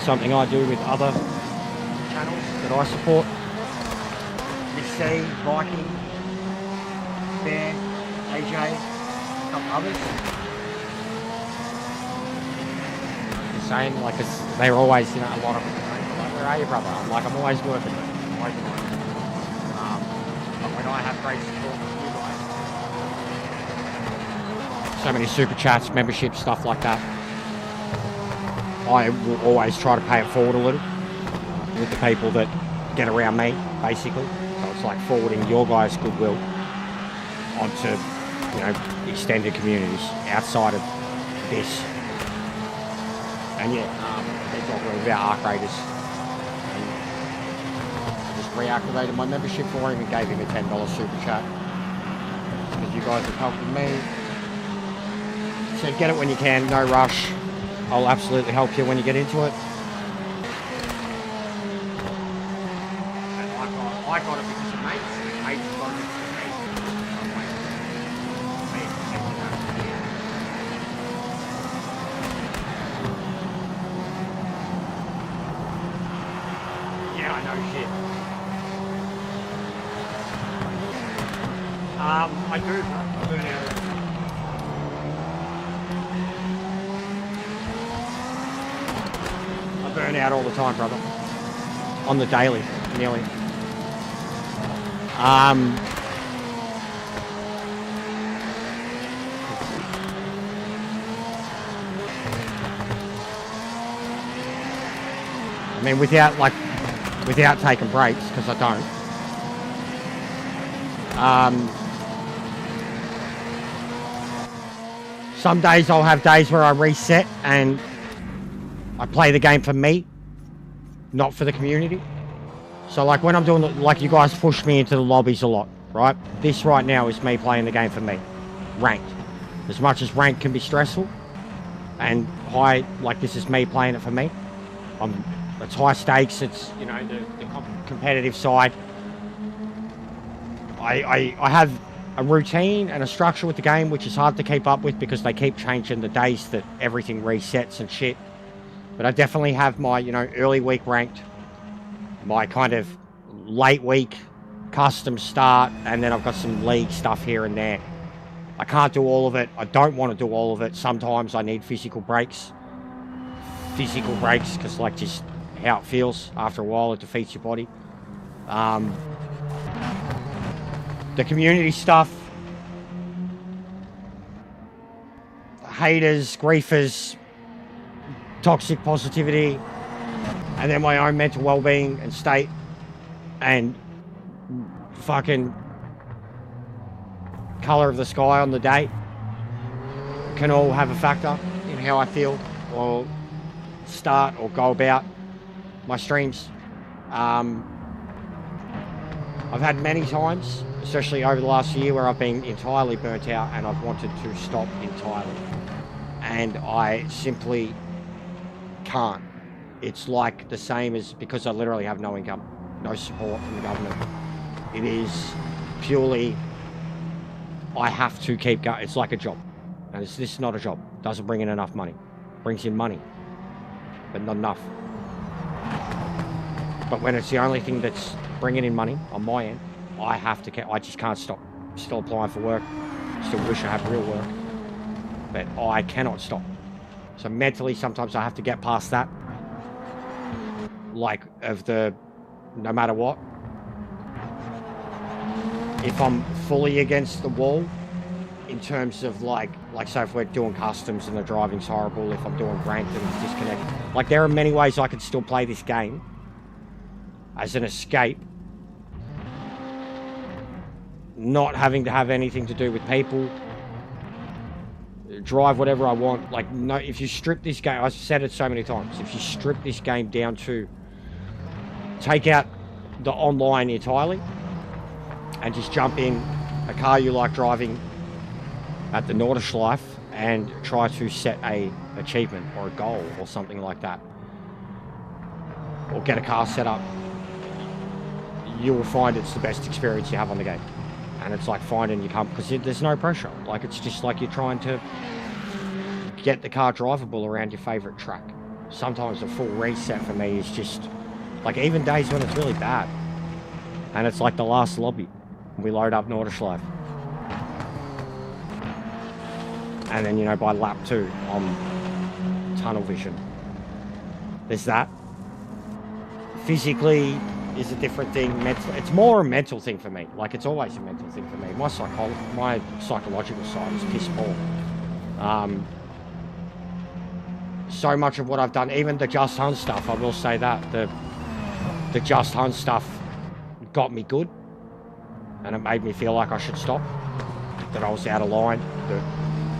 S2: Something I do with other channels that I support. Miss C, Viking, Bear, AJ, a couple others. Just saying, like, they're always, you know, a lot of them, like, where are you, brother? I'm like, I'm always working, mate. I'm always working. But when I have great support from you guys, so many super chats, memberships, stuff like that, I will always try to pay it forward a little with the people that get around me, basically. So it's like forwarding your guys' goodwill onto, you know, extended communities outside of this. And yeah, they're talking about Arc Raiders. And I just reactivated my membership for him and gave him a $10 super chat. Because you guys have helped me. Said get it when you can, no rush. I'll absolutely help you when you get into it. And I got it because of mates. Mates got it because of me. Yeah, I know shit. I do. I burn out. Burn out all the time, brother. On the daily, nearly. I mean, without taking breaks, because I don't. Some days I'll have days where I reset and I play the game for me, not for the community. So like when I'm doing, like you guys push me into the lobbies a lot, right? This right now is me playing the game for me, ranked. As much as ranked can be stressful and high, like this is me playing it for me. It's high stakes, it's, you know, the competitive side. I have a routine and a structure with the game, which is hard to keep up with because they keep changing the days that everything resets and shit. But I definitely have my, you know, early week ranked, my kind of late week custom start, and then I've got some league stuff here and there. I can't do all of it. I don't want to do all of it. Sometimes I need physical breaks. Because like just how it feels after a while, it defeats your body. The community stuff, haters, griefers, toxic positivity, and then my own mental well-being and state, and fucking color of the sky on the day can all have a factor in how I feel or start or go about my streams. I've had many times, especially over the last year, where I've been entirely burnt out and I've wanted to stop entirely. And I simply can't. It's like the same as, because I literally have no income, no support from the government. It is purely, I have to keep going. It's like a job. And this is not a job. It doesn't bring in enough money. It brings in money, but not enough. But when it's the only thing that's bringing in money on my end, I have to, I just can't stop. Still applying for work. Still wish I had real work. But I cannot stop. So mentally, sometimes I have to get past that. Like, of the, no matter what. If I'm fully against the wall, in terms of like say if we're doing customs and the driving's horrible, if I'm doing ranked and it's disconnected. Like, there are many ways I can still play this game as an escape, not having to have anything to do with people, drive whatever I want. Like, no, if you strip this game, I've said it so many times, if you strip this game down to take out the online entirely and just jump in a car you like driving at the Nordschleife and try to set a achievement or a goal or something like that, or get a car set up, you will find it's the best experience you have on the game. And it's like finding your company, because there's no pressure. Like, it's just like you're trying to get the car drivable around your favorite track. Sometimes a full reset for me is just like, even days when it's really bad and it's like the last lobby, we load up Nordschleife, and then, you know, by lap 2 on tunnel vision, there's that. Physically is a different thing. It's more a mental thing for me. Like, it's always a mental thing for me. My psychological side is piss poor. So much of what I've done, even the Just Hunt stuff, I will say that the Just Hunt stuff got me good, and it made me feel like I should stop, that I was out of line,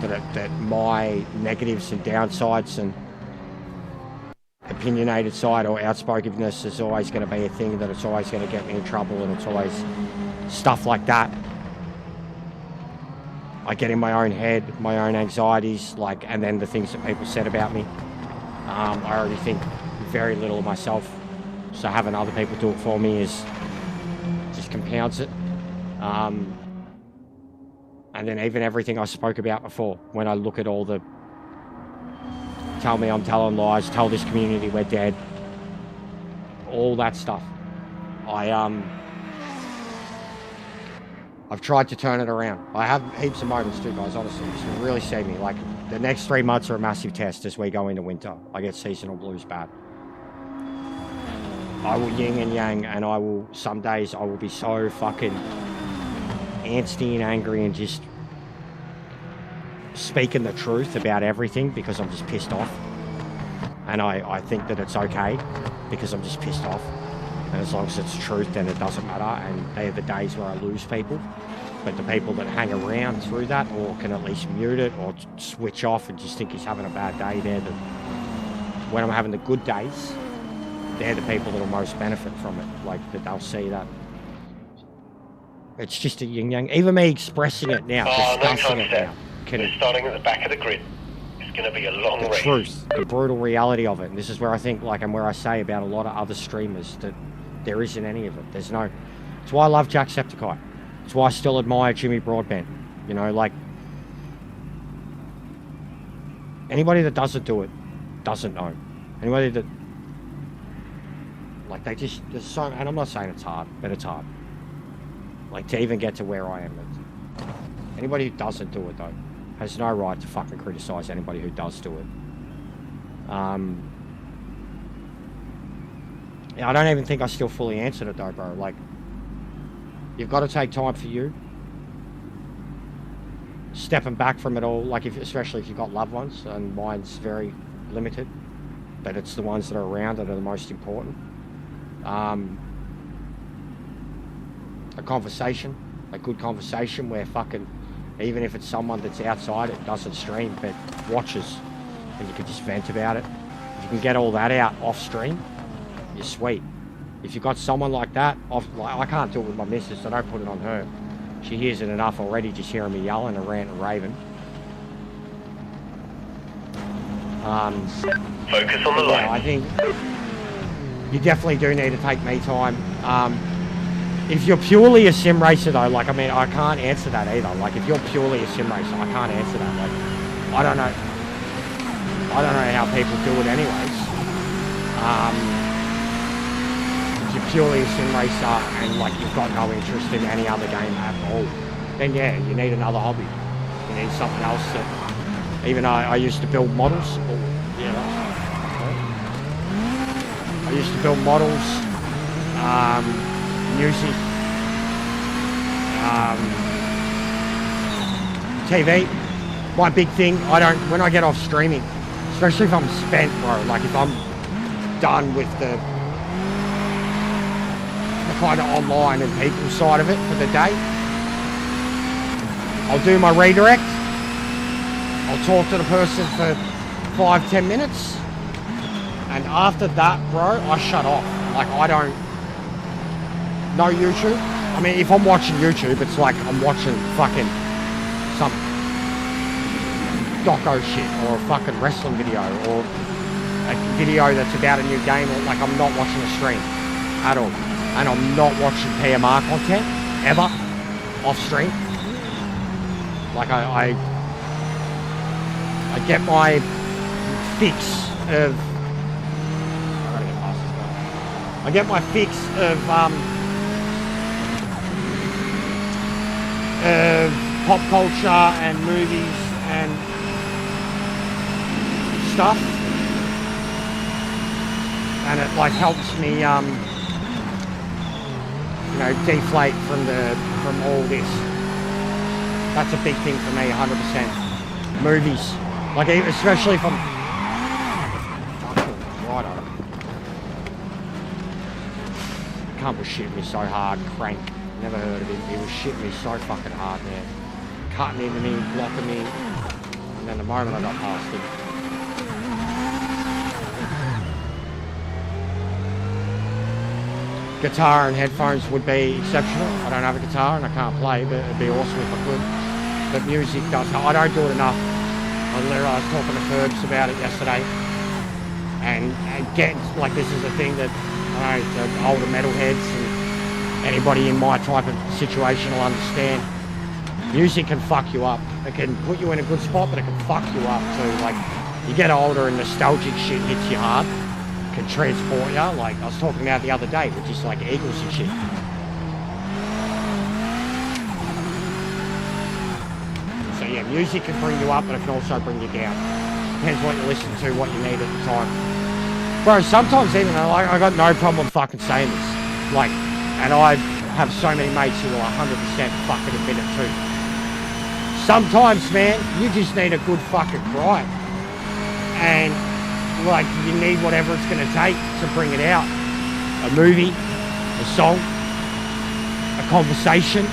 S2: that my negatives and downsides and opinionated side or outspokenness is always going to be a thing, that it's always going to get me in trouble, and it's always stuff like that. I get in my own head, my own anxieties, like, and then the things that people said about me. I already think very little of myself, so having other people do it for me is just compounds it. And then even everything I spoke about before, when I look at all the tell me I'm telling lies, tell this community we're dead, all that stuff, I've tried to turn it around. I have heaps of moments too, guys, honestly. It's really saved me. Like, the next 3 months are a massive test as we go into winter. I get seasonal blues bad. I will yin and yang, and I will, some days I will be so fucking angsty and angry and just speaking the truth about everything because I'm just pissed off. And I think that it's okay because I'm just pissed off. And as long as it's truth, then it doesn't matter. And they are the days where I lose people. but the people that hang around through that, or can at least mute it, or switch off and just think he's having a bad day, when I'm having the good days, they're the people that will most benefit from it. Like, that they'll see that. It's just a yin-yang. Even me expressing it now, discussing it now.
S3: We're starting at the back of the grid. It's going to be a long race.
S2: The truth, the brutal reality of it. And this is where I think, like, and where I say about a lot of other streamers, that there isn't any of it. There's no... It's why I love Jacksepticeye. It's why I still admire Jimmy Broadbent. You know, like... Anybody that doesn't do it, doesn't know. Anybody that... Like, they just... There's so... And I'm not saying it's hard, but it's hard. Like, to even get to where I am. Anybody who doesn't do it, though, has no right to fucking criticise anybody who does do it. Yeah, I don't even think I still fully answered it, though, bro. Like, you've got to take time for you. Stepping back from it all, like, especially if you've got loved ones, and mine's very limited, but it's the ones that are around that are the most important. A conversation, a good conversation where fucking, even if it's someone that's outside it, doesn't stream, but watches, and you can just vent about it. If you can get all that out off stream, you're sweet. If you've got someone like that, like, I can't do it with my missus, so I don't put it on her. She hears it enough already, just hearing me yelling and rant and raving.
S3: Focus on the line.
S2: Yeah, I think you definitely do need to take me time. If you're purely a sim racer, though, like, I mean, I can't answer that either. Like, if you're purely a sim racer, I can't answer that. Like, I don't know how people do it anyways. If you're purely a sim racer and, like, you've got no interest in any other game at all, then yeah, you need another hobby. You need something else that, even I used to build models. I used to build models, music, TV. My big thing, when I get off streaming, especially if I'm spent, bro, like if I'm done with the kind of online and people side of it for the day, I'll do my redirect. I'll talk to the person for 5-10 minutes, and after that, bro, I shut off. Like, I don't. No YouTube. I mean, if I'm watching YouTube, it's like I'm watching fucking some doco shit, or a fucking wrestling video, or a video that's about a new game, or like, I'm not watching a stream at all. And I'm not watching PMR content, ever, off stream. Like, I get my fix of... I get my fix of pop culture and movies and stuff, and it like helps me you know, deflate from all this. That's a big thing for me, 100%. Movies, like, especially if I'm right on it. Cunt was shitting me so hard. Crank, never heard of him. He was shitting me so fucking hard, man. Cutting into me, blocking me, and then the moment I got past him. Guitar and headphones would be exceptional. I don't have a guitar and I can't play, but it'd be awesome if I could. But music does. I don't do it enough. I was talking to Ferbs about it yesterday, and getting, like, this is a thing that, I don't know, the older metalheads and anybody in my type of situation will understand. Music can fuck you up. It can put you in a good spot, but it can fuck you up too. Like, you get older and nostalgic shit hits you hard. Can transport you. Like, I was talking about the other day with just like Eagles and shit. So yeah, music can bring you up, but it can also bring you down. Depends what you listen to, what you need at the time. Bro, sometimes even, like, I got no problem fucking saying this. Like, and I have so many mates who will 100% fucking admit it too. Sometimes, man, you just need a good fucking cry. And, like, you need whatever it's going to take to bring it out. A movie, a song, a conversation,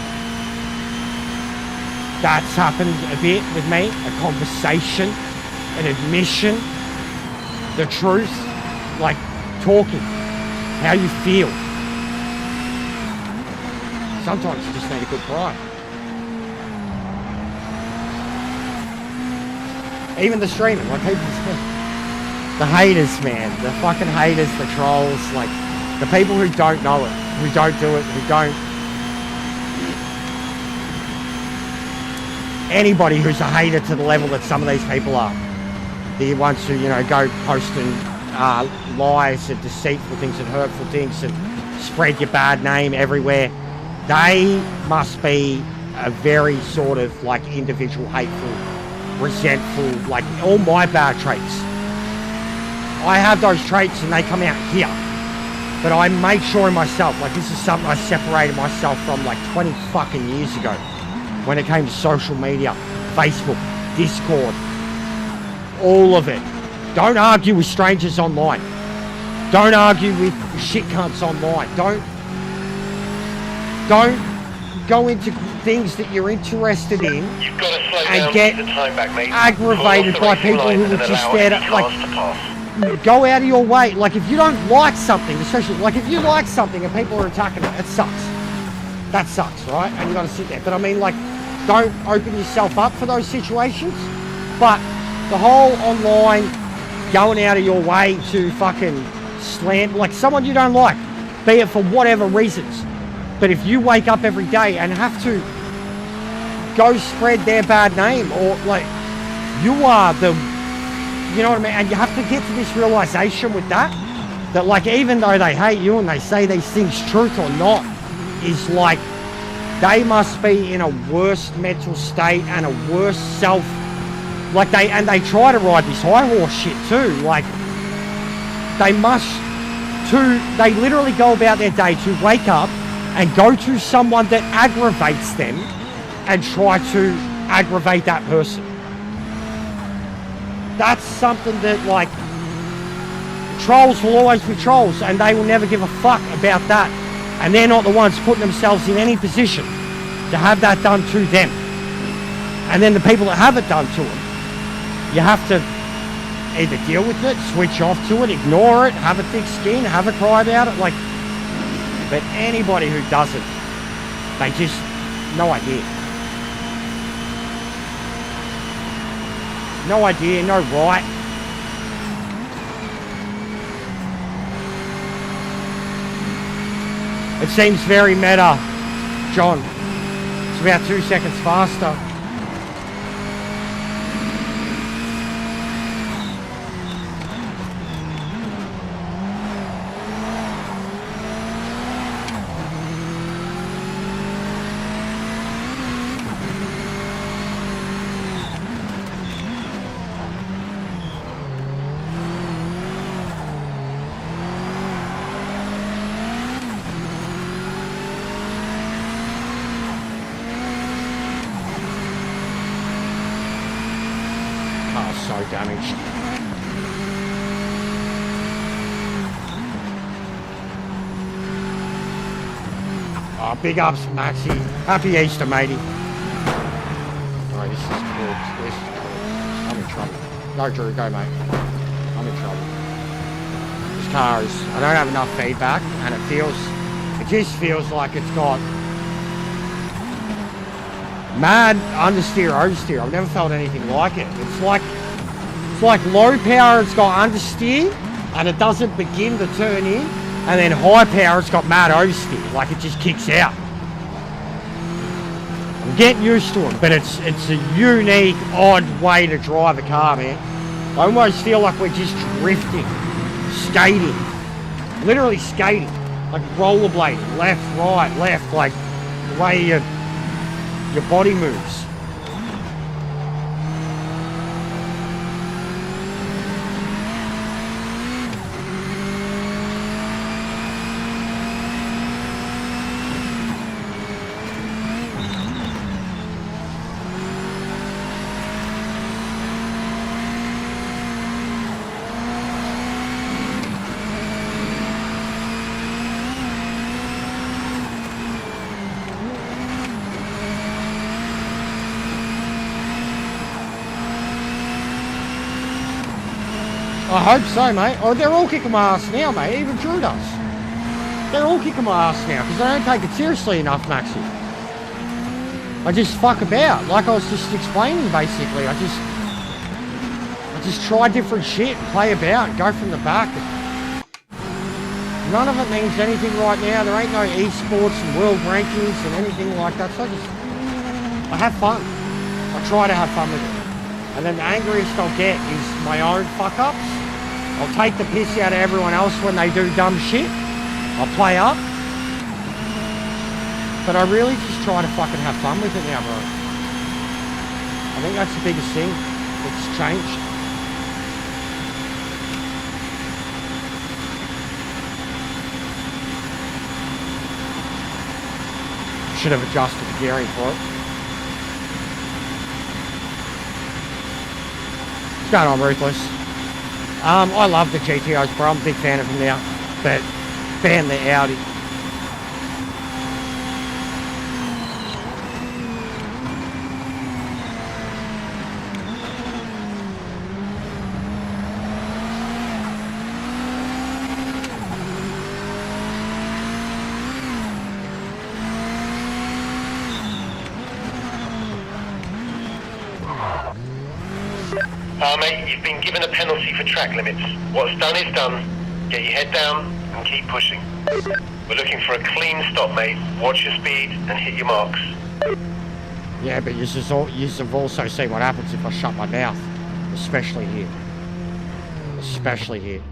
S2: That's happened a bit with me. A conversation, an admission, the truth, like talking, how you feel. Sometimes you just need a good cry. Even the streaming, like people, the haters, man, the fucking haters, the trolls, like the people who don't know it, who don't do it, who don't. Anybody who's a hater to the level that some of these people are, the ones who, you know, go posting lies and deceitful things and hurtful things and spread your bad name everywhere, they must be a very sort of like individual, hateful, resentful, like all my bad traits. I have those traits and they come out here, but I make sure in myself, like this is something I separated myself from like 20 fucking years ago when it came to social media, Facebook, Discord, all of it. Don't argue with strangers online. Don't argue with shit cunts online. Don't go into things that you're interested in
S3: You've got to slow
S2: and
S3: down,
S2: get
S3: the time back, mate.
S2: aggravated by people who are just there to, like, go out of your way. Like, if you don't like something, especially, like, if you like something and people are attacking it, it sucks. That sucks, right? And you got to sit there. But I mean, like, don't open yourself up for those situations. But the whole online going out of your way to fucking slam, like, someone you don't like, be it for whatever reasons. But if you wake up every day and have to go spread their bad name, or like, you are the, you know what I mean? And you have to get to this realization with that, that like, even though they hate you and they say these things truth or not, is like, they must be in a worse mental state and a worse self, like they try to ride this high horse shit too, like, they literally go about their day to wake up and go to someone that aggravates them and try to aggravate that person. That's something that, like, trolls will always be trolls and they will never give a fuck about that. And they're not the ones putting themselves in any position to have that done to them. And then the people that have it done to them, you have to either deal with it, switch off to it, ignore it, have a thick skin, have a cry about it, like. But anybody who doesn't, they just, no idea. No idea, no right. It seems very meta, John. It's about 2 seconds faster. So damaged. Oh, big ups, Maxi. Happy Easter, matey. Oh, this is cool. This is cool. I'm in trouble. Go, Drew. Go, mate. I'm in trouble. This car is... I don't have enough feedback, and it just feels like it's got mad understeer, oversteer. I've never felt anything like it. It's like low power, it's got understeer, and it doesn't begin to turn in, and then high power, it's got mad oversteer, like it just kicks out. I'm getting used to it, but it's a unique, odd way to drive a car, man. I almost feel like we're just drifting, skating, literally skating, like rollerblading, left, right, left, like the way your body moves. I hope so, mate. Oh, they're all kicking my ass now, mate. Even Drew does. They're all kicking my ass now because I don't take it seriously enough, Maxi. I just fuck about. Like I was just explaining, basically. I just try different shit and play about and go from the back. None of it means anything right now. There ain't no esports and world rankings and anything like that. So I have fun. I try to have fun with it. And then the angriest I'll get is my own fuck-ups. I'll take the piss out of everyone else when they do dumb shit. I'll play up. But I really just try to fucking have fun with it now, bro. I think that's the biggest thing that's changed. Should have adjusted the gearing for it. What's going on, Ruthless? I love the GTOs, bro. I'm a big fan of them now. But ban the Audi.
S3: Mate, you've been given a penalty for track limits. What's done is done. Get your head down and keep pushing. We're looking for a clean stop, mate. Watch your speed and hit your marks.
S2: Yeah, but you've also seen what happens if I shut my mouth. Especially here. Especially here.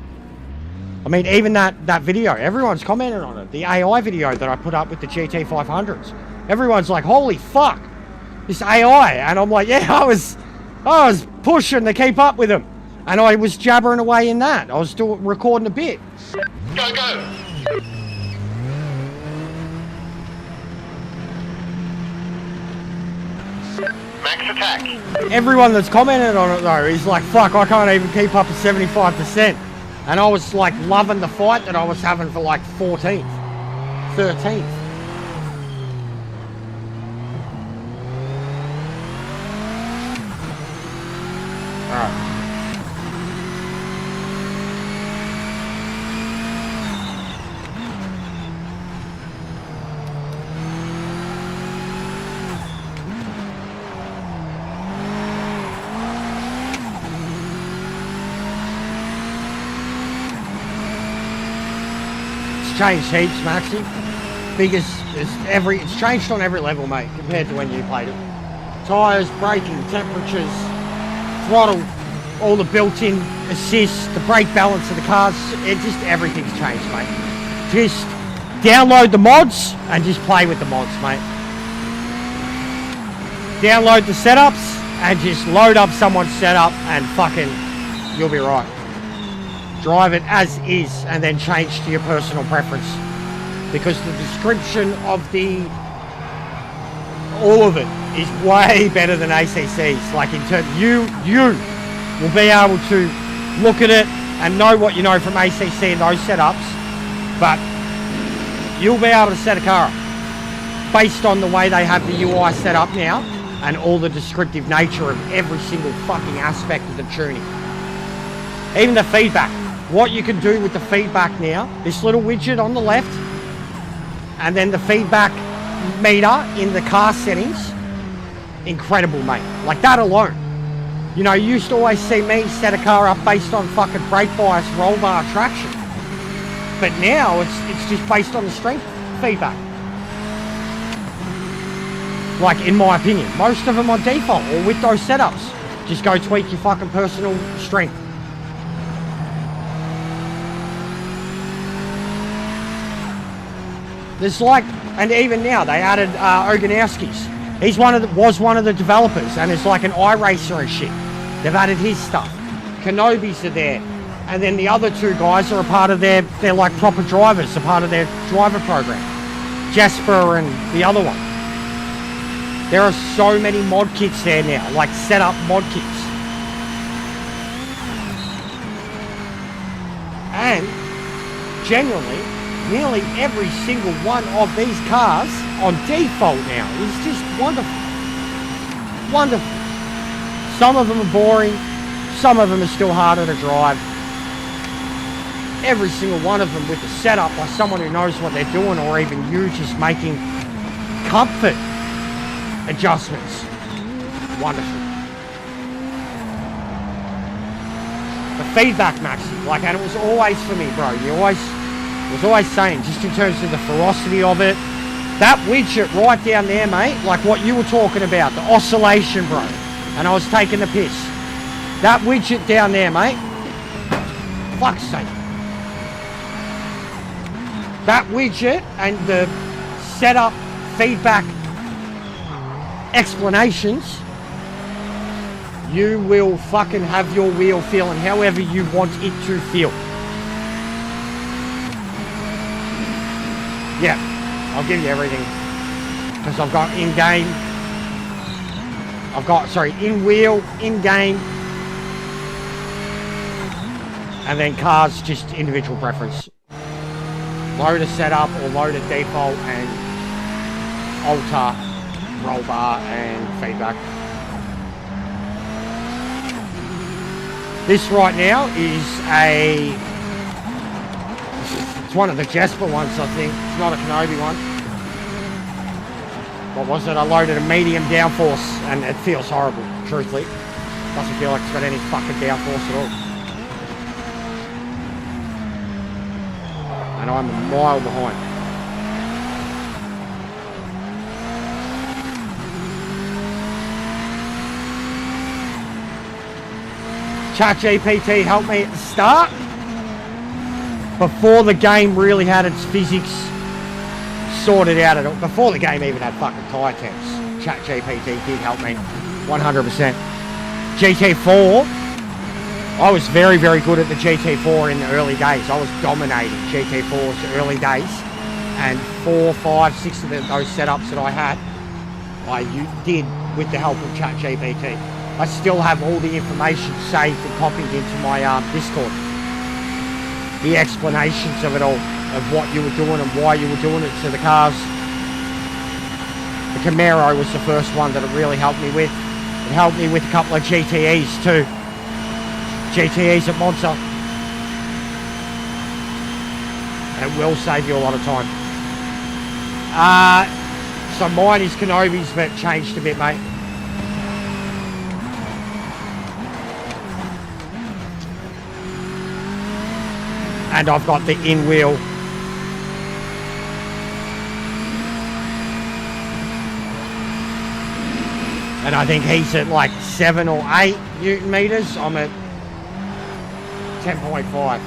S2: I mean, even that video, everyone's commented on it. The AI video that I put up with the GT500s. Everyone's like, holy fuck, this AI. And I'm like, yeah, I was pushing to keep up with him. And I was jabbering away in that. I was still recording a bit.
S3: Go, go! Max attack.
S2: Everyone that's commented on it though is like, fuck, I can't even keep up at 75%. And I was like loving the fight that I was having for like 14th, 13th. Alright. It's changed heaps, Maxi. It's changed on every level, mate, compared to when you played it. Tyres, braking, temperatures, throttle, all the built-in assists, the brake balance of the cars, everything's changed, mate. Just download the mods and just play with the mods, mate. Download the setups and just load up someone's setup and fucking, you'll be right. Drive it as is and then change to your personal preference. Because the description of all of it is way better than ACC's. Like in terms, you will be able to look at it and know what you know from ACC and those setups, but you'll be able to set a car up based on the way they have the UI set up now and all the descriptive nature of every single fucking aspect of the tuning. Even the feedback, what you can do with the feedback now, this little widget on the left, and then the feedback meter in the car settings, incredible, mate. Like that alone. You know, you used to always see me set a car up based on fucking brake bias, roll bar traction. But now it's just based on the strength feedback. Like in my opinion, most of them on default or with those setups. Just go tweak your fucking personal strength. There's like, and even now they added Oganowski's. He's was one of the developers and it's like an iRacer and shit. They've added his stuff. Kenobi's are there. And then the other two guys are a part of they're like proper drivers, a part of their driver program. Jasper and the other one. There are so many mod kits there now, like set up mod kits. And generally, nearly every single one of these cars on default now is just wonderful. Wonderful. Some of them are boring, some of them are still harder to drive, every single one of them with the setup by someone who knows what they're doing, or even you just making comfort adjustments. Wonderful. The feedback, Maxi, like, and it was always for me, bro. Was always saying, just in terms of the ferocity of it, that widget right down there, mate, like what you were talking about, the oscillation, bro. And I was taking the piss. That widget down there, mate. Fuck's sake. That widget and the setup feedback explanations, you will fucking have your wheel feeling however you want it to feel. Yeah, I'll give you everything. Because I've got in-game, in-wheel, in-game, and then cars, just individual preference. Loader setup or loader default and alter, roll bar and feedback. This right now is it's one of the Jasper ones, I think. It's not a Kenobi one. What was it? I loaded a medium downforce and it feels horrible, truthfully. Doesn't feel like it's got any fucking downforce at all. And I'm a mile behind. ChatGPT helped me at the start. Before the game really had its physics sorted out at all. Before the game even had fucking tyre temps. ChatGPT did help me 100%. GT4. I was very, very good at the GT4 in the early days. I was dominating GT4's early days. And 4, 5, 6 of those setups that I had, I did with the help of ChatGPT. I still have all the information saved and copied into my Discord. The explanations of it all, of what you were doing and why you were doing it to the cars. The Camaro was the first one that it really helped me with. It helped me with a couple of GTEs too. GTEs at Monza. And it will save you a lot of time. So mine is Kenobi's, but changed a bit, mate. And I've got the in-wheel. And I think he's at like 7 or 8 Newton meters. I'm at 10.5.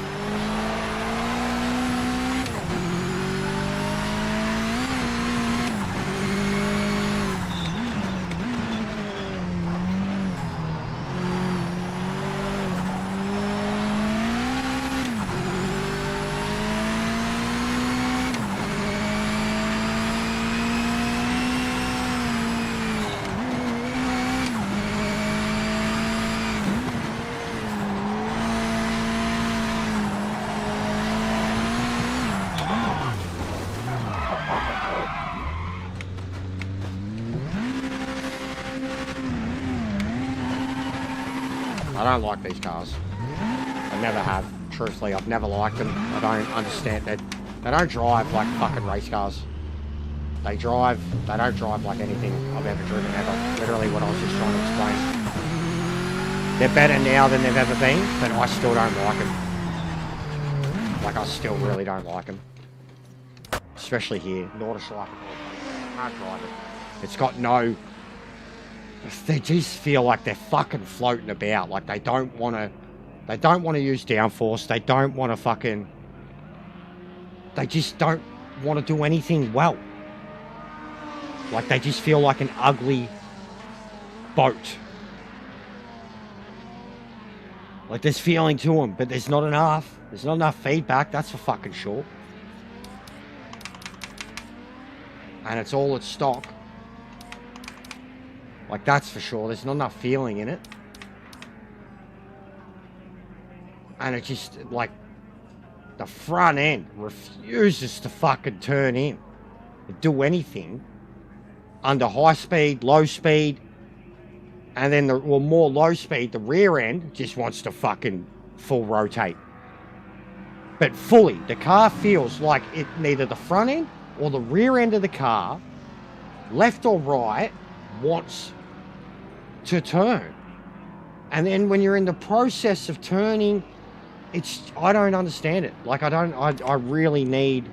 S2: I don't like these cars. I never have. Truthfully, I've never liked them. I don't understand that. They don't drive like fucking race cars. They don't drive like anything I've ever driven ever. Literally what I was just trying to explain. They're better now than they've ever been, but I still don't like them. Like, I still really don't like them. Especially here. Nordschleife. I can't drive it. It's got no... They just feel like they're fucking floating about. Like they don't want to use downforce. They don't want to fucking... They just don't want to do anything well. Like they just feel like an ugly boat. Like there's feeling to them, but there's not enough. There's not enough feedback, that's for fucking sure. And it's all at stock. Like, that's for sure. There's not enough feeling in it. And it just, like, the front end refuses to fucking turn in. Do anything. Under high speed, low speed. And then, more low speed, the rear end just wants to fucking full rotate. but fully. The car feels like it neither the front end or the rear end of the car, left or right, wants to turn. And then when you're in the process of turning, I don't understand it. Like, I really need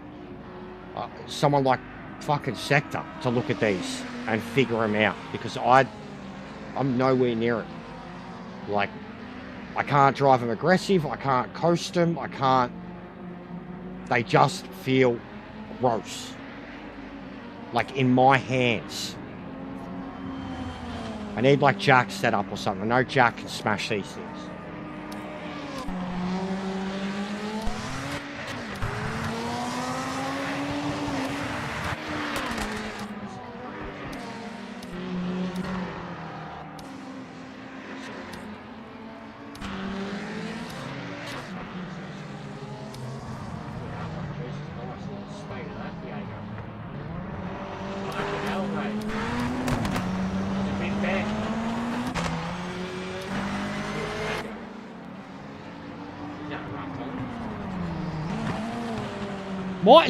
S2: someone like fucking Sector to look at these and figure them out, because I'm nowhere near it. Like, I can't drive them aggressive, I can't coast them, they just feel gross. Like, in my hands. I need like Jack set up or something. I know Jack can smash these things.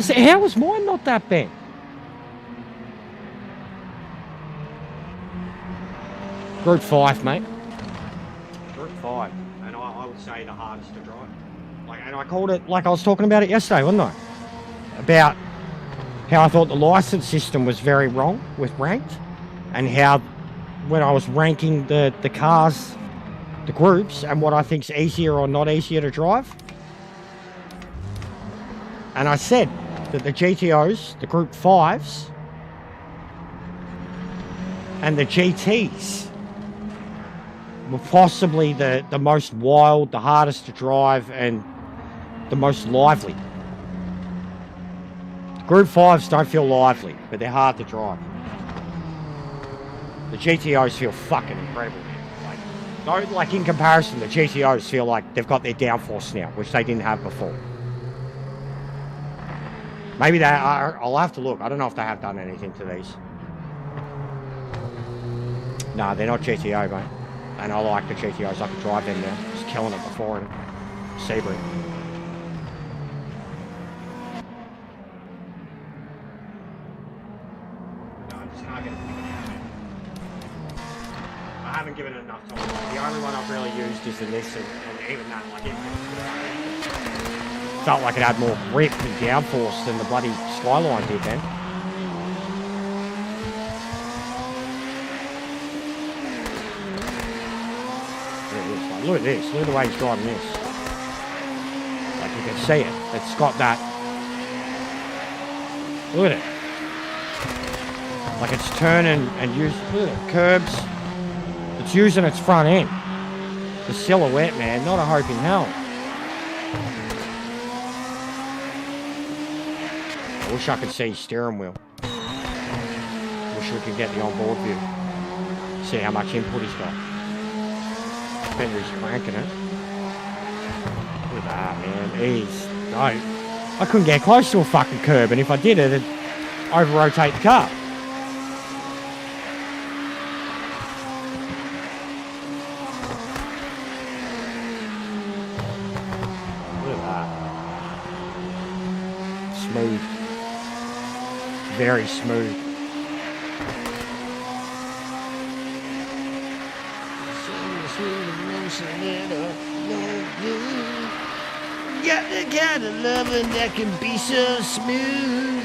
S2: How was mine not that bad? Group 5, mate. Group 5. And I would say the hardest to drive. And I called it, like I was talking about it yesterday, wasn't I? About how I thought the license system was very wrong with ranked. And how, when I was ranking the cars, the groups, and what I think's easier or not easier to drive. And I said that the GTOs, the Group 5s, and the GTs were possibly the most wild, the hardest to drive, and the most lively. The Group 5s don't feel lively, but they're hard to drive. The GTOs feel fucking incredible. Like in comparison, the GTOs feel like they've got their downforce now, which they didn't have before. Maybe I'll have to look. I don't know if they have done anything to these. No, they're not GTO, mate. And I like the GTOs. I could drive them now. Just killing it before in Sebring. No, I just can't get it figured out. I haven't given it enough time. The only one I've really used is the Nissan, and even that, like, it felt like it had more grip and downforce than the bloody Skyline did then. Look at this. Look at the way he's driving this. Like, you can see it. It's got that. Look at it. Like, it's turning and using, look at it, curbs. It's using its front end. The silhouette, man. Not a hope in hell. I wish I could see steering wheel. Wish we could get the onboard view. See how much input he's got. Fender's cranking it. Look at that, man. I couldn't get close to a fucking curb, and if I did it'd over-rotate the car. Look at that. Smooth. Very smooth. Got the kind of loving that can be so smooth.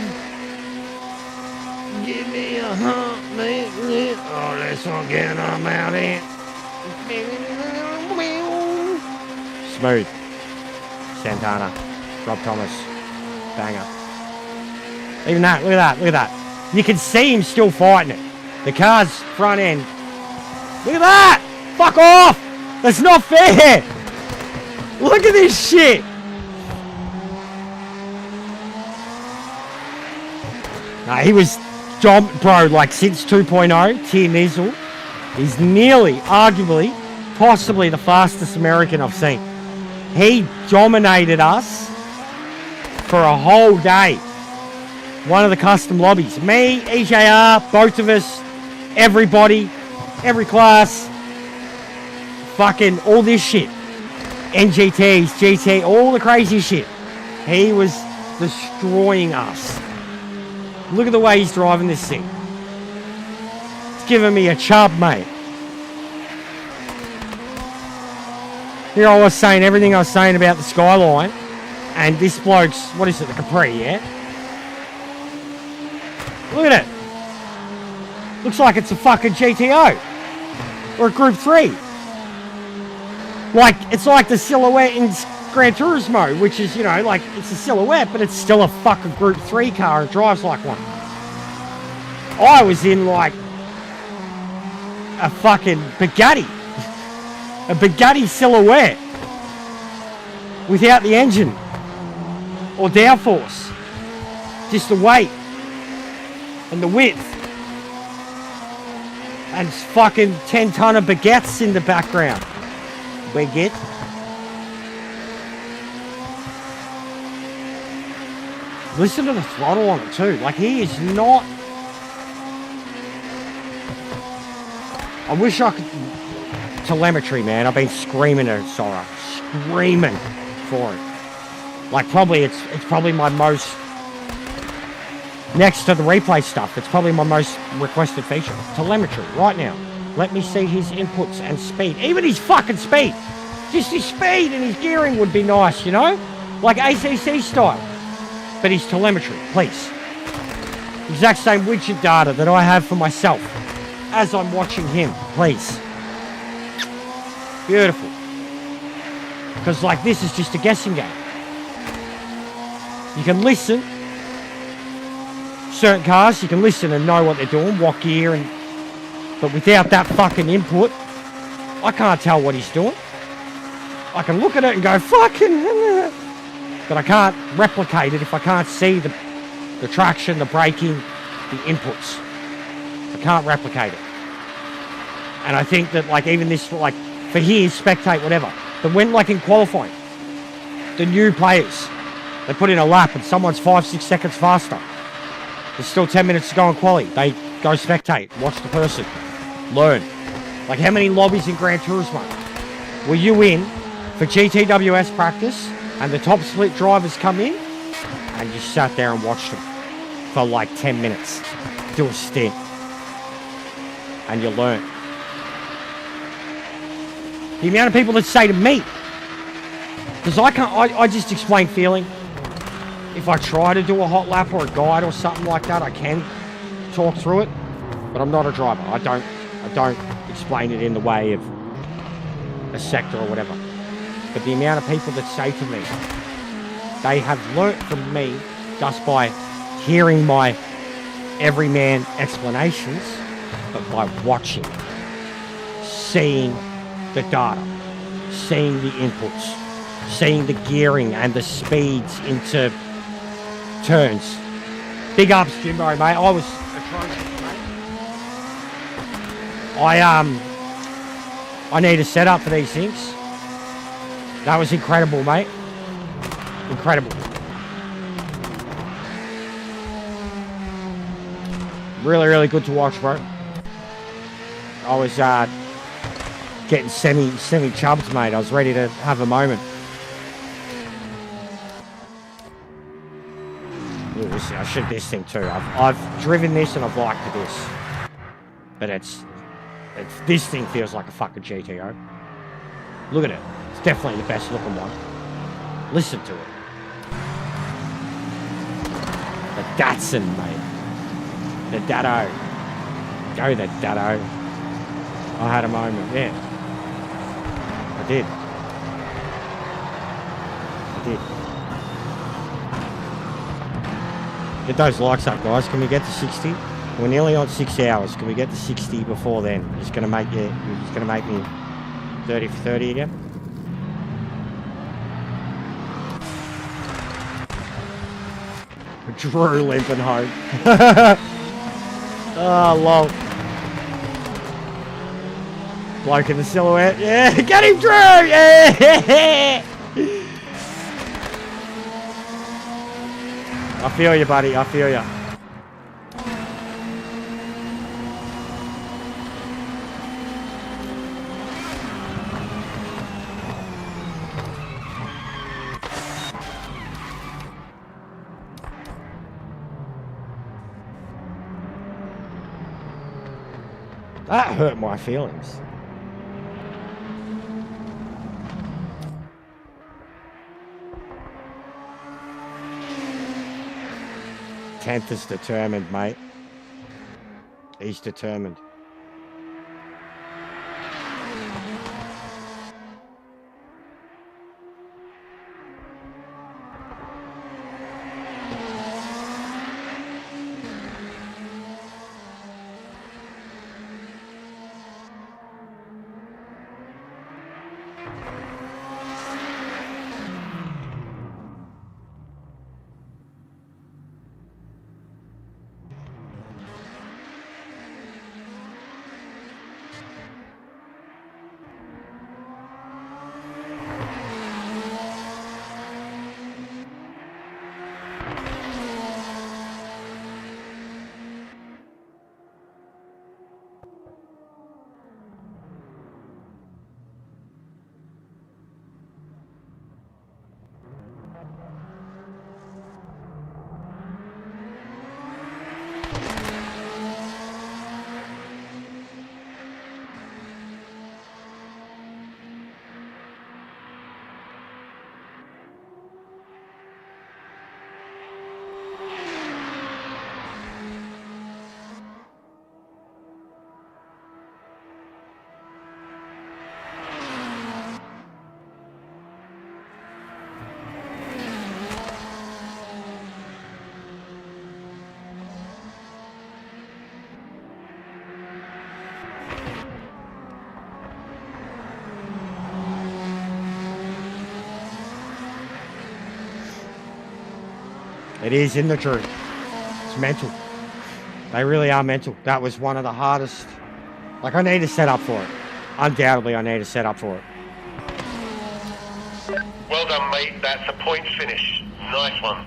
S2: Give me a hump, make it. Oh, let's not get them out in. Smooth. Santana. Rob Thomas. Banger. Even that, look at that, look at that. You can see him still fighting it. The car's front end. Look at that! Fuck off! That's not fair! Look at this shit! He was, bro, like since 2.0, Tier Nizzle, he's nearly, arguably, possibly the fastest American I've seen. He dominated us for a whole day. One of the custom lobbies. Me, EJR, both of us, everybody, every class, fucking all this shit. NGTs, GT, all the crazy shit. He was destroying us. Look at the way he's driving this thing. It's giving me a chub, mate. Here I was saying everything I was saying about the Skyline, and this bloke's, what is it, the Capri, yeah? Look at it. Looks like it's a fucking GTO. Or a Group 3. Like, it's like the silhouette in Gran Turismo, which is, you know, like, it's a silhouette, but it's still a fucking Group 3 car and drives like one. I was in, like, a fucking Bugatti. A Bugatti silhouette. Without the engine. Or downforce. Just the weight. And the width. And fucking 10-tonne of baguettes in the background. Baguette. Listen to the throttle on it too. Like, he is not... I wish I could... Telemetry, man. I've been screaming at Sora. Screaming for it. Like, probably, it's probably my most... Next to the replay stuff, it's probably my most requested feature. Telemetry, right now. Let me see his inputs and speed. Even his fucking speed. Just his speed and his gearing would be nice, you know? Like ACC style. But his telemetry, please. Exact same widget data that I have for myself as I'm watching him, please. Beautiful. Because, like, this is just a guessing game. You can listen. Certain cars, you can listen and know what they're doing, what gear, and but without that fucking input, I can't tell what he's doing. I can look at it and go, fucking... But I can't replicate it if I can't see the traction, the braking, the inputs. I can't replicate it. And I think that, like, even this, like, for here, spectate, whatever. But when, like, in qualifying, the new players, they put in a lap and someone's 5-6 seconds faster. There's still 10 minutes to go in quali. They go spectate, watch the person, learn. Like, how many lobbies in Gran Turismo were you in for GTWS practice and the top split drivers come in and you sat there and watched them for like 10 minutes, do a stint, and you learn. The amount of people that say to me, because I just explain feeling. If I try to do a hot lap or a guide or something like that, I can talk through it, but I'm not a driver. I don't explain it in the way of a sector or whatever. But the amount of people that say to me, they have learnt from me just by hearing my everyman explanations, but by watching, seeing the data, seeing the inputs, seeing the gearing and the speeds into turns. Big ups, Jimbo, mate. I was atrocious, mate. I need a setup for these things. That was incredible, mate. Incredible. Really, really good to watch, bro. I was getting semi chubs, mate. I was ready to have a moment. Ooh, I should this thing too. I've driven this and I've liked this, but it's this thing feels like a fucking GTO. Look at it. It's definitely the best looking one. Listen to it. The Datsun, mate. The Datto. Go the Datto. I had a moment, yeah. I did. Get those likes up, guys. Can we get to 60? We're nearly on 6 hours. Can we get to 60 before then? It's gonna make me 30 for 30 again. Drew limping home. Oh, lol. Bloke in the silhouette. Yeah, get him, Drew! Yeah! I feel you, buddy. I feel you. That hurt my feelings. Tenth is determined, mate. He's determined. It is in the truth. It's mental. They really are mental. That was one of the hardest. Like, I need to set up for it. Undoubtedly, I need to set up for it.
S3: Well done, mate. That's a points finish. Nice one.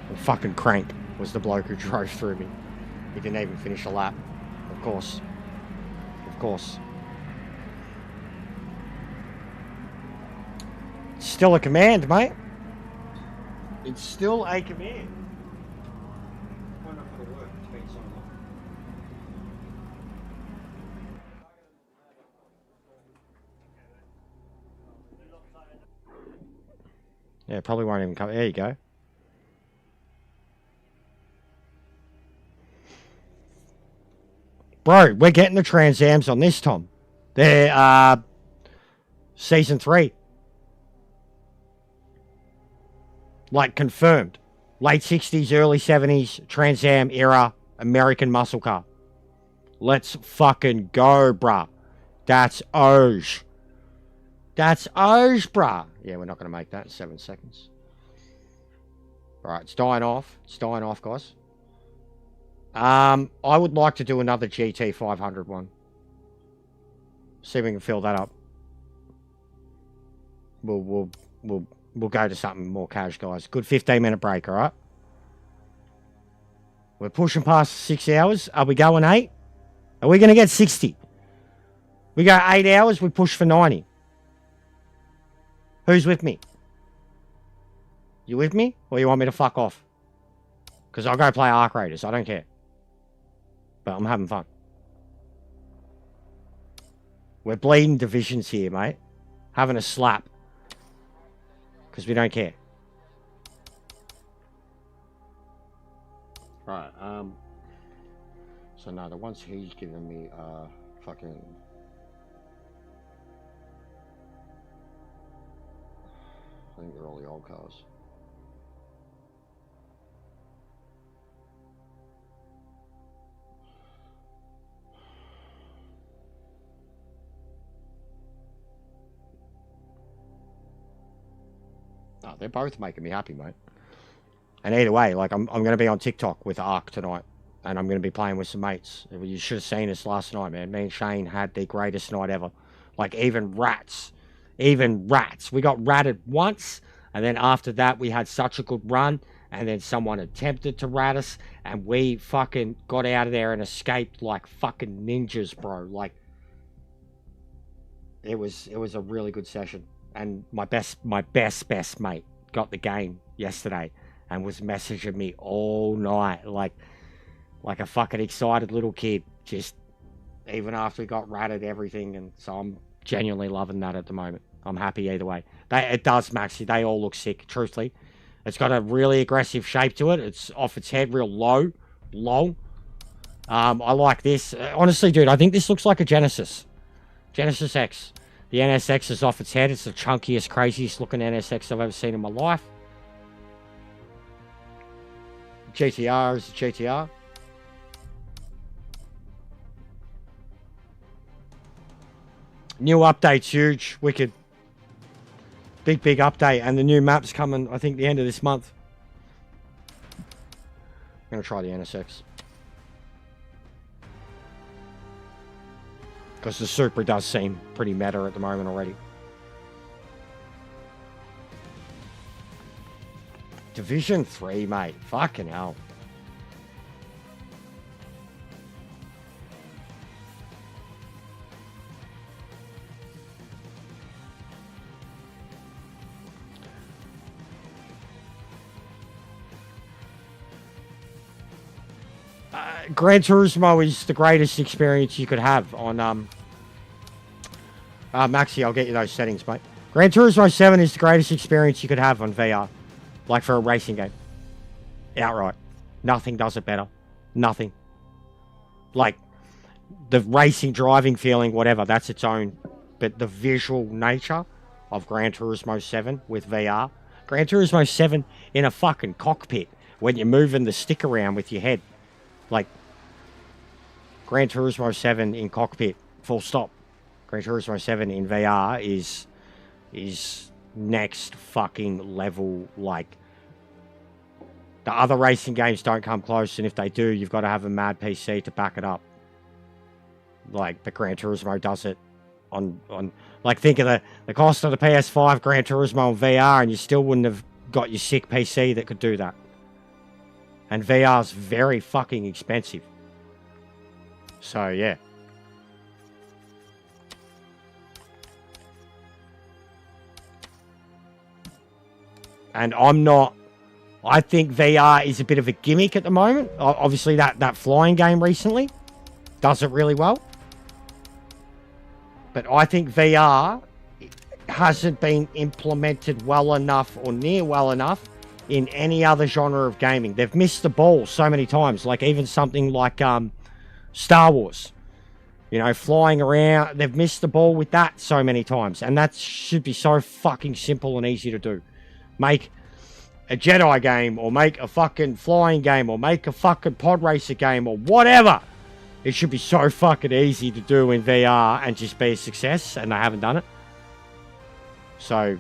S2: Well, fucking Crank was the bloke who drove through me. He didn't even finish a lap. Of course. Of course. It's still a command, mate. It's still a command. Yeah, probably won't even come. There you go. Bro, we're getting the Trans Ams on this, Tom. They're season 3. Like, confirmed. Late 60s, early 70s, Trans Am era, American muscle car. Let's fucking go, bruh. That's Oge. That's Oge, bruh. Yeah, we're not going to make that in 7 seconds. Alright, it's dying off. It's dying off, guys. I would like to do another GT500 one. See if we can fill that up. We'll go to something more cash, guys. Good 15-minute break, alright? We're pushing past 6 hours. Are we going 8? Are we going to get 60? We go 8 hours, we push for 90. Who's with me? You with me? Or you want me to fuck off? Because I'll go play Arc Raiders. I don't care. But I'm having fun. We're bleeding divisions here, mate. Having a slap. Because we don't care. Right, so no, the ones he's given me are fucking... I think they're all the old cars. Oh, they're both making me happy, mate. And either way, like, I'm going to be on TikTok with Ark tonight. And I'm going to be playing with some mates. You should have seen us last night, man. Me and Shane had the greatest night ever. Like, even rats. Even rats. We got ratted once. And then after that, we had such a good run. And then someone attempted to rat us. And we fucking got out of there and escaped like fucking ninjas, bro. Like, it was a really good session. And my best mate got the game yesterday. and was messaging me all night like a fucking excited little kid, just even after we got ratted everything. And so I'm genuinely loving that at the moment. I'm happy either way. It does, Maxi. They all look sick, truthfully. It's got a really aggressive shape to it. It's off its head, real low, long. I like this. Honestly, dude, I think this looks like a Genesis. Genesis X. The NSX is off its head. It's the chunkiest, craziest looking NSX I've ever seen in my life. GTR is a GTR. New update's huge, wicked. Big update, and the new map's coming, I think, the end of this month. I'm going to try the NSX. Because the Supra does seem pretty meta at the moment already. Division 3, mate. Fucking hell. Gran Turismo is the greatest experience you could have on Maxi, I'll get you those settings, mate. Gran Turismo 7 is the greatest experience you could have on VR. Like for a racing game. Outright. Nothing does it better. Nothing. Like, the racing, driving feeling, whatever, that's its own. But the visual nature of Gran Turismo 7 with VR. Gran Turismo 7 in a fucking cockpit when you're moving the stick around with your head. Like, Gran Turismo 7 in cockpit, full stop. Gran Turismo 7 in VR is next fucking level. Like, the other racing games don't come close, and if they do, you've got to have a mad PC to back it up. Like, but Gran Turismo does it on like, think of the cost of the PS5 Gran Turismo on VR, and you still wouldn't have got your sick PC that could do that. And VR's very fucking expensive. So, yeah. And I think VR is a bit of a gimmick at the moment. Obviously, that flying game recently does it really well. But I think VR hasn't been implemented well enough or near well enough in any other genre of gaming. They've missed the ball so many times. Like, even something like Star Wars. You know, flying around. They've missed the ball with that so many times. And that should be so fucking simple and easy to do. Make a Jedi game, or make a fucking flying game, or make a fucking pod racer game, or whatever. It should be so fucking easy to do in VR and just be a success, and they haven't done it. So,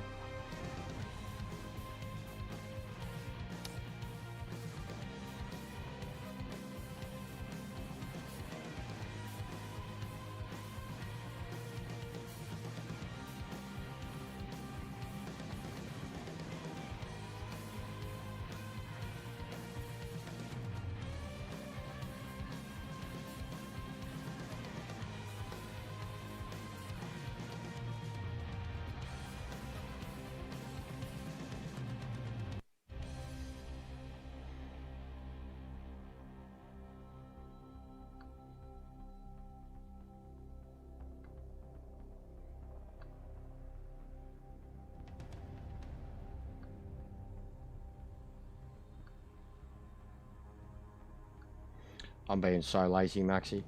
S2: I'm being so lazy, Maxi.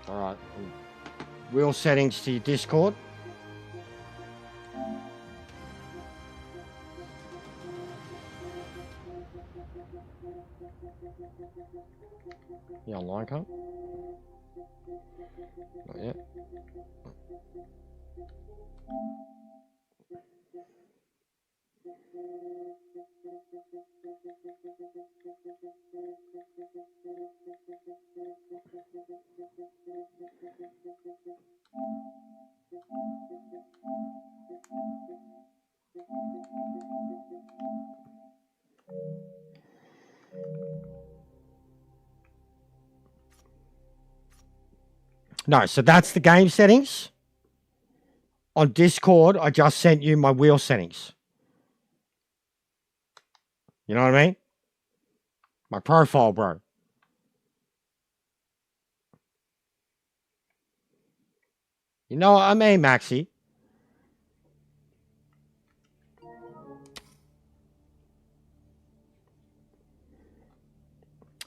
S2: Alright. Wheel settings to your Discord. You online, cunt? Not yet. No, so that's the game settings. On Discord, I just sent you my wheel settings. You know what I mean? My profile, bro. You know what I mean, Maxi?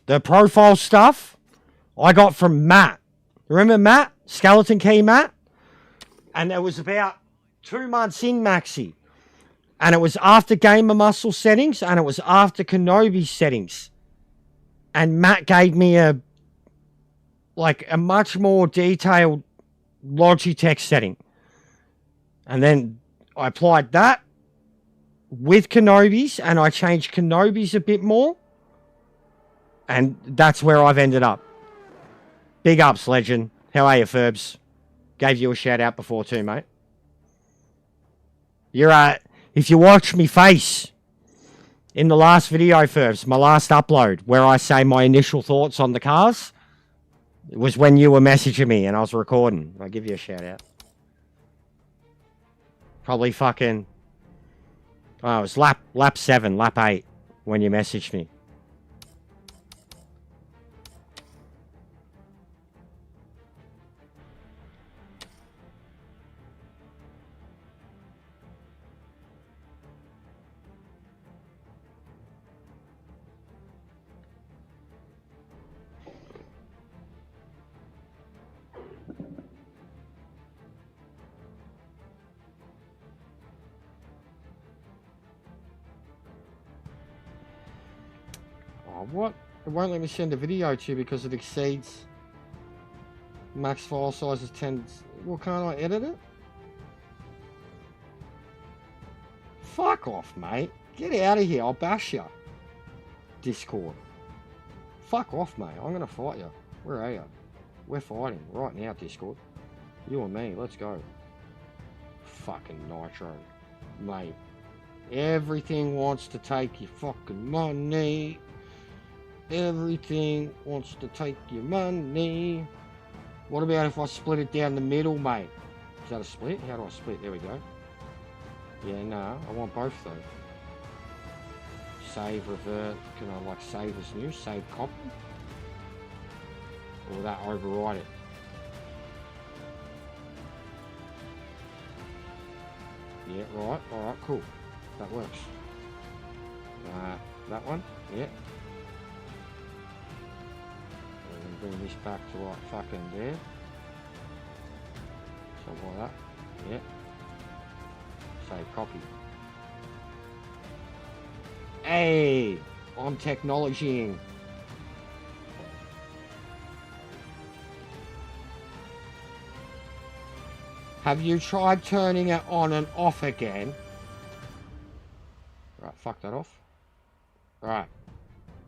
S2: The profile stuff I got from Matt. Remember Matt? Skeleton Key Matt? And it was about 2 months in, Maxi. And it was after Gamer Muscle settings and it was after Kenobi settings. And Matt gave me a much more detailed Logitech setting. And then I applied that with Kenobi's and I changed Kenobi's a bit more. And that's where I've ended up. Big ups, legend. How are you, Ferbs? Gave you a shout out before too, mate. You're if you watch me face in the last video, Ferbs, my last upload, where I say my initial thoughts on the cars, it was when you were messaging me and I was recording. I'll give you a shout out. Probably fucking... Oh, it was lap 7, lap 8 when you messaged me. What? It won't let me send a video to you because it exceeds max file size is 10. Well, can't I edit it? Fuck off, mate. Get out of here. I'll bash you. Discord. Fuck off, mate. I'm going to fight you. Where are you? We're fighting right now, Discord. You and me. Let's go. Fucking Nitro. Mate. Everything wants to take your fucking money. Everything wants to take your money. What about if I split it down the middle, mate? Is that a split? How do I split? There we go. Yeah, no, I want both though. Save, revert. Can I save as new? Save copy? Or will that override it? Yeah, right. Alright, cool. That works. That one? Yeah. Bring this back to like fucking there. Something like that. Yeah. Save copy. Hey! I'm technologying. Have you tried turning it on and off again? Right, fuck that off. Right.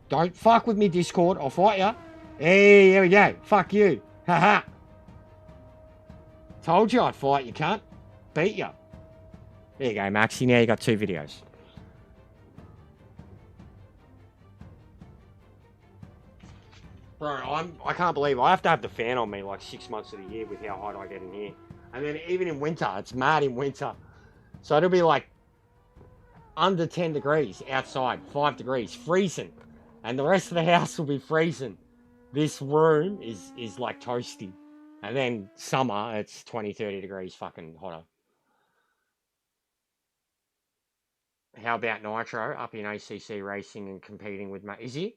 S2: Don't fuck with me, Discord. I'll fight ya. Hey, here we go. Fuck you. Haha. Told you I'd fight you, cunt. Beat you. There you go, Maxi. Now you got 2 videos. Bro, I can't believe I have to have the fan on me like 6 months of the year with how hot I get in here. And then even in winter, it's mad in winter. So it'll be like under 10 degrees outside, 5 degrees, freezing. And the rest of the house will be freezing. This room is like toasty. And then summer, it's 20, 30 degrees fucking hotter. How about Nitro up in ACC racing and competing with Is he?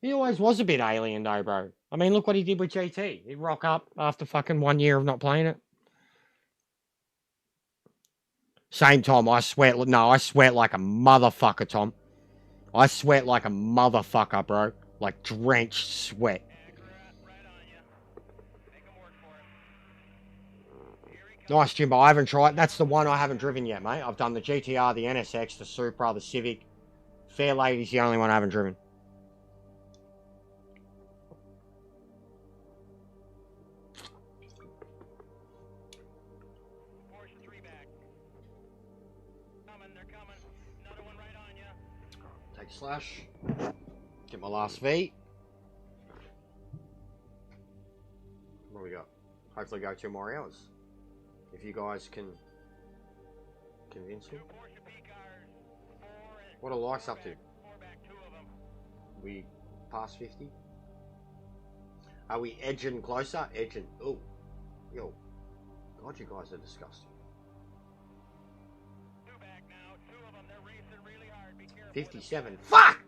S2: He always was a bit alien though, bro. I mean, look what he did with GT. He'd rock up after fucking 1 year of not playing it. Same time, I sweat like a motherfucker, Tom. I sweat like a motherfucker, bro. Like drenched sweat. Nice, Jimbo. I haven't tried. That's the one I haven't driven yet, mate. I've done the GTR, the NSX, the Supra, the Civic. Fair Lady's the only one I haven't driven. Take slash. Get my last V. What do we got? Hopefully go 2 more hours. If you guys can convince me. What are likes up to? We past 50? Are we edging closer? Edging. Oh. Yo. God, you guys are disgusting. 57. Fuck!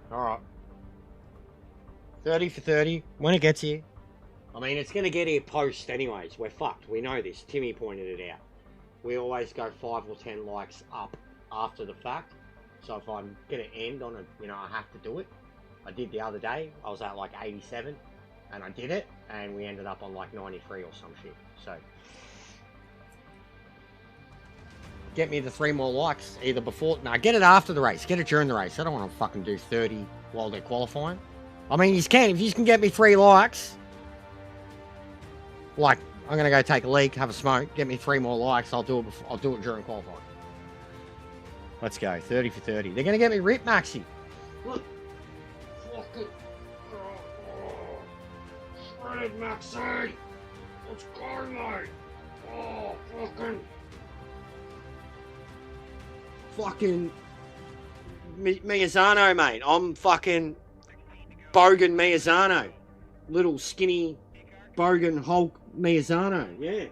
S2: Alright. 30 for 30. When it gets here. I mean, it's going to get here post anyways. We're fucked. We know this. Timmy pointed it out. We always go 5 or 10 likes up after the fact. So if I'm going to end on it, you know, I have to do it. I did the other day. I was at like 87. And I did it. And we ended up on like 93 or some shit. So get me the 3 more likes. Either before... No, get it after the race. Get it during the race. I don't want to fucking do 30 while they're qualifying. I mean, you can. If you can get me 3 likes... Like, I'm gonna go take a leak, have a smoke, get me 3 more likes. I'll do it. I'll do it during qualifying. Let's go, 30 for 30. They're gonna get me ripped, Maxi. Look, fuck it. Shredded, Maxi. Let's go, mate. Oh, fucking Miyazano, mate. I'm fucking Bogan Miyazano, little skinny Bogan Hulk Miyazano, yeah.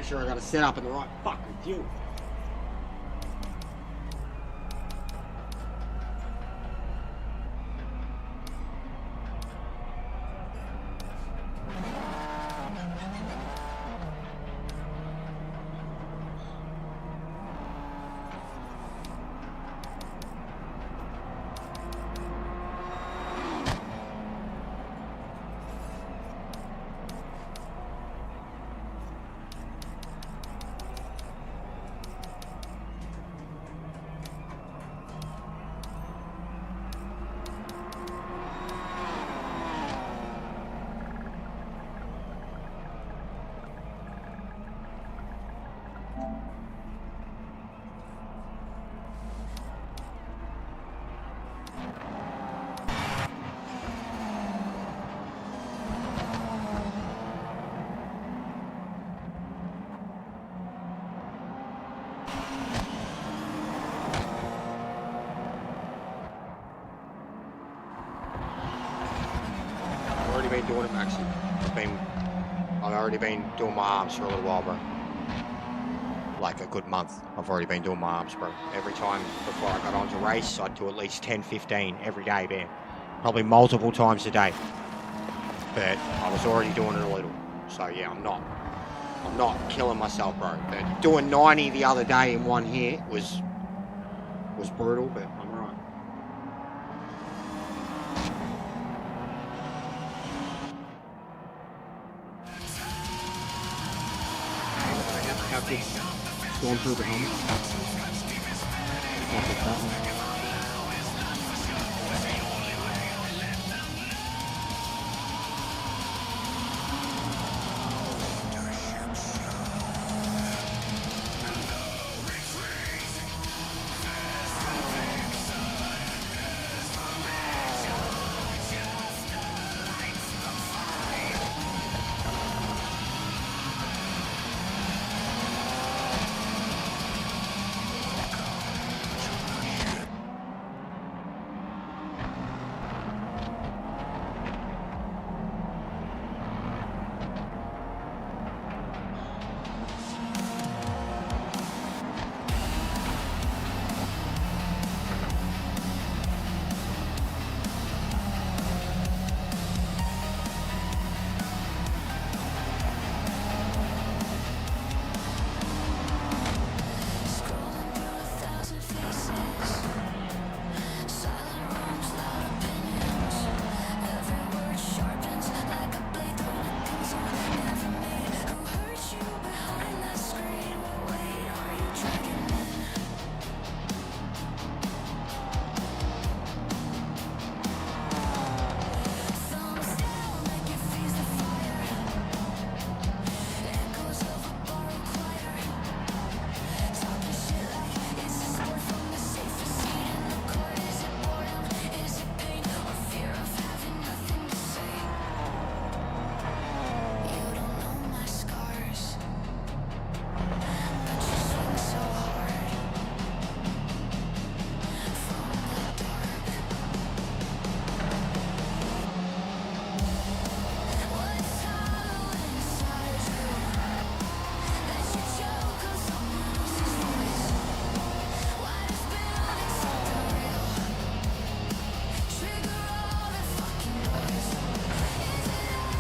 S2: sure I got it set up in the right fucking view. Been doing it actually. I've already been doing my arms for a little while, bro. Like a good month. I've already been doing my arms, bro. Every time before I got on to race, I'd do at least 10, 15 every day, man. Probably multiple times a day. But I was already doing it a little. So yeah, I'm not killing myself, bro. But doing 90 the other day in one hit was brutal, but I'm alright. Stormtrooper helmet. I'll pick that one.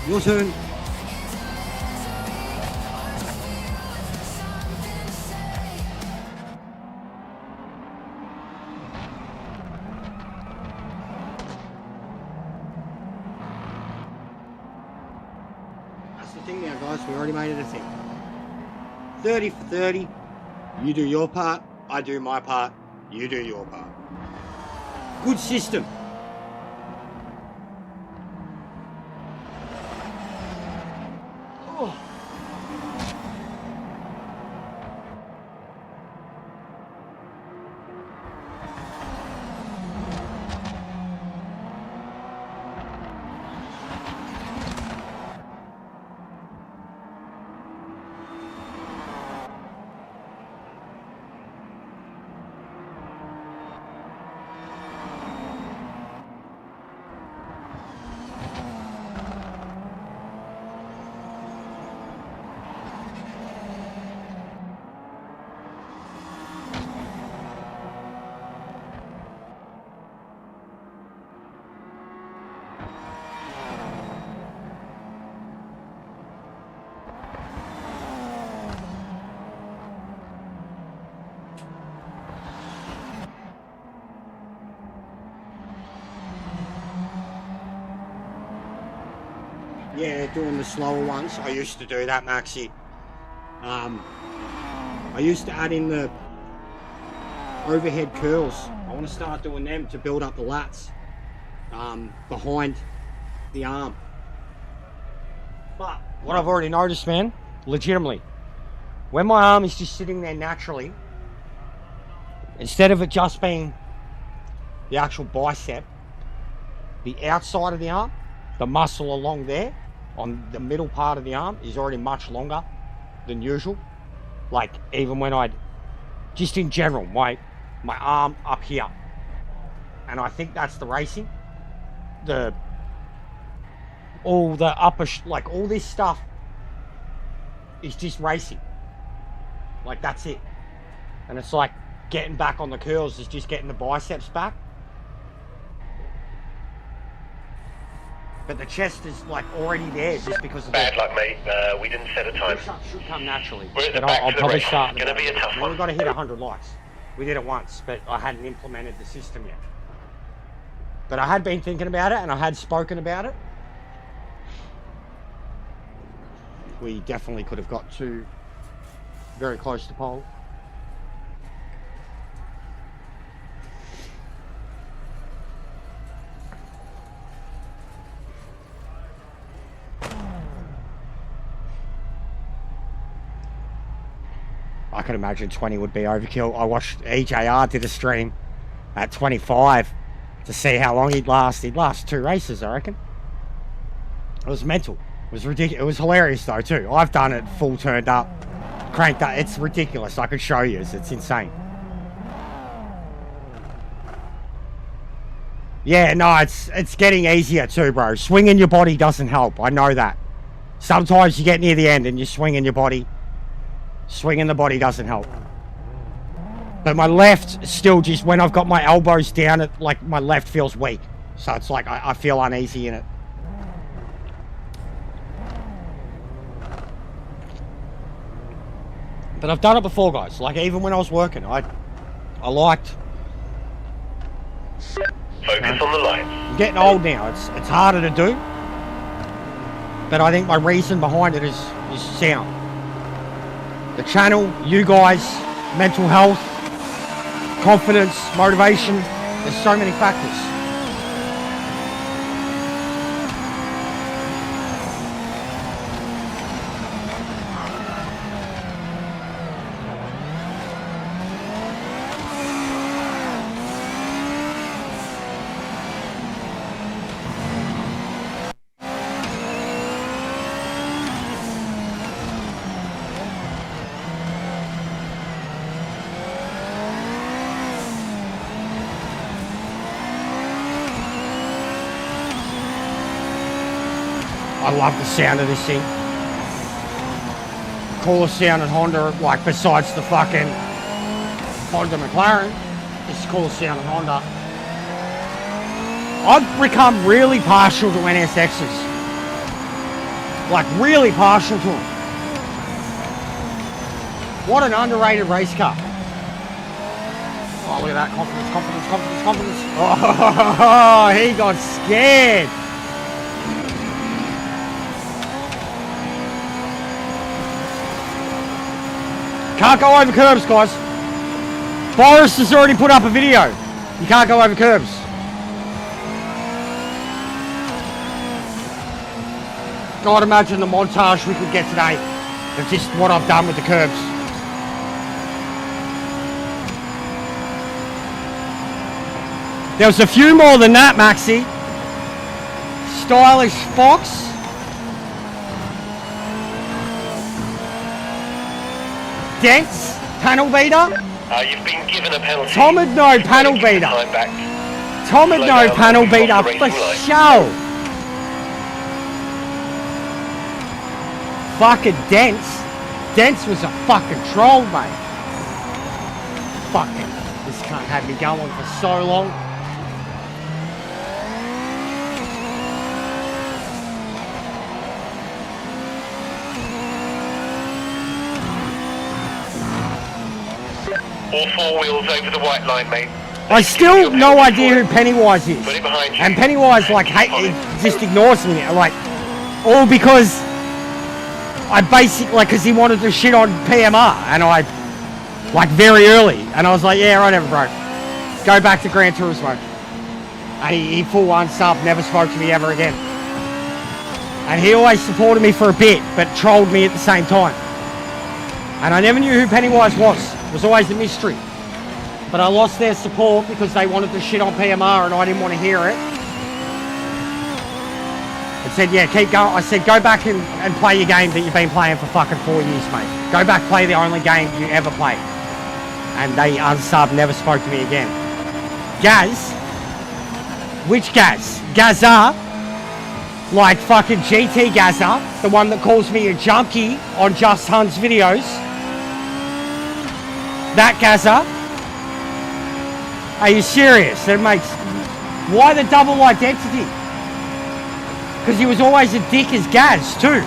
S2: Your turn. That's the thing now, guys. We already made it a thing. 30 for 30. You do your part. I do my part. You do your part. Good system. Oh. Yeah, doing the slower ones. I used to do that, Maxi. I used to add in the overhead curls. I want to start doing them to build up the lats behind the arm. But what I've already noticed, man, legitimately, when my arm is just sitting there naturally, instead of it just being the actual bicep, the outside of the arm, the muscle along there on the middle part of the arm is already much longer than usual. Like even when I'd, just in general, my arm up here. And I think that's the racing. All the upper, like all this stuff is just racing. Like that's it. And it's like getting back on the curls is just getting the biceps back. But the chest is like already there just because of
S3: Bad luck, mate. We didn't set a time.
S2: Push-up should come naturally.
S3: We're at the
S2: But
S3: back
S2: I'll
S3: of the
S2: probably
S3: race.
S2: start.
S3: It's going to be a tough
S2: Well,
S3: one.
S2: we've got to hit 100 likes. We did it once, but I hadn't implemented the system yet. But I had been thinking about it and I had spoken about it. We definitely could have got to very close to pole. I can imagine 20 would be overkill. I watched EJR did a stream at 25 to see how long he'd last. He'd last 2 races, I reckon. It was mental. It was ridiculous. It was hilarious though too. I've done it full turned up, cranked up. It's ridiculous. I could show you. It's insane. Yeah, no, it's getting easier too, bro. Swinging your body doesn't help. I know that. Sometimes you get near the end and you're swinging your body. Swinging the body doesn't help. But my left still just, when I've got my elbows down, it like my left feels weak. So it's like I feel uneasy in it. But I've done it before, guys. Like even when I was working, I liked.
S3: Focus on the line.
S2: I'm getting old now. It's harder to do. But I think my reason behind it is sound. The channel, you guys, mental health, confidence, motivation. There's so many factors. I love the sound of this thing. Coolest sound in Honda, like besides the fucking Honda McLaren, it's the coolest sound in Honda. I've become really partial to NSXs. Like really partial to them. What an underrated race car. Oh, look at that. Confidence, confidence, confidence, confidence. Oh, he got scared. Can't go over curbs, guys. Boris has already put up a video. You can't go over curbs. God, imagine the montage we could get today of just what I've done with the curbs. There was a few more than that, Maxi. Stylish Fox. Dents, panel beater.
S3: You've been given a penalty.
S2: Tom had no panel beater. Tom had no panel beater for show. Fucking Dents. Dents was a fucking troll, mate. Fucking, this can't have me going for so long.
S3: All 4 wheels over the white line, mate.
S2: I still no idea who Pennywise is.
S3: Put it behind you.
S2: And Pennywise like he just ignores me. Like All because I basically, because he wanted to shit on PMR, and I, like, very early, and I was like, yeah, whatever, bro. Go back to Gran Turismo. And he full unsub, never spoke to me ever again. And he always supported me for a bit, but trolled me at the same time. And I never knew who Pennywise was. It was always a mystery. But I lost their support because they wanted to shit on PMR and I didn't want to hear it. I said, yeah, keep going. I said, go back and play your game that you've been playing for fucking 4 years, mate. Go back, play the only game you ever played. And they unsubbed, never spoke to me again. Gaz? Which Gaz? Gaza? Like fucking GT Gaza, the one that calls me a junkie on Just Hunt's videos. That Gaza? Are you serious? That makes... Why the double identity? Because he was always a dick as Gaz too.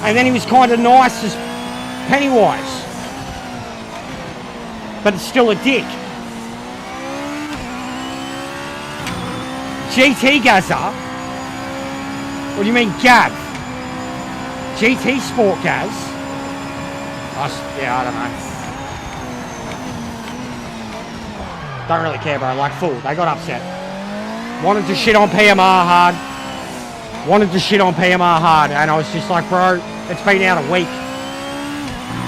S2: And then he was kind of nice as Pennywise. But it's still a dick. GT Gaza? What do you mean Gav? GT Sport Gaz? Yeah, I don't know. Don't really care, bro. Like, fool. They got upset. Wanted to shit on PMR hard. And I was just like, bro, it's been out a week.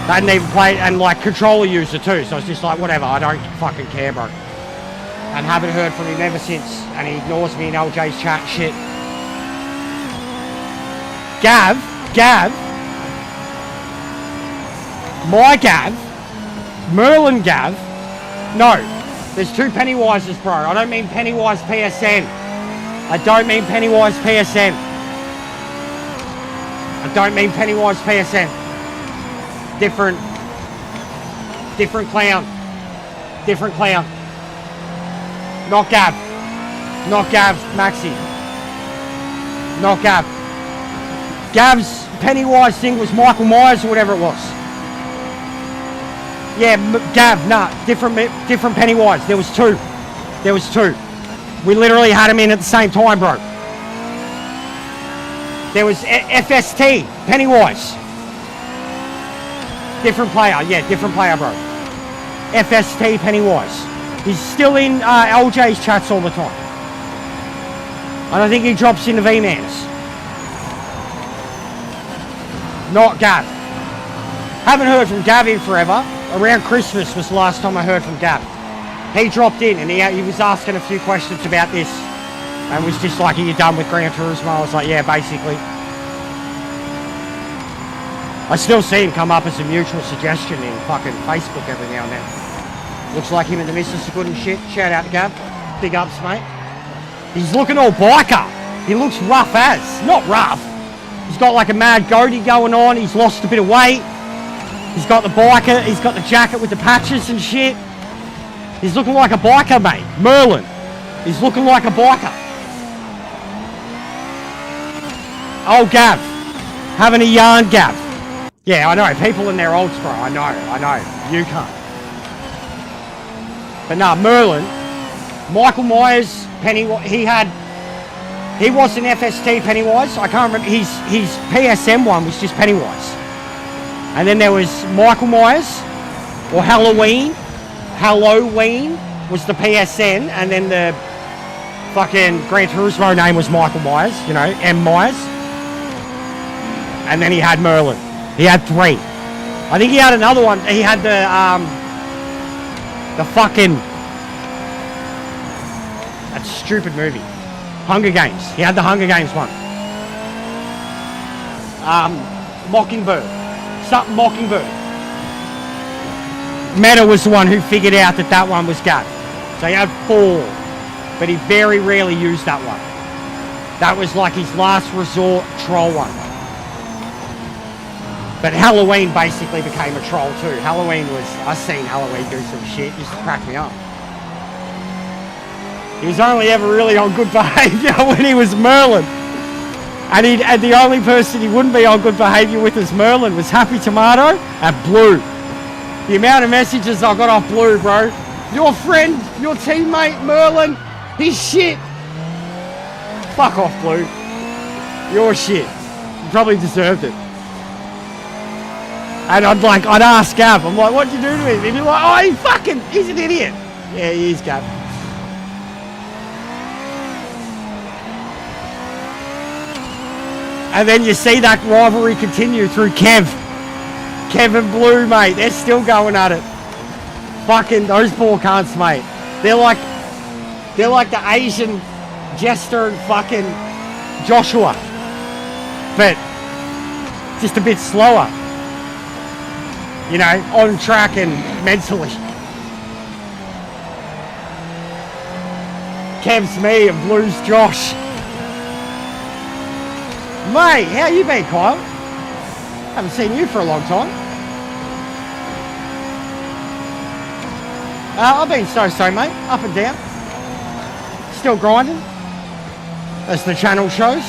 S2: They hadn't even played, and like, controller user too. So I was just like, whatever, I don't fucking care, bro. And haven't heard from him ever since. And he ignores me in LJ's chat shit. Gav, my Gav, Merlin Gav. No, there's two Pennywises, bro. I don't mean Pennywise PSN. Different clown. Not Gav, Maxi. Not Gav. Gav's Pennywise thing was Michael Myers or whatever it was. Yeah, Gav, nah, different Pennywise. There was two. We literally had him in at the same time, bro. There was FST, Pennywise. Different player, bro. FST Pennywise. He's still in LJ's chats all the time. And I think he drops into V-Mans. Not Gav. Haven't heard from Gav in forever. Around Christmas was the last time I heard from Gav. He dropped in and he was asking a few questions about this. And was just like, are you done with Gran Turismo? I was like, yeah, basically. I still see him come up as a mutual suggestion in fucking Facebook every now and then. Looks like him and the missus are good and shit. Shout out to Gav. Big ups, mate. He's looking all biker. He looks rough as. Not rough. He's got like a mad goatee going on. He's lost a bit of weight. He's got the biker. He's got the jacket with the patches and shit. He's looking like a biker, mate. Merlin. He's looking like a biker. Oh, Gav. Having a yarn, Gav. Yeah, I know. People in their olds, bro. I know. You can't. But nah, Merlin, Michael Myers, Pennywise, he was an FST Pennywise. I can't remember, his PSM one was just Pennywise. And then there was Michael Myers, or Halloween was the PSN, and then the fucking Gran Turismo name was Michael Myers, you know, M. Myers. And then he had Merlin. He had 3. I think he had another one. He had the fucking... That stupid movie. Hunger Games. He had the Hunger Games one. Mockingbird. Something Mockingbird. Meta was the one who figured out that one was Gav. So he had 4. But he very rarely used that one. That was like his last resort troll one. But Halloween basically became a troll too. I seen Halloween do some shit, used to crack me up. He was only ever really on good behaviour when he was Merlin. And the only person he wouldn't be on good behaviour with as Merlin was Happy Tomato and Blue. The amount of messages I got off Blue, bro. Your friend, your teammate Merlin, he's shit. Fuck off, Blue. You're shit. You probably deserved it. And I'd ask Gav, I'm like, what'd you do to him? He'd be like, oh, he's an idiot. Yeah, he is, Gav. And then you see that rivalry continue through Kev and Blue, mate. They're still going at it. Fucking those poor cunts, mate. They're like the Asian Jester and fucking Joshua, but just a bit slower. You know, on track and mentally. Kev's me and Blue's Josh. Mate, how you been, Kyle? Haven't seen you for a long time. I've been so-so, mate. Up and down. Still grinding, as the channel shows.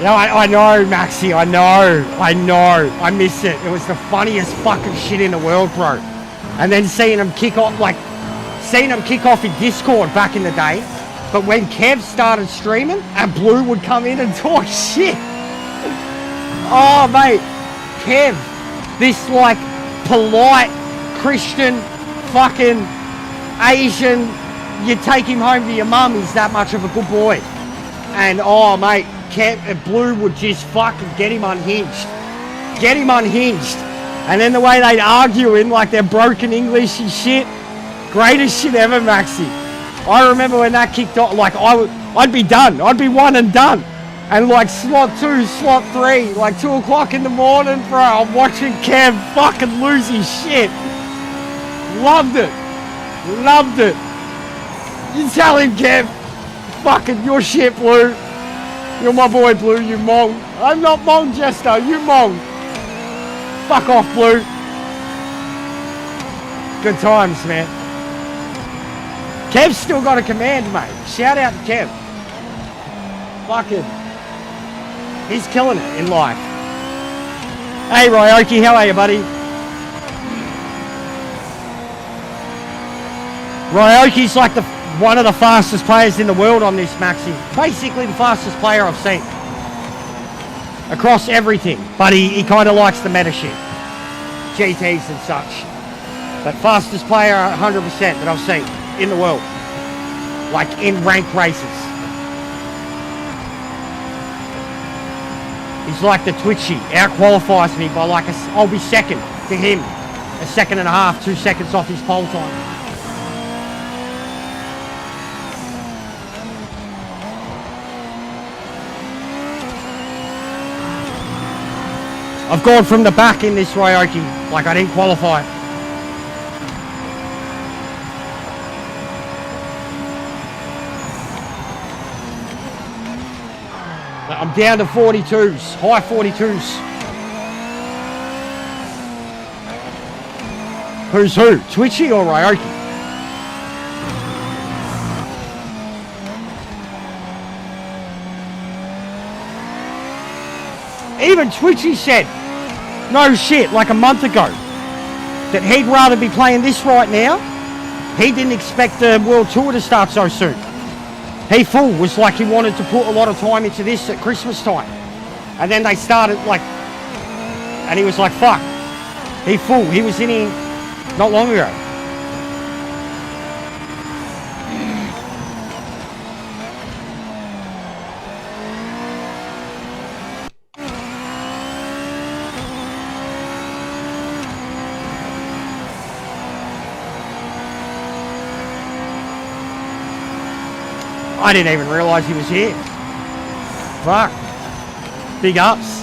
S2: Yeah, I know, Maxi, I know. I miss it. It was the funniest fucking shit in the world, bro. And then seeing them kick off in Discord back in the day. But when Kev started streaming and Blue would come in and talk shit. Oh, mate, Kev, this like polite Christian fucking Asian, you take him home to your mum, he's that much of a good boy. And oh, mate, Blue would just fucking get him unhinged. And then the way they'd argue in like their broken English and shit. Greatest shit ever, Maxi. I remember when that kicked off, like I'd be done. I'd be one and done. And like slot 2, slot 3, like 2 o'clock in the morning, bro, I'm watching Kev fucking lose his shit. Loved it. You tell him, Kev, fucking your shit, Blue. You're my boy, Blue, you mong. I'm not mong, Jester, you mong. Fuck off, Blue. Good times, man. Kev's still got a command, mate. Shout out to Kev. Fucking, he's killing it in life. Hey, Ryoki, how are you, buddy? Ryoki's like one of the fastest players in the world on this, Maxi. Basically the fastest player I've seen. Across everything. But he kind of likes the meta shit. GTs and such. But fastest player 100% that I've seen in the world. Like in ranked races. He's like the Twitchy. Out-qualifies me by like I'll be second to him. 1.5 seconds, 2 seconds off his pole time. I've gone from the back in this Ryoki, like I didn't qualify. I'm down to 42s, high 42s. Who's who? Twitchy or Ryoki? Even Twitchy said, no shit, like a month ago, that he'd rather be playing this right now. He didn't expect the World Tour to start so soon. He was like he wanted to put a lot of time into this at Christmas time. And then they started like, and he was like, fuck. He was in here not long ago. I didn't even realise he was here. Fuck. Big ups.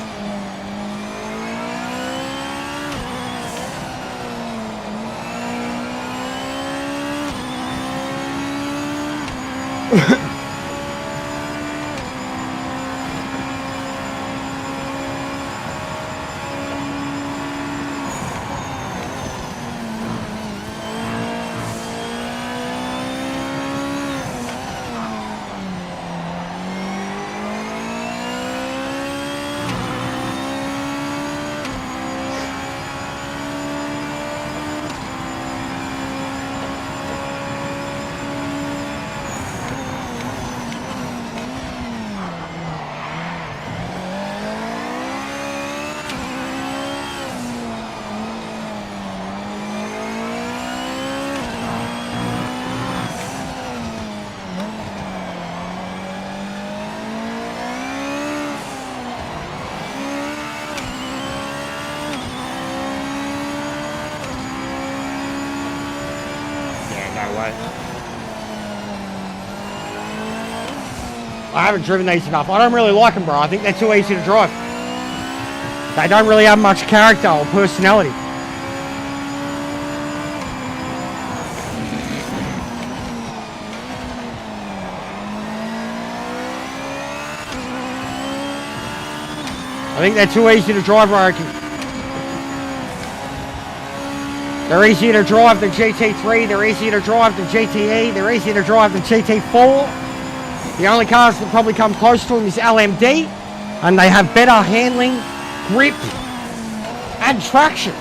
S2: way. I haven't driven these enough. I don't really like them, bro. I think they're too easy to drive. They don't really have much character or personality. I think they're too easy to drive, Roki. They're easier to drive than GT3, they're easier to drive than GTE, they're easier to drive than GT4. The only cars that probably come close to them is LMD, and they have better handling, grip, and traction.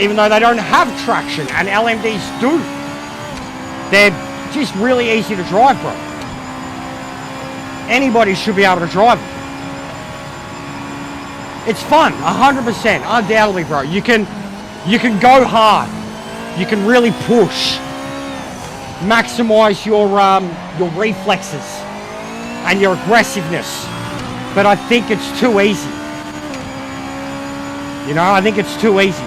S2: Even though they don't have traction, and LMDs do. They're just really easy to drive, bro. Anybody should be able to drive them. It's fun, 100%, undoubtedly, bro. You can go hard. You can really push. Maximize your reflexes and your aggressiveness. But I think it's too easy. You know, I think it's too easy.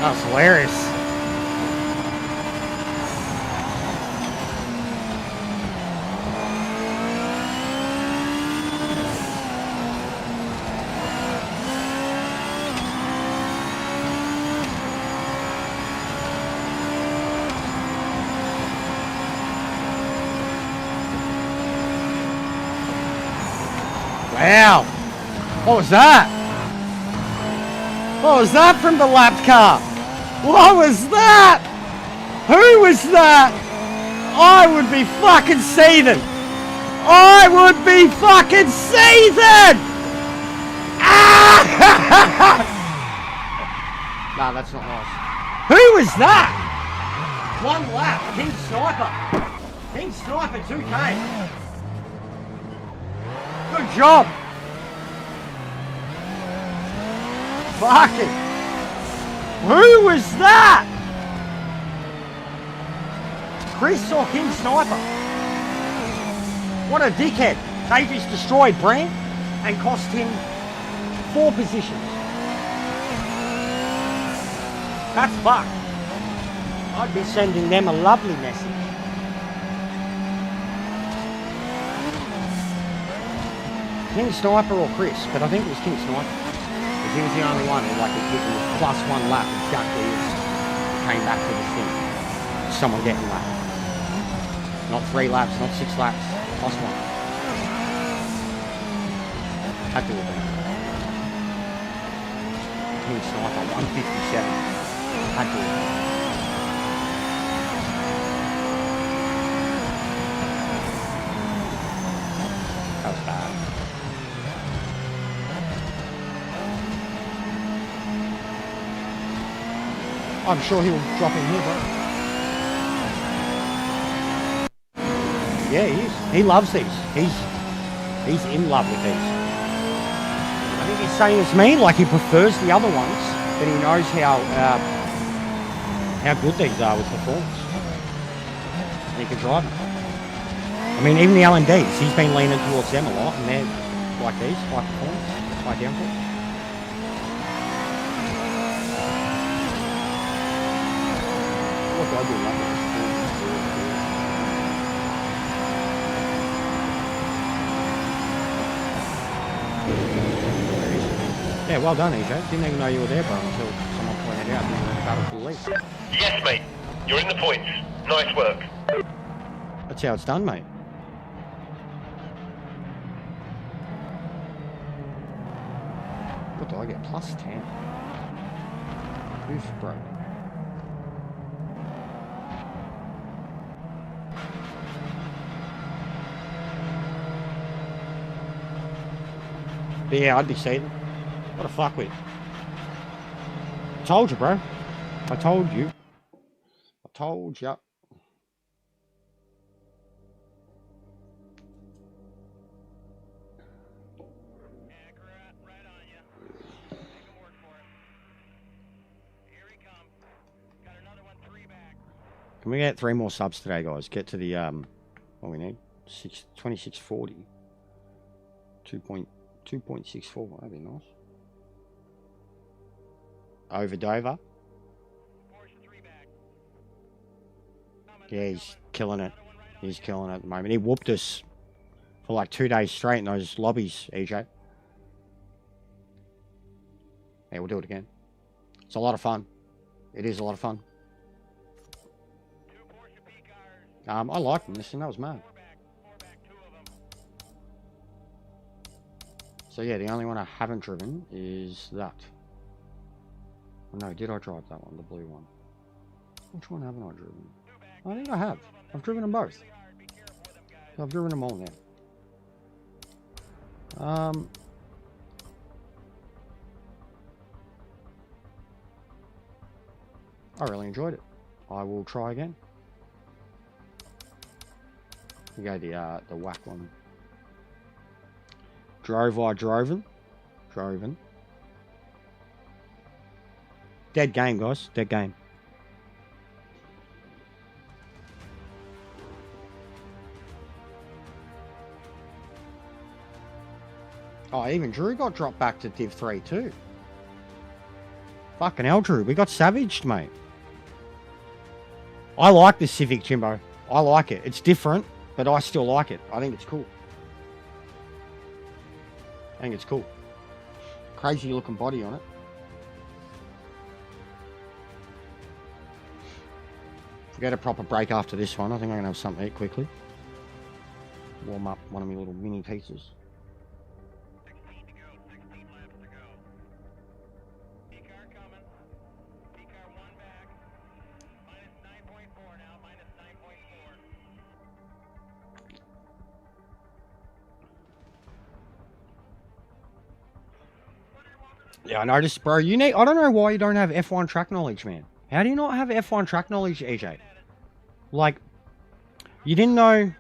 S2: That was hilarious. Wow. What was that? What was that from the lapped car? What was that? Who was that? I would be fucking seething. I would be fucking seething! Ah! Nah, that's not nice. Who was that? One lap, King Sniper. King Sniper 2K. Good job. Fucking. Who was that? Chris or King Sniper? What a dickhead. Davies destroyed Brand and cost him 4 positions. That's fucked. I'd be sending them a lovely message. King Sniper or Chris, but I think it was King Sniper. He was the only one who, like, was given +1 lap exactly as came back to the thing. Someone getting lapped. Not 3 laps, not 6 laps, +1. Had to have been. King Sniper, 157. Had to have been. That was bad. I'm sure he'll drop in here, bro. Yeah, he is. He loves these. He's in love with these. I think he's saying as me, like he prefers the other ones, but he knows how good these are with performance. And he can drive them. I mean, even the LMDs, he's been leaning towards them a lot, and they're like these, high performance, high downforce. What do I do like this? Yeah, well done, EJ. Didn't even know you were there, bro, until someone pointed out during the battle for the lead.
S3: Yes, mate. You're in the points. Nice work.
S2: That's how it's done, mate. What do I get? Plus 10. Oof, bro. But yeah, I'd be seated. What a fuckwit. I told you, bro. I told you. I told you. Can we get 3 more subs today, guys? Get to the, what we need? 2640. 2.64. That'd be nice. Over Dover. Yeah, he's killing it. He's killing it at the moment. He whooped us for like 2 days straight in those lobbies, EJ. Yeah, we'll do it again. It's a lot of fun. It is a lot of fun. I liked him. Listen, that was mad. So yeah, the only one I haven't driven is that. Oh, no, did I drive that one? The blue one. Which one haven't I driven? I think I have. I've driven them both. I've driven them all now. I really enjoyed it. I will try again. We go the whack one. Droven. Dead game, guys. Dead game. Oh, even Drew got dropped back to Div 3 too. Fucking hell, Drew. We got savaged, mate. I like this Civic, Jimbo. I like it. It's different, but I still like it. I think it's cool. I think it's cool. Crazy looking body on it. Get a proper break after this one. I think I'm going to have something to eat quickly. Warm up one of my little mini pizzas.
S3: 16 to go. 16 laps to go. P-car coming. P-car 1 back. Minus 9.4 now. Minus 9.4.
S2: Yeah, I noticed, bro. You need. I don't know why you don't have F1 track knowledge, man. How do you not have F1 track knowledge, EJ? Like, you didn't know.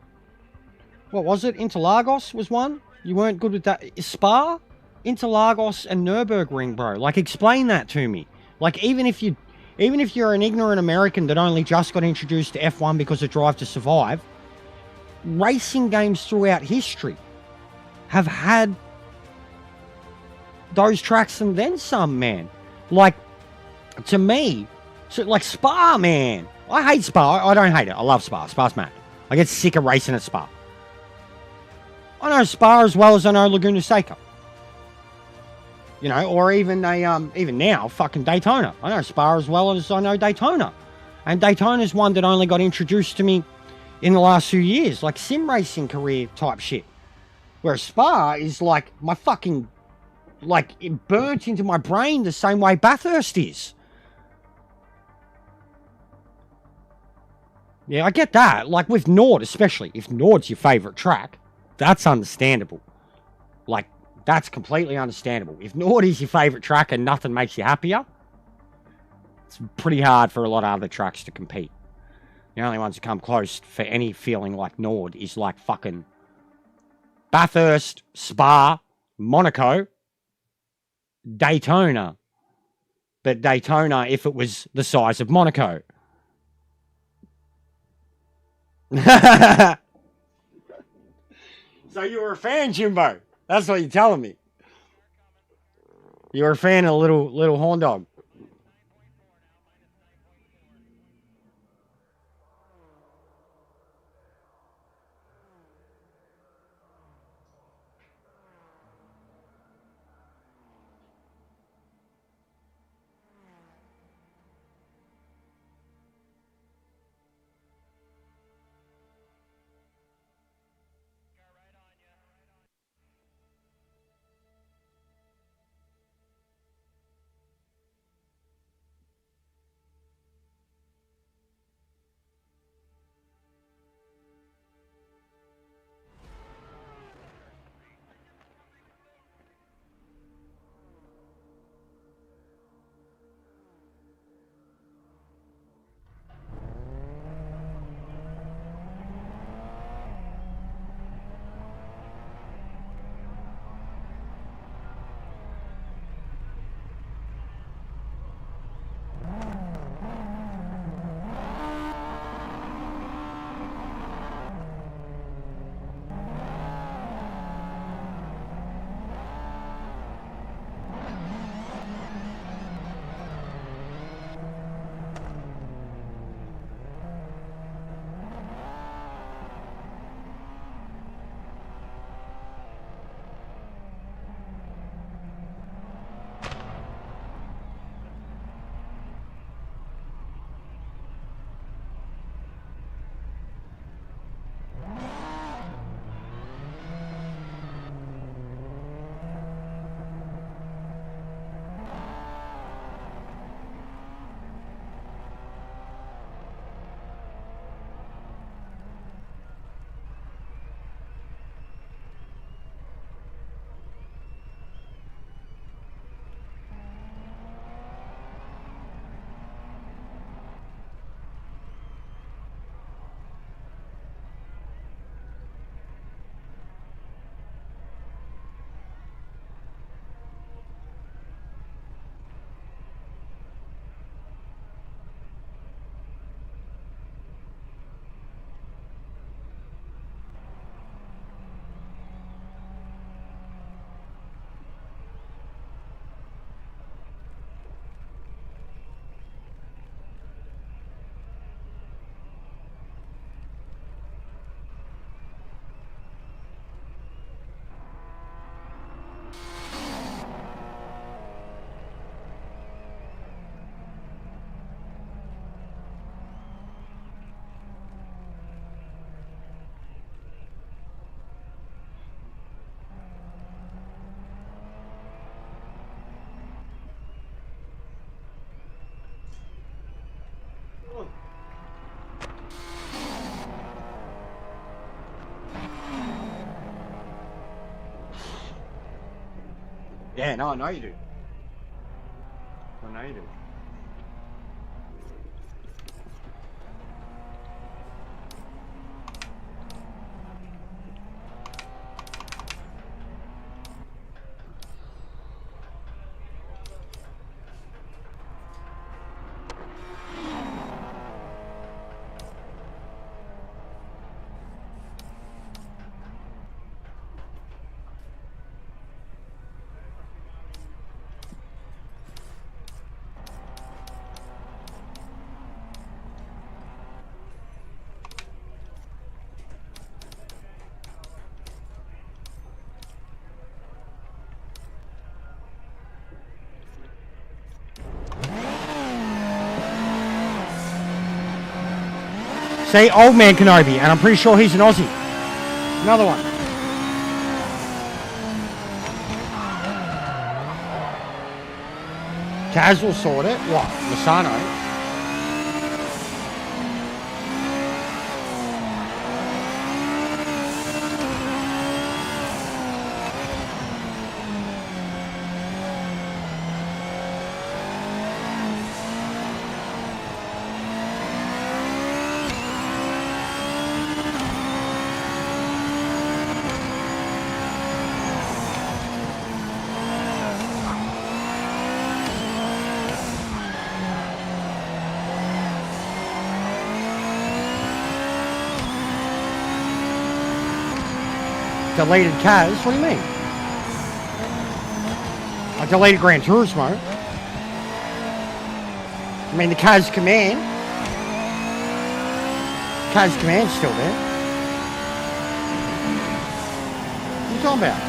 S2: What was it? Interlagos was one. You weren't good with that. Spa, Interlagos, and Nürburgring, bro. Like, explain that to me. Like, even if you're an ignorant American that only just got introduced to F1 because of Drive to Survive, racing games throughout history have had those tracks and then some, man. Like, to me, so like Spa, man. I hate Spa. I don't hate it. I love Spa. Spa's mad. I get sick of racing at Spa. I know Spa as well as I know Laguna Seca. You know, or even even now, fucking Daytona. I know Spa as well as I know Daytona. And Daytona's one that only got introduced to me in the last few years, like sim racing career type shit. Whereas Spa is like my fucking, like, it burnt into my brain the same way Bathurst is. Yeah, I get that. Like with Nord, especially. If Nord's your favourite track, that's understandable. Like, that's completely understandable. If Nord is your favourite track and nothing makes you happier, it's pretty hard for a lot of other tracks to compete. The only ones that come close for any feeling like Nord is like fucking Bathurst, Spa, Monaco, Daytona. But Daytona if it was the size of Monaco. So you were a fan, Jimbo. That's what you're telling me. You were a fan of a little horn dog. Yeah, no, I know you do. I know you do. See, old man Kenobi, and I'm pretty sure he's an Aussie. Another one. Kaz will sort it. What? Masano? Deleted Kaz? What do you mean? I deleted Gran Turismo. I mean the Kaz command. Kaz command's still there. What are you talking about?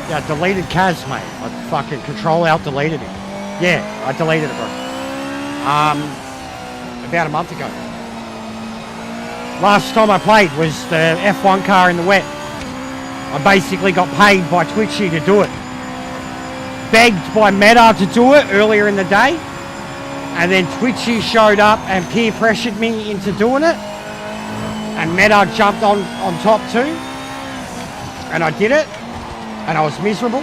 S2: Yeah, I deleted Kaz, mate. I fucking Control-Alt deleted him. Yeah, I deleted it, bro. About a month ago. Last time I played was the F1 car in the wet. I basically got paid by Twitchy to do it. Begged by Meta to do it earlier in the day. And then Twitchy showed up and peer pressured me into doing it. And Meta jumped on top too. And I did it. And I was miserable.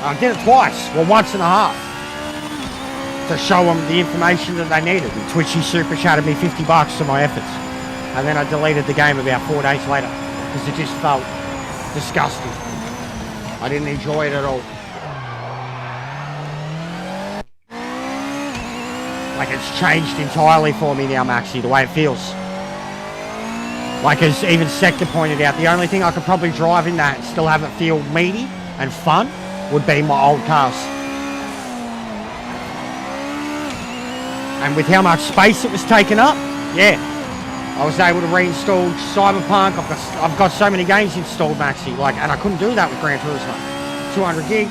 S2: I did it twice. Well, once and a half. To show them the information that they needed. And Twitchy super chatted me $50 for my efforts. And then I deleted the game about 4 days later. Because it just felt disgusting. I didn't enjoy it at all. Like it's changed entirely for me now, Maxi, the way it feels. Like as even Sector pointed out, the only thing I could probably drive in that and still have it feel meaty and fun would be my old cars. And with how much space it was taking up, yeah, I was able to reinstall Cyberpunk. I've got so many games installed, Maxi, like, and I couldn't do that with Gran Turismo. 200 gig.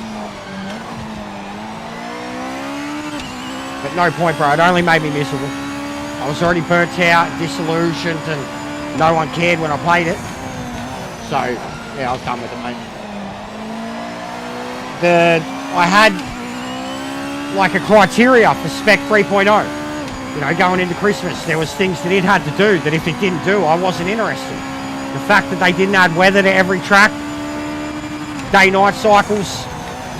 S2: But no point, bro. It only made me miserable. I was already burnt out, disillusioned, and no one cared when I played it. So, yeah, I was done with it, mate. I had like a criteria for Spec 3.0. You know, going into Christmas, there was things that it had to do that if it didn't do, I wasn't interested. The fact that they didn't add weather to every track, day-night cycles,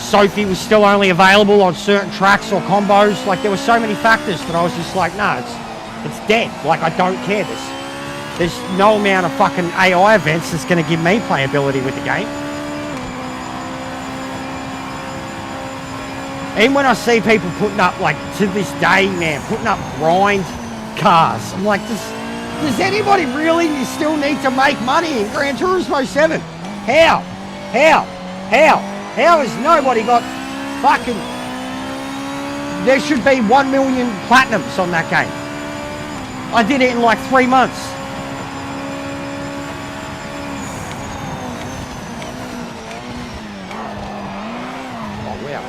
S2: Sophie was still only available on certain tracks or combos. Like, there were so many factors that I was just like, nah, it's dead. Like, I don't care. There's no amount of fucking AI events that's going to give me playability with the game. Even when I see people putting up, like, to this day, man, putting up grind cars, I'm like, does anybody really still need to make money in Gran Turismo 7? How? How has nobody got fucking... There should be 1 million platinums on that game. I did it in like 3 months. Oh, wow.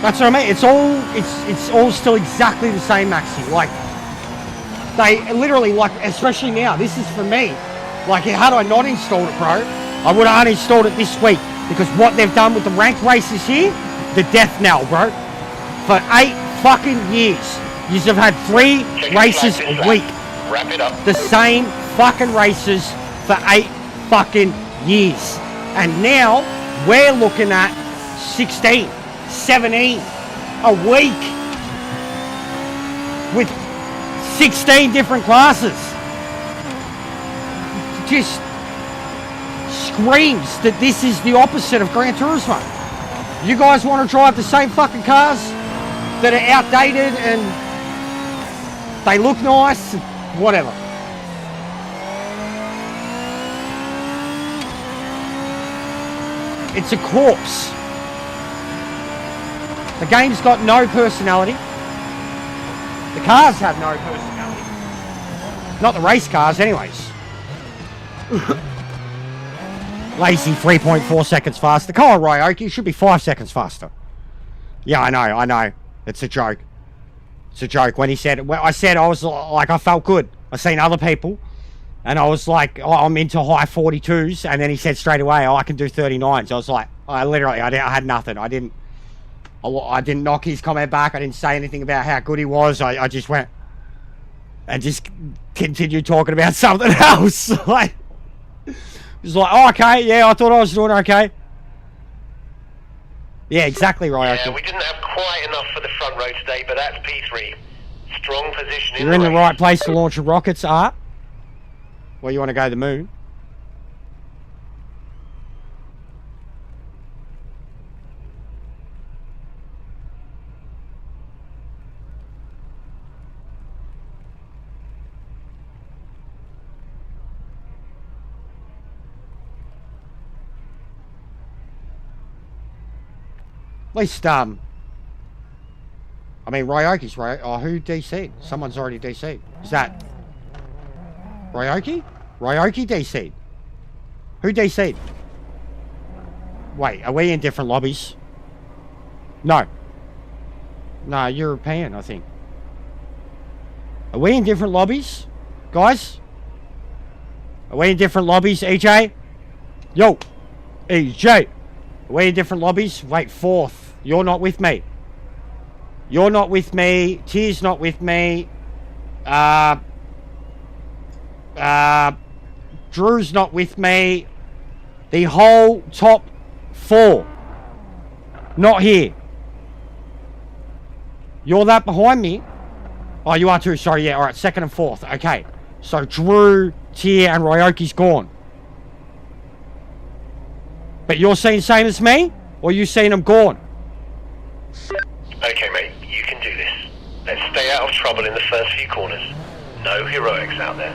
S2: That's what I mean. It's all still exactly the same, Maxi. Like, they literally, like, especially now, this is for me. Like, had I not installed it, bro, I would have uninstalled it this week. Because what they've done with the ranked races here, the death knell, bro. For 8 fucking years, you have had 3 races a week.
S6: Wrap it up.
S2: The same fucking races for 8 fucking years. And now, we're looking at 16, 17 a week. With 16 different classes. Just screams that this is the opposite of Gran Turismo. You guys want to drive the same fucking cars that are outdated and they look nice, whatever. It's a corpse. The game's got no personality. The cars have no personality. Not the race cars anyways. Lazy 3.4 seconds faster. Come on, Ryoki, you should be 5 seconds faster. Yeah, I know. It's a joke. It's a joke. When he said, well, I said I was like, I felt good. I seen other people, and I was like, oh, I'm into high 42s, and then he said straight away, oh, I can do 39s. I was like, I had nothing. I didn't knock his comment back. I didn't say anything about how good he was. I just went and just continued talking about something else. Like, it was like, oh, okay, yeah, I thought I was doing okay. Yeah, exactly, right.
S6: Yeah, we didn't have quite enough for the front row today, but that's P3. Strong position
S2: You're in the right place to launch your rockets, Art. Well, you want to go to the moon. At least, I mean, Ryoki's right. Oh, who DC'd? Someone's already DC'd. Is that Ryoki? Ryoki DC'd. Who DC'd? Wait, are we in different lobbies? No. No, European, I think. Are we in different lobbies? Guys? Are we in different lobbies, EJ? Yo! EJ! Are we in different lobbies? Wait, 4th. You're not with me. You're not with me. Tier's not with me. Drew's not with me. The whole top 4. Not here. You're that behind me? Oh, you are too. Sorry, yeah. Alright, 2nd and 4th. Okay. So Drew, Tier, and Ryoki's gone. But you're seeing the same as me? Or you seeing them gone?
S6: Okay, mate, you can do this. Let's stay out of trouble in the first few corners. No heroics out there.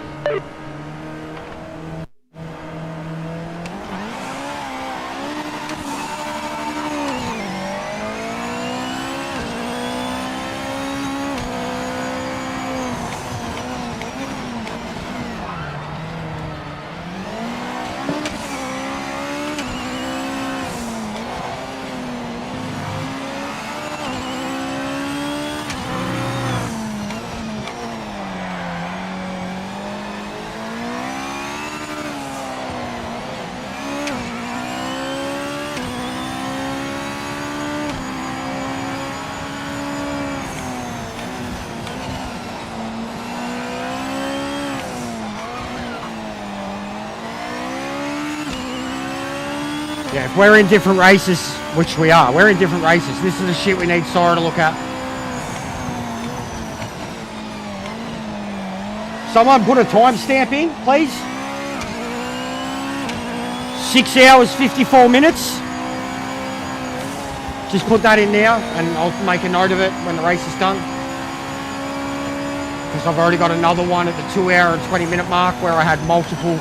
S2: Yeah, if we're in different races, which we are, we're in different races. This is the shit we need Sora to look at. Someone put a timestamp in, please. 6 hours, 54 minutes. Just put that in now, and I'll make a note of it when the race is done. Because I've already got another one at the 2 hour and 20 minute mark where I had multiple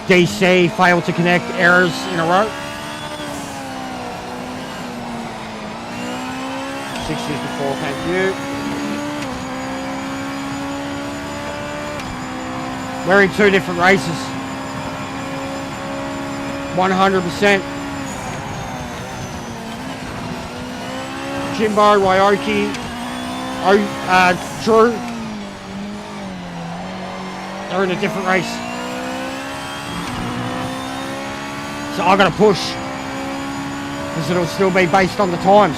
S2: DC, failed to connect errors in a row. 654, thank you. We're in 2 different races. 100%. Jimbo, Ryoki, Drew. They're in a different race. So I gotta push. Because it'll still be based on the times.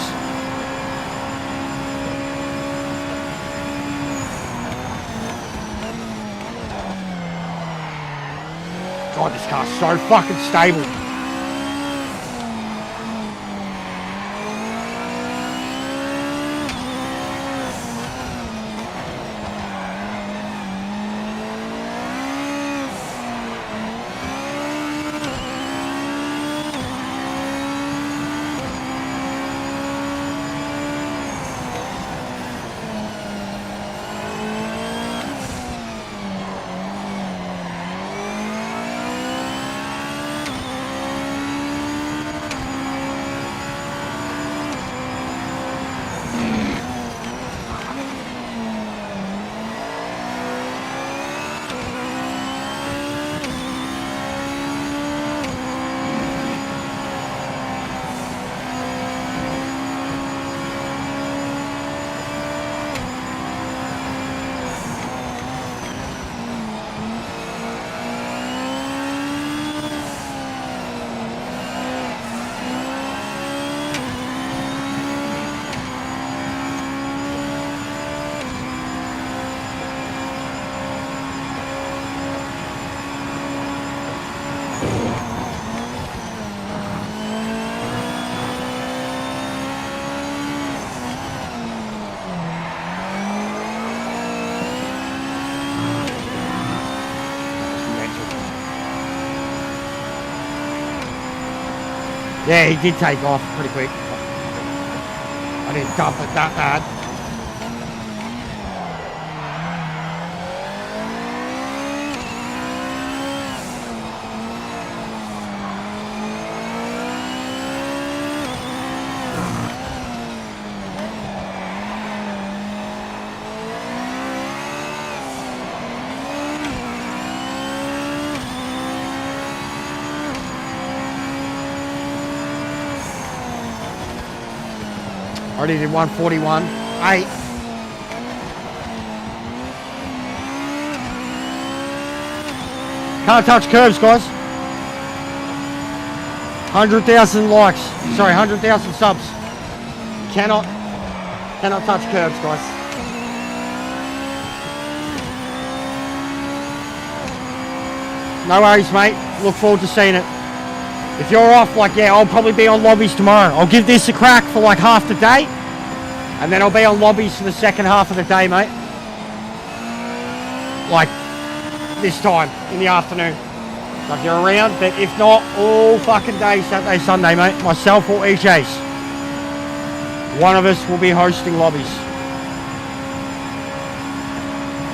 S2: God, this car's so fucking stable. Yeah, he did take off pretty quick. I didn't dump it that bad. Already did 141. 8. Can't touch curbs, guys. 100,000 likes. Sorry, 100,000 subs. Cannot touch curbs, guys. No worries, mate. Look forward to seeing it. If you're off, like, yeah, I'll probably be on lobbies tomorrow. I'll give this a crack for like half the day, and then I'll be on lobbies for the second half of the day, mate. Like, this time in the afternoon. So if you're around, but if not, all fucking day, Saturday, Sunday, mate. Myself or EJ's. One of us will be hosting lobbies.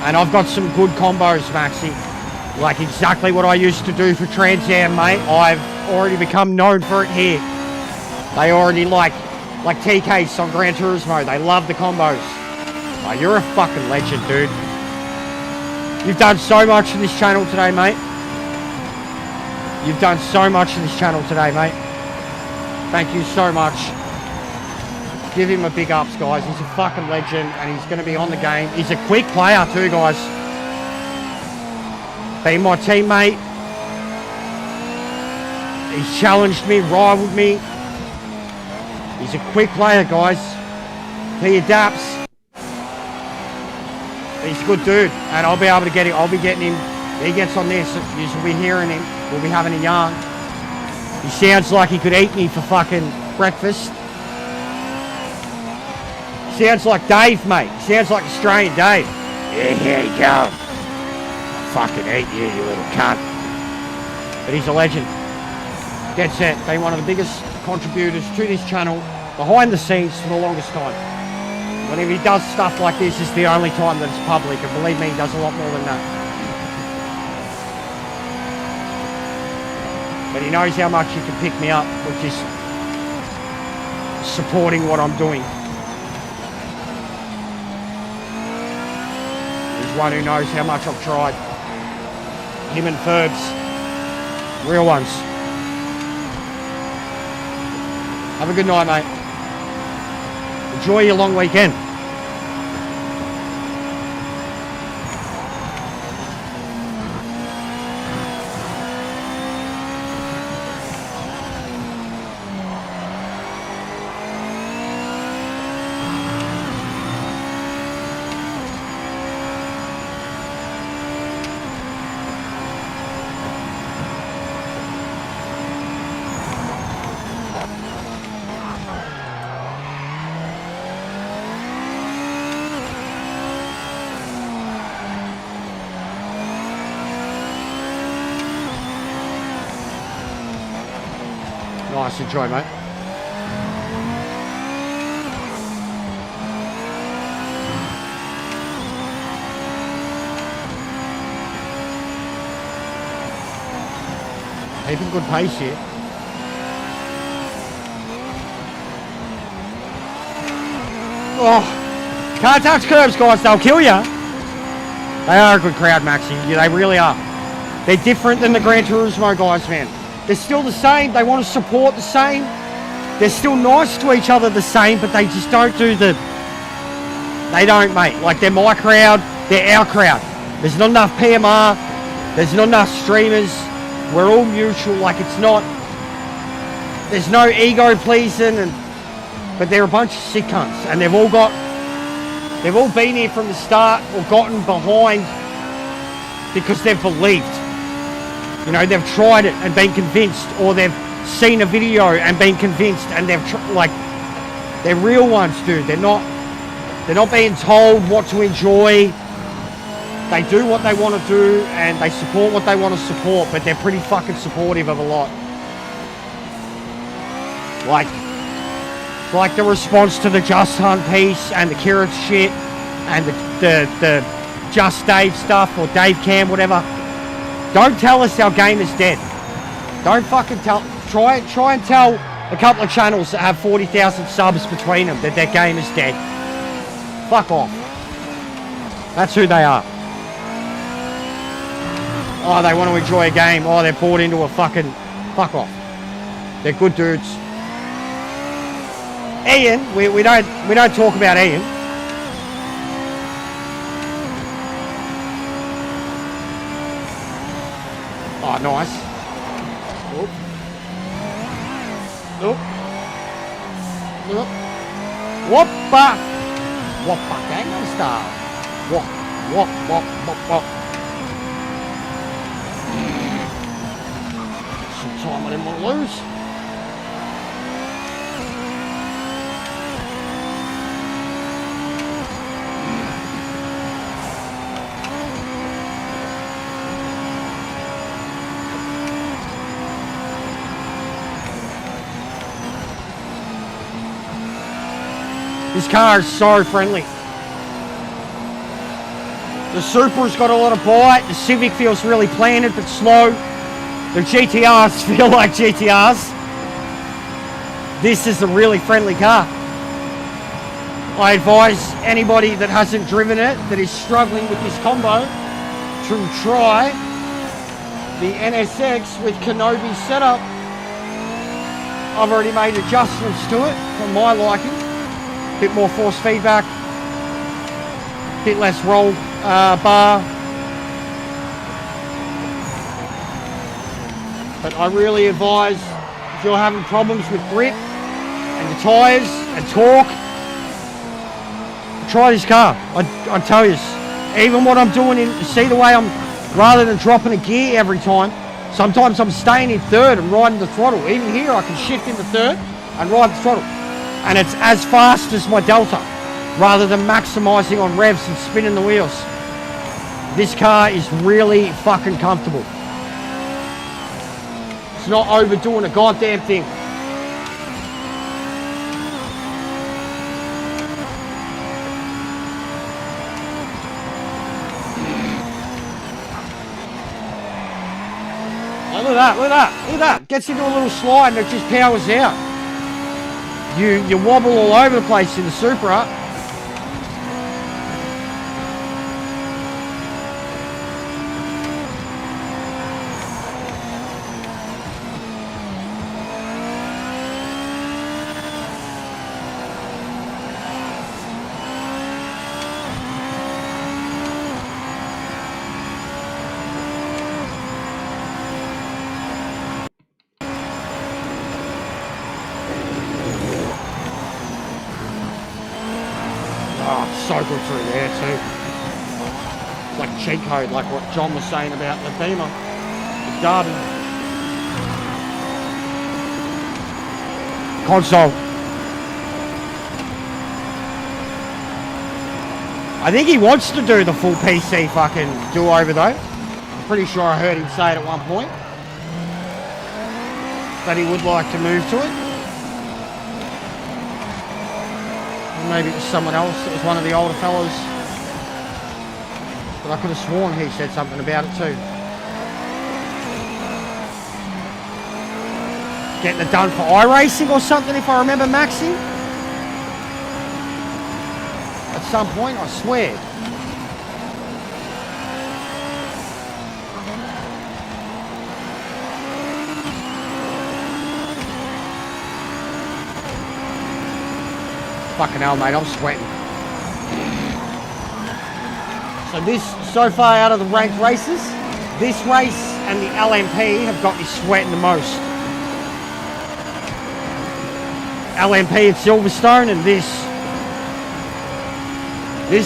S2: And I've got some good combos, Maxi. Like exactly what I used to do for Trans Am, mate. I've already become known for it here. They already like TK's on Gran Turismo. They love the combos. Oh, you're a fucking legend, dude. You've done so much for this channel today, mate. You've done so much for this channel today, mate. Thank you so much. Give him a big ups, guys. He's a fucking legend, and he's going to be on the game. He's a quick player too, guys. Being my teammate. He's challenged me, rivaled me. He's a quick player, guys. He adapts. He's a good dude, and I'll be able to get him. I'll be getting him. He gets on this. You'll be hearing him. We'll be having a yarn. He sounds like he could eat me for fucking breakfast. Sounds like Dave, mate. Sounds like Australian Dave. Yeah, here you go. Fucking eat you, you little cunt. But he's a legend. Dead set. Been one of the biggest contributors to this channel behind the scenes for the longest time. Whenever he does stuff like this, it's the only time that it's public, and believe me, he does a lot more than that. But he knows how much he can pick me up with just supporting what I'm doing. He's one who knows how much I've tried. Him and Ferbs. Real ones. Have a good night, mate. Enjoy your long weekend. Nice, enjoy, mate. Keeping good pace here. Oh, can't touch curbs, guys. They'll kill you. They are a good crowd, Maxie. Yeah, they really are. They're different than the Gran Turismo guys, man. They're still the same. They want to support the same. They're still nice to each other the same, but they just don't do the... They don't, mate. Like, they're my crowd. They're our crowd. There's not enough PMR. There's not enough streamers. We're all mutual. Like, it's not... There's no ego pleasing, but they're a bunch of sick cunts. And they've all been here from the start or gotten behind because they've believed. You know, they've tried it and been convinced, or they've seen a video and been convinced, and they're real ones, dude. They're not being told what to enjoy. They do what they want to do, and they support what they want to support, but they're pretty fucking supportive of a lot. Like the response to the Just Hunt piece and the Kirit shit and the Just Dave stuff, or Dave Cam, whatever. Don't tell us our game is dead. Don't fucking tell. Try and tell a couple of channels that have 40,000 subs between them that their game is dead. Fuck off. That's who they are. Oh, they want to enjoy a game. Oh, they're bought into a fucking... Fuck off. They're good dudes. Ian, we don't talk about Ian. Oh, nice. Oop. Oop. Oop. Whoppa. Whoppa Gangnam Style. Whop, whop, whop, whop, whop. Some time I didn't want to lose. This car is so friendly. The Supra's got a lot of bite. The Civic feels really planted but slow. The GTRs feel like GTRs. This is a really friendly car. I advise anybody that hasn't driven it, that is struggling with this combo, to try the NSX with Kenobi setup. I've already made adjustments to it for my liking. Bit more force feedback, bit less roll bar. But I really advise, if you're having problems with grip and the tyres and torque, try this car. I tell you, even what I'm doing, see the way I'm, rather than dropping a gear every time, sometimes I'm staying in third and riding the throttle. Even here I can shift into third and ride the throttle. And it's as fast as my Delta, rather than maximising on revs and spinning the wheels. This car is really fucking comfortable. It's not overdoing a goddamn thing. Oh, look at that, look at that, look at that. Gets into a little slide and it just powers out. You wobble all over the place in the Supra. so good through there too. It's like cheat code, like what John was saying about the Beamer, the Derby. Console. I think he wants to do the full PC fucking do-over though. I'm pretty sure I heard him say it at one point. That he would like to move to it. Or maybe it was someone else. It was one of the older fellas. But I could have sworn he said something about it too. Getting it done for iRacing or something, if I remember Maxi. At some point, I swear. Fucking hell, mate, I'm sweating. So far out of the ranked races, this race and the LMP have got me sweating the most. LMP at Silverstone and this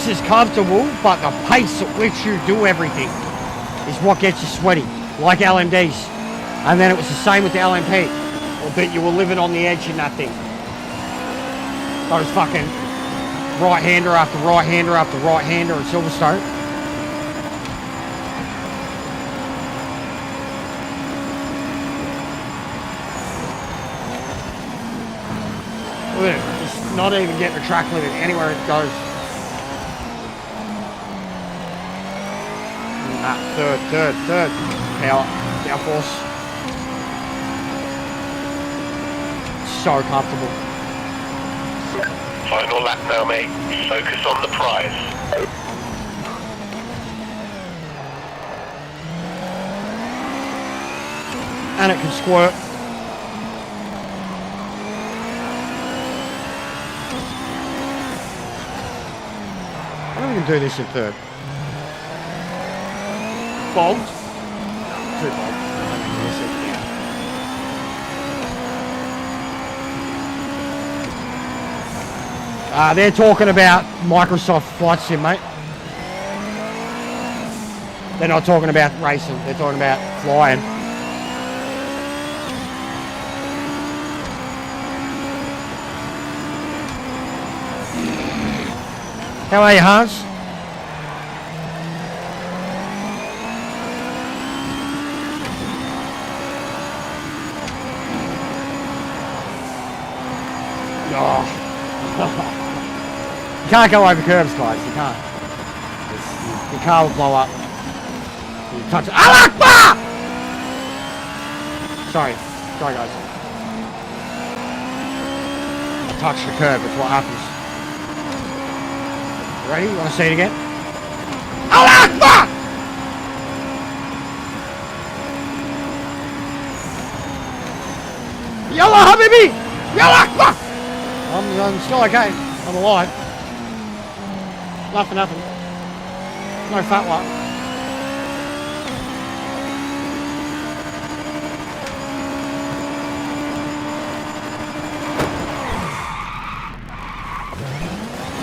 S2: is comfortable, but the pace at which you do everything is what gets you sweaty, like LMDs. And then it was the same with the LMP. I bet you were living on the edge in that thing. Those fucking right-hander after right-hander after right-hander at Silverstone. Look at it, it's not even getting the track limit anywhere it goes. Third. Power, downforce. So comfortable.
S3: Final lap now, mate. Focus on the prize.
S2: And it can squirt. I don't even do this in third. Bolt. Too bolt. They're talking about Microsoft Flight Sim, mate. They're not talking about racing. They're talking about flying. How are you, Hans? Oh. You can't go over curbs, guys. You can't. Your car will blow up. You touch it. Allah Akbar! Sorry, guys. I touched the curb. That's what happens. Ready? You want to see it again? Allah Akbar! Yalla Habibi! Yalla Akbar! I'm still okay. I'm alive. Nothing. No fat one.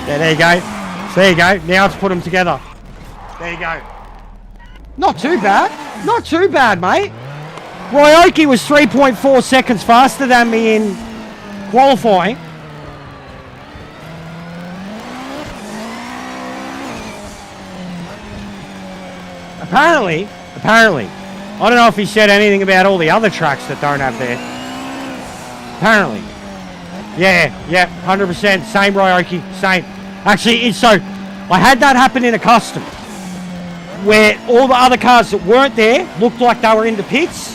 S2: Yeah, there you go. There you go. Now let's put them together. There you go. Not too bad. Not too bad, mate. Ryoki was 3.4 seconds faster than me in qualifying. Apparently, I don't know if he said anything about all the other tracks that don't have there. Apparently. Yeah, 100%. Same Ryoki, same. Actually, it's so, I had that happen in a custom, where all the other cars that weren't there looked like they were in the pits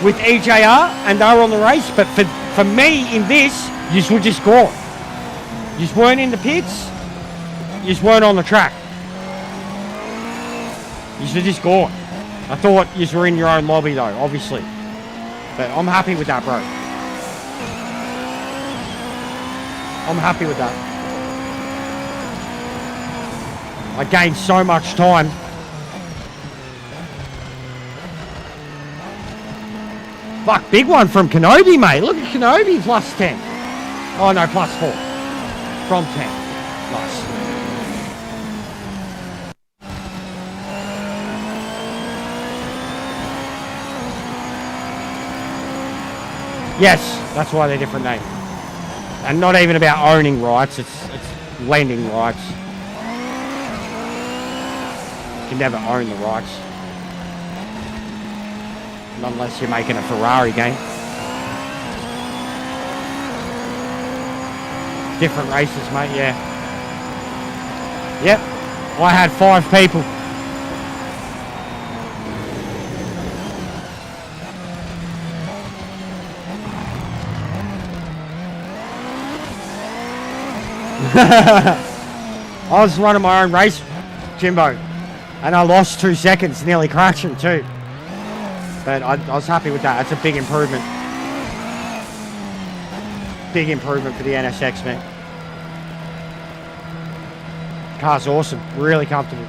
S2: with EJR, and they were on the race, but for me in this, you were just gone. You just weren't in the pits, you just weren't on the track. You just gone. I thought you were in your own lobby though, obviously. But I'm happy with that, bro. I'm happy with that. I gained so much time. Fuck, big one from Kenobi, mate. Look at Kenobi, plus 10. Oh no, plus 4. From 10. Nice. Yes, that's why they're different names. And not even about owning rights, it's lending rights. You can never own the rights. Not unless you're making a Ferrari game. Different races, mate, yeah. Yep, I had 5 people. I was running my own race, Jimbo, and I lost 2 seconds, nearly crashing too. But I was happy with that. That's a big improvement. Big improvement for the NSX, man. Car's awesome, really comfortable.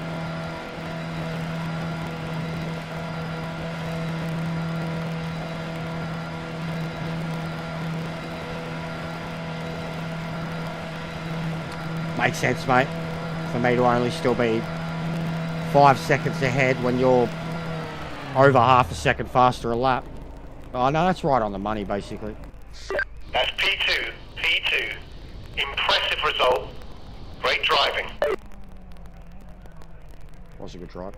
S2: Makes sense, mate, for me to only still be 5 seconds ahead when you're over half a second faster a lap. Oh no, that's right on the money, basically.
S3: That's P2. P2. Impressive result. Great driving.
S2: Was a good drive.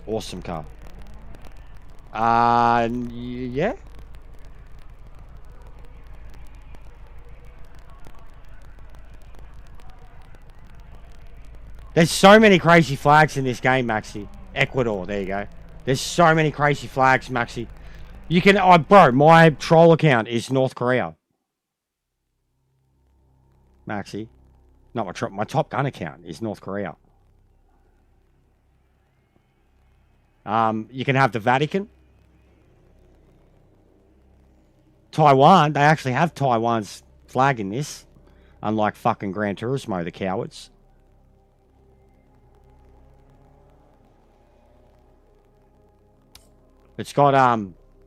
S2: Awesome car. Yeah. There's so many crazy flags in this game, Maxi. Ecuador, there you go. There's so many crazy flags, Maxi. You can, bro, my troll account is North Korea. Maxi. Not my Top Gun account is North Korea. You can have the Vatican. Taiwan, they actually have Taiwan's flag in this. Unlike fucking Gran Turismo, the cowards. It's got,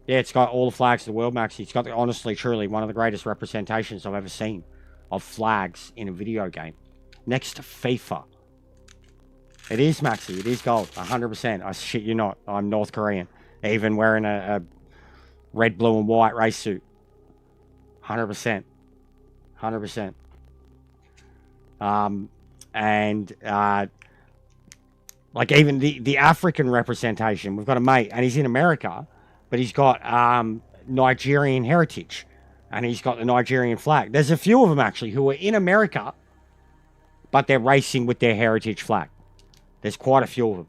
S2: yeah, it's got all the flags of the world, Maxi. It's got, honestly, truly, one of the greatest representations I've ever seen of flags in a video game. Next to FIFA. It is, Maxi. It is gold. 100%. I shit you not. I'm North Korean. Even wearing a red, blue, and white race suit. 100%. 100%. Like even the African representation, we've got a mate, and he's in America, but he's got Nigerian heritage, and he's got the Nigerian flag. There's a few of them, actually, who are in America, but they're racing with their heritage flag. There's quite a few of them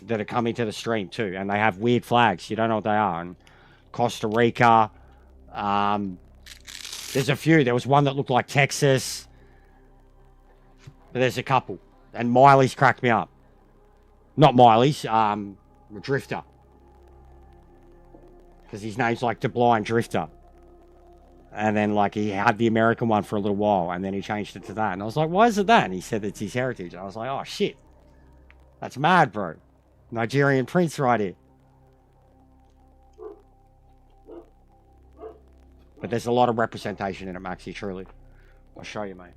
S2: that are coming to the stream, too, and they have weird flags. You don't know what they are. And Costa Rica, there's a few. There was one that looked like Texas, but there's a couple. And Miley's cracked me up. Not Miley's, Drifter. Because his name's like the Blind Drifter. And then, like, he had the American one for a little while, and then he changed it to that. And I was like, why is it that? And he said it's his heritage. I was like, oh, shit. That's mad, bro. Nigerian prince right here. But there's a lot of representation in it, Maxi, truly. I'll show you, mate.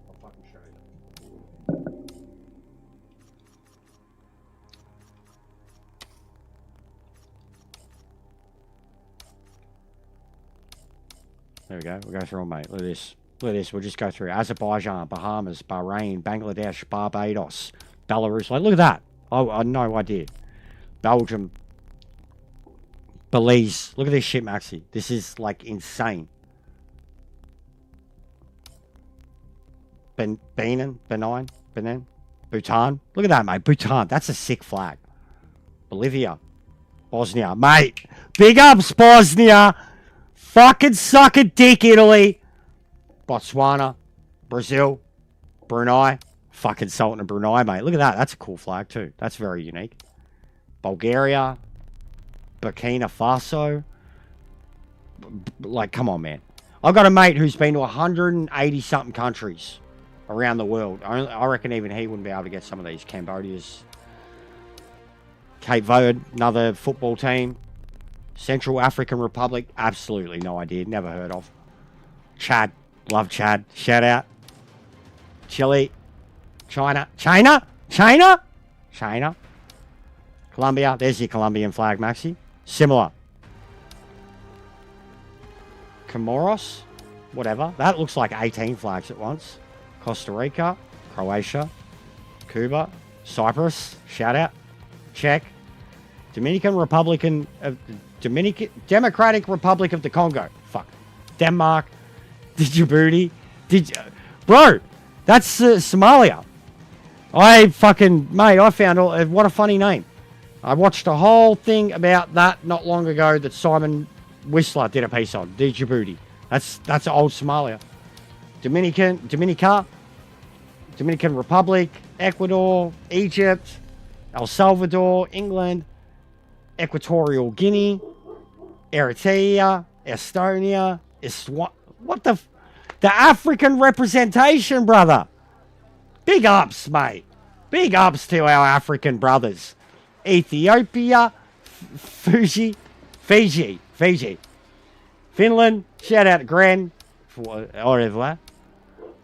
S2: I'll fucking show you. There we go. We'll go through them, mate. Look at this. Look at this. We'll just go through Azerbaijan, Bahamas, Bahrain, Bangladesh, Barbados, Belarus. Like, look at that. Oh, I no idea. Belgium, Belize. Look at this shit, Maxi. This is, like, insane. Benin, Bhutan. Look at that, mate. Bhutan. That's a sick flag. Bolivia. Bosnia. Mate. Big ups, Bosnia. Fucking suck a dick, Italy. Botswana. Brazil. Brunei. Fucking Sultan of Brunei, mate. Look at that. That's a cool flag, too. That's very unique. Bulgaria. Burkina Faso. Like, come on, man. I've got a mate who's been to 180-something countries around the world. I reckon even he wouldn't be able to get some of these. Cambodia's. Cape Verde, another football team. Central African Republic, absolutely no idea. Never heard of. Chad. Love Chad. Shout out. Chile. China. Colombia. There's your Colombian flag, Maxi. Similar. Comoros, whatever. That looks like 18 flags at once. Costa Rica, Croatia, Cuba, Cyprus, shout out, Czech, Dominican Democratic Republic of the Congo, fuck, Denmark, Djibouti, bro, that's Somalia. I found what a funny name. I watched a whole thing about that not long ago that Simon Whistler did a piece on, Djibouti. That's old Somalia. Dominican Republic, Ecuador, Egypt, El Salvador, England, Equatorial Guinea, Eritrea, Estonia, what the African representation, brother. Big ups, mate. Big ups to our African brothers. Ethiopia, Fiji, Finland, shout out to Gran,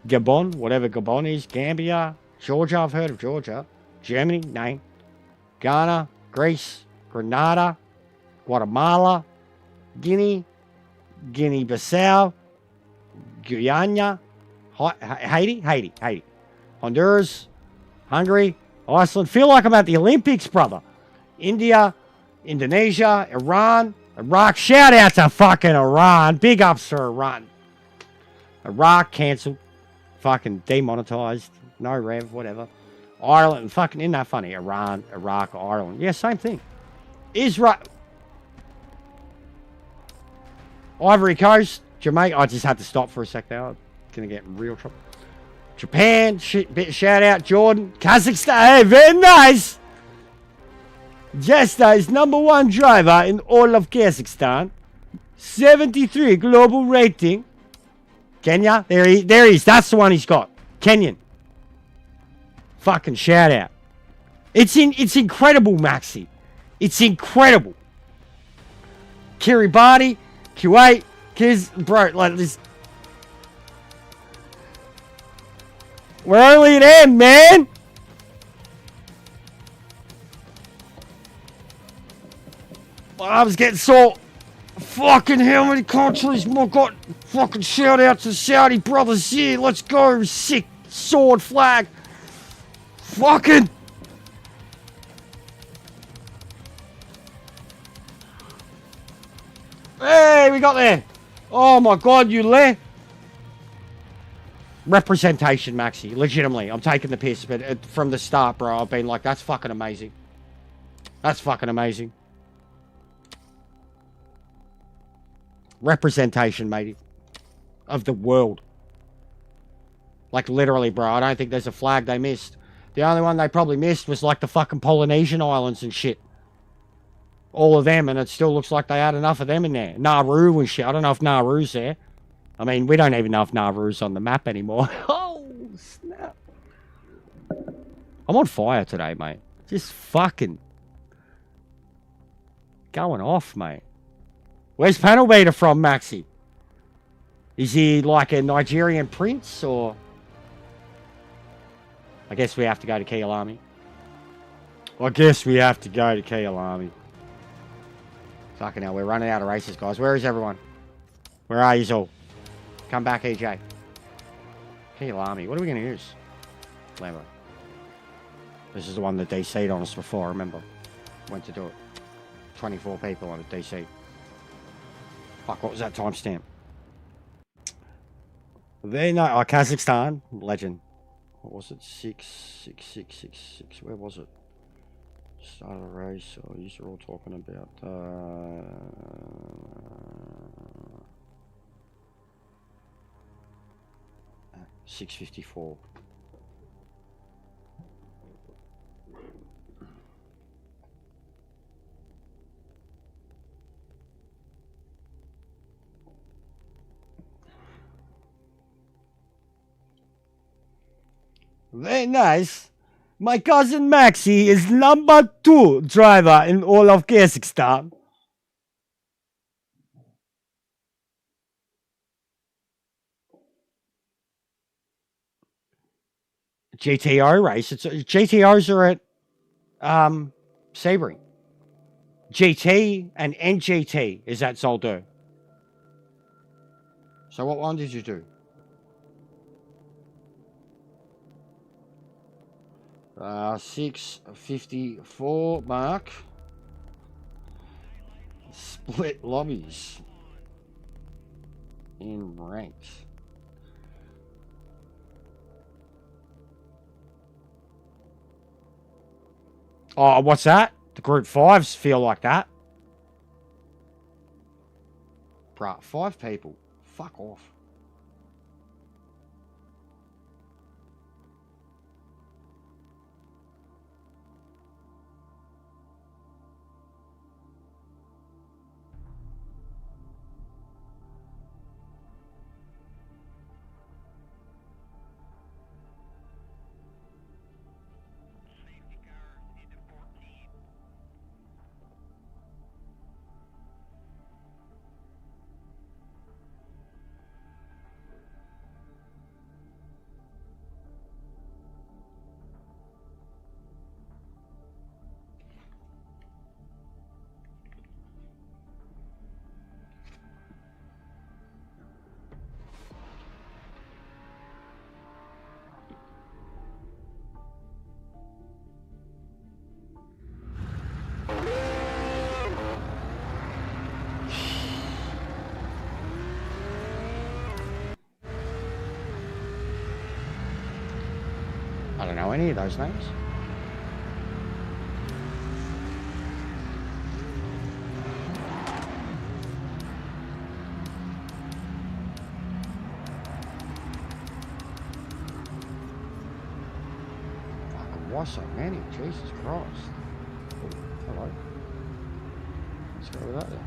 S2: Gabon, whatever Gabon is, Gambia, Georgia, I've heard of Georgia, Germany, no, Ghana, Greece, Grenada, Guatemala, Guinea-Bissau, Guyana, Haiti, Honduras, Hungary, Iceland. Feel like I'm at the Olympics, brother. India, Indonesia, Iran, Iraq. Shout out to fucking Iran. Big ups for Iran. Iraq cancelled. Fucking demonetized. No rev, whatever. Ireland, fucking, isn't that funny? Iran, Iraq, Ireland. Yeah, same thing. Israel. Ivory Coast, Jamaica. I just had to stop for a sec there. I'm going to get in real trouble. Japan, shout out Jordan. Kazakhstan, hey, very nice. Jester is #1 driver in all of Kazakhstan. 73 global rating. Kenya, there he is. That's the one he's got. Kenyan. Fucking shout out. It's incredible, Maxi. It's incredible. Kiribati, Kuwait, bro, like this. We're only at end, man. I was getting sore. Fucking how many countries more got? Fucking shout out to Saudi brothers here. Let's go. Sick sword flag. Fucking. Hey, we got there. Oh my god, you le. Representation, Maxi. Legitimately. I'm taking the piss, but from the start, bro, I've been like, that's fucking amazing. That's fucking amazing. Representation, matey. Of the world. Like, literally, bro. I don't think there's a flag they missed. The only one they probably missed was, like, the fucking Polynesian islands and shit. All of them, and it still looks like they had enough of them in there. Nauru and shit. I don't know if Nauru's there. I mean, we don't even know if Nauru's on the map anymore. Oh, snap. I'm on fire today, mate. Just fucking going off, mate. Where's Panel Beater from, Maxi? Is he like a Nigerian prince, or? I guess we have to go to Kialami. Fucking hell, we're running out of races, guys. Where is everyone? Where are you all? Come back, EJ. Kialami. What are we going to use? Lambo. This is the one that DC'd on us before, I remember. Went to do it. 24 people on a DC. Fuck, what was that timestamp? Then, Kazakhstan. Legend. What was it? 66666. Where was it? Start a race. Oh, these are all talking about 654. Very nice. My cousin Maxi is #2 driver in all of Kazakhstan. GTO race. GTOs are at Sebring. GT and NGT is at Zolder. So what one did you do? 654 mark. Split lobbies in ranked. Oh, what's that? The group 5s feel like that. Bruh, 5 people. Fuck off.
S3: Safety car into 14.
S2: I don't know any of those names. Fucking why so many? Jesus Christ. Oh, hello. Let's go with that then.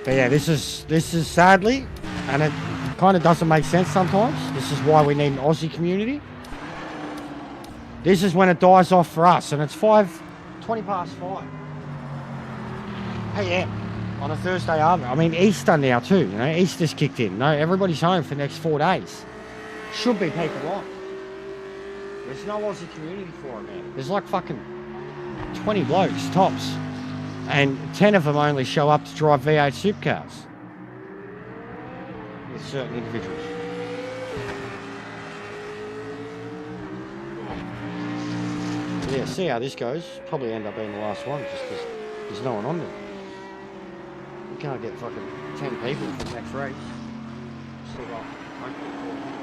S2: But yeah, this is sadly, and it kind of doesn't make sense sometimes. This is why we need an Aussie community. This is when it dies off for us, and it's 20 past 5 p.m. on a Thursday afternoon. I mean, Easter now too. You know, Easter's kicked in. No, everybody's home for the next 4 days. Should be people on. There's no Aussie community for it, man. There's like fucking 20 blokes tops. And 10 of them only show up to drive V8 supercars with certain individuals. But yeah, see how this goes. Probably end up being the last one just because there's no one on there. You can't get fucking 10 people for the next race. Still got hopefully 4 people.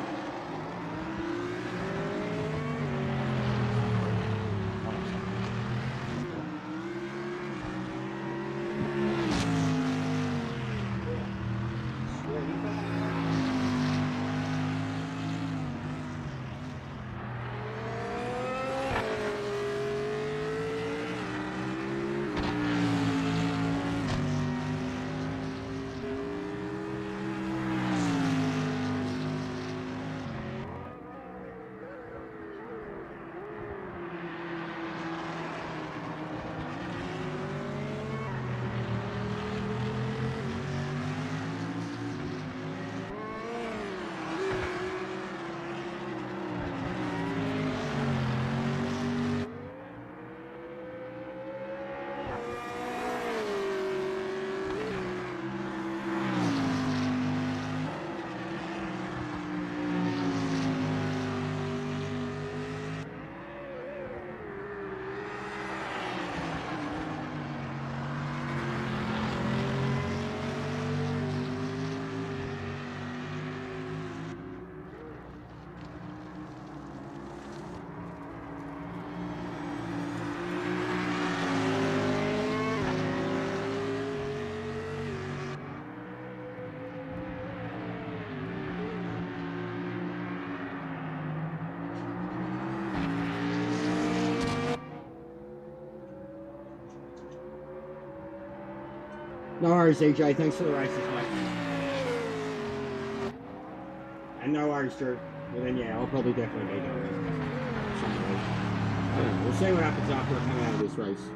S2: No worries, EJ. Thanks for the races, mate. And no worries, Drew. Well, then, yeah, I'll probably definitely be there. We'll see what happens after I come out of this race.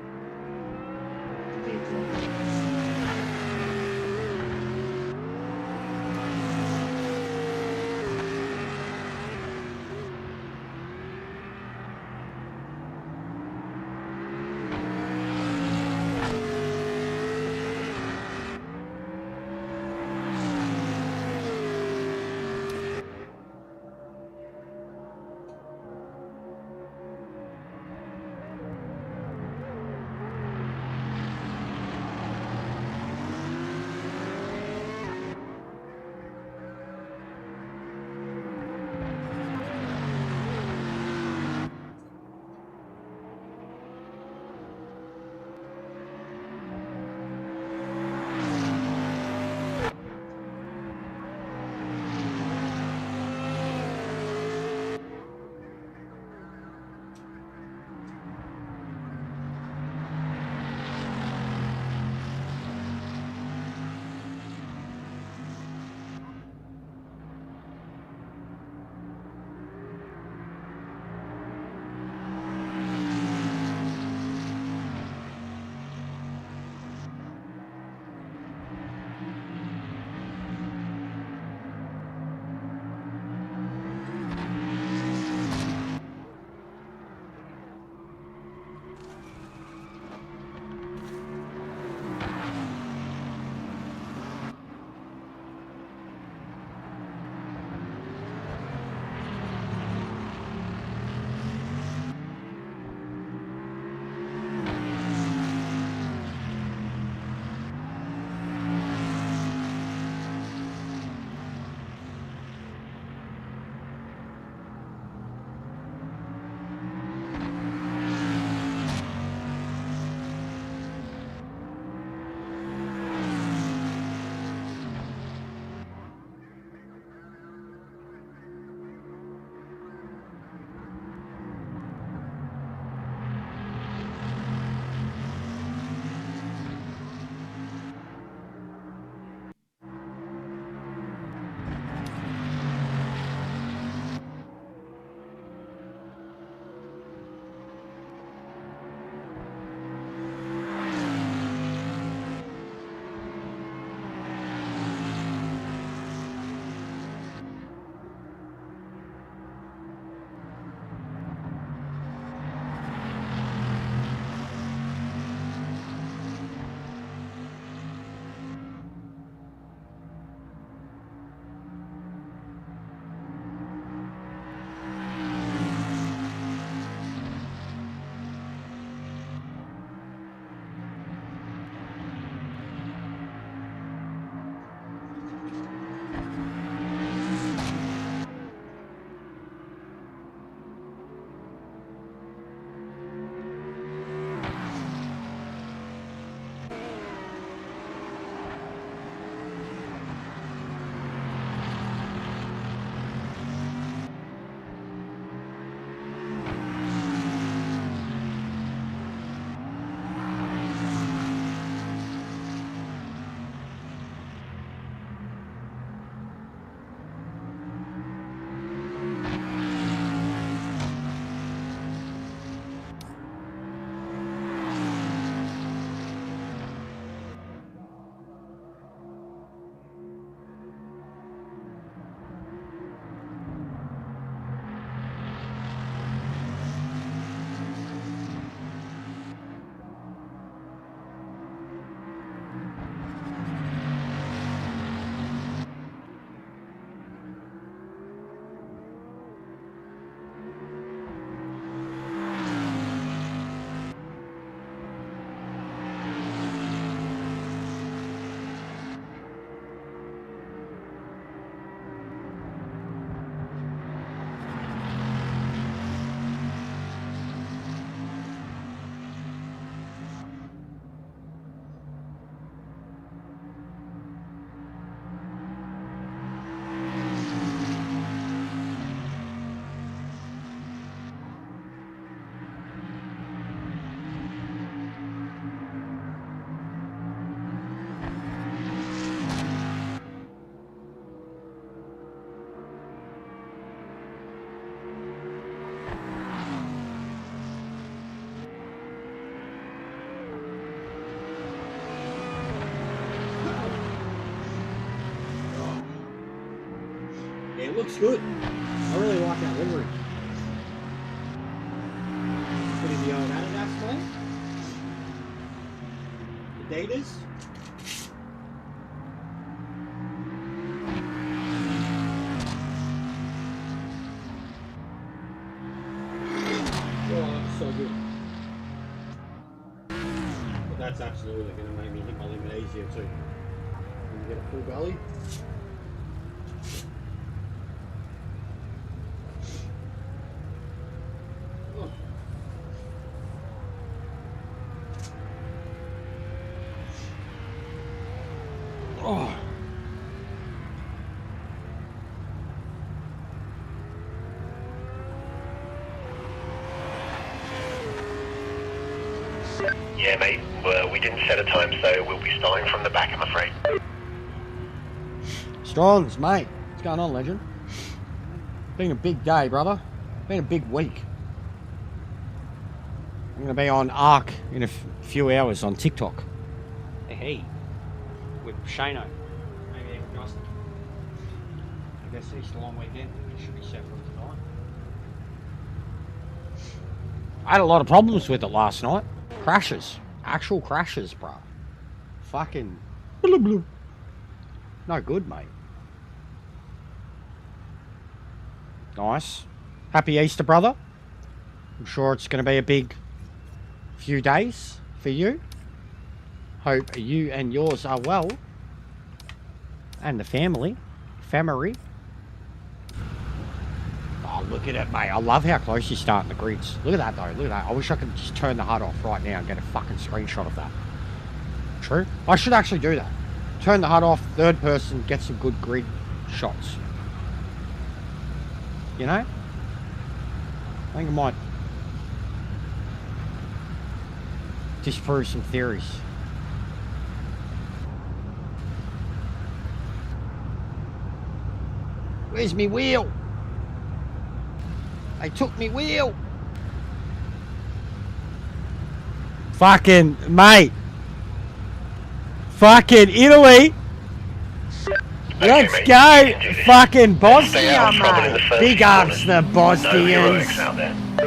S2: it looks good. I really like that livery. Put in the old Adidas flag. Adidas. Oh, that's so good. But that's absolutely going to make me hit my limit easier too. When you get a full belly. Oh.
S7: Yeah, mate. We didn't set a time, so we'll be starting from the back, I'm afraid.
S2: Strongs, mate. What's going on, legend? Been a big day, brother. Been a big week. I'm going to be on Arc in a few hours on TikTok.
S8: Hey, with Shano.
S2: Maybe even Justin. I guess Easter long weekend. It should be set from tonight. I had a lot of problems with it last night. Crashes. Actual crashes, bro. Fucking... Blue, blue. No good, mate. Nice. Happy Easter, brother. I'm sure it's going to be a big few days for you. Hope you and yours are well. And the family. Family. Oh, look at it, mate. I love how close you start in the grids. Look at that, though. Look at that. I wish I could just turn the HUD off right now and get a fucking screenshot of that. True. I should actually do that. Turn the HUD off, third person, get some good grid shots. You know? I think I might disprove some theories. Where's me wheel? They took me wheel. Fucking mate. Fucking Italy. Let's go. Fucking Bosnia, mate. Big ups the Bosnians.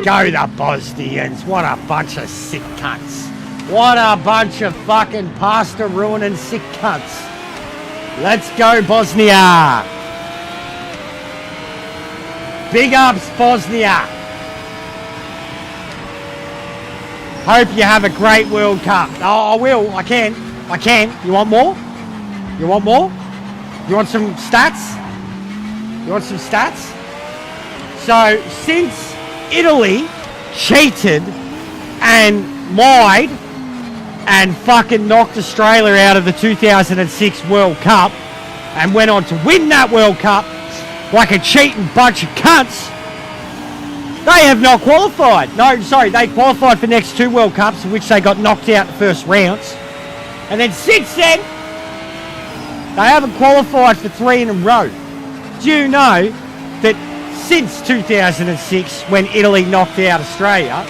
S2: Go the Bosnians. What a bunch of sick cunts. What a bunch of fucking pasta ruining sick cunts. Let's go Bosnia. Big ups Bosnia. Hope you have a great World Cup. Oh, I will. I can. You want more? You want more? You want some stats? You want some stats? So, since Italy cheated and lied and fucking knocked Australia out of the 2006 World Cup and went on to win that World Cup like a cheating bunch of cunts, they have not qualified. No, sorry, they qualified for the next two World Cups, in which they got knocked out in the first rounds. And then since then, they haven't qualified for 3 in a row. Do you know that since 2006, when Italy knocked out Australia,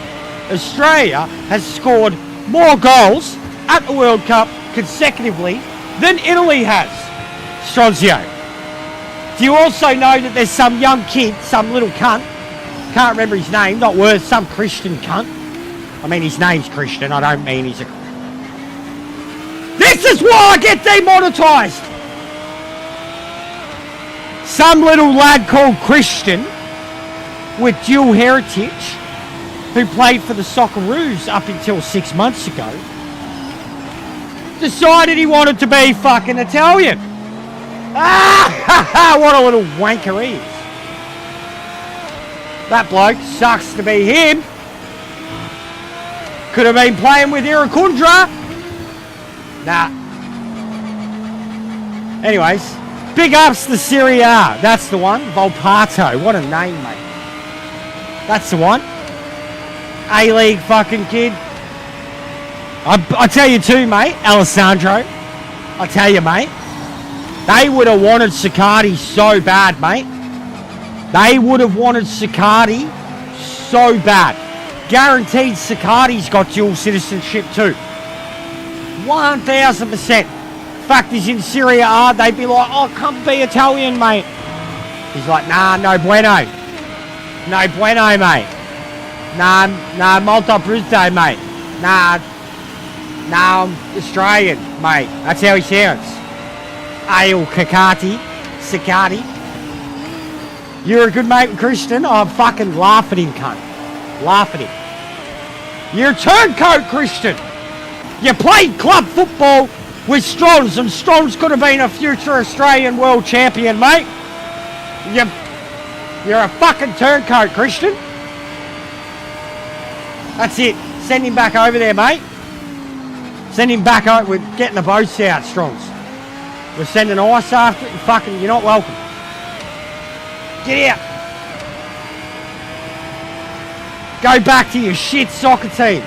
S2: Australia has scored more goals at the World Cup consecutively than Italy has? Stronzio. Do you also know that there's some young kid, some little cunt, can't remember his name, not worth, some Christian cunt. I mean, his name's Christian, I don't mean he's a... This is why I get demonetized! Some little lad called Christian with dual heritage who played for the Socceroos up until 6 months ago decided he wanted to be fucking Italian. Ah, what a little wanker he is. That bloke sucks to be him. Could have been playing with Iracundra. Nah. Anyways, big ups to Serie A. That's the one. Volpato. What a name, mate. That's the one. A-League fucking kid. I tell you too, mate. Alessandro. I tell you, mate. They would have wanted Siccardi so bad, mate. They would have wanted Siccardi so bad. Guaranteed Siccardi's got dual citizenship too. 1000%. Fact is, in Serie A, they'd be like, oh, come be Italian, mate. He's like, nah, no bueno. No bueno, mate. Nah, molto bruto, mate. Nah, I'm Australian, mate. That's how he sounds. Ale Cicati. You're a good mate with Christian? I fucking laugh at him, cunt. Laugh at him. You're a turncoat, Christian. You played club football with Strongs, and Strongs could have been a future Australian world champion, mate. You're a fucking turncoat, Christian. That's it. Send him back over there, mate. Send him back over. We're getting the boats out, Strongs. We're sending ice after it, and fucking, you're not welcome. Get out. Go back to your shit soccer team.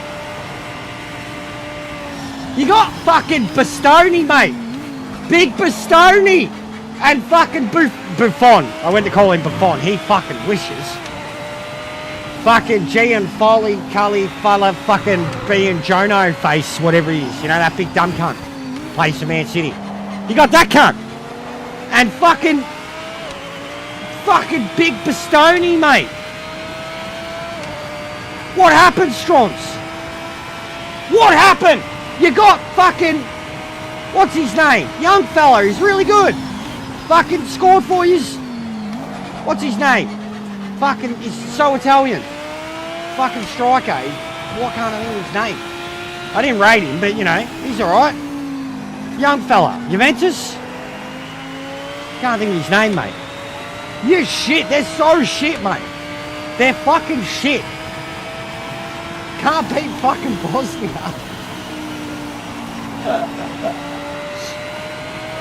S2: You got fucking Bastoni, mate. Big Bastoni. And fucking Buffon. I went to call him Buffon. He fucking wishes. Fucking Gian Foley, Cully, fella, fucking being Jono face, whatever he is. You know, that big dumb cunt. Plays for Man City. You got that cunt. And fucking big Bastoni, mate. What happened, Strongs? What happened? You got fucking, what's his name? Young fella, he's really good. Fucking scored for you. What's his name? Fucking, he's so Italian. Fucking striker. What can't I think of his name? I didn't rate him, but you know, he's alright. Young fella. Juventus? Can't think of his name, mate. You shit. They're so shit, mate. They're fucking shit. Can't beat fucking Bosnia.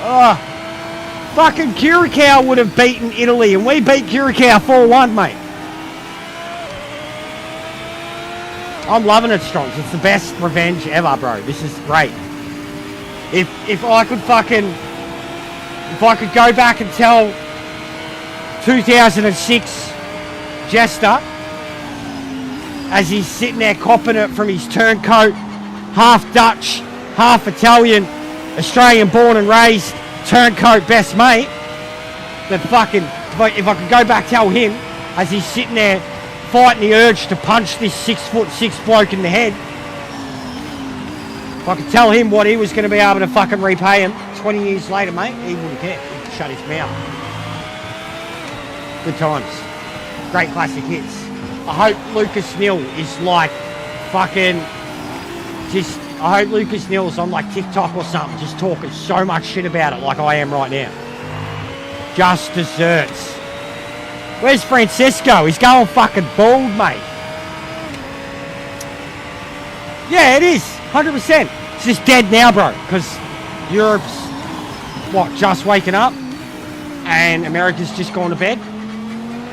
S2: Oh, fucking Curacao would have beaten Italy, and we beat Curacao 4-1, mate. I'm loving it, Strongs. It's the best revenge ever, bro. This is great. If I could go back and tell 2006 Jester, as he's sitting there copping it from his turncoat, half Dutch, half Italian, Australian born and raised, turncoat best mate, that fucking, if I could go back tell him, as he's sitting there fighting the urge to punch this 6'6" bloke in the head, if I could tell him what he was going to be able to fucking repay him 20 years later, mate, he wouldn't care. He'd shut his mouth. Good times. Great classic hits. I hope Lucas Neal is like fucking just, I hope Lucas Neal's on like TikTok or something just talking so much shit about it like I am right now. Just desserts. Where's Francesco? He's going fucking bald, mate. Yeah, it is. 100%. It's just dead now, bro. Because Europe's, what, just waking up? And America's just gone to bed?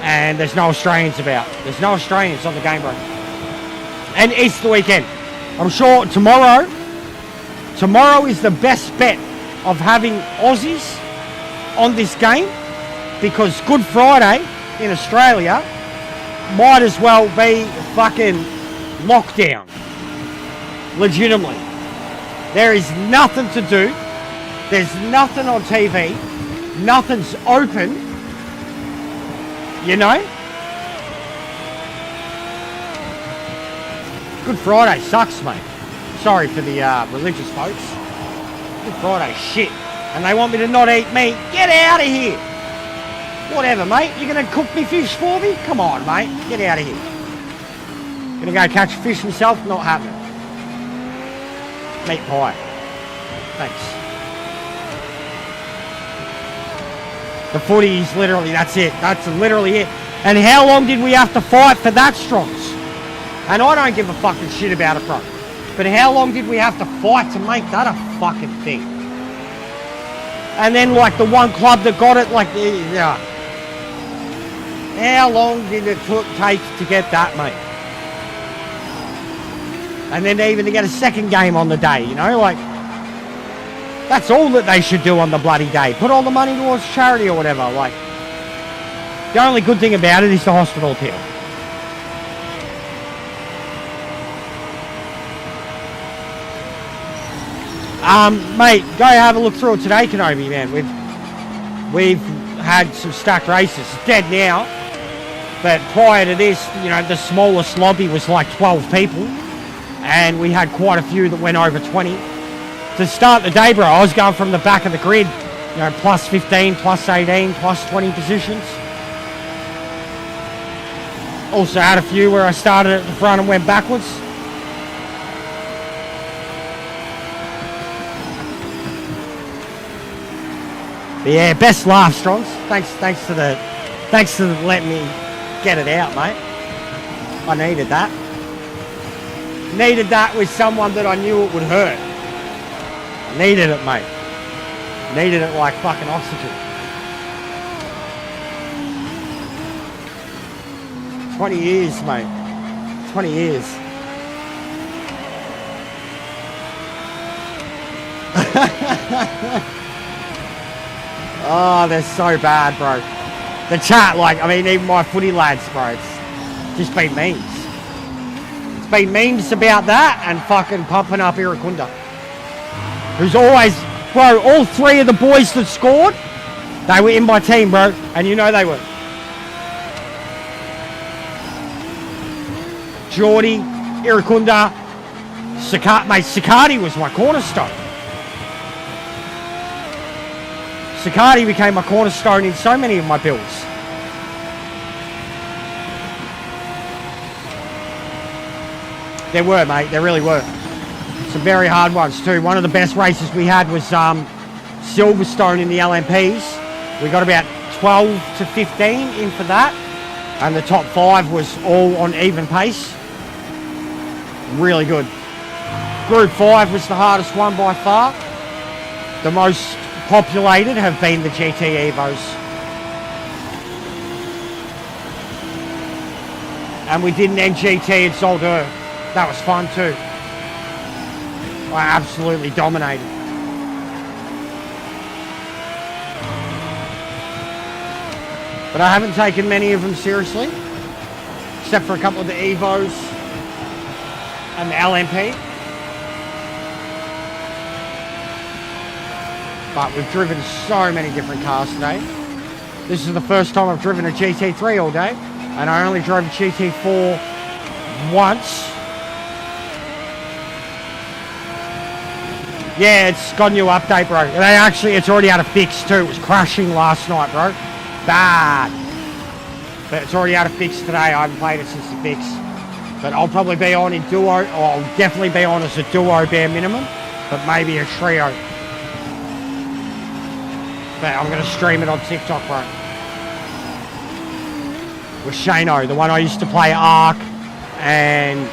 S2: And there's no Australians about. There's no Australians on the game, bro. And it's the weekend. I'm sure tomorrow is the best bet of having Aussies on this game, because Good Friday in Australia might as well be fucking lockdown. Legitimately. There is nothing to do. There's nothing on TV. Nothing's open. You know? Good Friday sucks, mate. Sorry for the religious folks. Good Friday shit. And they want me to not eat meat. Get out of here. Whatever, mate. You're going to cook me fish for me? Come on, mate. Get out of here. Going to go catch fish myself? Not happening. Meat pie. Thanks. The footy is literally, that's it. That's literally it. And how long did we have to fight for that, Strongs? And I don't give a fucking shit about it, bro. But how long did we have to fight to make that a fucking thing? And then, like, the one club that got it, like, yeah. How long did it take to get that, mate? And then even to get a second game on the day, you know, like, that's all that they should do on the bloody day. Put all the money towards charity or whatever, like. The only good thing about it is the hospital appeal. Mate, go have a look through it today, Kenobi, man. We've had some stacked races. It's dead now. But prior to this, you know, the smallest lobby was like 12 people. And we had quite a few that went over 20. To start the day, bro, I was going from the back of the grid. You know, plus 15, plus 18, plus 20 positions. Also had a few where I started at the front and went backwards. But yeah, best laugh, Strongs. Thanks to letting me get it out, mate. I needed that. Needed that with someone that I knew it would hurt. I needed it, mate. Needed it like fucking oxygen. 20 years, mate. 20 years. Oh, they're so bad, bro. The chat, like, I mean, even my footy lads, bro, it's just been memes. It's been memes about that and fucking pumping up Iracunda. Who's always, bro, all three of the boys that scored, they were in my team, bro, and you know they were. Geordie, Iracunda, mate, Sakati was my cornerstone. Sakati became my cornerstone in so many of my builds. There were, mate, there really were. Some very hard ones too. One of the best races we had was Silverstone in the LMPs. We got about 12 to 15 in for that. And the top 5 was all on even pace. Really good. Group 5 was the hardest one by far. The most populated have been the GT Evos. And we did an NGT in Solder. That was fun too. I absolutely dominated. But I haven't taken many of them seriously, except for a couple of the Evos and the LMP. But we've driven so many different cars today. This is the first time I've driven a GT3 all day, and I only drove a GT4 once. Yeah, it's got a new update, bro. It's already had a fix too. It was crashing last night, bro. Bad. But it's already had a fix today. I haven't played it since the fix. But I'll probably be on in duo, or I'll definitely be on as a duo bare minimum, but maybe a trio. But I'm going to stream it on TikTok, bro. With Shano, the one I used to play Ark and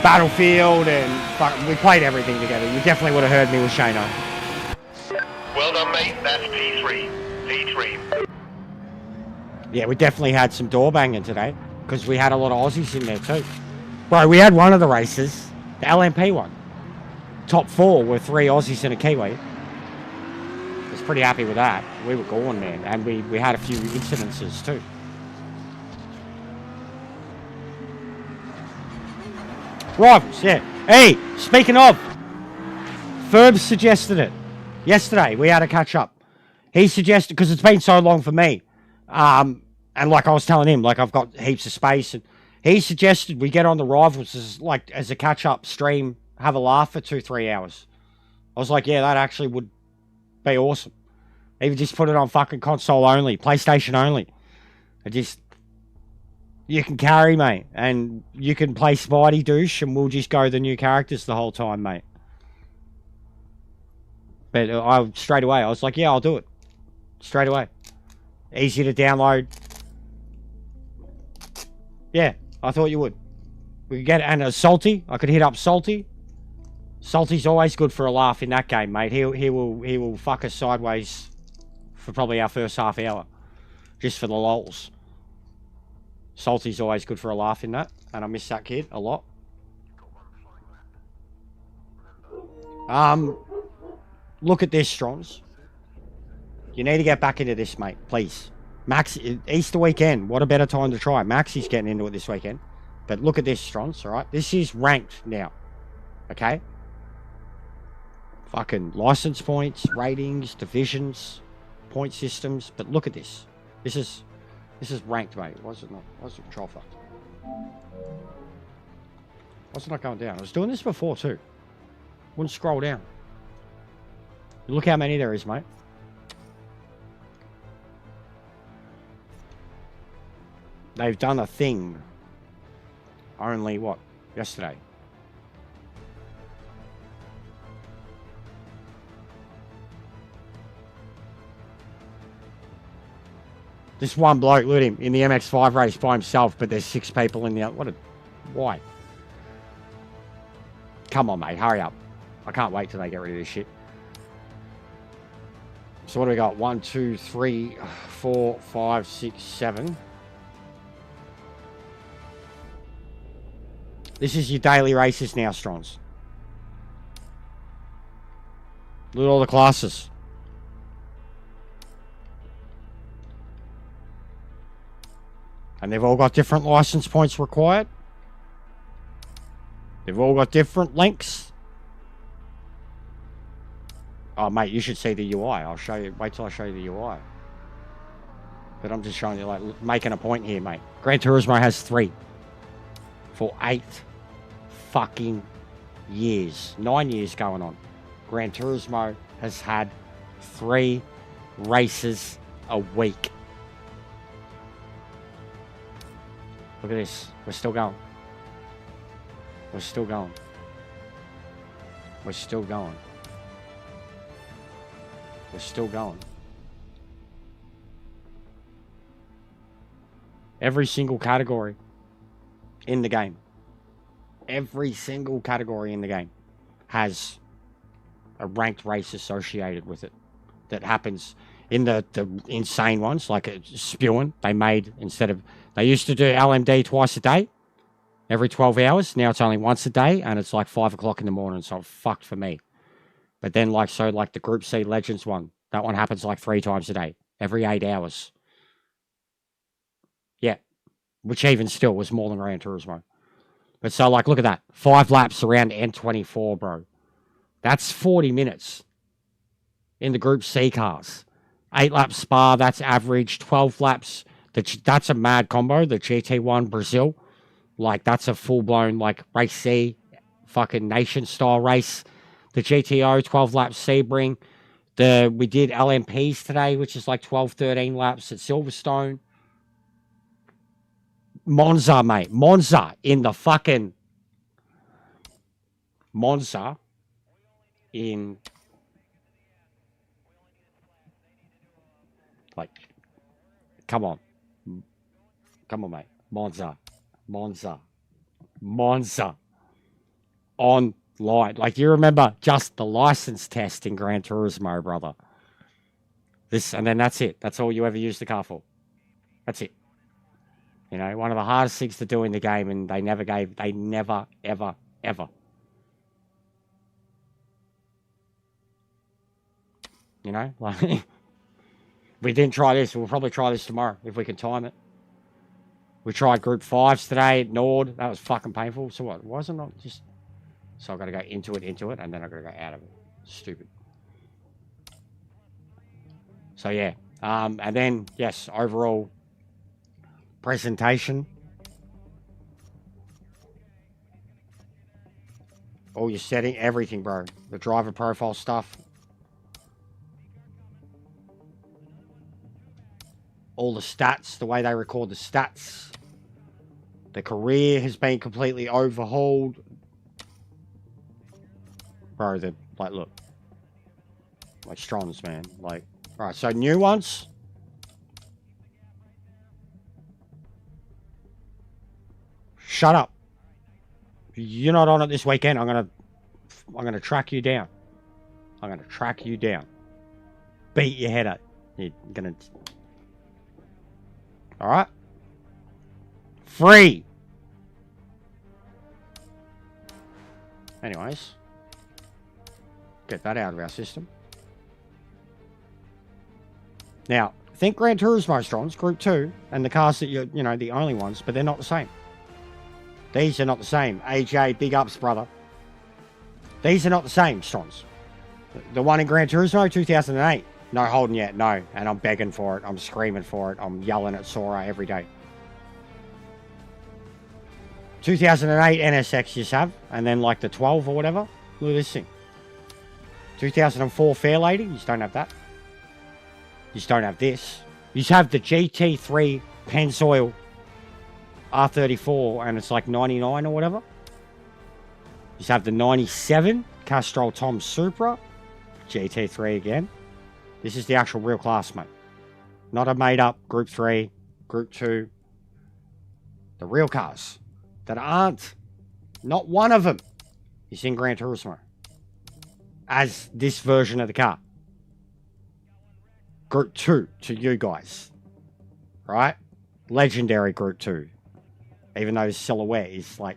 S2: Battlefield, and we played everything together. You definitely would have heard me with Shano.
S7: Well done, mate. That's P3. P3.
S2: Yeah, we definitely had some door banging today because we had a lot of Aussies in there too. Bro, we had one of the races, the LMP one. Top 4 were 3 Aussies and a Kiwi. I was pretty happy with that. We were gone, man, and we had a few incidences too. Rivals, yeah. Hey, speaking of, Ferb suggested it yesterday. We had a catch up. He suggested, because it's been so long for me, and like I was telling him, like I've got heaps of space, and he suggested we get on the Rivals as a catch up stream, have a laugh for 2-3 hours. I was like, yeah, that actually would be awesome. Even just put it on fucking console only, PlayStation only. You can carry, mate, and you can play Spidey douche, and we'll just go the new characters the whole time, mate. But I straight away, I was like, yeah, I'll do it. Straight away. Easy to download. Yeah, I thought you would. We could get, and a Salty. I could hit up Salty. Salty's always good for a laugh in that game, mate. He will fuck us sideways for probably our first half hour, just for the lols. Salty's always good for a laugh in that, and I miss that kid a lot. Look at this, Strongs. You need to get back into this, mate, please. Max, Easter weekend, what a better time to try. Maxi's getting into it this weekend. But look at this, Strongs, all right? This is ranked now, okay? Fucking license points, ratings, divisions. point systems, but look at this. This is ranked, mate. Was it not? Was it control fucked? Why's it not going down? I was doing this before too. Wouldn't scroll down. Look how many there is, mate. They've done a thing. Only what? Yesterday. This one bloke, look at him, in the MX-5 race by himself, but there's 6 people in the other. Why? Come on, mate, hurry up. I can't wait till they get rid of this shit. So what do we got? 1, 2, 3, 4, 5, 6, 7. This is your daily races now, Strongs. Look at all the classes. And they've all got different license points required. They've all got different lengths. Oh, mate, you should see the UI. I'll show you. Wait till I show you the UI. But I'm just showing you, like, making a point here, mate. Gran Turismo has 3. For 8 fucking years. 9 years going on. Gran Turismo has had 3 races a week. Look at this. We're still going. We're still going. We're still going. We're still going. Every single category in the game. Every single category in the game has a ranked race associated with it. That happens in the insane ones, like spewing. They made, instead of, they used to do LMD twice a day, every 12 hours. Now it's only once a day, and it's like 5 o'clock in the morning, so fucked for me. But then, like, so, like the Group C Legends one, that one happens like 3 times a day, every 8 hours. Yeah, which even still was more than Gran Turismo. But so, like, look at that. 5 laps around N24, bro. That's 40 minutes in the Group C cars. 8 laps Spa, that's average. 12 laps, that's a mad combo. The GT1 Brazil, like, that's a full-blown, like, race C, fucking nation-style race. The GTO, 12 laps Sebring. We did LMPs today, which is like 12, 13 laps at Silverstone. Monza, mate. Monza in the fucking... Monza in... Like, come on. Come on, mate. Monza. Monza. Monza. Online. Like, you remember just the license test in Gran Turismo, brother. This, and then that's it. That's all you ever use the car for. That's it. You know, one of the hardest things to do in the game, and they never, ever, ever. You know, like, we didn't try this. We'll probably try this tomorrow if we can time it. We tried Group 5s today at Nord. That was fucking painful. So what? Why is it not just... So I've got to go into it, and then I've got to go out of it. Stupid. So, yeah. And then, yes, overall presentation. All your setting, everything, bro. The driver profile stuff. All the stats, the way they record the stats. The career has been completely overhauled. Bro, they're, like, look. Like, Strons, man. Like, alright, so new ones. Shut up. You're not on it this weekend. I'm gonna track you down. I'm gonna track you down. Beat your head up. You're gonna... Alright? Free! Anyways. Get that out of our system. Now, think Gran Turismo Strons, Group 2, and the cars that you're, you know, the only ones, but they're not the same. These are not the same. AJ, big ups, brother. These are not the same, Strons. The one in Gran Turismo, 2008. No Holden yet, no. And I'm begging for it. I'm screaming for it. I'm yelling at Sora every day. 2008 NSX you have, and then like the 12 or whatever. Look at this thing. 2004 Fairlady, you just don't have that. You just don't have this. You just have the GT3 Pennzoil R34, and it's like 99 or whatever. You just have the 97 Castrol Tom Supra, GT3 again. This is the actual real class, mate. Not a made-up Group 3, Group 2. The real cars that aren't, not one of them is in Gran Turismo as this version of the car. Group 2 to you guys, right? Legendary Group 2. Even though the silhouette is like,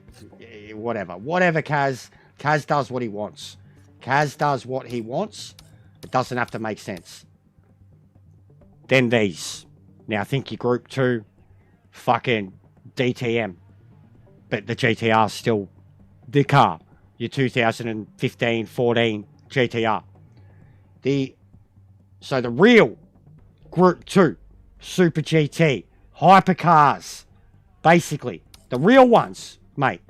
S2: whatever. Whatever, Kaz. Kaz does what he wants. Kaz does what he wants. It doesn't have to make sense. Then these. Now, think your Group 2 fucking DTM. But the GTR is still the car. Your 2015, 14 GTR. So the real Group 2 Super GT hypercars, basically the real ones, mate.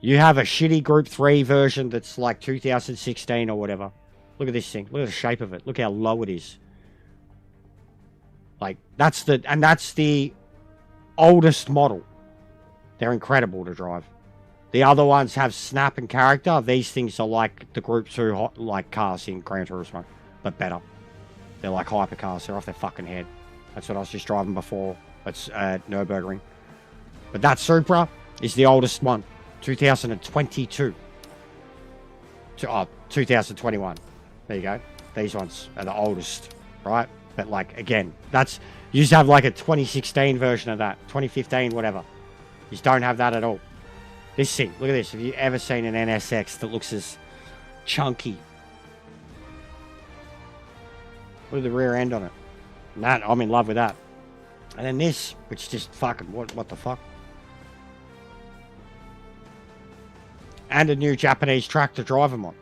S2: You have a shitty Group 3 version that's like 2016 or whatever. Look at this thing. Look at the shape of it. Look how low it is. Like that's the oldest model. They're incredible to drive. The other ones have snap and character. These things are like the Group 2 like cars in Gran Turismo, but better. They're like hypercars. They're off their fucking head. That's what I was just driving before. It's Nürburgring. But that Supra is the oldest one. 2022. 2021. There you go. These ones are the oldest, right? But like, again, that's, you just have like a 2016 version of that. 2015, whatever. You just don't have that at all. This thing, look at this. Have you ever seen an NSX that looks as chunky? Look at the rear end on it. And that, I'm in love with that. And then this, which just fucking, what the fuck? And a new Japanese track to drive them on.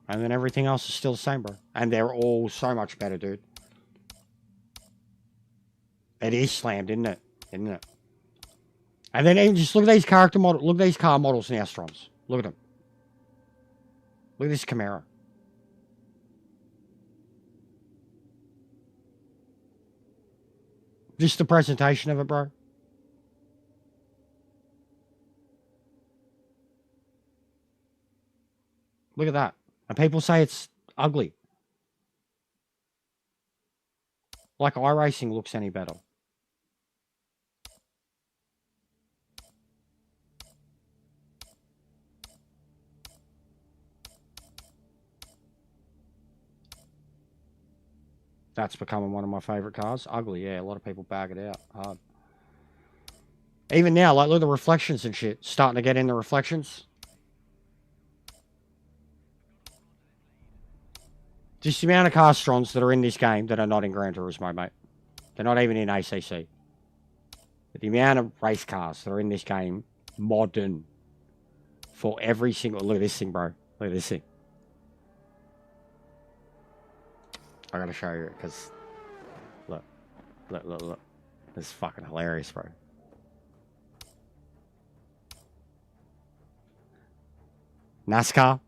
S2: And then everything else is still the same, bro. And they're all so much better, dude. It is slammed, isn't it? Isn't it? And then even just look at these character models. Look at these car models in Astrons. Look at them. Look at this Camaro. Just the presentation of it, bro. Look at that. And people say it's ugly. Like iRacing looks any better. That's becoming one of my favourite cars. Ugly, yeah. A lot of people bag it out hard. Even now, like, look at the reflections and shit. Starting to get in the reflections. Just the amount of Castrons that are in this game that are not in Gran Turismo, mate. They're not even in ACC. But the amount of race cars that are in this game, modern, for every single... Look at this thing, bro. Look at this thing. I gotta show you it, because... Look. Look, look, look. This is fucking hilarious, bro. NASCAR.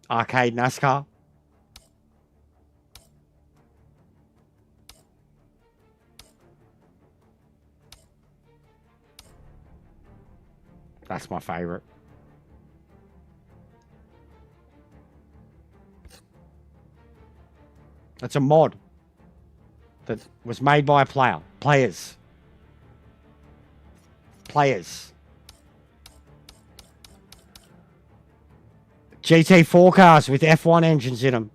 S2: Arcade NASCAR. That's my favorite. That's a mod that was made by a player. Players. GT4 cars with F1 engines in them.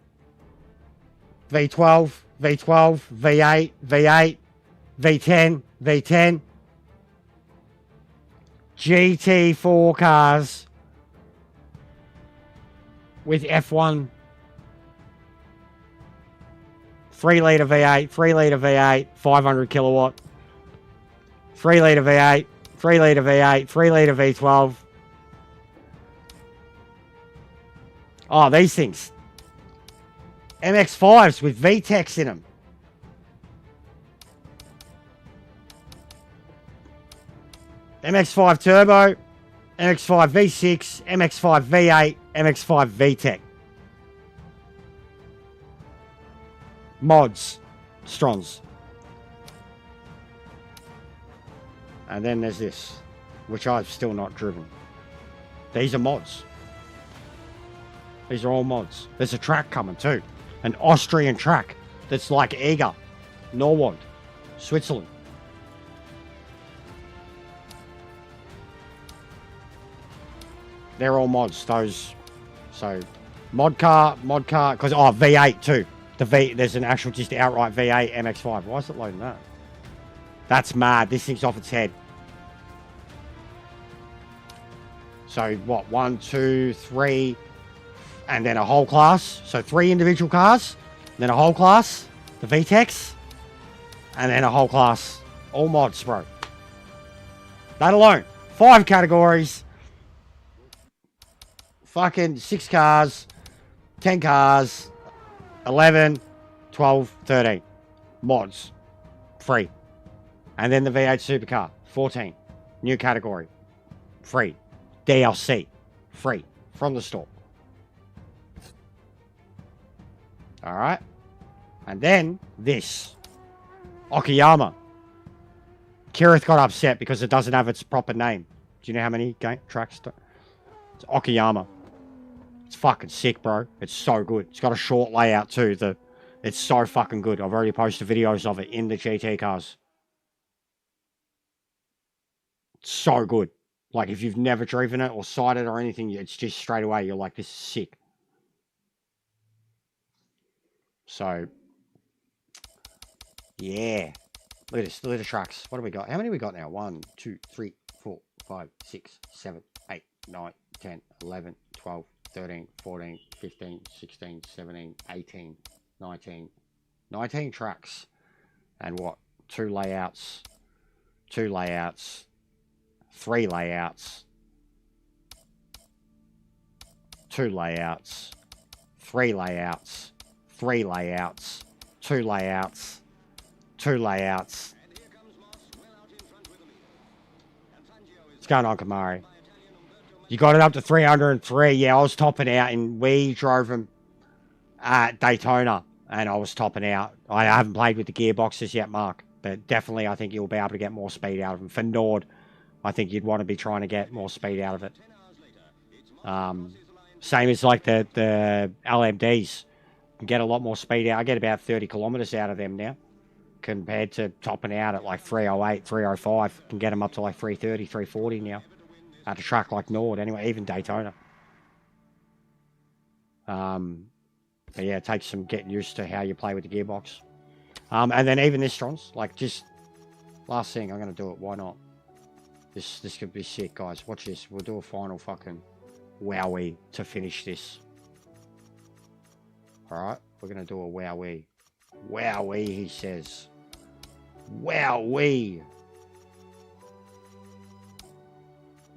S2: V12, V12, V8, V8, V10, V10. GT4 cars with F1. 3-litre V8, 3-litre V8, 500 kilowatt. 3-litre V8, 3-litre V8, 3-litre V12. Oh, these things. MX-5s with VTECs in them. MX-5 Turbo, MX-5 V6, MX-5 V8, MX-5 VTEC. Mods. Strons. And then there's this, which I've still not driven. These are mods. These are all mods. There's a track coming too. An Austrian track that's like Eger, Norwald, Switzerland. They're all mods. Those, so mod car, because V8 too. There's an actual just outright V8 MX-5. Why is it loading that? That's mad. This thing's off its head. So what? 1, 2, 3, and then a whole class. So 3 individual cars, then a whole class, the VTECs, and then a whole class. All mods, bro. That alone, 5 categories. Fucking 6 cars, 10 cars, 11, 12, 13 mods, free. And then the V8 supercar, 14, new category, free. DLC, free from the store. All right. And then this, Okayama. Kirith got upset because it doesn't have its proper name. Do you know how many tracks? It's Okayama. It's fucking sick, bro. It's so good. It's got a short layout too. It's so fucking good. I've already posted videos of it in the GT cars. It's so good. Like, if you've never driven it or sighted or anything, it's just straight away, you're like, this is sick. So, yeah. Look at this. Look at the trucks. What have we got? How many have we got now? 1, 2, 3, 4, 5, 6, 7, 8, 9, 10, 11, 12, 13, 14, 15, 16, 17, 18, 19. 19 trucks. And what? 2 layouts. 2 layouts. 3 layouts. 2 layouts. 3 layouts. 3 layouts. 2 layouts. 2 layouts. What's going on, Kamari? You got it up to 303. Yeah, I was topping out, and we drove them at Daytona, and I was topping out. I haven't played with the gearboxes yet, Mark, but definitely I think you'll be able to get more speed out of them. For Nord, I think you'd want to be trying to get more speed out of it. Same as like the LMDs. You can get a lot more speed out. I get about 30 kilometers out of them now, compared to topping out at like 308, 305. Can get them up to like 330, 340 now at a track like Nord. Anyway, even Daytona. But yeah, it takes some getting used to how you play with the gearbox. And then even this Strons, like, just last thing, I'm going to do it. Why not? This could be sick, guys. Watch this. We'll do a final fucking wowie to finish this. Alright, we're going to do a wowie. Wowie, he says. Wowie.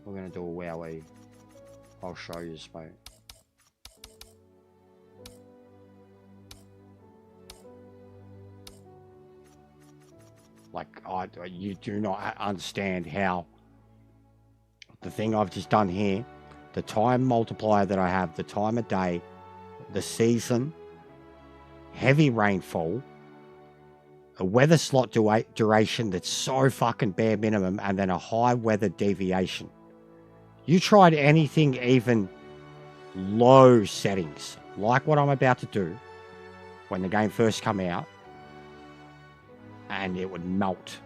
S2: We're going to do a wowie. I'll show you, mate. Like, you do not understand how the thing I've just done here, the time multiplier that I have, the time of day, the season, heavy rainfall, a weather slot duration that's so fucking bare minimum, and then a high weather deviation. You tried anything even low settings, like what I'm about to do when the game first come out, and it would melt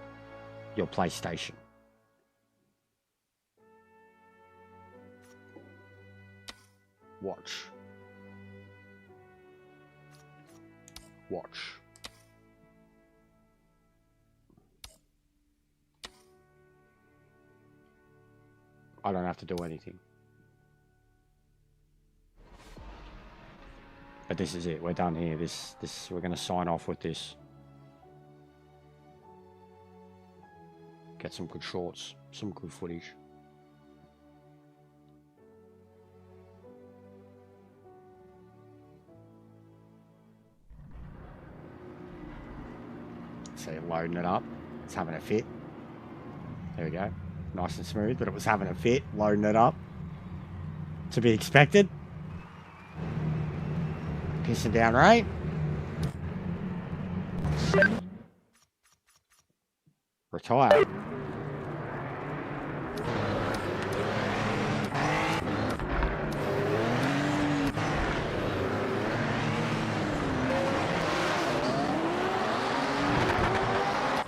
S2: your PlayStation. Watch. Watch. I don't have to do anything. But this is it. We're done here. This we're going to sign off with this. Get some good shorts, some good footage. So you're loading it up. It's having a fit. There we go. Nice and smooth, but it was having a fit. Loading it up. To be expected. Pissing down right. Retire.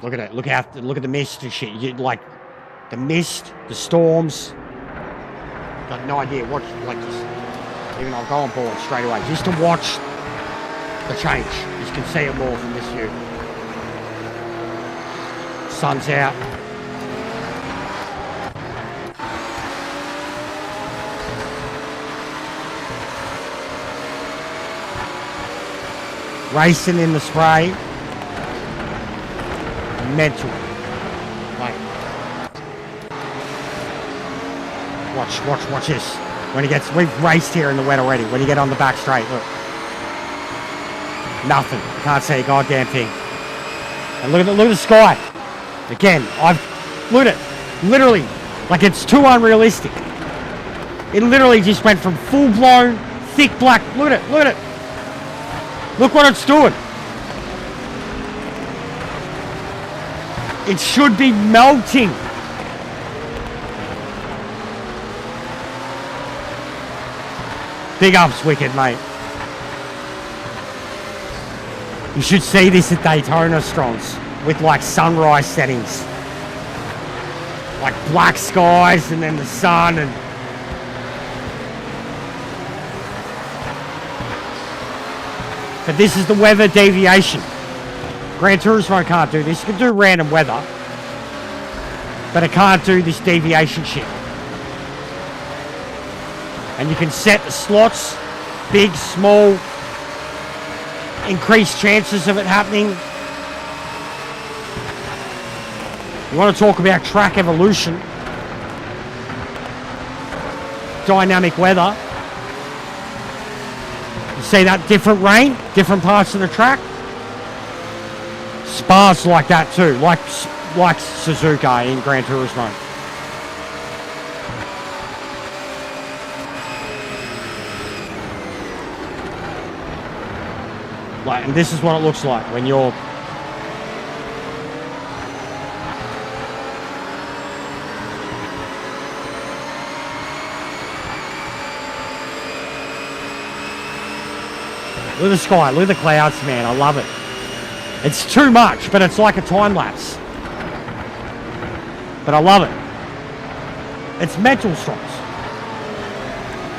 S2: Look at it. Look at the mist and shit. You like the mist, the storms. Got no idea what like just. Even I'll go on board straight away just to watch the change. You can see it more from this view. Sun's out. Racing in the spray. Mental. Like, watch this. When he gets, we've raced here in the wet already. When you get on the back straight, look. Nothing. Can't see a goddamn thing. And look at the sky. Again, look at it. Literally, like it's too unrealistic. It literally just went from full blown, thick black. Look at it. Look what it's doing. It should be melting. Big ups, Wicked, mate. You should see this at Daytona, Strongs, with like sunrise settings. Like black skies and then the sun and... But this is the weather deviation. Gran Turismo can't do this. It can do random weather, but it can't do this deviation shit. And you can set the slots, big, small, increased chances of it happening. You want to talk about track evolution, dynamic weather. You see that different rain, different parts of the track. Spa's like that too, like Suzuka in Gran Turismo. Like, and this is what it looks like when you're... Look at the sky, look at the clouds, man, I love it. It's too much, but it's like a time lapse. But I love it. It's mental Strongs.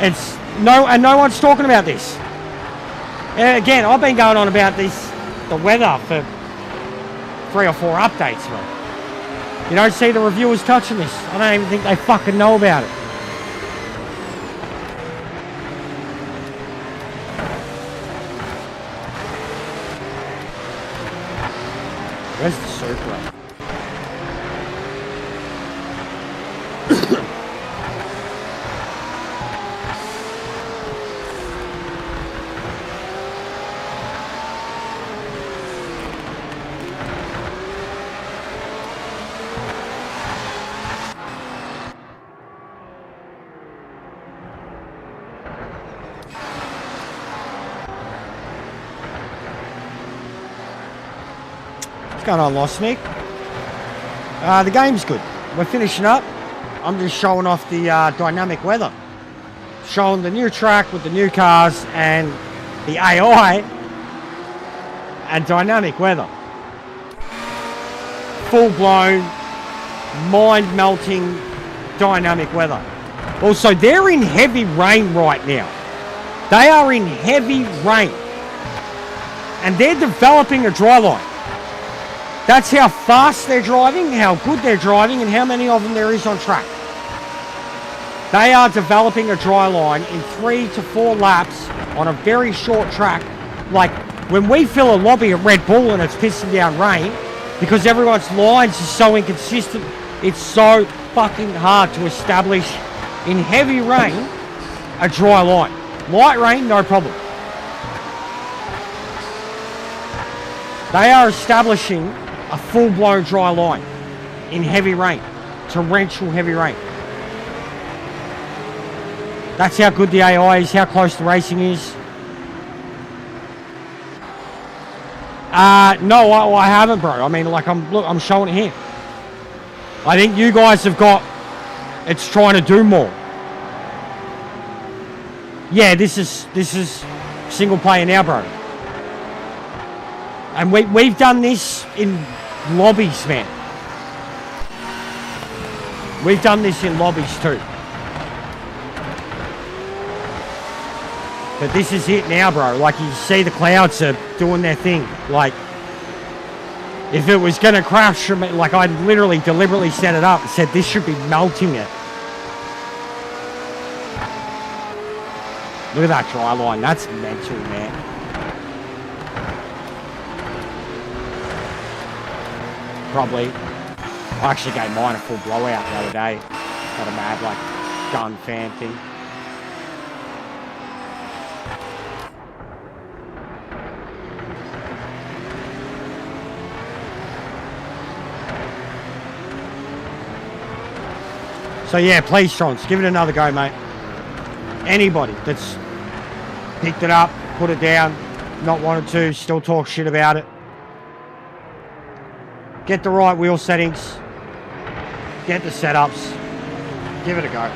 S2: It's no one's talking about this. And again, I've been going on about the weather for 3 or 4 updates, man. You don't see the reviewers touching this. I don't even think they fucking know about it. Where's the Supra? What's going on, Lost Nick? The game's good. We're finishing up. I'm just showing off the dynamic weather. Showing the new track with the new cars and the AI and dynamic weather. Full-blown, mind-melting dynamic weather. Also, they're in heavy rain right now. They are in heavy rain. And they're developing a dry line. That's how fast they're driving, how good they're driving, and how many of them there is on track. They are developing a dry line in 3 to 4 laps on a very short track. Like when we fill a lobby at Red Bull and it's pissing down rain, because everyone's lines are so inconsistent, it's so fucking hard to establish in heavy rain a dry line. Light rain, no problem. They are establishing a full-blown dry line in heavy rain, torrential heavy rain. That's how good the AI is, how close the racing is. No, I haven't, bro. I mean, like, I'm showing it here. I think you guys have got, it's trying to do more. Yeah, this is single player now, bro. And we've done this in lobbies, man. We've done this in lobbies too. But this is it now, bro. Like, you see the clouds are doing their thing. Like, if it was going to crash, like, I literally deliberately set it up and said this should be melting it. Look at that dry line. That's mental, man. Probably. I actually gave mine a full blowout the other day. Got a mad, like, gun fan thing. So yeah, please, Trons, give it another go, mate. Anybody that's picked it up, put it down, not wanted to, still talk shit about it. Get the right wheel settings. Get the setups. Give it a go.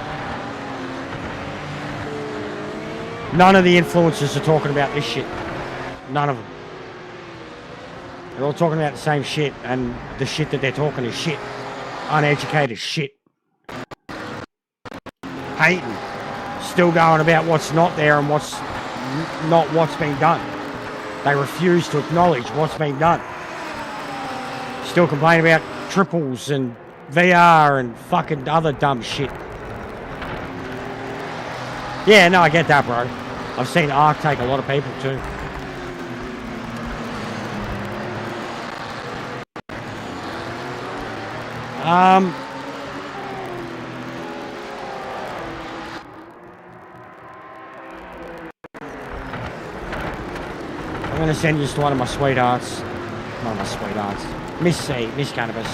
S2: None of the influencers are talking about this shit. None of them. They're all talking about the same shit, and the shit that they're talking is shit. Uneducated shit. Hating. Still going about what's not there and what's not what's been done. They refuse to acknowledge what's been done. Still complain about triples and VR and fucking other dumb shit. Yeah, no, I get that, bro. I've seen ARC take a lot of people too. I'm going to send you to one of my sweethearts. One of my sweethearts. Miss C, Miss Cannabis.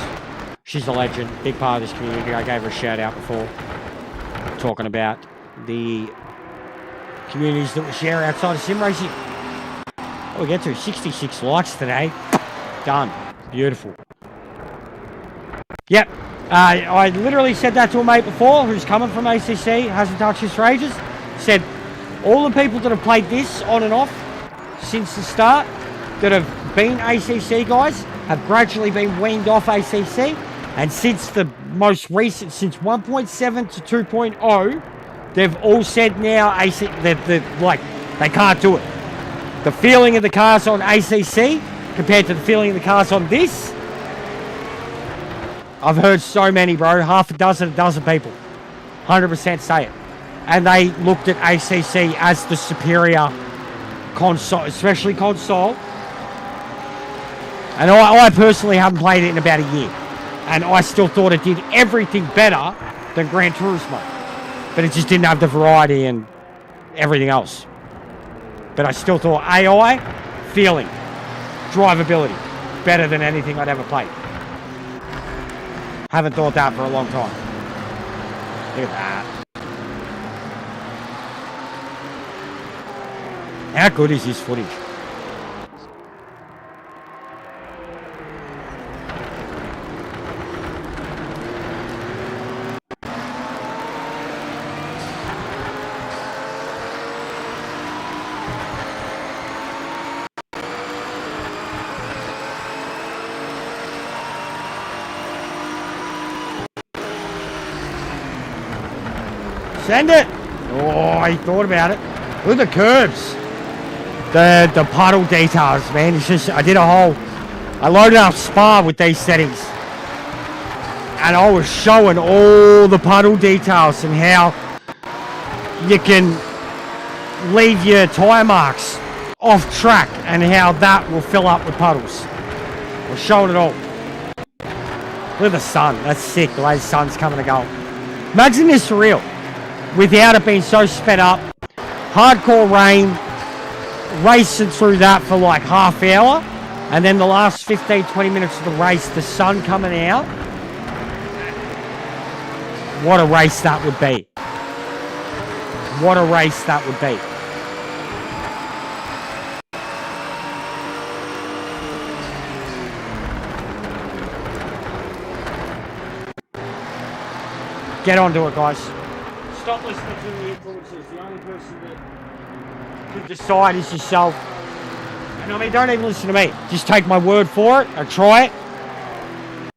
S2: She's a legend. Big part of this community. I gave her a shout out before. Talking about the communities that we share outside of sim racing. Oh, we get to 66 likes today. Done. Beautiful. Yep. I literally said that to a mate before who's coming from ACC, hasn't touched this for ages. Said, all the people that have played this on and off since the start, that have been ACC guys, have gradually been weaned off ACC. And since the most recent, since 1.7 to 2.0, they've all said now they can't do it. The feeling of the cars on ACC compared to the feeling of the cars on this, I've heard so many, bro, half a dozen people 100% say it. And they looked at ACC as the superior console, especially console. And I personally haven't played it in about a year. And I still thought it did everything better than Gran Turismo. But it just didn't have the variety and everything else. But I still thought AI, feeling, drivability, better than anything I'd ever played. Haven't thought that for a long time. Look at that. How good is this footage? Send it! Oh, he thought about it. Look at the curbs. The puddle details, man. It's just, I loaded up Spa with these settings. And I was showing all the puddle details and how you can leave your tyre marks off track and how that will fill up with puddles. I was showing it all. Look at the sun. That's sick, the way the sun's coming and going. Imagine this for real. Without it being so sped up, hardcore rain, racing through that for like half hour, And then the last 15, 20 minutes of the race, the sun coming out. What a race that would be. What a race that would be. Get onto it, guys. Stop listening to the influencers. The only person that can decide is yourself. And I mean, don't even listen to me. Just take my word for it and try it.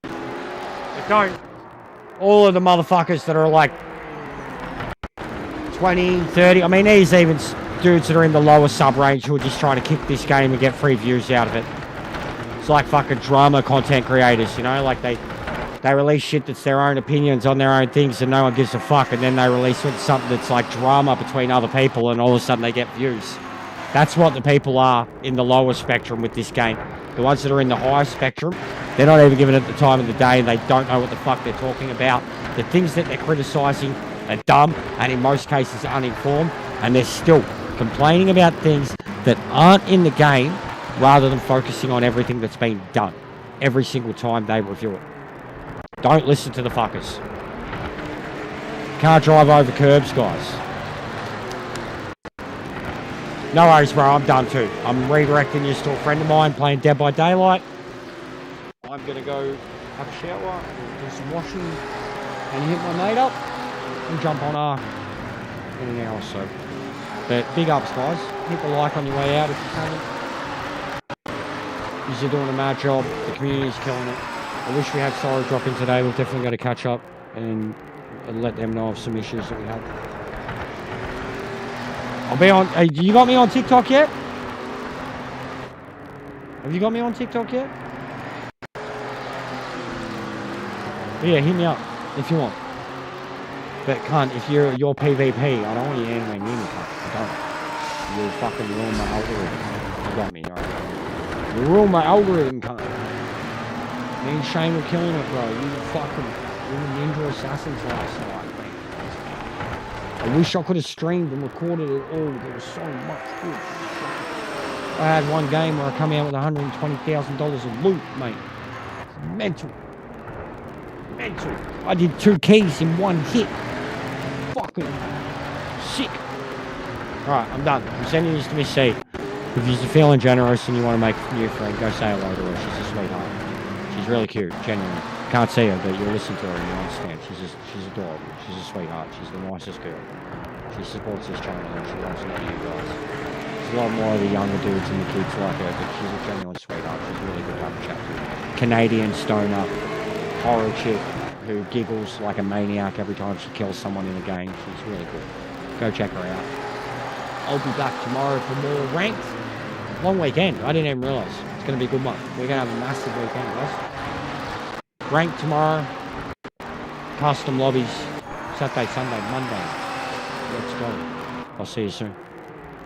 S2: But don't. All of the motherfuckers that are like 20, 30. I mean, there's even dudes that are in the lower sub-range who are just trying to kick this game and get free views out of it. It's like fucking drama content creators, you know? Like they release shit that's their own opinions on their own things and no one gives a fuck, and then they release something that's like drama between other people and all of a sudden they get views. That's what the people are in the lower spectrum with this game. The ones that are in the higher spectrum, they're not even given it the time of the day and they don't know what the fuck they're talking about. The things that they're criticising are dumb and in most cases uninformed, and they're still complaining about things that aren't in the game rather than focusing on everything that's been done every single time they review it. Don't listen to the fuckers. Can't drive over curbs, guys. No worries, bro. I'm done too. I'm redirecting you to a friend of mine playing Dead by Daylight. I'm going to go have a shower, do some washing, and hit my mate up and jump on R in an hour or so. But big ups, guys. Hit the like on your way out if you haven't. You're doing a mad job. The community's killing it. I wish we had Sorrow drop in today. We've definitely got to catch up and let them know of some issues that we had. I'll be on. Hey, you got me on TikTok yet? Have you got me on TikTok yet? Yeah, hit me up if you want. But cunt, if you're PvP, I don't want you anywhere near me, cunt. I don't. You'll fucking ruin my algorithm. You got me, alright? You ruin my algorithm, cunt. Me and Shane were killing it, bro. You were Ninja Assassins last night, mate. I wish I could have streamed and recorded it all. There was so much good. I had one game where I come out with $120,000 of loot, mate. Mental. Mental. I did 2 keys in one hit. Fucking sick. Alright, I'm done. I'm sending this to Miss C. If you're feeling generous and you want to make a new friend, go say hello to her. She's a sweetheart. She's really cute, genuinely. Can't see her, but you'll listen to her and you'll understand. She's adorable. She's a sweetheart. She's the nicest girl. She supports this channel and she loves a lot of you guys. There's a lot more of the younger dudes and the kids like her, but she's a genuine sweetheart. She's really good to have a chat to. Canadian stoner, horror chick who giggles like a maniac every time she kills someone in a game. She's really good. Go check her out. I'll be back tomorrow for more ranked. Long weekend. I didn't even realise. It's going to be a good one. We're going to have a massive weekend, guys. Ranked tomorrow. Custom lobbies. Saturday, Sunday, Monday. Let's go. I'll see you soon.